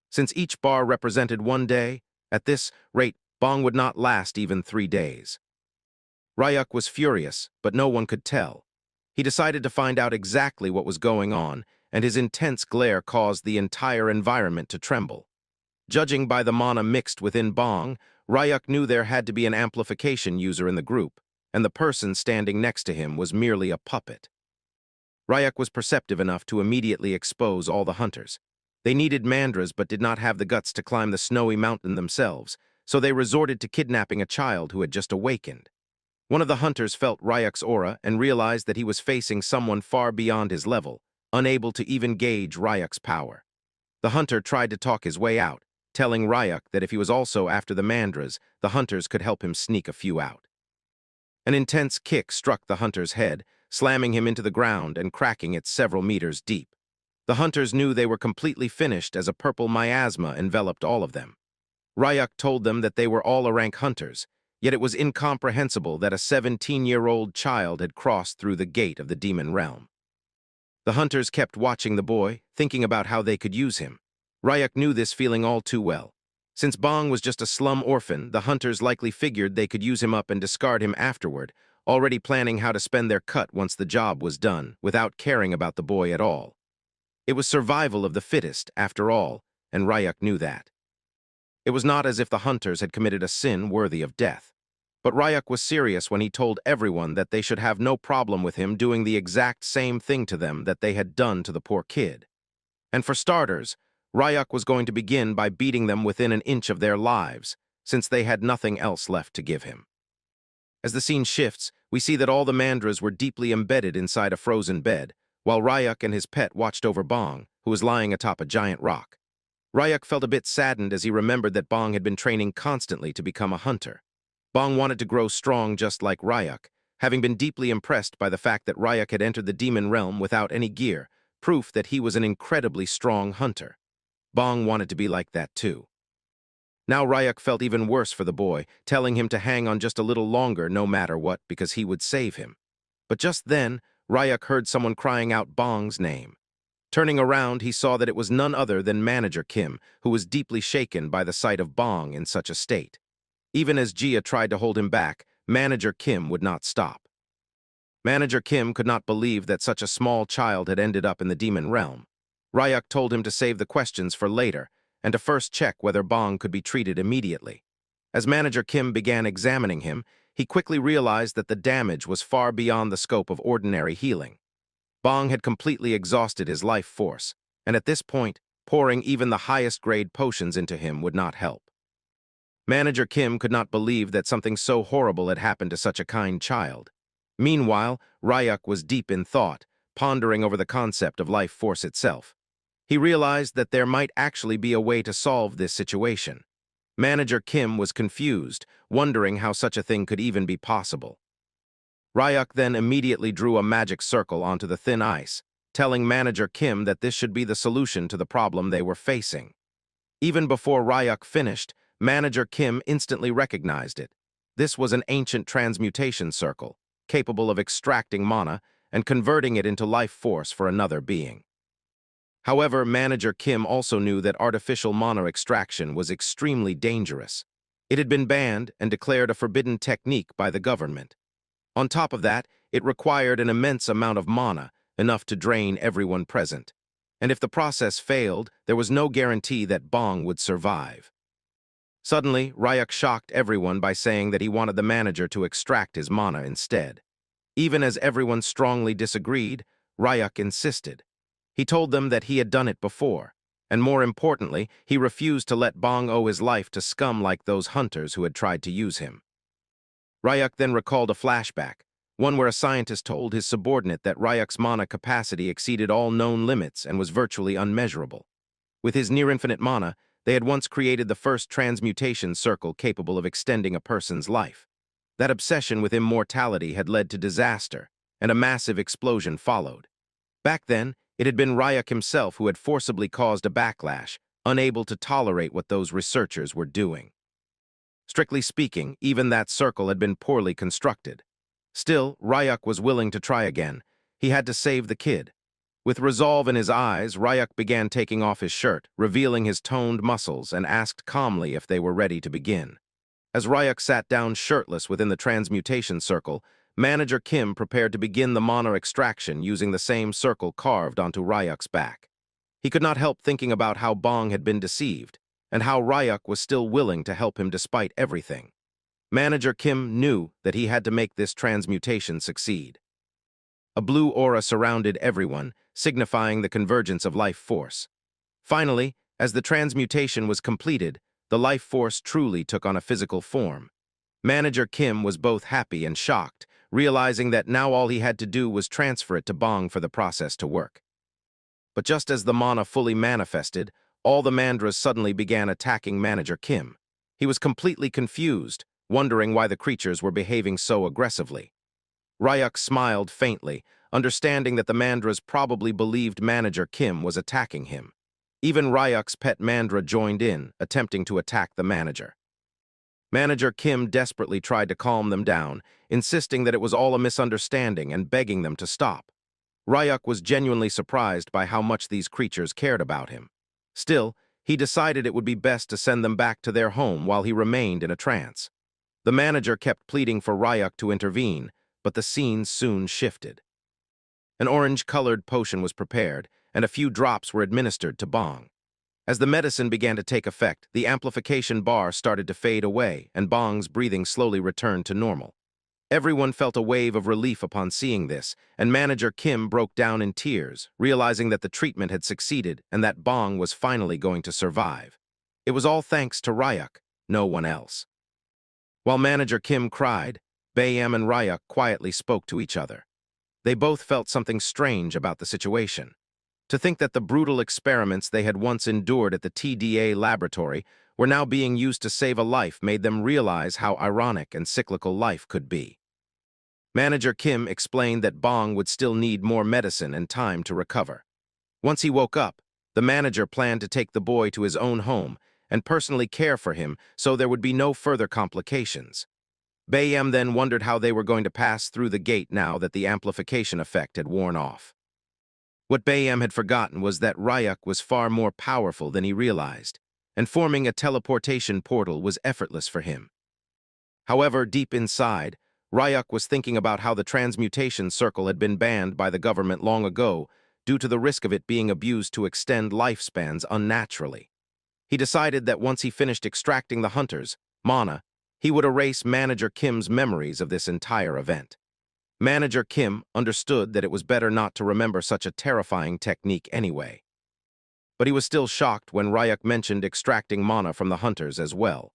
Since each bar represented 1 day, at this rate, Bong would not last even 3 days. Ryak was furious, but no one could tell. He decided to find out exactly what was going on, and his intense glare caused the entire environment to tremble. Judging by the mana mixed within Bong, Ryak knew there had to be an amplification user in the group, and the person standing next to him was merely a puppet. Ryak was perceptive enough to immediately expose all the hunters. They needed mandras but did not have the guts to climb the snowy mountain themselves, so they resorted to kidnapping a child who had just awakened. One of the hunters felt Ryak's aura and realized that he was facing someone far beyond his level, unable to even gauge Ryak's power. The hunter tried to talk his way out, telling Ryak that if he was also after the mandras, the hunters could help him sneak a few out. An intense kick struck the hunter's head, slamming him into the ground and cracking it several meters deep. The hunters knew they were completely finished as a purple miasma enveloped all of them. Ryuk told them that they were all rank hunters, yet it was incomprehensible that a 17-year-old child had crossed through the gate of the demon realm. The hunters kept watching the boy, thinking about how they could use him. Ryuk knew this feeling all too well. Since Bong was just a slum orphan, the hunters likely figured they could use him up and discard him afterward, already planning how to spend their cut once the job was done, without caring about the boy at all. It was survival of the fittest, after all, and Ryuk knew that. It was not as if the hunters had committed a sin worthy of death. But Ryuk was serious when he told everyone that they should have no problem with him doing the exact same thing to them that they had done to the poor kid. And for starters, Ryuk was going to begin by beating them within an inch of their lives, since they had nothing else left to give him. As the scene shifts, we see that all the Mandras were deeply embedded inside a frozen bed, while Ryuk and his pet watched over Bong, who was lying atop a giant rock. Ryuk felt a bit saddened as he remembered that Bong had been training constantly to become a hunter. Bong wanted to grow strong just like Ryuk, having been deeply impressed by the fact that Ryuk had entered the demon realm without any gear, proof that he was an incredibly strong hunter. Bong wanted to be like that too. Now Ryuk felt even worse for the boy, telling him to hang on just a little longer no matter what because he would save him. But just then, Ryuk heard someone crying out Bong's name. Turning around, he saw that it was none other than Manager Kim, who was deeply shaken by the sight of Bong in such a state. Even as Jia tried to hold him back, Manager Kim would not stop. Manager Kim could not believe that such a small child had ended up in the demon realm. Ryuk told him to save the questions for later, and to first check whether Bong could be treated immediately. As Manager Kim began examining him, he quickly realized that the damage was far beyond the scope of ordinary healing. Bong had completely exhausted his life force, and at this point, pouring even the highest-grade potions into him would not help. Manager Kim could not believe that something so horrible had happened to such a kind child. Meanwhile, Ryuk was deep in thought, pondering over the concept of life force itself. He realized that there might actually be a way to solve this situation. Manager Kim was confused, wondering how such a thing could even be possible. Ryuk then immediately drew a magic circle onto the thin ice, telling Manager Kim that this should be the solution to the problem they were facing. Even before Ryuk finished, Manager Kim instantly recognized it. This was an ancient transmutation circle, capable of extracting mana and converting it into life force for another being. However, Manager Kim also knew that artificial mana extraction was extremely dangerous. It had been banned and declared a forbidden technique by the government. On top of that, it required an immense amount of mana, enough to drain everyone present. And if the process failed, there was no guarantee that Bong would survive. Suddenly, Ryuk shocked everyone by saying that he wanted the manager to extract his mana instead. Even as everyone strongly disagreed, Ryuk insisted. He told them that he had done it before, and more importantly, he refused to let Bong owe his life to scum like those hunters who had tried to use him. Ryuk then recalled a flashback, one where a scientist told his subordinate that Ryuk's mana capacity exceeded all known limits and was virtually unmeasurable. With his near-infinite mana, they had once created the first transmutation circle capable of extending a person's life. That obsession with immortality had led to disaster, and a massive explosion followed. Back then, it had been Ryuk himself who had forcibly caused a backlash, unable to tolerate what those researchers were doing. Strictly speaking, even that circle had been poorly constructed. Still, Ryuk was willing to try again. He had to save the kid. With resolve in his eyes, Ryuk began taking off his shirt, revealing his toned muscles, and asked calmly if they were ready to begin. As Ryuk sat down shirtless within the transmutation circle, Manager Kim prepared to begin the mana extraction using the same circle carved onto Ryuk's back. He could not help thinking about how Bong had been deceived, and how Ryuk was still willing to help him despite everything. Manager Kim knew that he had to make this transmutation succeed. A blue aura surrounded everyone, signifying the convergence of life force. Finally, as the transmutation was completed, the life force truly took on a physical form. Manager Kim was both happy and shocked, realizing that now all he had to do was transfer it to Bong for the process to work. But just as the mana fully manifested, all the Mandras suddenly began attacking Manager Kim. He was completely confused, wondering why the creatures were behaving so aggressively. Ryak smiled faintly, understanding that the mandras probably believed Manager Kim was attacking him. Even Ryuk's pet mandra joined in, attempting to attack the manager. Manager Kim desperately tried to calm them down, insisting that it was all a misunderstanding and begging them to stop. Ryak was genuinely surprised by how much these creatures cared about him. Still, he decided it would be best to send them back to their home while he remained in a trance. The manager kept pleading for Ryak to intervene, but the scene soon shifted. An orange-colored potion was prepared, and a few drops were administered to Bong. As the medicine began to take effect, the amplification bar started to fade away, and Bong's breathing slowly returned to normal. Everyone felt a wave of relief upon seeing this, and Manager Kim broke down in tears, realizing that the treatment had succeeded and that Bong was finally going to survive. It was all thanks to Ryak, no one else. While Manager Kim cried, Bayam and Ryak quietly spoke to each other. They both felt something strange about the situation. To think that the brutal experiments they had once endured at the TDA laboratory were now being used to save a life made them realize how ironic and cyclical life could be. Manager Kim explained that Bong would still need more medicine and time to recover. Once he woke up, the manager planned to take the boy to his own home and personally care for him so there would be no further complications. Bayam then wondered how they were going to pass through the gate now that the amplification effect had worn off. What Bayam had forgotten was that Ryak was far more powerful than he realized, and forming a teleportation portal was effortless for him. However, deep inside, Ryak was thinking about how the transmutation circle had been banned by the government long ago due to the risk of it being abused to extend lifespans unnaturally. He decided that once he finished extracting the hunters, mana, he would erase Manager Kim's memories of this entire event. Manager Kim understood that it was better not to remember such a terrifying technique anyway. But he was still shocked when Ryak mentioned extracting mana from the hunters as well.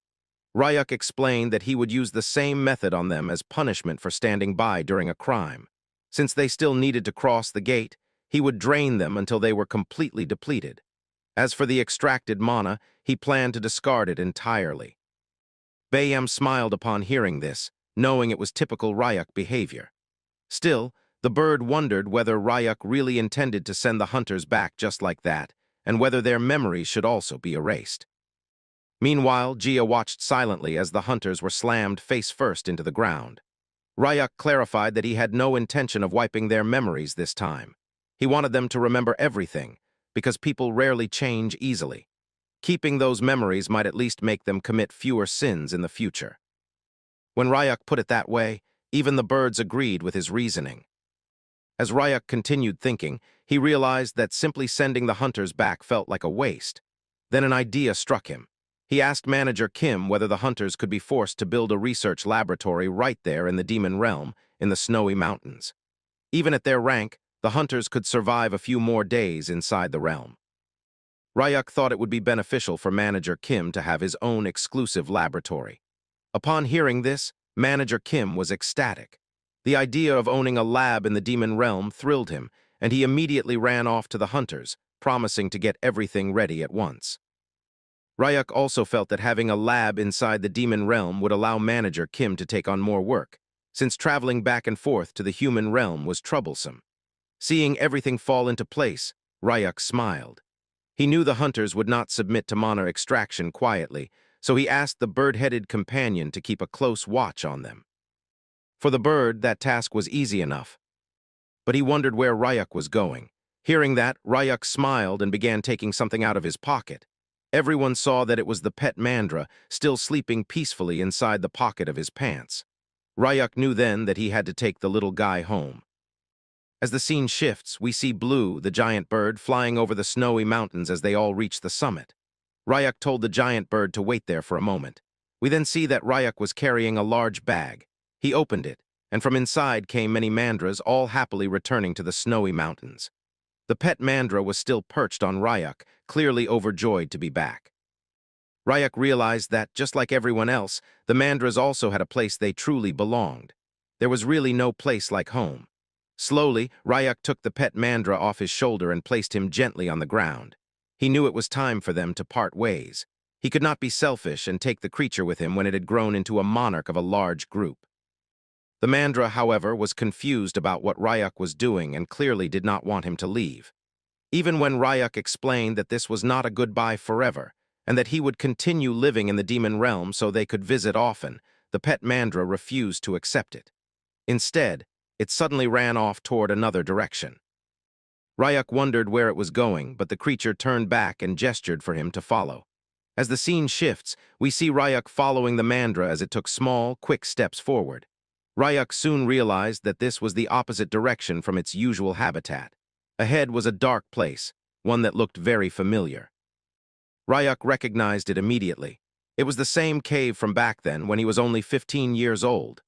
Ryak explained that he would use the same method on them as punishment for standing by during a crime. Since they still needed to cross the gate, he would drain them until they were completely depleted. As for the extracted mana, he planned to discard it entirely. Bayam smiled upon hearing this, knowing it was typical Ryak behavior. Still, the bird wondered whether Ryak really intended to send the hunters back just like that, and whether their memories should also be erased. Meanwhile, Jia watched silently as the hunters were slammed face-first into the ground. Ryak clarified that he had no intention of wiping their memories this time. He wanted them to remember everything, because people rarely change easily. Keeping those memories might at least make them commit fewer sins in the future. When Ryak put it that way, even the birds agreed with his reasoning. As Ryak continued thinking, he realized that simply sending the hunters back felt like a waste. Then an idea struck him. He asked Manager Kim whether the hunters could be forced to build a research laboratory right there in the demon realm, in the snowy mountains. Even at their rank, the hunters could survive a few more days inside the realm. Ryak thought it would be beneficial for Manager Kim to have his own exclusive laboratory. Upon hearing this, Manager Kim was ecstatic. The idea of owning a lab in the demon realm thrilled him, and he immediately ran off to the hunters, promising to get everything ready at once. Ryak also felt that having a lab inside the demon realm would allow Manager Kim to take on more work, since traveling back and forth to the human realm was troublesome. Seeing everything fall into place, Ryak smiled. He knew the hunters would not submit to mana extraction quietly, so he asked the bird-headed companion to keep a close watch on them. For the bird, that task was easy enough. But he wondered where Ryak was going. Hearing that, Ryak smiled and began taking something out of his pocket. Everyone saw that it was the pet mandra, still sleeping peacefully inside the pocket of his pants. Ryak knew then that he had to take the little guy home. As the scene shifts, we see Blue, the giant bird, flying over the snowy mountains as they all reach the summit. Ryak told the giant bird to wait there for a moment. We then see that Ryak was carrying a large bag. He opened it, and from inside came many mandras, all happily returning to the snowy mountains. The pet mandra was still perched on Ryak, clearly overjoyed to be back. Ryak realized that, just like everyone else, the mandras also had a place they truly belonged. There was really no place like home. Slowly, Ryak took the pet mandra off his shoulder and placed him gently on the ground. He knew it was time for them to part ways. He could not be selfish and take the creature with him when it had grown into a monarch of a large group. The Mandra, however, was confused about what Ryuk was doing and clearly did not want him to leave. Even when Ryuk explained that this was not a goodbye forever, and that he would continue living in the demon realm so they could visit often, the pet Mandra refused to accept it. Instead, it suddenly ran off toward another direction. Ryuk wondered where it was going, but the creature turned back and gestured for him to follow. As the scene shifts, we see Ryuk following the Mandra as it took small, quick steps forward. Ryuk soon realized that this was the opposite direction from its usual habitat. Ahead was a dark place, one that looked very familiar. Ryuk recognized it immediately. It was the same cave from back then when he was only 15 years old.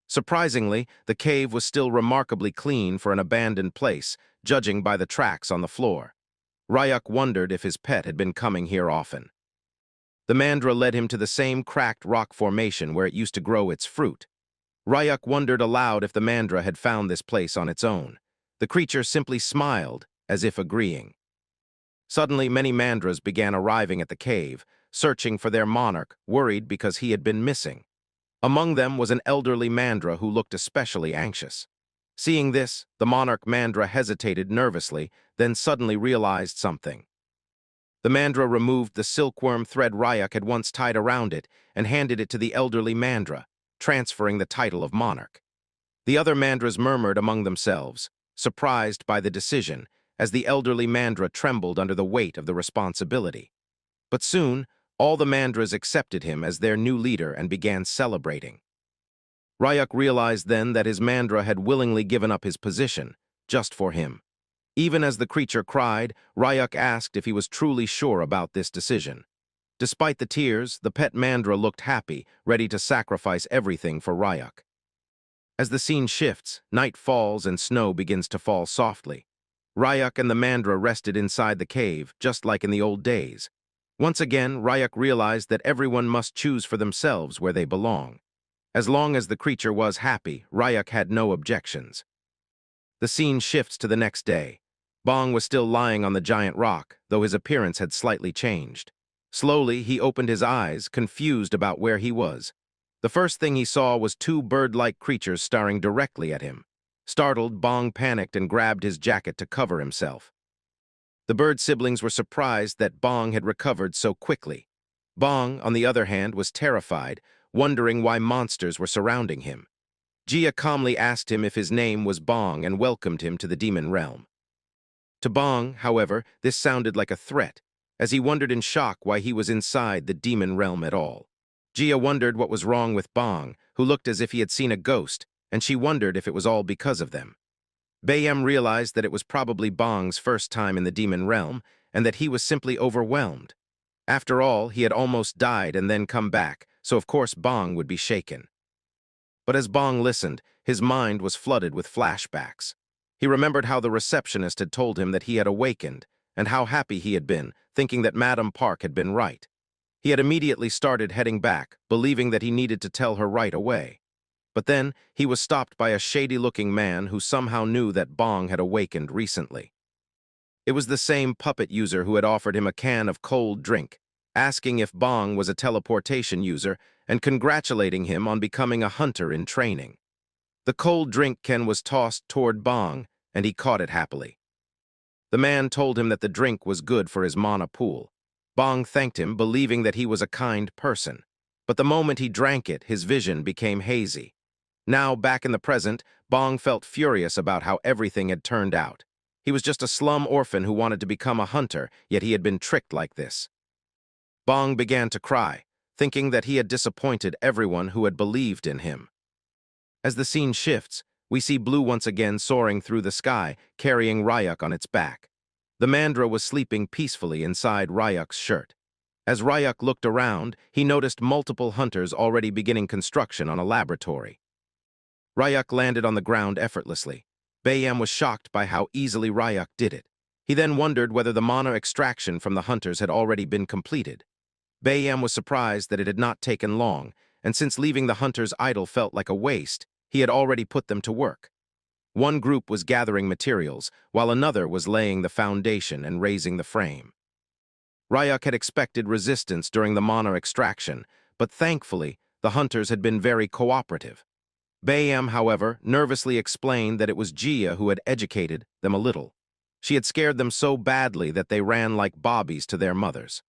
Surprisingly, the cave was still remarkably clean for an abandoned place, judging by the tracks on the floor. Ryuk wondered if his pet had been coming here often. The Mandra led him to the same cracked rock formation where it used to grow its fruit. Ryuk wondered aloud if the Mandra had found this place on its own. The creature simply smiled, as if agreeing. Suddenly, many Mandras began arriving at the cave, searching for their monarch, worried because he had been missing. Among them was an elderly Mandra who looked especially anxious. Seeing this, the monarch Mandra hesitated nervously, then suddenly realized something. The Mandra removed the silkworm thread Ryuk had once tied around it and handed it to the elderly Mandra, transferring the title of monarch. The other Mandras murmured among themselves, surprised by the decision, as the elderly Mandra trembled under the weight of the responsibility. But soon, all the Mandras accepted him as their new leader and began celebrating. Ryuk realized then that his Mandra had willingly given up his position, just for him. Even as the creature cried, Ryuk asked if he was truly sure about this decision. Despite the tears, the pet Mandra looked happy, ready to sacrifice everything for Ryuk. As the scene shifts, night falls and snow begins to fall softly. Ryuk and the Mandra rested inside the cave, just like in the old days. Once again, Ryuk realized that everyone must choose for themselves where they belong. As long as the creature was happy, Ryuk had no objections. The scene shifts to the next day. Bong was still lying on the giant rock, though his appearance had slightly changed. Slowly, he opened his eyes, confused about where he was. The first thing he saw was two bird-like creatures staring directly at him. Startled, Bong panicked and grabbed his jacket to cover himself. The bird siblings were surprised that Bong had recovered so quickly. Bong, on the other hand, was terrified, wondering why monsters were surrounding him. Jia calmly asked him if his name was Bong and welcomed him to the demon realm. To Bong, however, this sounded like a threat, as he wondered in shock why he was inside the demon realm at all. Jia wondered what was wrong with Bong, who looked as if he had seen a ghost, and she wondered if it was all because of them. Bayem realized that it was probably Bong's first time in the demon realm, and that he was simply overwhelmed. After all, he had almost died and then come back, so of course Bong would be shaken. But as Bong listened, his mind was flooded with flashbacks. He remembered how the receptionist had told him that he had awakened, and how happy he had been, thinking that Madame Park had been right. He had immediately started heading back, believing that he needed to tell her right away. But then, he was stopped by a shady-looking man who somehow knew that Bong had awakened recently. It was the same puppet user who had offered him a can of cold drink, asking if Bong was a teleportation user and congratulating him on becoming a hunter in training. The cold drink can was tossed toward Bong, and he caught it happily. The man told him that the drink was good for his mana pool. Bong thanked him, believing that he was a kind person. But the moment he drank it, his vision became hazy. Now, back in the present, Bong felt furious about how everything had turned out. He was just a slum orphan who wanted to become a hunter, yet he had been tricked like this. Bong began to cry, thinking that he had disappointed everyone who had believed in him. As the scene shifts, we see Blue once again soaring through the sky, carrying Ryuk on its back. The Mandra was sleeping peacefully inside Ryuk's shirt. As Ryuk looked around, he noticed multiple hunters already beginning construction on a laboratory. Ryuk landed on the ground effortlessly. Bayem was shocked by how easily Ryuk did it. He then wondered whether the mana extraction from the hunters had already been completed. Bayem was surprised that it had not taken long, and since leaving the hunters idle felt like a waste, he had already put them to work. One group was gathering materials, while another was laying the foundation and raising the frame. Ryuk had expected resistance during the mana extraction, but thankfully, the hunters had been very cooperative. Bayam, however, nervously explained that it was Gia who had educated them a little. She had scared them so badly that they ran like bobbies to their mothers.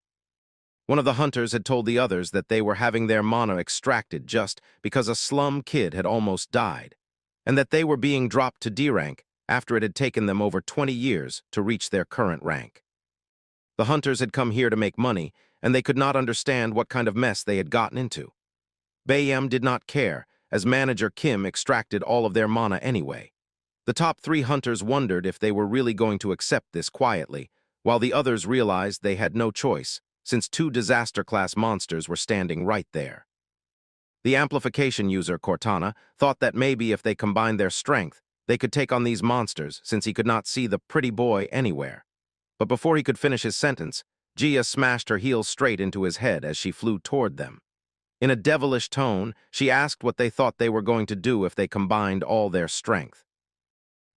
One of the hunters had told the others that they were having their mana extracted just because a slum kid had almost died, and that they were being dropped to D rank after it had taken them over 20 years to reach their current rank. The hunters had come here to make money, and they could not understand what kind of mess they had gotten into. Bayam did not care, as manager Kim extracted all of their mana anyway. The top 3 hunters wondered if they were really going to accept this quietly, while the others realized they had no choice, since 2 disaster-class monsters were standing right there. The amplification user, Cortana, thought that maybe if they combined their strength, they could take on these monsters since he could not see the pretty boy anywhere. But before he could finish his sentence, Gia smashed her heel straight into his head as she flew toward them. In a devilish tone, she asked what they thought they were going to do if they combined all their strength.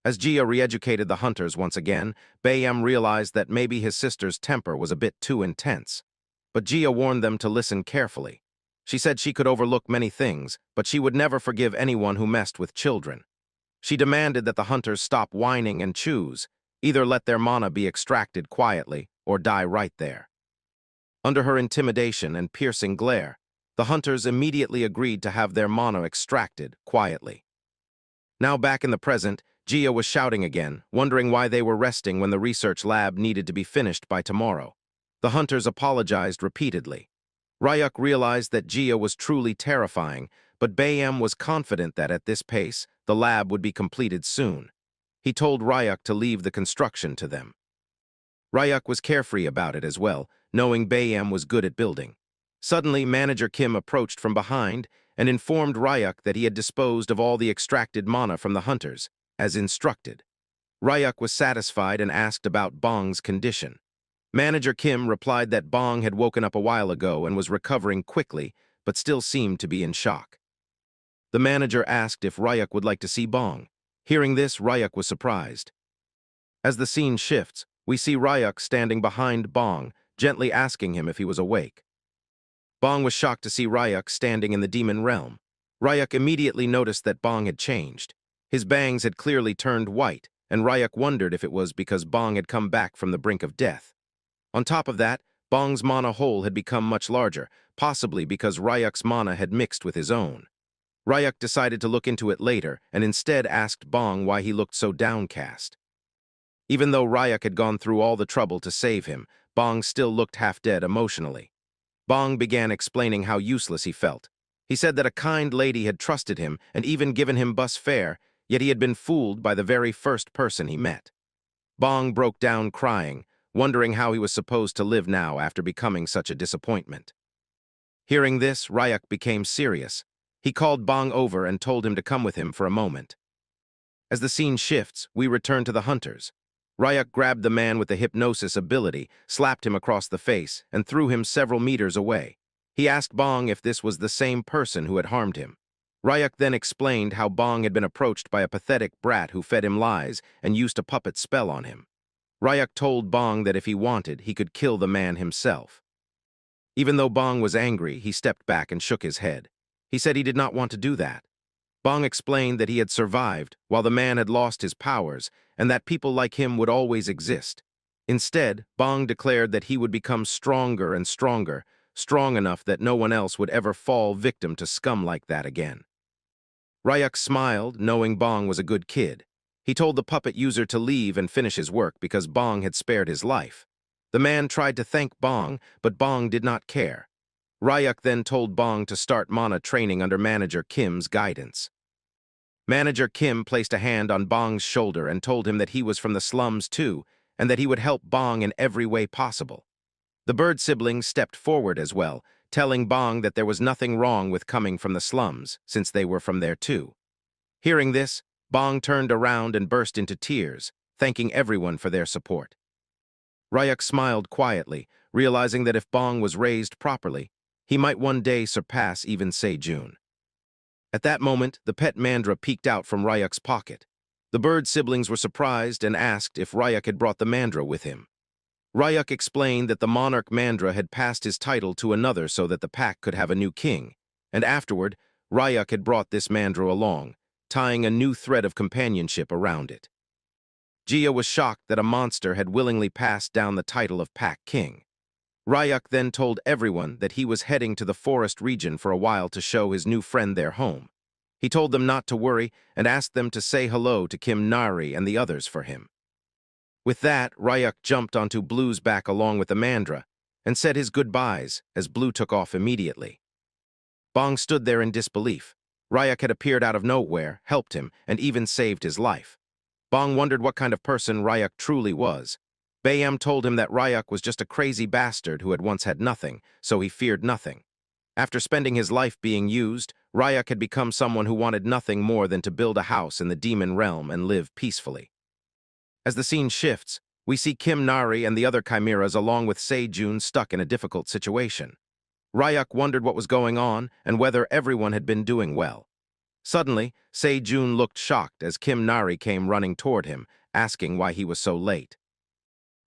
As Gia re-educated the hunters once again, Bayam realized that maybe his sister's temper was a bit too intense. But Gia warned them to listen carefully. She said she could overlook many things, but she would never forgive anyone who messed with children. She demanded that the hunters stop whining and choose, either let their mana be extracted quietly or die right there. Under her intimidation and piercing glare, the hunters immediately agreed to have their mana extracted quietly. Now back in the present, Gia was shouting again, wondering why they were resting when the research lab needed to be finished by tomorrow. The hunters apologized repeatedly. Ryuk realized that Gia was truly terrifying, but Bayam was confident that at this pace, the lab would be completed soon. He told Ryuk to leave the construction to them. Ryuk was carefree about it as well, knowing Bayam was good at building. Suddenly, manager Kim approached from behind and informed Ryuk that he had disposed of all the extracted mana from the hunters, as instructed. Ryuk was satisfied and asked about Bong's condition. Manager Kim replied that Bong had woken up a while ago and was recovering quickly, but still seemed to be in shock. The manager asked if Ryuk would like to see Bong. Hearing this, Ryuk was surprised. As the scene shifts, we see Ryuk standing behind Bong, gently asking him if he was awake. Bong was shocked to see Ryuk standing in the demon realm. Ryuk immediately noticed that Bong had changed. His bangs had clearly turned white, and Ryuk wondered if it was because Bong had come back from the brink of death. On top of that, Bong's mana hole had become much larger, possibly because Ryuk's mana had mixed with his own. Ryuk decided to look into it later and instead asked Bong why he looked so downcast. Even though Ryuk had gone through all the trouble to save him, Bong still looked half-dead emotionally. Bong began explaining how useless he felt. He said that a kind lady had trusted him and even given him bus fare, yet he had been fooled by the very first person he met. Bong broke down crying, wondering how he was supposed to live now after becoming such a disappointment. Hearing this, Ryuk became serious. He called Bong over and told him to come with him for a moment. As the scene shifts, we return to the hunters. Ryuk grabbed the man with the hypnosis ability, slapped him across the face, and threw him several meters away. He asked Bong if this was the same person who had harmed him. Ryuk then explained how Bong had been approached by a pathetic brat who fed him lies and used a puppet spell on him. Ryuk told Bong that if he wanted, he could kill the man himself. Even though Bong was angry, he stepped back and shook his head. He said he did not want to do that. Bong explained that he had survived while the man had lost his powers and that people like him would always exist. Instead, Bong declared that he would become stronger and stronger, strong enough that no one else would ever fall victim to scum like that again. Ryuk smiled, knowing Bong was a good kid. He told the puppet user to leave and finish his work because Bong had spared his life. The man tried to thank Bong, but Bong did not care. Ryuk then told Bong to start mana training under Manager Kim's guidance. Manager Kim placed a hand on Bong's shoulder and told him that he was from the slums too, and that he would help Bong in every way possible. The bird siblings stepped forward as well, telling Bong that there was nothing wrong with coming from the slums, since they were from there too. Hearing this, Bong turned around and burst into tears, thanking everyone for their support. Ryuk smiled quietly, realizing that if Bong was raised properly, he might one day surpass even Sejun. At that moment, the pet mandra peeked out from Ryuk's pocket. The bird siblings were surprised and asked if Ryuk had brought the mandra with him. Ryuk explained that the monarch mandra had passed his title to another so that the pack could have a new king, and afterward, Ryak had brought this mandra along, tying a new thread of companionship around it. Gia was shocked that a monster had willingly passed down the title of Pack King. Ryak then told everyone that he was heading to the forest region for a while to show his new friend their home. He told them not to worry and asked them to say hello to Kim Nari and the others for him. With that, Ryak jumped onto Blue's back along with the mandra and said his goodbyes as Blue took off immediately. Bong stood there in disbelief. Ryak had appeared out of nowhere, helped him, and even saved his life. Bong wondered what kind of person Ryak truly was. Bayam told him that Ryak was just a crazy bastard who had once had nothing, so he feared nothing. After spending his life being used, Ryak had become someone who wanted nothing more than to build a house in the demon realm and live peacefully. As the scene shifts, we see Kim Nari and the other chimeras along with Se-jun stuck in a difficult situation. Ryak wondered what was going on and whether everyone had been doing well. Suddenly, Se-jun looked shocked as Kim Nari came running toward him, asking why he was so late.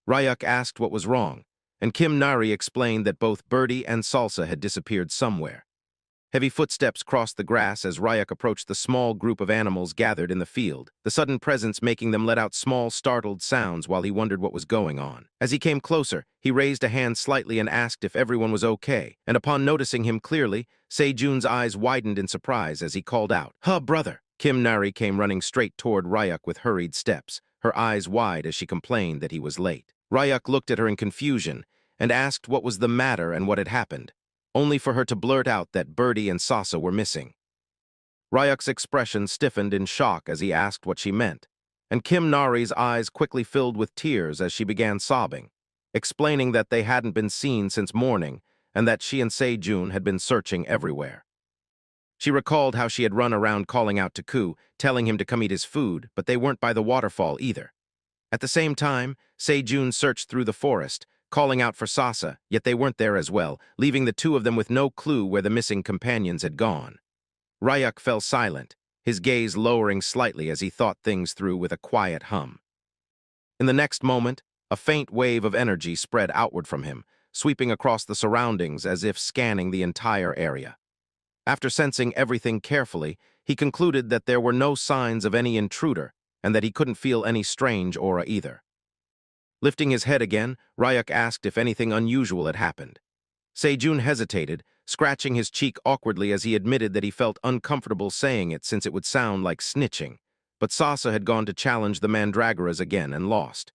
Ryak asked what was wrong, and Kim Nari explained that both Birdie and Salsa had disappeared somewhere. Heavy footsteps crossed the grass as Ryak approached the small group of animals gathered in the field, the sudden presence making them let out small, startled sounds while he wondered what was going on. As he came closer, he raised a hand slightly and asked if everyone was okay, and upon noticing him clearly, Se-jun's eyes widened in surprise as he called out, "Huh, brother!" Kim Nari came running straight toward Ryak with hurried steps, her eyes wide as she complained that he was late. Ryak looked at her in confusion and asked what was the matter and what had happened, only for her to blurt out that Birdie and Sasa were missing. Ryak's expression stiffened in shock as he asked what she meant, and Kim Nari's eyes quickly filled with tears as she began sobbing, explaining that they hadn't been seen since morning and that she and Se-jun had been searching everywhere. She recalled how she had run around calling out to Ku, telling him to come eat his food, but they weren't by the waterfall either. At the same time, Se-jun searched through the forest, calling out for Sasa, yet they weren't there as well, leaving the two of them with no clue where the missing companions had gone. Ryak fell silent, his gaze lowering slightly as he thought things through with a quiet hum. In the next moment, a faint wave of energy spread outward from him, sweeping across the surroundings as if scanning the entire area. After sensing everything carefully, he concluded that there were no signs of any intruder and that he couldn't feel any strange aura either. Lifting his head again, Ryak asked if anything unusual had happened. Se-jun hesitated, scratching his cheek awkwardly as he admitted that he felt uncomfortable saying it since it would sound like snitching, but Sasa had gone to challenge the Mandragoras again and lost.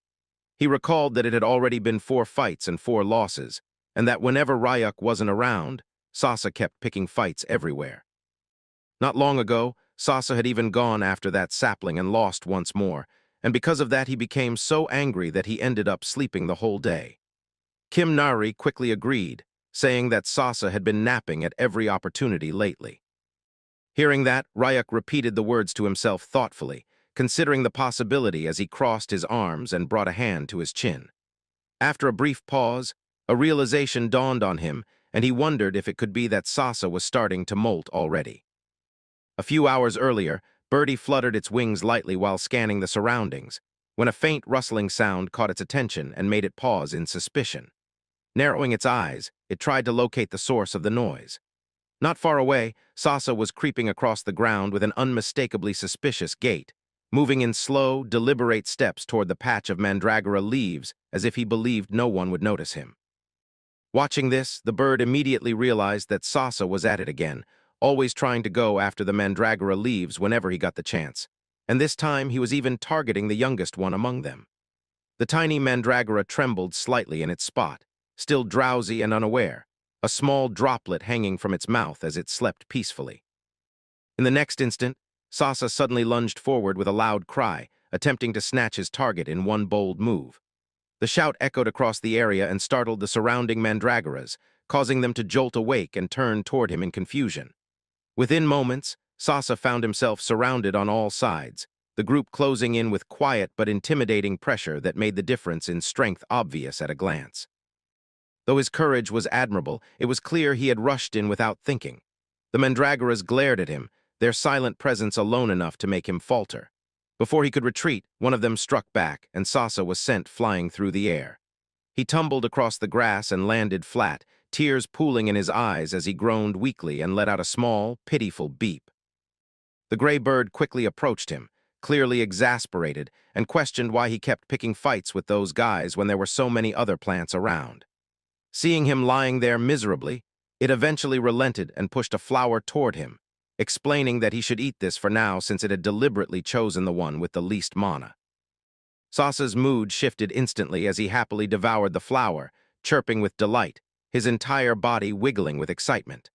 He recalled that it had already been 4 fights and 4 losses, and that whenever Ryak wasn't around, Sasa kept picking fights everywhere. Not long ago, Sasa had even gone after that sapling and lost once more, and because of that he became so angry that he ended up sleeping the whole day. Kim Nari quickly agreed, saying that Sasa had been napping at every opportunity lately. Hearing that, Ryak repeated the words to himself thoughtfully, considering the possibility as he crossed his arms and brought a hand to his chin. After a brief pause, a realization dawned on him, and he wondered if it could be that Sasa was starting to molt already. A few hours earlier, Birdie fluttered its wings lightly while scanning the surroundings, when a faint rustling sound caught its attention and made it pause in suspicion. Narrowing its eyes, it tried to locate the source of the noise. Not far away, Sasa was creeping across the ground with an unmistakably suspicious gait, moving in slow, deliberate steps toward the patch of mandragora leaves as if he believed no one would notice him. Watching this, the bird immediately realized that Sasa was at it again, always trying to go after the mandragora leaves whenever he got the chance, and this time he was even targeting the youngest one among them. The tiny mandragora trembled slightly in its spot, still drowsy and unaware, a small droplet hanging from its mouth as it slept peacefully. In the next instant, Sasa suddenly lunged forward with a loud cry, attempting to snatch his target in one bold move. The shout echoed across the area and startled the surrounding mandragoras, causing them to jolt awake and turn toward him in confusion. Within moments, Sasa found himself surrounded on all sides, the group closing in with quiet but intimidating pressure that made the difference in strength obvious at a glance. Though his courage was admirable, it was clear he had rushed in without thinking. The mandragoras glared at him, their silent presence alone enough to make him falter. Before he could retreat, one of them struck back, and Sasa was sent flying through the air. He tumbled across the grass and landed flat, tears pooling in his eyes as he groaned weakly and let out a small, pitiful beep. The gray bird quickly approached him, clearly exasperated, and questioned why he kept picking fights with those guys when there were so many other plants around. Seeing him lying there miserably, it eventually relented and pushed a flower toward him, explaining that he should eat this for now since it had deliberately chosen the one with the least mana. Sasa's mood shifted instantly as he happily devoured the flower, chirping with delight, his entire body wiggling with excitement.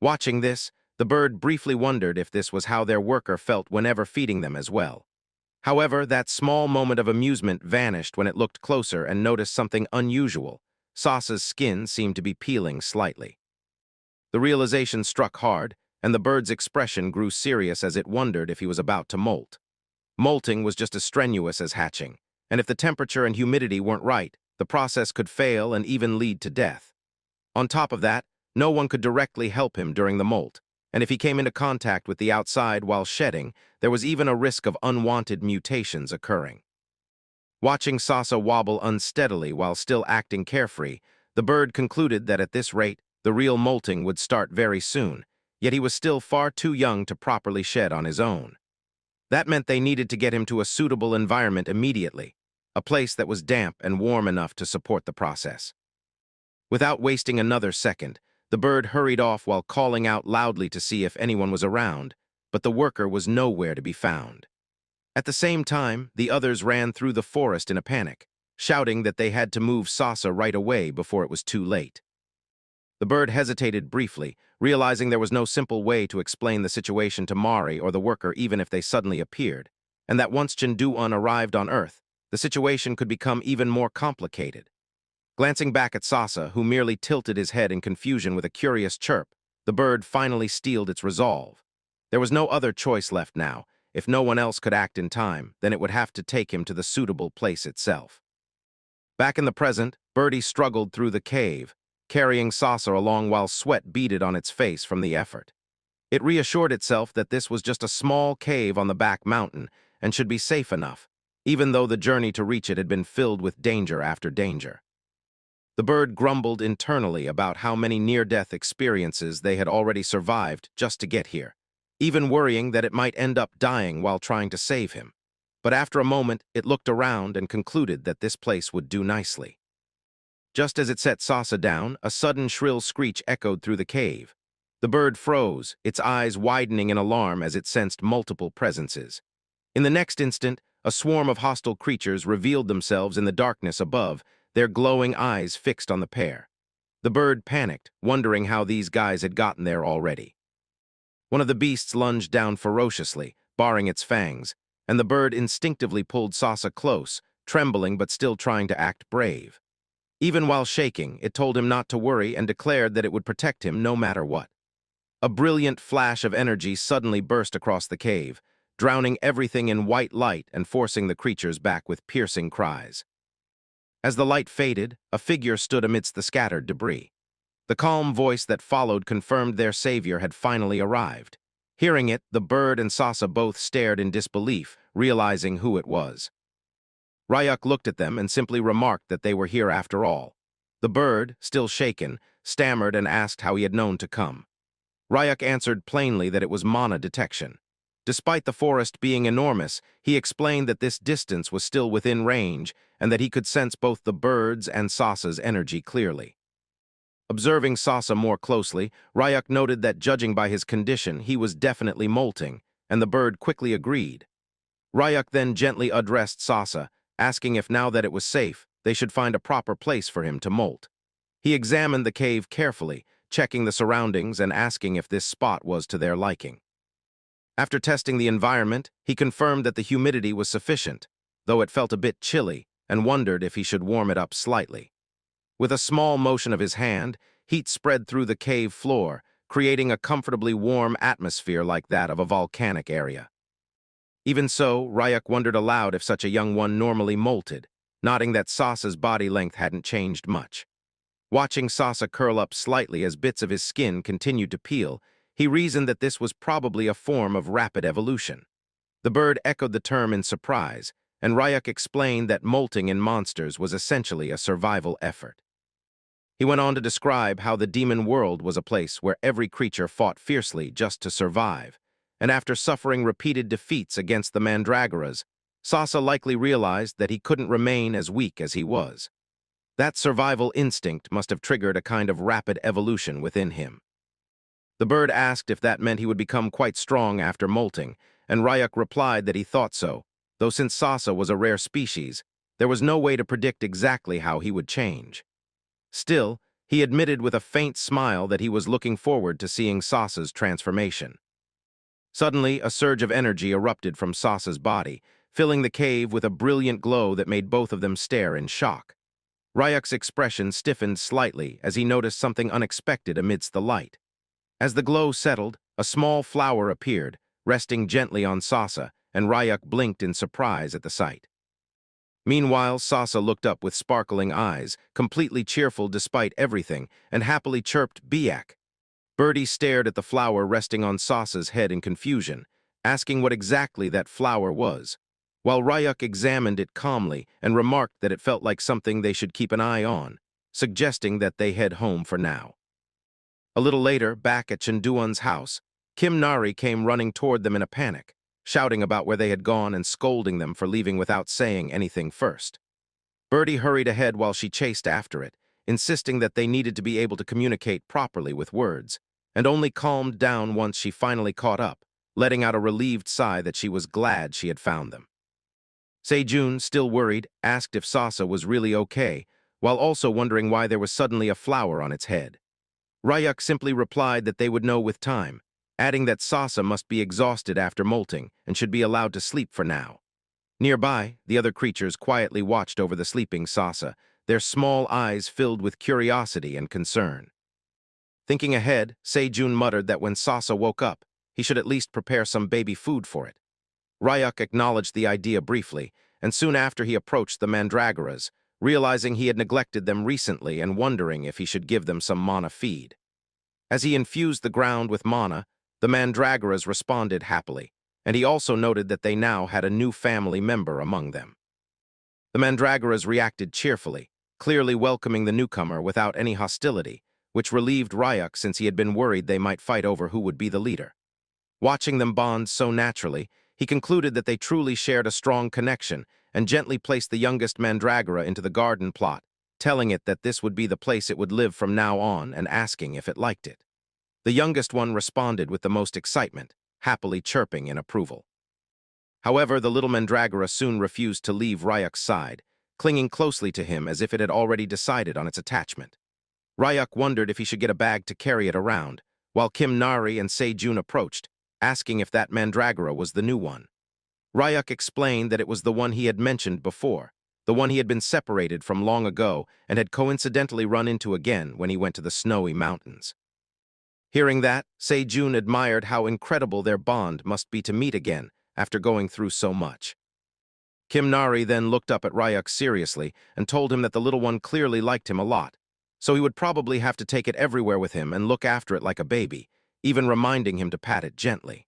Watching this, the bird briefly wondered if this was how their worker felt whenever feeding them as well. However, that small moment of amusement vanished when it looked closer and noticed something unusual. Sasa's skin seemed to be peeling slightly. The realization struck hard, and the bird's expression grew serious as it wondered if he was about to molt. Molting was just as strenuous as hatching, and if the temperature and humidity weren't right, the process could fail and even lead to death. On top of that, no one could directly help him during the molt, and if he came into contact with the outside while shedding, there was even a risk of unwanted mutations occurring. Watching Sasa wobble unsteadily while still acting carefree, the bird concluded that at this rate, the real molting would start very soon, yet he was still far too young to properly shed on his own. That meant they needed to get him to a suitable environment immediately, a place that was damp and warm enough to support the process. Without wasting another second, the bird hurried off while calling out loudly to see if anyone was around, but the worker was nowhere to be found. At the same time, the others ran through the forest in a panic, shouting that they had to move Sasa right away before it was too late. The bird hesitated briefly, realizing there was no simple way to explain the situation to Mari or the worker even if they suddenly appeared, and that once Chindu-un arrived on Earth, the situation could become even more complicated. Glancing back at Sasa, who merely tilted his head in confusion with a curious chirp, the bird finally steeled its resolve. There was no other choice left now. If no one else could act in time, then it would have to take him to the suitable place itself. Back in the present, Birdie struggled through the cave, carrying Sasa along while sweat beaded on its face from the effort. It reassured itself that this was just a small cave on the back mountain and should be safe enough, even though the journey to reach it had been filled with danger after danger. The bird grumbled internally about how many near-death experiences they had already survived just to get here, even worrying that it might end up dying while trying to save him. But after a moment, it looked around and concluded that this place would do nicely. Just as it set Sasa down, a sudden shrill screech echoed through the cave. The bird froze, its eyes widening in alarm as it sensed multiple presences. In the next instant, a swarm of hostile creatures revealed themselves in the darkness above, their glowing eyes fixed on the pair. The bird panicked, wondering how these guys had gotten there already. One of the beasts lunged down ferociously, baring its fangs, and the bird instinctively pulled Sasa close, trembling but still trying to act brave. Even while shaking, it told him not to worry and declared that it would protect him no matter what. A brilliant flash of energy suddenly burst across the cave, drowning everything in white light and forcing the creatures back with piercing cries. As the light faded, a figure stood amidst the scattered debris. The calm voice that followed confirmed their savior had finally arrived. Hearing it, the bird and Sasa both stared in disbelief, realizing who it was. Ryuk looked at them and simply remarked that they were here after all. The bird, still shaken, stammered and asked how he had known to come. Ryuk answered plainly that it was mana detection. Despite the forest being enormous, he explained that this distance was still within range and that he could sense both the bird's and Sasa's energy clearly. Observing Sasa more closely, Ryuk noted that judging by his condition, he was definitely molting, and the bird quickly agreed. Ryuk then gently addressed Sasa, asking if now that it was safe, they should find a proper place for him to molt. He examined the cave carefully, checking the surroundings and asking if this spot was to their liking. After testing the environment, he confirmed that the humidity was sufficient, though it felt a bit chilly, and wondered if he should warm it up slightly. With a small motion of his hand, heat spread through the cave floor, creating a comfortably warm atmosphere like that of a volcanic area. Even so, Ryuk wondered aloud if such a young one normally molted, noting that Sasa's body length hadn't changed much. Watching Sasa curl up slightly as bits of his skin continued to peel, he reasoned that this was probably a form of rapid evolution. The bird echoed the term in surprise, and Ryuk explained that molting in monsters was essentially a survival effort. He went on to describe how the demon world was a place where every creature fought fiercely just to survive, and after suffering repeated defeats against the Mandragoras, Sasa likely realized that he couldn't remain as weak as he was. That survival instinct must have triggered a kind of rapid evolution within him. The bird asked if that meant he would become quite strong after molting, and Ryuk replied that he thought so, though since Sasa was a rare species, there was no way to predict exactly how he would change. Still, he admitted with a faint smile that he was looking forward to seeing Sasa's transformation. Suddenly, a surge of energy erupted from Sasa's body, filling the cave with a brilliant glow that made both of them stare in shock. Ryuk's expression stiffened slightly as he noticed something unexpected amidst the light. As the glow settled, a small flower appeared, resting gently on Sasa, and Ryuk blinked in surprise at the sight. Meanwhile, Sasa looked up with sparkling eyes, completely cheerful despite everything, and happily chirped, "Biak." Birdie stared at the flower resting on Sasa's head in confusion, asking what exactly that flower was, while Ryuk examined it calmly and remarked that it felt like something they should keep an eye on, suggesting that they head home for now. A little later, back at Chanduan's house, Kim Nari came running toward them in a panic, shouting about where they had gone and scolding them for leaving without saying anything first. Birdie hurried ahead while she chased after it, insisting that they needed to be able to communicate properly with words, and only calmed down once she finally caught up, letting out a relieved sigh that she was glad she had found them. Sejun, still worried, asked if Sasa was really okay, while also wondering why there was suddenly a flower on its head. Ryuk simply replied that they would know with time, adding that Sasa must be exhausted after molting and should be allowed to sleep for now. Nearby, the other creatures quietly watched over the sleeping Sasa, their small eyes filled with curiosity and concern. Thinking ahead, Sejun muttered that when Sasa woke up, he should at least prepare some baby food for it. Ryuk acknowledged the idea briefly, and soon after he approached the Mandragoras, realizing he had neglected them recently and wondering if he should give them some mana feed. As he infused the ground with mana, the Mandragoras responded happily, and he also noted that they now had a new family member among them. The Mandragoras reacted cheerfully, clearly welcoming the newcomer without any hostility, which relieved Ryuk since he had been worried they might fight over who would be the leader. Watching them bond so naturally, he concluded that they truly shared a strong connection and gently placed the youngest Mandragora into the garden plot, telling it that this would be the place it would live from now on and asking if it liked it. The youngest one responded with the most excitement, happily chirping in approval. However, the little Mandragora soon refused to leave Ryuk's side, clinging closely to him as if it had already decided on its attachment. Ryuk wondered if he should get a bag to carry it around, while Kim Nari and Sejun approached, asking if that Mandragora was the new one. Ryuk explained that it was the one he had mentioned before, the one he had been separated from long ago and had coincidentally run into again when he went to the snowy mountains. Hearing that, Sejun admired how incredible their bond must be to meet again after going through so much. Kim Nari then looked up at Ryuk seriously and told him that the little one clearly liked him a lot, so he would probably have to take it everywhere with him and look after it like a baby, even reminding him to pat it gently.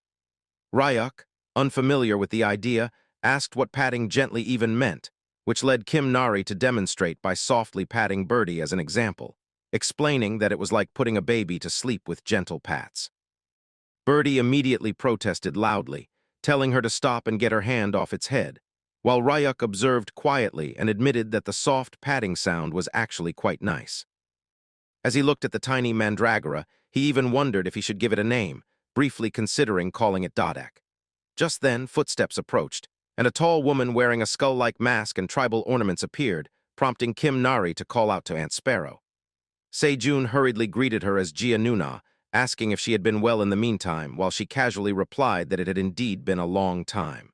Ryuk, unfamiliar with the idea, asked what patting gently even meant, which led Kim Nari to demonstrate by softly patting Birdie as an example, explaining that it was like putting a baby to sleep with gentle pats. Birdie immediately protested loudly, telling her to stop and get her hand off its head, while Ryuk observed quietly and admitted that the soft patting sound was actually quite nice. As he looked at the tiny Mandragora, he even wondered if he should give it a name, briefly considering calling it Dodak. Just then, footsteps approached, and a tall woman wearing a skull-like mask and tribal ornaments appeared, prompting Kim Nari to call out to Aunt Sparrow. Sejun hurriedly greeted her as Jia Nuna, asking if she had been well in the meantime, while she casually replied that it had indeed been a long time.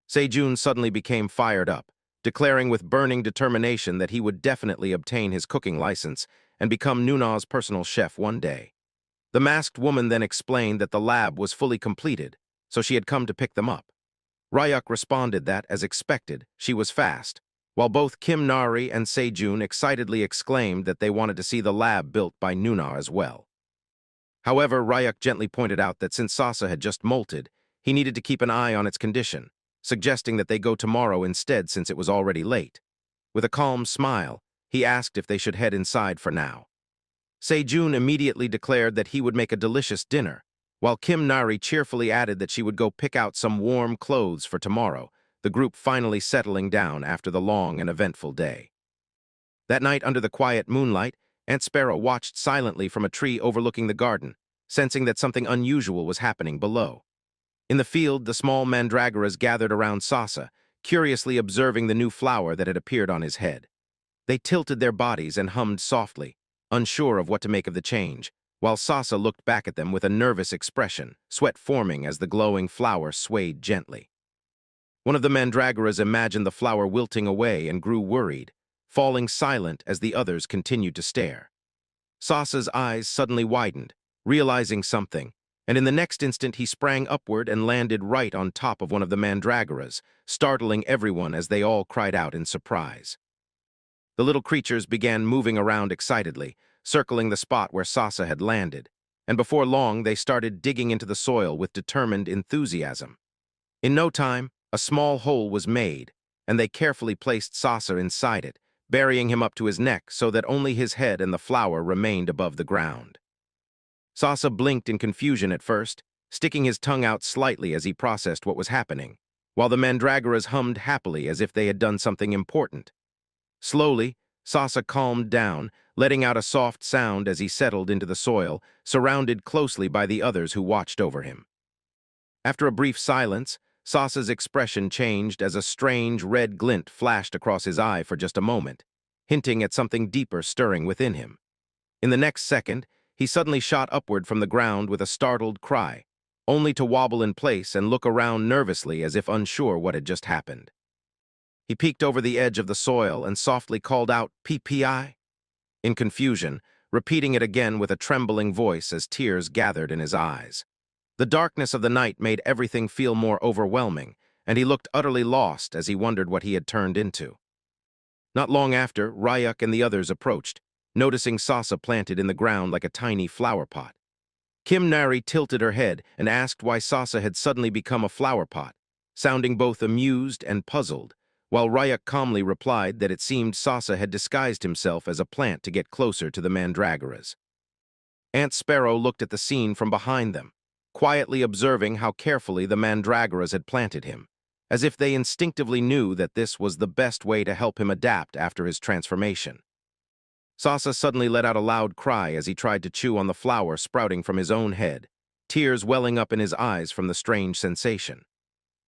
Sejun suddenly became fired up, declaring with burning determination that he would definitely obtain his cooking license and become Nuna's personal chef one day. The masked woman then explained that the lab was fully completed, so she had come to pick them up. Ryuk responded that, as expected, she was fast, while both Kim Nari and Sejun excitedly exclaimed that they wanted to see the lab built by Nuna as well. However, Ryuk gently pointed out that since Sasa had just molted, he needed to keep an eye on its condition, suggesting that they go tomorrow instead since it was already late. With a calm smile, he asked if they should head inside for now. Sejun immediately declared that he would make a delicious dinner, while Kim Nari cheerfully added that she would go pick out some warm clothes for tomorrow, the group finally settling down after the long and eventful day. That night, under the quiet moonlight, Aunt Sparrow watched silently from a tree overlooking the garden, sensing that something unusual was happening below. In the field, the small mandragoras gathered around Sasa, curiously observing the new flower that had appeared on his head. They tilted their bodies and hummed softly, unsure of what to make of the change, while Sasa looked back at them with a nervous expression, sweat forming as the glowing flower swayed gently. One of the mandragoras imagined the flower wilting away and grew worried, falling silent as the others continued to stare. Sasa's eyes suddenly widened, realizing something, and in the next instant he sprang upward and landed right on top of one of the mandragoras, startling everyone as they all cried out in surprise. The little creatures began moving around excitedly, circling the spot where Sasa had landed, and before long they started digging into the soil with determined enthusiasm. In no time, a small hole was made, and they carefully placed Sasa inside it, burying him up to his neck so that only his head and the flower remained above the ground. Sasa blinked in confusion at first, sticking his tongue out slightly as he processed what was happening, while the mandragoras hummed happily as if they had done something important. Slowly, Sasa calmed down, letting out a soft sound as he settled into the soil, surrounded closely by the others who watched over him. After a brief silence, Sasa's expression changed as a strange red glint flashed across his eye for just a moment, hinting at something deeper stirring within him. In the next second, he suddenly shot upward from the ground with a startled cry, only to wobble in place and look around nervously as if unsure what had just happened. He peeked over the edge of the soil and softly called out, "PPI?" in confusion, repeating it again with a trembling voice as tears gathered in his eyes. The darkness of the night made everything feel more overwhelming, and he looked utterly lost as he wondered what he had turned into. Not long after, Ryak and the others approached, noticing Sasa planted in the ground like a tiny flower pot. Kim Nari tilted her head and asked why Sasa had suddenly become a flower pot, sounding both amused and puzzled, while Ryak calmly replied that it seemed Sasa had disguised himself as a plant to get closer to the mandragoras. Aunt Sparrow looked at the scene from behind them, quietly observing how carefully the mandragoras had planted him, as if they instinctively knew that this was the best way to help him adapt after his transformation. Sasa suddenly let out a loud cry as he tried to chew on the flower sprouting from his own head, tears welling up in his eyes from the strange sensation.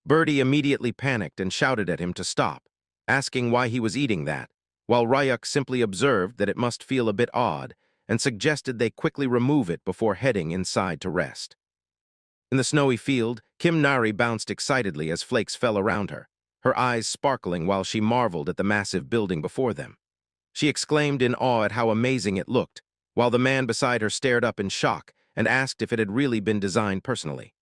Birdie immediately panicked and shouted at him to stop, asking why he was eating that, while Ryak simply observed that it must feel a bit odd and suggested they quickly remove it before heading inside to rest. In the snowy field, Kim Nari bounced excitedly as flakes fell around her, her eyes sparkling while she marveled at the massive building before them. She exclaimed in awe at how amazing it looked, while the man beside her stared up in shock and asked if it had really been designed personally.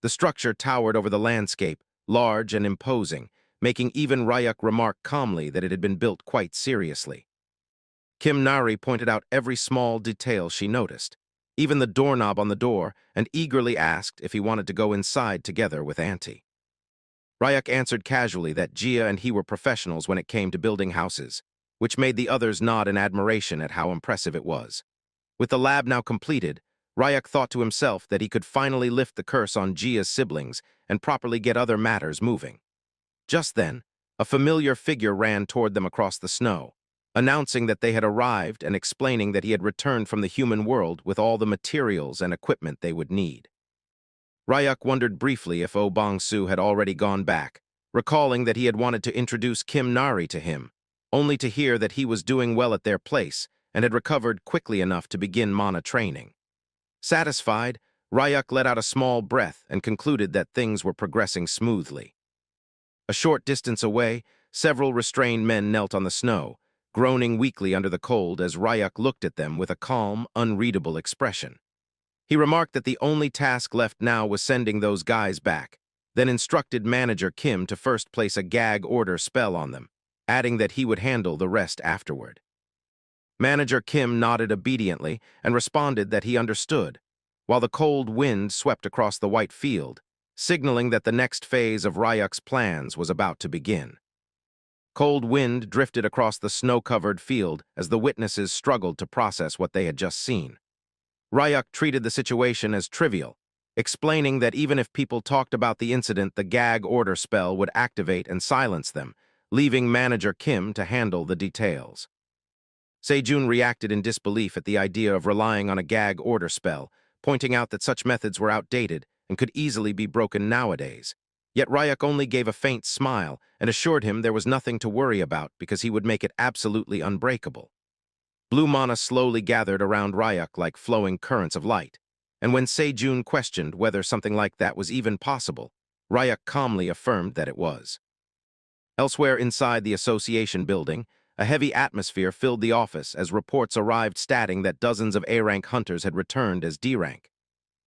The structure towered over the landscape, large and imposing, making even Ryak remark calmly that it had been built quite seriously. Kim Nari pointed out every small detail she noticed, even the doorknob on the door, and eagerly asked if he wanted to go inside together with Auntie. Ryak answered casually that Gia and he were professionals when it came to building houses, which made the others nod in admiration at how impressive it was. With the lab now completed, Ryak thought to himself that he could finally lift the curse on Gia's siblings and properly get other matters moving. Just then, a familiar figure ran toward them across the snow, announcing that they had arrived and explaining that he had returned from the human world with all the materials and equipment they would need. Ryak wondered briefly if Oh Bong-soo had already gone back, recalling that he had wanted to introduce Kim Nari to him, only to hear that he was doing well at their place and had recovered quickly enough to begin mana training. Satisfied, Ryak let out a small breath and concluded that things were progressing smoothly. A short distance away, several restrained men knelt on the snow, groaning weakly under the cold as Ryak looked at them with a calm, unreadable expression. He remarked that the only task left now was sending those guys back, then instructed manager Kim to first place a gag order spell on them, adding that he would handle the rest afterward. Manager Kim nodded obediently and responded that he understood, while the cold wind swept across the white field, signaling that the next phase of Ryuk's plans was about to begin. Cold wind drifted across the snow-covered field as the witnesses struggled to process what they had just seen. Ryuk treated the situation as trivial, explaining that even if people talked about the incident, the gag order spell would activate and silence them, leaving manager Kim to handle the details. Sejun reacted in disbelief at the idea of relying on a gag order spell, pointing out that such methods were outdated and could easily be broken nowadays. Yet Ryuk only gave a faint smile and assured him there was nothing to worry about because he would make it absolutely unbreakable. Blue mana slowly gathered around Ryuk like flowing currents of light, and when Sejun questioned whether something like that was even possible, Ryuk calmly affirmed that it was. Elsewhere inside the association building, a heavy atmosphere filled the office as reports arrived stating that dozens of A-rank hunters had returned as D-rank.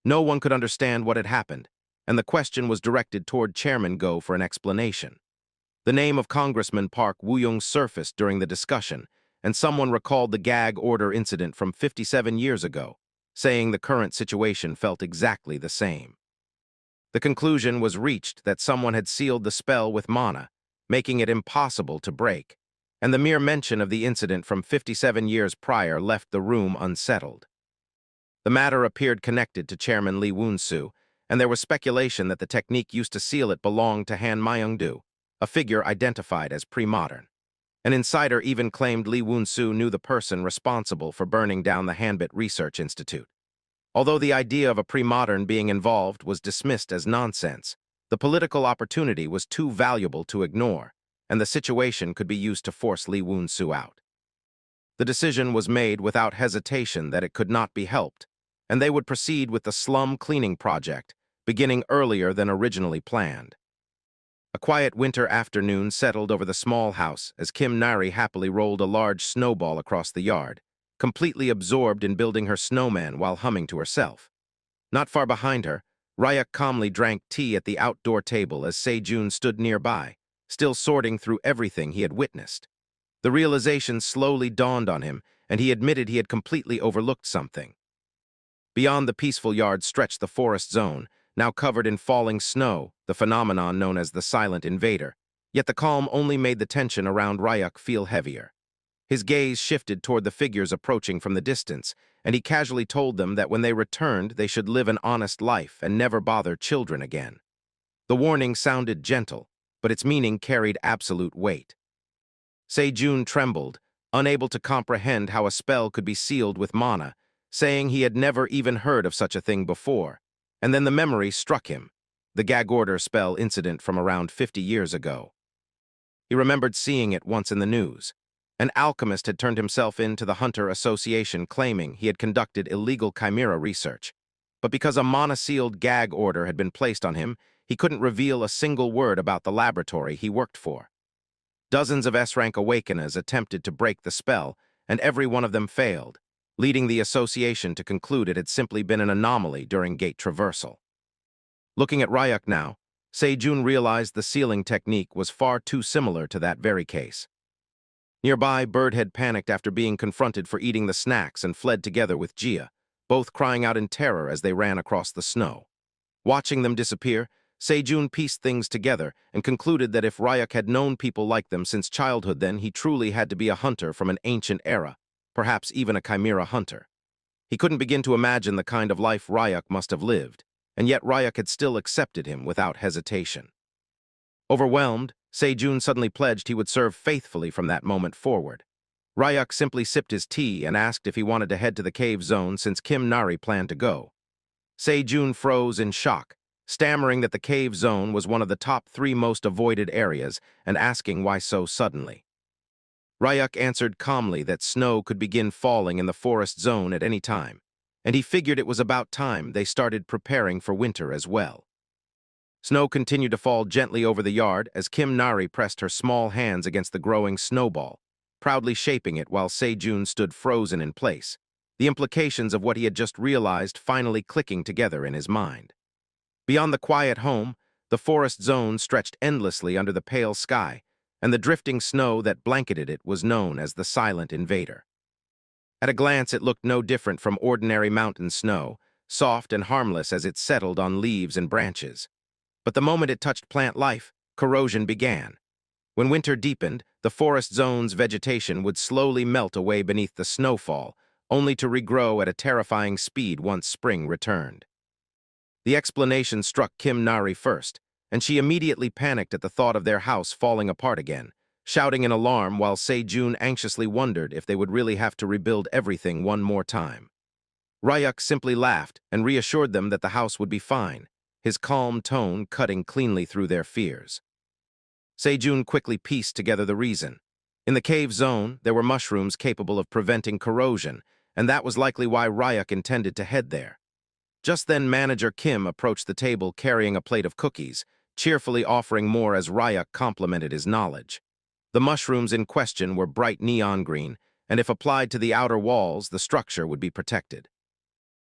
No one could understand what had happened, and the question was directed toward Chairman Go for an explanation. The name of Congressman Park Woo-young surfaced during the discussion, and someone recalled the gag order incident from 57 years ago, saying the current situation felt exactly the same. The conclusion was reached that someone had sealed the spell with mana, making it impossible to break, and the mere mention of the incident from 57 years prior left the room unsettled. The matter appeared connected to Chairman Lee Woon-soo, and there was speculation that the technique used to seal it belonged to Han Myung-do, a figure identified as pre-modern. An insider even claimed Lee Woon-soo knew the person responsible for burning down the Hanbit Research Institute. Although the idea of a pre-modern being involved was dismissed as nonsense, the political opportunity was too valuable to ignore, and the situation could be used to force Lee Woon-soo out. The decision was made without hesitation that it could not be helped, and they would proceed with the slum cleaning project, beginning earlier than originally planned. A quiet winter afternoon settled over the small house as Kim Nari happily rolled a large snowball across the yard, completely absorbed in building her snowman while humming to herself. Not far behind her, Ryuk calmly drank tea at the outdoor table as Sejun stood nearby, still sorting through everything he had witnessed. The realization slowly dawned on him, and he admitted he had completely overlooked something. Beyond the peaceful yard stretched the forest zone, now covered in falling snow, the phenomenon known as the silent invader. Yet the calm only made the tension around Ryuk feel heavier. His gaze shifted toward the figures approaching from the distance, and he casually told them that when they returned, they should live an honest life and never bother children again. The warning sounded gentle, but its meaning carried absolute weight. Sejun trembled, unable to comprehend how a spell could be sealed with mana, saying he had never even heard of such a thing before. And then the memory struck him, the gag order spell incident from around 50 years ago. He remembered seeing it once in the news. An alchemist had turned himself in to the Hunter Association claiming he had conducted illegal chimera research. But because a mana-sealed gag order had been placed on him, he couldn't reveal a single word about the laboratory he worked for. Dozens of S-rank awakeners attempted to break the spell, and every one of them failed, leading the association to conclude it had simply been an anomaly during gate traversal. Looking at Ryuk now, Sejun realized the sealing technique was far too similar to that very case. Nearby, Bird had panicked after being confronted for eating the snacks and fled together with Jia, both crying out in terror as they ran across the snow. Watching them disappear, Sejun pieced things together and concluded that if Ryuk had known people like them since childhood, then he truly had to be a hunter from an ancient era, perhaps even a chimera hunter. He couldn't begin to imagine the kind of life Ryuk must have lived, and yet Ryuk had still accepted him without hesitation. Overwhelmed, Sejun suddenly pledged he would serve faithfully from that moment forward. Ryuk simply sipped his tea and asked if he wanted to head to the cave zone since Kim Nari planned to go. Sejun froze in shock, stammering that the cave zone was one of the top 3 most avoided areas and asking why so suddenly. Ryuk answered calmly that snow could begin falling in the forest zone at any time, and he figured it was about time they started preparing for winter as well. Snow continued to fall gently over the yard as Kim Nari pressed her small hands against the growing snowball, proudly shaping it while Sejun stood frozen in place, the implications of what he had just realized finally clicking together in his mind. Beyond the quiet home, the forest zone stretched endlessly under the pale sky, and the drifting snow that blanketed it was known as the silent invader. At a glance, it looked no different from ordinary mountain snow, soft and harmless as it settled on leaves and branches. But the moment it touched plant life, corrosion began. When winter deepened, the forest zone's vegetation would slowly melt away beneath the snowfall, only to regrow at a terrifying speed once spring returned. The explanation struck Kim Nari first, and she immediately panicked at the thought of their house falling apart again, shouting in alarm while Se-jun anxiously wondered if they would really have to rebuild everything one more time. Ryuk simply laughed and reassured them that the house would be fine, his calm tone cutting cleanly through their fears. Se-jun quickly pieced together the reason. In the cave zone, there were mushrooms capable of preventing corrosion, and that was likely why Ryuk intended to head there. Just then, Manager Kim approached the table carrying a plate of cookies, cheerfully offering more as Ryuk complimented his knowledge. The mushrooms in question were bright neon green, and if applied to the outer walls, the structure would be protected.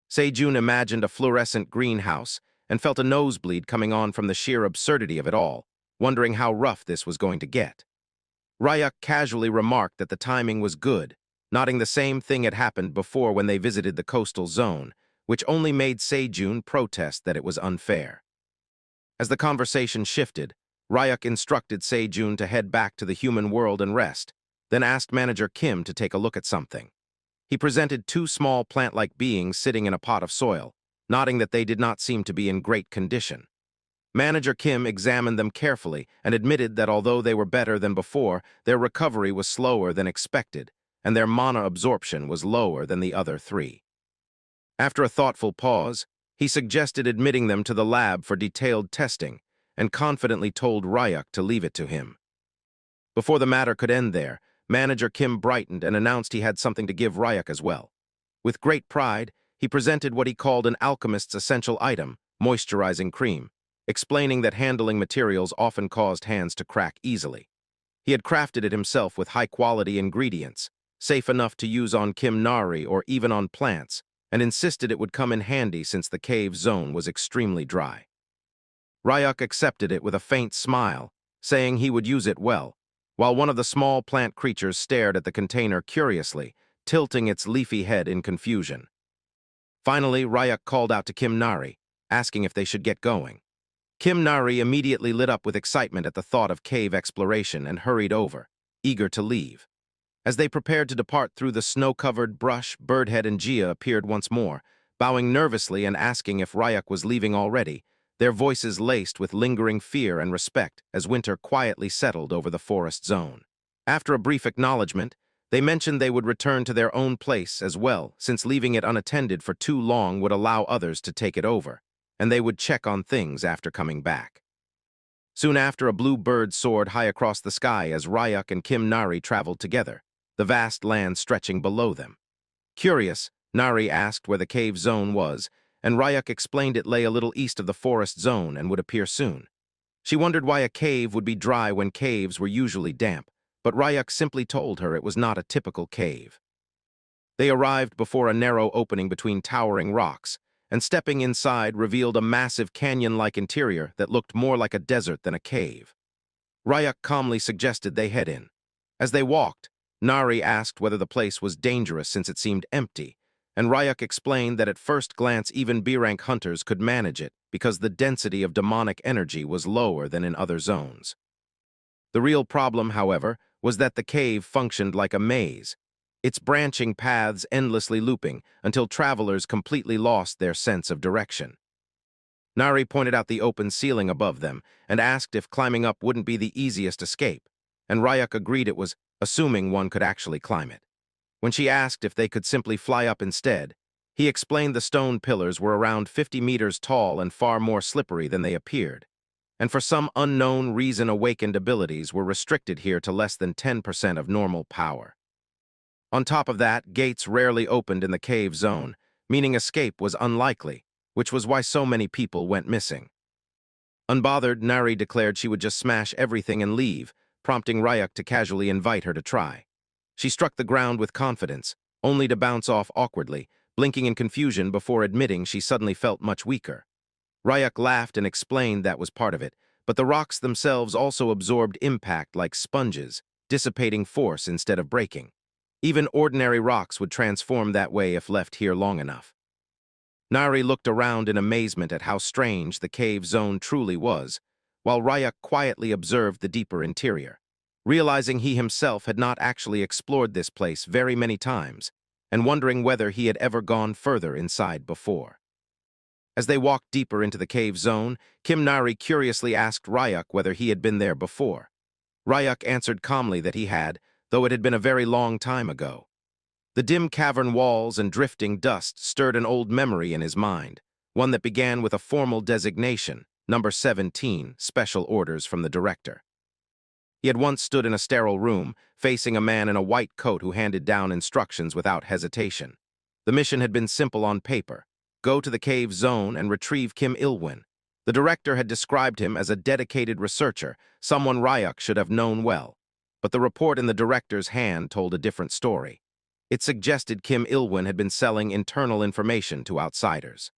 Se-jun imagined a fluorescent greenhouse and felt a nosebleed coming on from the sheer absurdity of it all, wondering how rough this was going to get. Ryuk casually remarked that the timing was good, noting the same thing had happened before when they visited the coastal zone, which only made Se-jun protest that it was unfair. As the conversation shifted, Ryuk instructed Se-jun to head back to the human world and rest, then asked Manager Kim to take a look at something. He presented two small plant-like beings sitting in a pot of soil, noting that they did not seem to be in great condition. Manager Kim examined them carefully and admitted that although they were better than before, their recovery was slower than expected, and their mana absorption was lower than the other three. After a thoughtful pause, he suggested admitting them to the lab for detailed testing, and confidently told Ryuk to leave it to him. Before the matter could end there, Manager Kim brightened and announced he had something to give Ryuk as well. With great pride, he presented what he called an alchemist's essential item, moisturizing cream, explaining that handling materials often caused hands to crack easily. He had crafted it himself with high-quality ingredients, safe enough to use on Kim Nari or even on plants, and insisted it would come in handy since the cave zone was extremely dry. Ryuk accepted it with a faint smile, saying he would use it well, while one of the small plant creatures stared at the container curiously, tilting its leafy head in confusion. Finally, Ryuk called out to Kim Nari, asking if they should get going. Kim Nari immediately lit up with excitement at the thought of cave exploration and hurried over, eager to leave. As they prepared to depart through the snow-covered brush, Birdhead and Gia appeared once more, bowing nervously and asking if Ryuk was leaving already, their voices laced with lingering fear and respect as winter quietly settled over the forest zone. After a brief acknowledgement, they mentioned they would return to their own place as well, since leaving it unattended for too long would allow others to take it over, and they would check on things after coming back. Soon after, a blue bird soared high across the sky as Ryuk and Kim Nari traveled together, the vast land stretching below them. Curious, Nari asked where the cave zone was, and Ryuk explained it lay a little east of the forest zone and would appear soon. She wondered why a cave would be dry when caves were usually damp, but Ryuk simply told her it was not a typical cave. They arrived before a narrow opening between towering rocks, and stepping inside revealed a massive canyon-like interior that looked more like a desert than a cave. Ryuk calmly suggested they head in. As they walked, Nari asked whether the place was dangerous since it seemed empty, and Ryuk explained that at first glance even B-rank hunters could manage it because the density of demonic energy was lower than in other zones. The real problem, however, was that the cave functioned like a maze, its branching paths endlessly looping until travelers completely lost their sense of direction. Nari pointed out the open ceiling above them and asked if climbing up wouldn't be the easiest escape, and Ryuk agreed it was, assuming one could actually climb it. When she asked if they could simply fly up instead, he explained the stone pillars were around 50 meters tall and far more slippery than they appeared, and for some unknown reason awakened abilities were restricted here to less than 10% of normal power. On top of that, gates rarely opened in the cave zone, meaning escape was unlikely, which was why so many people went missing. Unbothered, Nari declared she would just smash everything and leave, prompting Ryuk to casually invite her to try. She struck the ground with confidence, only to bounce off awkwardly, blinking in confusion before admitting she suddenly felt much weaker. Ryuk laughed and explained that was part of it, but the rocks themselves also absorbed impact like sponges, dissipating force instead of breaking. Even ordinary rocks would transform that way if left here long enough. Nari looked around in amazement at how strange the cave zone truly was, while Ryuk quietly observed the deeper interior. realizing he himself had not actually explored this place very many times, and wondering whether he had ever gone further inside before. As they walked deeper into the cave zone, Kim Nari curiously asked Ryuk whether he had been there before. Ryuk answered calmly that he had, though it had been a very long time ago. The dim cavern walls and drifting dust stirred an old memory in his mind, one that began with a formal designation, number 17, special orders from the director. He had once stood in a sterile room, facing a man in a white coat who handed down instructions without hesitation. The mission had been simple on paper: go to the cave zone and retrieve Kim Il-won. The director had described him as a dedicated researcher, someone Ryuk should have known well. But the report in the director's hand told a different story. It suggested Kim Il-won had been selling internal information to outsiders.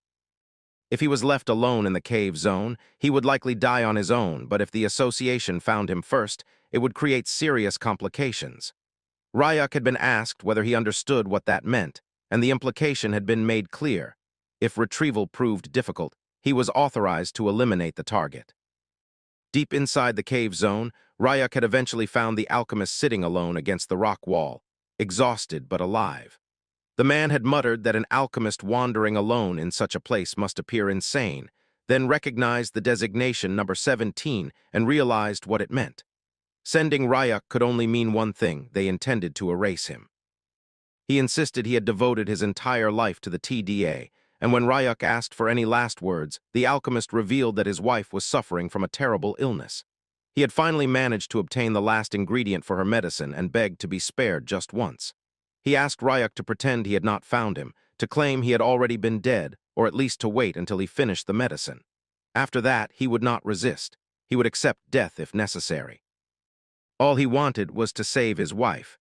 If he was left alone in the cave zone, he would likely die on his own, but if the association found him first, it would create serious complications. Ryuk had been asked whether he understood what that meant, and the implication had been made clear. If retrieval proved difficult, he was authorized to eliminate the target. Deep inside the cave zone, Ryuk had eventually found the alchemist sitting alone against the rock wall, exhausted but alive. The man had muttered that an alchemist wandering alone in such a place must appear insane, then recognized the designation number 17 and realized what it meant. Sending Ryuk could only mean one thing: they intended to erase him. He insisted he had devoted his entire life to the TDA, and when Ryuk asked for any last words, the alchemist revealed that his wife was suffering from a terrible illness. He had finally managed to obtain the last ingredient for her medicine and begged to be spared just once. He asked Ryuk to pretend he had not found him, to claim he had already been dead, or at least to wait until he finished the medicine. After that, he would not resist. He would accept death if necessary. All he wanted was to save his wife.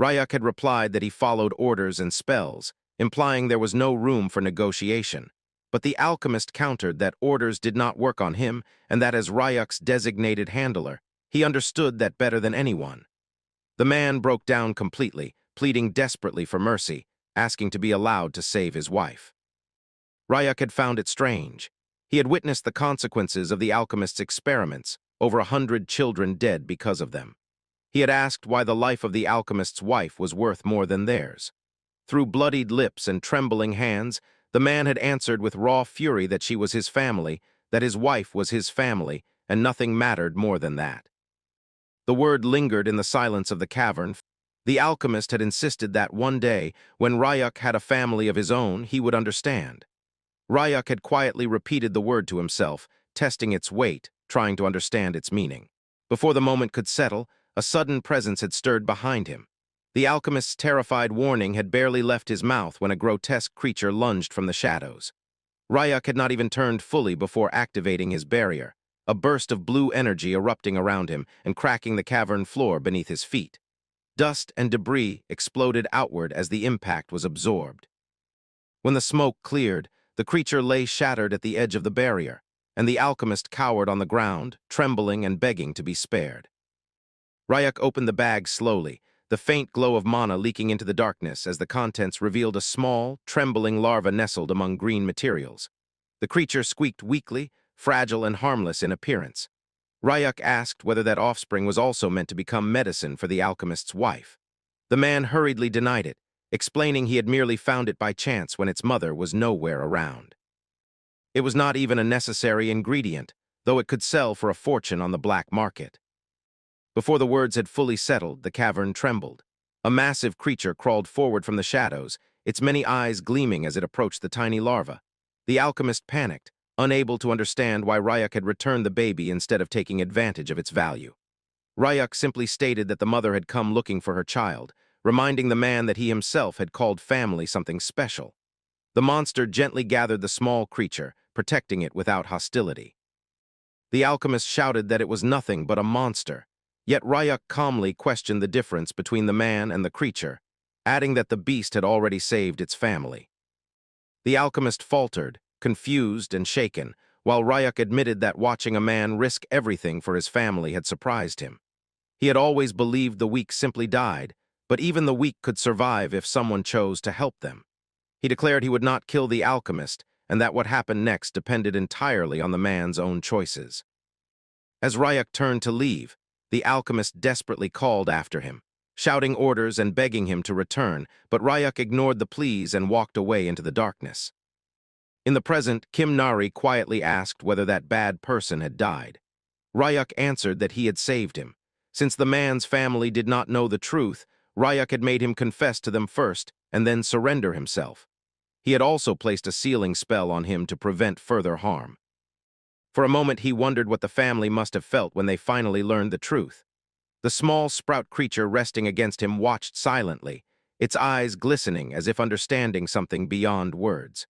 Ryuk had replied that he followed orders and spells, implying there was no room for negotiation. But the alchemist countered that orders did not work on him, and that as Ryuk's designated handler, he understood that better than anyone. The man broke down completely, pleading desperately for mercy, asking to be allowed to save his wife. Ryuk had found it strange. He had witnessed the consequences of the alchemist's experiments, over 100 children dead because of them. He had asked why the life of the alchemist's wife was worth more than theirs. Through bloodied lips and trembling hands, the man had answered with raw fury that she was his family, that his wife was his family, and nothing mattered more than that. The word lingered in the silence of the cavern. The alchemist had insisted that one day, when Ryuk had a family of his own, he would understand. Ryuk had quietly repeated the word to himself, testing its weight, trying to understand its meaning. Before the moment could settle, a sudden presence had stirred behind him. The alchemist's terrified warning had barely left his mouth when a grotesque creature lunged from the shadows. Ryuk had not even turned fully before activating his barrier, a burst of blue energy erupting around him and cracking the cavern floor beneath his feet. Dust and debris exploded outward as the impact was absorbed. When the smoke cleared, the creature lay shattered at the edge of the barrier, and the alchemist cowered on the ground, trembling and begging to be spared. Ryuk opened the bag slowly, the faint glow of mana leaking into the darkness as the contents revealed a small, trembling larva nestled among green materials. The creature squeaked weakly, fragile and harmless in appearance. Ryuk asked whether that offspring was also meant to become medicine for the alchemist's wife. The man hurriedly denied it, explaining he had merely found it by chance when its mother was nowhere around. It was not even a necessary ingredient, though it could sell for a fortune on the black market. Before the words had fully settled, the cavern trembled. A massive creature crawled forward from the shadows, its many eyes gleaming as it approached the tiny larva. The alchemist panicked, unable to understand why Ryuk had returned the baby instead of taking advantage of its value. Ryuk simply stated that the mother had come looking for her child, reminding the man that he himself had called family something special. The monster gently gathered the small creature, protecting it without hostility. The alchemist shouted that it was nothing but a monster, yet Ryuk calmly questioned the difference between the man and the creature, adding that the beast had already saved its family. The alchemist faltered, confused and shaken, while Ryuk admitted that watching a man risk everything for his family had surprised him. He had always believed the weak simply died, but even the weak could survive if someone chose to help them. He declared he would not kill the alchemist, and that what happened next depended entirely on the man's own choices. As Ryuk turned to leave, The alchemist desperately called after him, shouting orders and begging him to return, but Ryuk ignored the pleas and walked away into the darkness. In the present, Kim Nari quietly asked whether that bad person had died. Ryuk answered that he had saved him. Since the man's family did not know the truth, Ryuk had made him confess to them first and then surrender himself. He had also placed a sealing spell on him to prevent further harm. For a moment he wondered what the family must have felt when they finally learned the truth. The small sprout creature resting against him watched silently, its eyes glistening as if understanding something beyond words.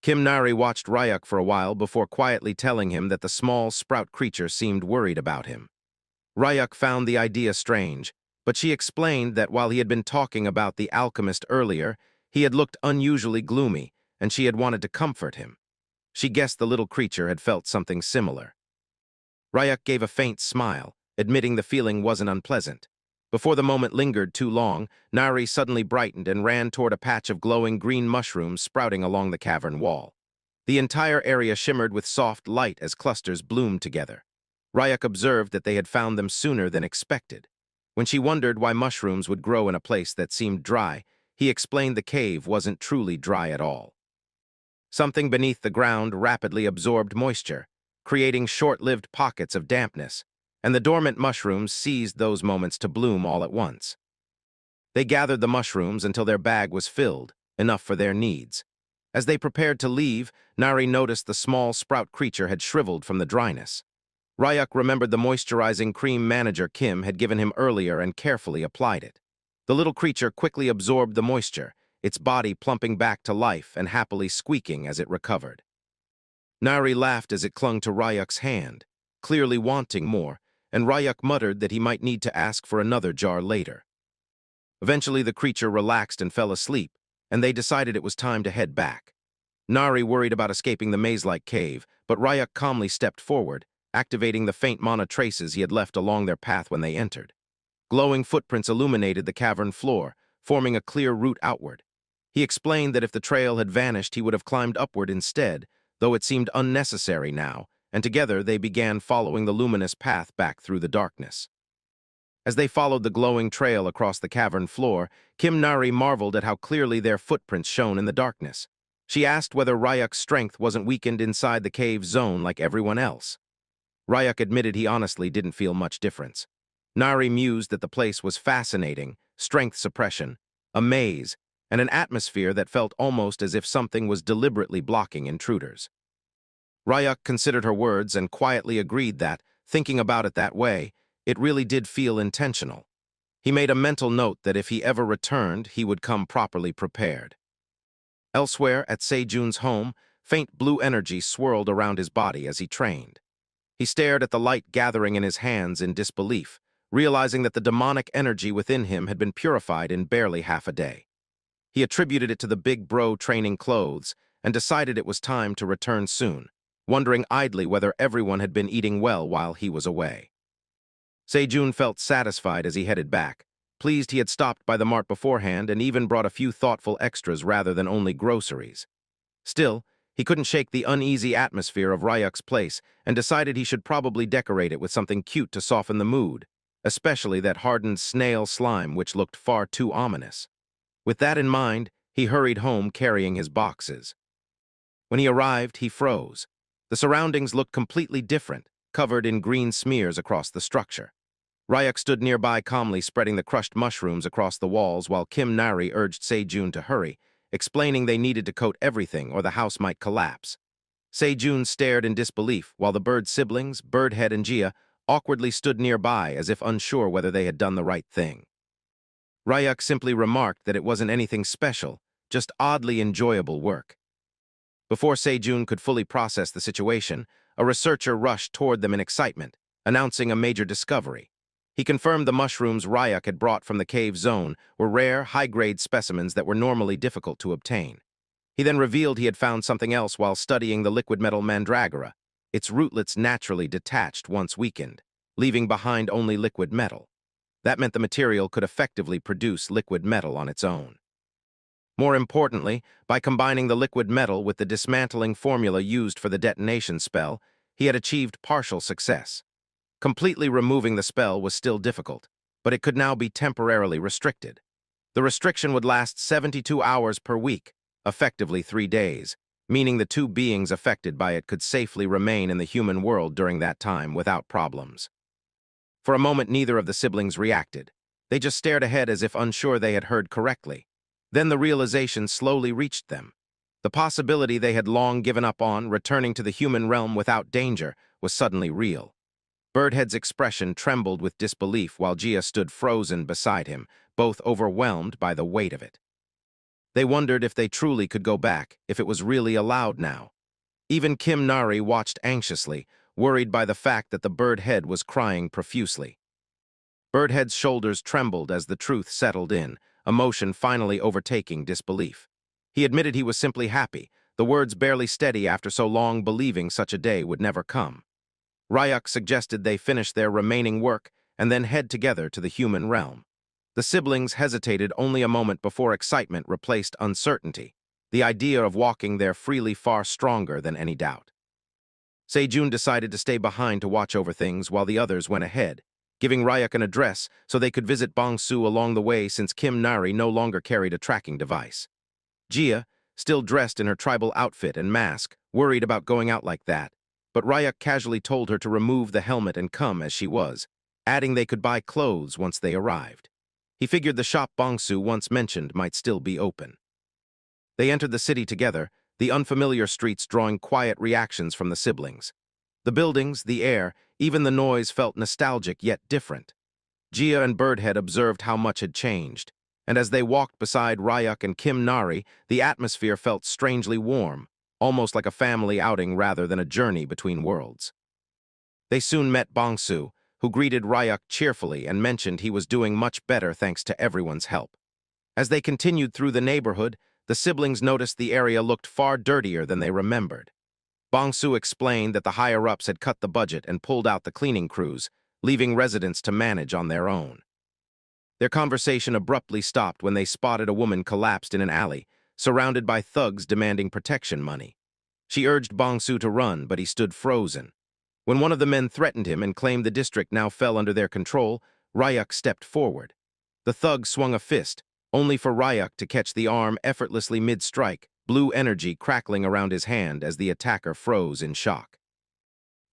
Kim Nari watched Ryuk for a while before quietly telling him that the small sprout creature seemed worried about him. Ryuk found the idea strange, but she explained that while he had been talking about the alchemist earlier, he had looked unusually gloomy, and she had wanted to comfort him. She guessed the little creature had felt something similar. Ryuk gave a faint smile, admitting the feeling wasn't unpleasant. Before the moment lingered too long, Nari suddenly brightened and ran toward a patch of glowing green mushrooms sprouting along the cavern wall. The entire area shimmered with soft light as clusters bloomed together. Ryuk observed that they had found them sooner than expected. When she wondered why mushrooms would grow in a place that seemed dry, he explained the cave wasn't truly dry at all. Something beneath the ground rapidly absorbed moisture, creating short-lived pockets of dampness, and the dormant mushrooms seized those moments to bloom all at once. They gathered the mushrooms until their bag was filled, enough for their needs. As they prepared to leave, Nari noticed the small sprout creature had shriveled from the dryness. Ryuk remembered the moisturizing cream manager Kim had given him earlier and carefully applied it. The little creature quickly absorbed the moisture, its body plumping back to life and happily squeaking as it recovered. Nari laughed as it clung to Ryuk's hand, clearly wanting more, and Ryuk muttered that he might need to ask for another jar later. Eventually the creature relaxed and fell asleep, and they decided it was time to head back. Nari worried about escaping the maze-like cave, but Ryuk calmly stepped forward, activating the faint mana traces he had left along their path when they entered. Glowing footprints illuminated the cavern floor, forming a clear route outward. He explained that if the trail had vanished, he would have climbed upward instead, though it seemed unnecessary now, and together they began following the luminous path back through the darkness. As they followed the glowing trail across the cavern floor, Kim Nari marveled at how clearly their footprints shone in the darkness. She asked whether Ryuk's strength wasn't weakened inside the cave zone like everyone else. Ryuk admitted he honestly didn't feel much difference. Nari mused that the place was fascinating, strength suppression, a maze, and an atmosphere that felt almost as if something was deliberately blocking intruders. Ryuk considered her words and quietly agreed that, thinking about it that way, it really did feel intentional. He made a mental note that if he ever returned, he would come properly prepared. Elsewhere, at Sejun's home, faint blue energy swirled around his body as he trained. He stared at the light gathering in his hands in disbelief, realizing that the demonic energy within him had been purified in barely half a day. He attributed it to the big bro training clothes and decided it was time to return soon, wondering idly whether everyone had been eating well while he was away. Sejun felt satisfied as he headed back, pleased he had stopped by the mart beforehand and even brought a few thoughtful extras rather than only groceries. Still, he couldn't shake the uneasy atmosphere of Ryuk's place and decided he should probably decorate it with something cute to soften the mood, especially that hardened snail slime which looked far too ominous. With that in mind, he hurried home carrying his boxes. When he arrived, he froze. The surroundings looked completely different, covered in green smears across the structure. Ryuk stood nearby calmly spreading the crushed mushrooms across the walls while Kim Nari urged Sejun to hurry, explaining they needed to coat everything or the house might collapse. Sejun stared in disbelief while the bird siblings, Birdhead and Jia, awkwardly stood nearby as if unsure whether they had done the right thing. Ryuk simply remarked that it wasn't anything special, just oddly enjoyable work. Before Sejun could fully process the situation, a researcher rushed toward them in excitement, announcing a major discovery. He confirmed the mushrooms Ryuk had brought from the cave zone were rare, high-grade specimens that were normally difficult to obtain. He then revealed he had found something else while studying the liquid metal mandragora. Its rootlets naturally detached once weakened, leaving behind only liquid metal. That meant the material could effectively produce liquid metal on its own. More importantly, by combining the liquid metal with the dismantling formula used for the detonation spell, he had achieved partial success. Completely removing the spell was still difficult, but it could now be temporarily restricted. The restriction would last 72 hours per week, effectively 3 days, meaning the two beings affected by it could safely remain in the human world during that time without problems. For a moment, neither of the siblings reacted. They just stared ahead as if unsure they had heard correctly. Then the realization slowly reached them. The possibility they had long given up on, returning to the human realm without danger, was suddenly real. Birdhead's expression trembled with disbelief while Gia stood frozen beside him, both overwhelmed by the weight of it. They wondered if they truly could go back, if it was really allowed now. Even Kim Nari watched anxiously, worried by the fact that the Birdhead was crying profusely. Birdhead's shoulders trembled as the truth settled in, emotion finally overtaking disbelief. He admitted he was simply happy, the words barely steady after so long believing such a day would never come. Ryuk suggested they finish their remaining work and then head together to the human realm. The siblings hesitated only a moment before excitement replaced uncertainty, the idea of walking there freely far stronger than any doubt. Sejun decided to stay behind to watch over things while the others went ahead, giving Ryuk an address so they could visit Bongsu along the way since Kim Nari no longer carried a tracking device. Gia, still dressed in her tribal outfit and mask, worried about going out like that, but Ryuk casually told her to remove the helmet and come as she was, adding they could buy clothes once they arrived. He figured the shop Bongsu once mentioned might still be open. They entered the city together, the unfamiliar streets drawing quiet reactions from the siblings. The buildings, the air, even the noise felt nostalgic yet different. Gia and Birdhead observed how much had changed, and as they walked beside Ryuk and Kim Nari, the atmosphere felt strangely warm, almost like a family outing rather than a journey between worlds. They soon met Bongsu, who greeted Ryuk cheerfully and mentioned he was doing much better thanks to everyone's help. As they continued through the neighborhood, the siblings noticed the area looked far dirtier than they remembered. Bongsu explained that the higher-ups had cut the budget and pulled out the cleaning crews, leaving residents to manage on their own. Their conversation abruptly stopped when they spotted a woman collapsed in an alley, surrounded by thugs demanding protection money. She urged Bongsu to run, but he stood frozen. When one of the men threatened him and claimed the district now fell under their control, Ryuk stepped forward. The thug swung a fist, only for Ryuk to catch the arm effortlessly mid-strike, blue energy crackling around his hand as the attacker froze in shock.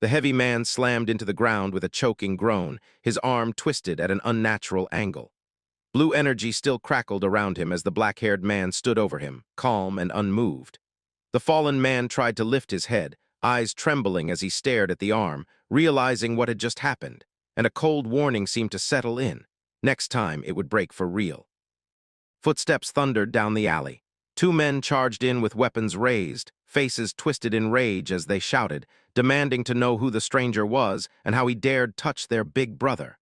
The heavy man slammed into the ground with a choking groan, his arm twisted at an unnatural angle. Blue energy still crackled around him as the black-haired man stood over him, calm and unmoved. The fallen man tried to lift his head, eyes trembling as he stared at the arm, realizing what had just happened, and a cold warning seemed to settle in. Next time, it would break for real. Footsteps thundered down the alley. 2 men charged in with weapons raised, faces twisted in rage as they shouted, demanding to know who the stranger was and how he dared touch their big brother.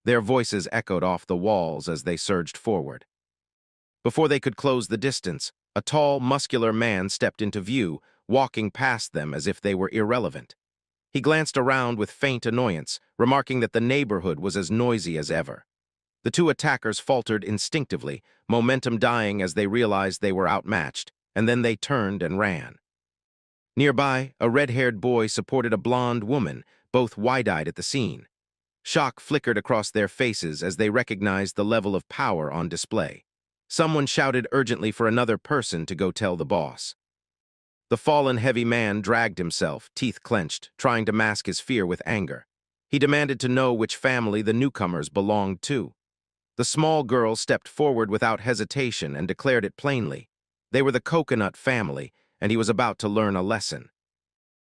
Their voices echoed off the walls as they surged forward. Before they could close the distance, a tall, muscular man stepped into view, walking past them as if they were irrelevant. He glanced around with faint annoyance, remarking that the neighborhood was as noisy as ever. The 2 attackers faltered instinctively, momentum dying as they realized they were outmatched, and then they turned and ran. Nearby, a red-haired boy supported a blonde woman, both wide-eyed at the scene. Shock flickered across their faces as they recognized the level of power on display. Someone shouted urgently for another person to go tell the boss. The fallen heavy man dragged himself, teeth clenched, trying to mask his fear with anger. He demanded to know which family the newcomers belonged to. The small girl stepped forward without hesitation and declared it plainly. They were the Coconut family, and he was about to learn a lesson.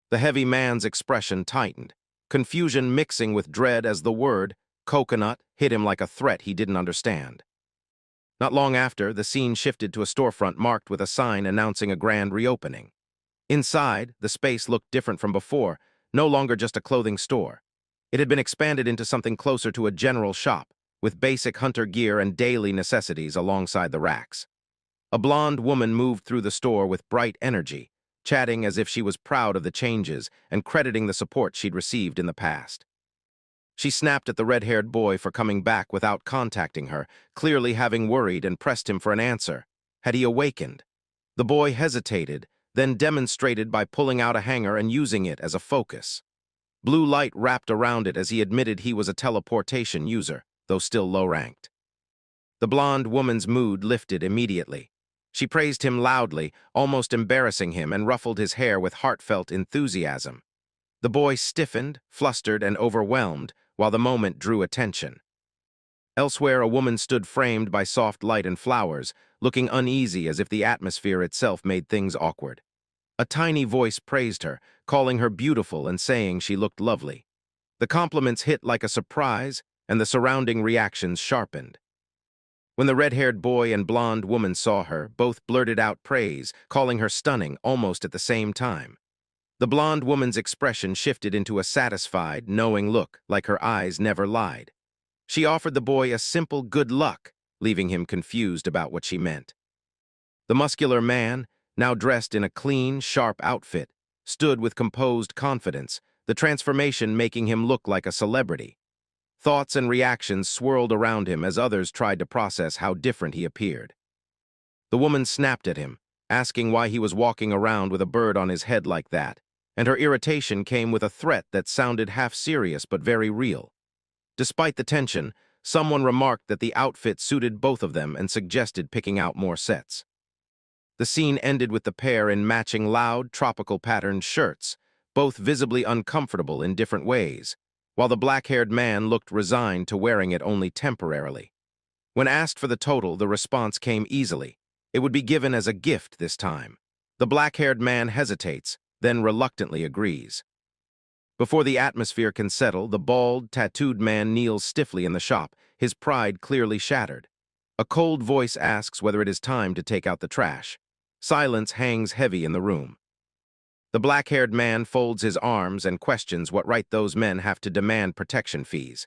The heavy man's expression tightened, confusion mixing with dread as the word, coconut, hit him like a threat he didn't understand. Not long after, the scene shifted to a storefront marked with a sign announcing a grand reopening. Inside, the space looked different from before, no longer just a clothing store. It had been expanded into something closer to a general shop, with basic hunter gear and daily necessities alongside the racks. A blonde woman moved through the store with bright energy, chatting as if she was proud of the changes and crediting the support she'd received in the past. She snapped at the red-haired boy for coming back without contacting her, clearly having worried, and pressed him for an answer. Had he awakened? The boy hesitated, then demonstrated by pulling out a hanger and using it as a focus. Blue light wrapped around it as he admitted he was a teleportation user, though still low-ranked. The blonde woman's mood lifted immediately. She praised him loudly, almost embarrassing him, and ruffled his hair with heartfelt enthusiasm. The boy stiffened, flustered, and overwhelmed, while the moment drew attention. Elsewhere, a woman stood framed by soft light and flowers, looking uneasy as if the atmosphere itself made things awkward. A tiny voice praised her, calling her beautiful and saying she looked lovely. The compliments hit like a surprise, and the surrounding reactions sharpened. When the red-haired boy and blonde woman saw her, both blurted out praise, calling her stunning almost at the same time. The blonde woman's expression shifted into a satisfied, knowing look, like her eyes never lied. She offered the boy a simple good luck, leaving him confused about what she meant. The muscular man, now dressed in a clean, sharp outfit, stood with composed confidence, the transformation making him look like a celebrity. Thoughts and reactions swirled around him as others tried to process how different he appeared. The woman snapped at him, asking why he was walking around with a bird on his head like that, and her irritation came with a threat that sounded half serious but very real. Despite the tension, someone remarked that the outfit suited both of them and suggested picking out more sets. The scene ended with the pair in matching loud, tropical-patterned shirts, both visibly uncomfortable in different ways, while the black-haired man looked resigned to wearing it only temporarily. When asked for the total, the response came easily. It would be given as a gift this time. The black-haired man hesitates, then reluctantly agrees. Before the atmosphere can settle, the bald, tattooed man kneels stiffly in the shop, his pride clearly shattered. A cold voice asks whether it is time to take out the trash. Silence hangs heavy in the room. The black-haired man folds his arms and questions what right those men have to demand protection fees.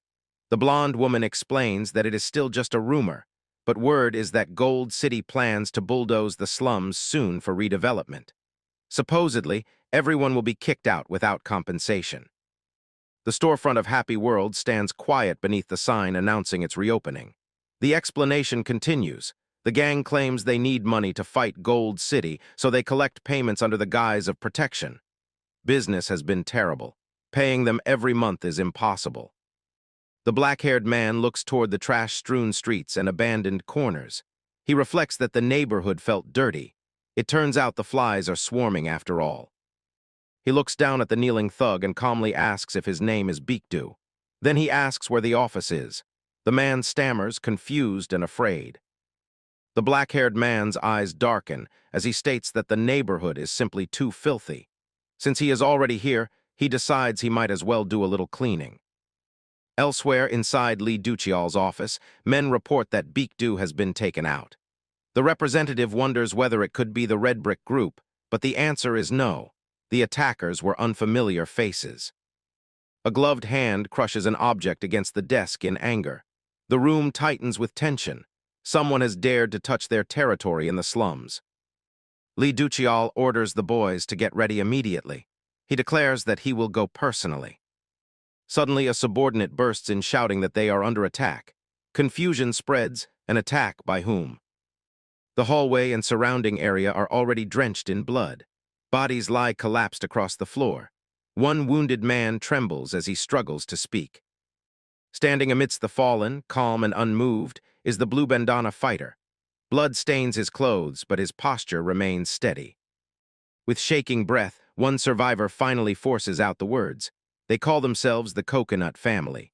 The blonde woman explains that it is still just a rumor, but word is that Gold City plans to bulldoze the slums soon for redevelopment. Supposedly, everyone will be kicked out without compensation. The storefront of Happy World stands quiet beneath the sign announcing its reopening. The explanation continues. The gang claims they need money to fight Gold City, so they collect payments under the guise of protection. Business has been terrible. Paying them every month is impossible. The black-haired man looks toward the trash-strewn streets and abandoned corners. He reflects that the neighborhood felt dirty. It turns out the flies are swarming after all. He looks down at the kneeling thug and calmly asks if his name is Beekdu. Then he asks where the office is. The man stammers, confused and afraid. The black-haired man's eyes darken as he states that the neighborhood is simply too filthy. Since he is already here, he decides he might as well do a little cleaning. Elsewhere, inside Lee Duchial's office, men report that Beekdu has been taken out. The representative wonders whether it could be the Red Brick Group, but the answer is no. The attackers were unfamiliar faces. A gloved hand crushes an object against the desk in anger. The room tightens with tension. Someone has dared to touch their territory in the slums. Lee Duchial orders the boys to get ready immediately. He declares that he will go personally. Suddenly, a subordinate bursts in shouting that they are under attack. Confusion spreads. An attack by whom? The hallway and surrounding area are already drenched in blood. Bodies lie collapsed across the floor. One wounded man trembles as he struggles to speak. Standing amidst the fallen, calm and unmoved, is the blue bandana fighter. Blood stains his clothes, but his posture remains steady. With shaking breath, one survivor finally forces out the words. They call themselves the Coconut Family.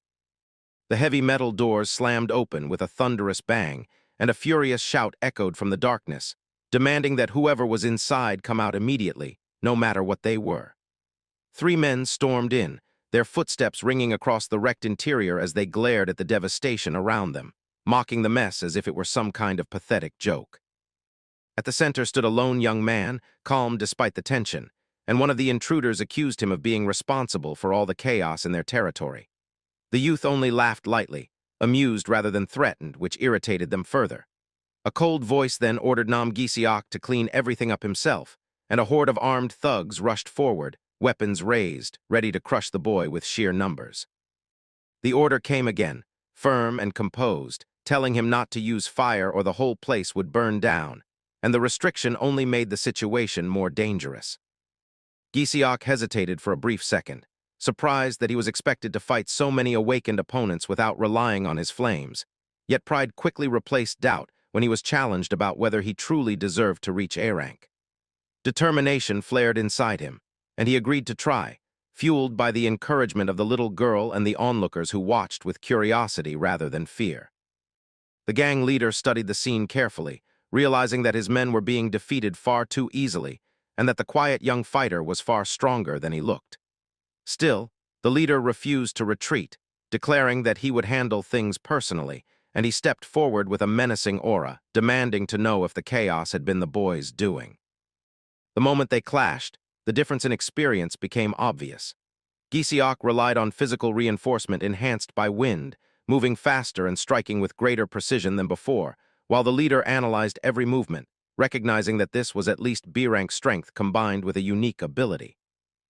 The heavy metal doors slammed open with a thunderous bang, and a furious shout echoed from the darkness, demanding that whoever was inside come out immediately, no matter what they were. 3 men stormed in, their footsteps ringing across the wrecked interior as they glared at the devastation around them, mocking the mess as if it were some kind of pathetic joke. At the center stood a lone young man, calm despite the tension, and one of the intruders accused him of being responsible for all the chaos in their territory. The youth only laughed lightly, amused rather than threatened, which irritated them further. A cold voice then ordered Nam Gisiok to clean everything up himself, and a horde of armed thugs rushed forward, weapons raised, ready to crush the boy with sheer numbers. The order came again, firm and composed, telling him not to use fire or the whole place would burn down, and the restriction only made the situation more dangerous. Gisiok hesitated for a brief second, surprised that he was expected to fight so many awakened opponents without relying on his flames. Yet pride quickly replaced doubt when he was challenged about whether he truly deserved to reach A rank. Determination flared inside him, and he agreed to try, fueled by the encouragement of the little girl and the onlookers who watched with curiosity rather than fear. The gang leader studied the scene carefully, realizing that his men were being defeated far too easily, and that the quiet young fighter was far stronger than he looked. Still, the leader refused to retreat, declaring that he would handle things personally, and he stepped forward with a menacing aura, demanding to know if the chaos had been the boys' doing. The moment they clashed, the difference in experience became obvious. Giseok relied on physical reinforcement enhanced by wind, moving faster and striking with greater precision than before, while the leader analyzed every movement, recognizing that this was at least B-rank strength combined with a unique ability.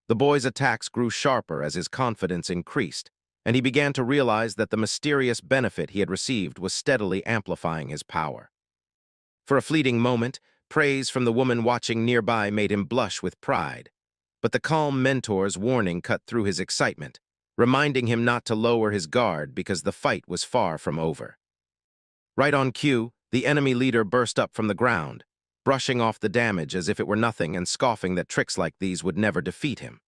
The boy's attacks grew sharper as his confidence increased, and he began to realize that the mysterious benefit he had received was steadily amplifying his power. For a fleeting moment, praise from the woman watching nearby made him blush with pride, but the calm mentor's warning cut through his excitement, reminding him not to lower his guard because the fight was far from over. Right on cue, the enemy leader burst up from the ground, brushing off the damage as if it were nothing and scoffing that tricks like these would never defeat him.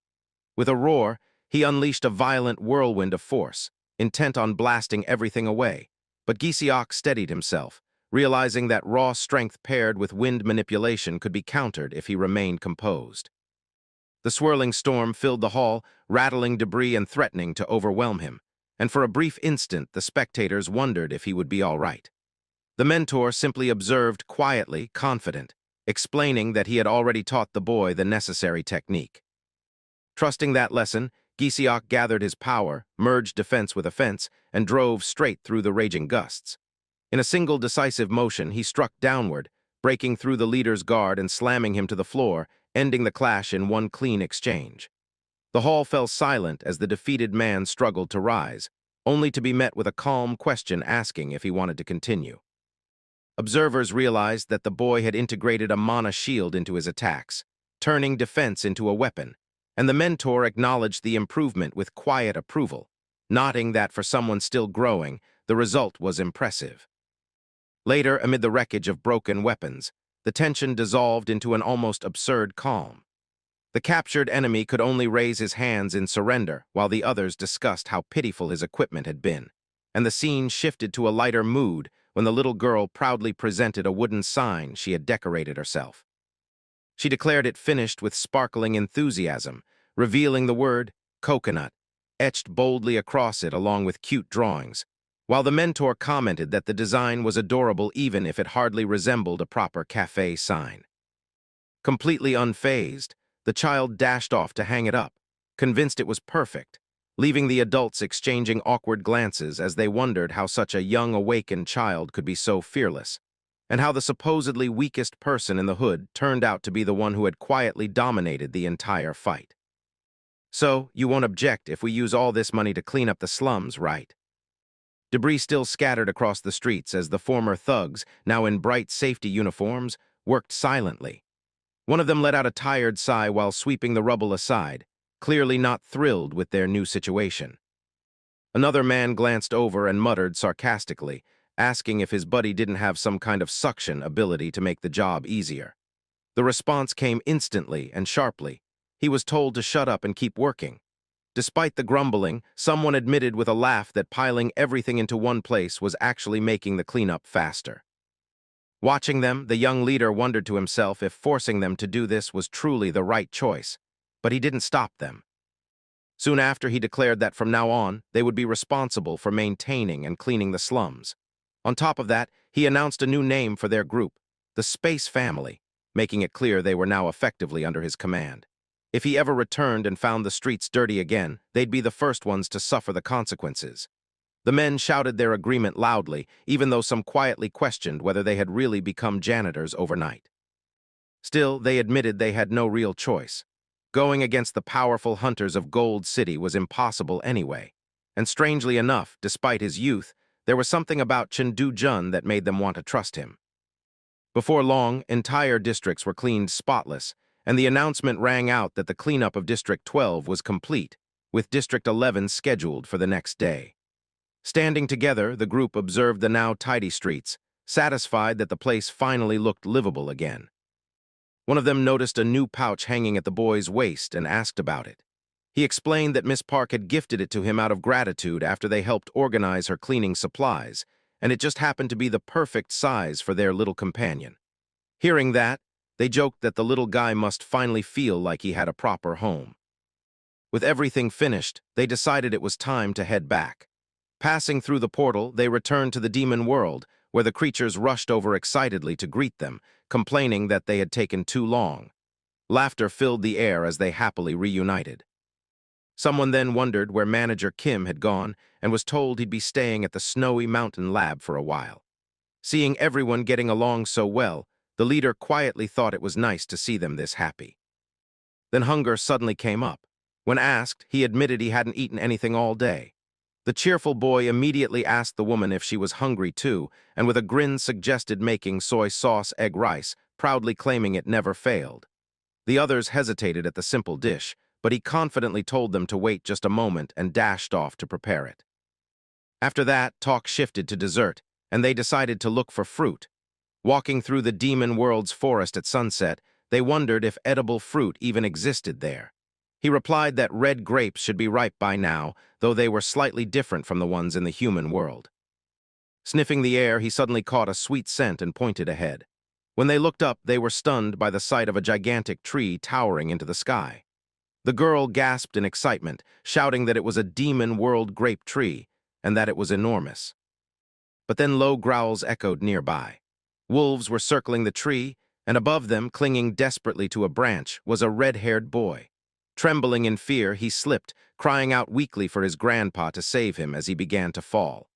With a roar, he unleashed a violent whirlwind of force, intent on blasting everything away, but Giseok steadied himself, realizing that raw strength paired with wind manipulation could be countered if he remained composed. The swirling storm filled the hall, rattling debris and threatening to overwhelm him, and for a brief instant the spectators wondered if he would be all right. The mentor simply observed quietly, confident, explaining that he had already taught the boy the necessary technique. Trusting that lesson, Giseok gathered his power, merged defense with offense, and drove straight through the raging gusts. In a single decisive motion, he struck downward, breaking through the leader's guard and slamming him to the floor, ending the clash in one clean exchange. The hall fell silent as the defeated man struggled to rise, only to be met with a calm question asking if he wanted to continue. Observers realized that the boy had integrated a mana shield into his attacks, turning defense into a weapon, and the mentor acknowledged the improvement with quiet approval, noting that for someone still growing, the result was impressive. Later, amid the wreckage of broken weapons, the tension dissolved into an almost absurd calm. The captured enemy could only raise his hands in surrender while the others discussed how pitiful his equipment had been, and the scene shifted to a lighter mood when the little girl proudly presented a wooden sign she had decorated herself. She declared it finished with sparkling enthusiasm, revealing the word coconut, etched boldly across it along with cute drawings, while the mentor commented that the design was adorable even if it hardly resembled a proper cafe sign. Completely unfazed, the child dashed off to hang it up, convinced it was perfect, leaving the adults exchanging awkward glances as they wondered how such a young awakened child could be so fearless, and how the supposedly weakest person in the hood turned out to be the one who had quietly dominated the entire fight. So, you won't object if we use all this money to clean up the slums, right? Debris still scattered across the streets as the former thugs, now in bright safety uniforms, worked silently. One of them let out a tired sigh while sweeping the rubble aside, clearly not thrilled with their new situation. Another man glanced over and muttered sarcastically, asking if his buddy didn't have some kind of suction ability to make the job easier. The response came instantly and sharply. He was told to shut up and keep working. Despite the grumbling, someone admitted with a laugh that piling everything into one place was actually making the cleanup faster. Watching them, the young leader wondered to himself if forcing them to do this was truly the right choice, but he didn't stop them. Soon after, he declared that from now on, they would be responsible for maintaining and cleaning the slums. On top of that, he announced a new name for their group, the Space Family, making it clear they were now effectively under his command. If he ever returned and found the streets dirty again, they'd be the first ones to suffer the consequences. The men shouted their agreement loudly, even though some quietly questioned whether they had really become janitors overnight. Still, they admitted they had no real choice. Going against the powerful hunters of Gold City was impossible anyway, and strangely enough, despite his youth, there was something about Chengdu-jun that made them want to trust him. Before long, entire districts were cleaned spotless, and the announcement rang out that the cleanup of District 12 was complete, with District 11 scheduled for the next day. Standing together, the group observed the now tidy streets, satisfied that the place finally looked livable again. One of them noticed a new pouch hanging at the boy's waist and asked about it. He explained that Miss Park had gifted it to him out of gratitude after they helped organize her cleaning supplies, and it just happened to be the perfect size for their little companion. Hearing that, they joked that the little guy must finally feel like he had a proper home. With everything finished, they decided it was time to head back. Passing through the portal, they returned to the demon world, where the creatures rushed over excitedly to greet them, complaining that they had taken too long. Laughter filled the air as they happily reunited. Someone then wondered where Manager Kim had gone and was told he'd be staying at the Snowy Mountain lab for a while. Seeing everyone getting along so well, the leader quietly thought it was nice to see them this happy. Then hunger suddenly came up. When asked, he admitted he hadn't eaten anything all day. The cheerful boy immediately asked the woman if she was hungry too, and with a grin suggested making soy sauce egg rice, proudly claiming it never failed. The others hesitated at the simple dish, but he confidently told them to wait just a moment and dashed off to prepare it. After that, talk shifted to dessert, and they decided to look for fruit. Walking through the demon world's forest at sunset, they wondered if edible fruit even existed there. He replied that red grapes should be ripe by now, though they were slightly different from the ones in the human world. Sniffing the air, he suddenly caught a sweet scent and pointed ahead. When they looked up, they were stunned by the sight of a gigantic tree towering into the sky. The girl gasped in excitement, shouting that it was a demon world grape tree, and that it was enormous. But then low growls echoed nearby. Wolves were circling the tree, and above them, clinging desperately to a branch, was a red-haired boy. Trembling in fear, he slipped, crying out weakly for his grandpa to save him as he began to fall.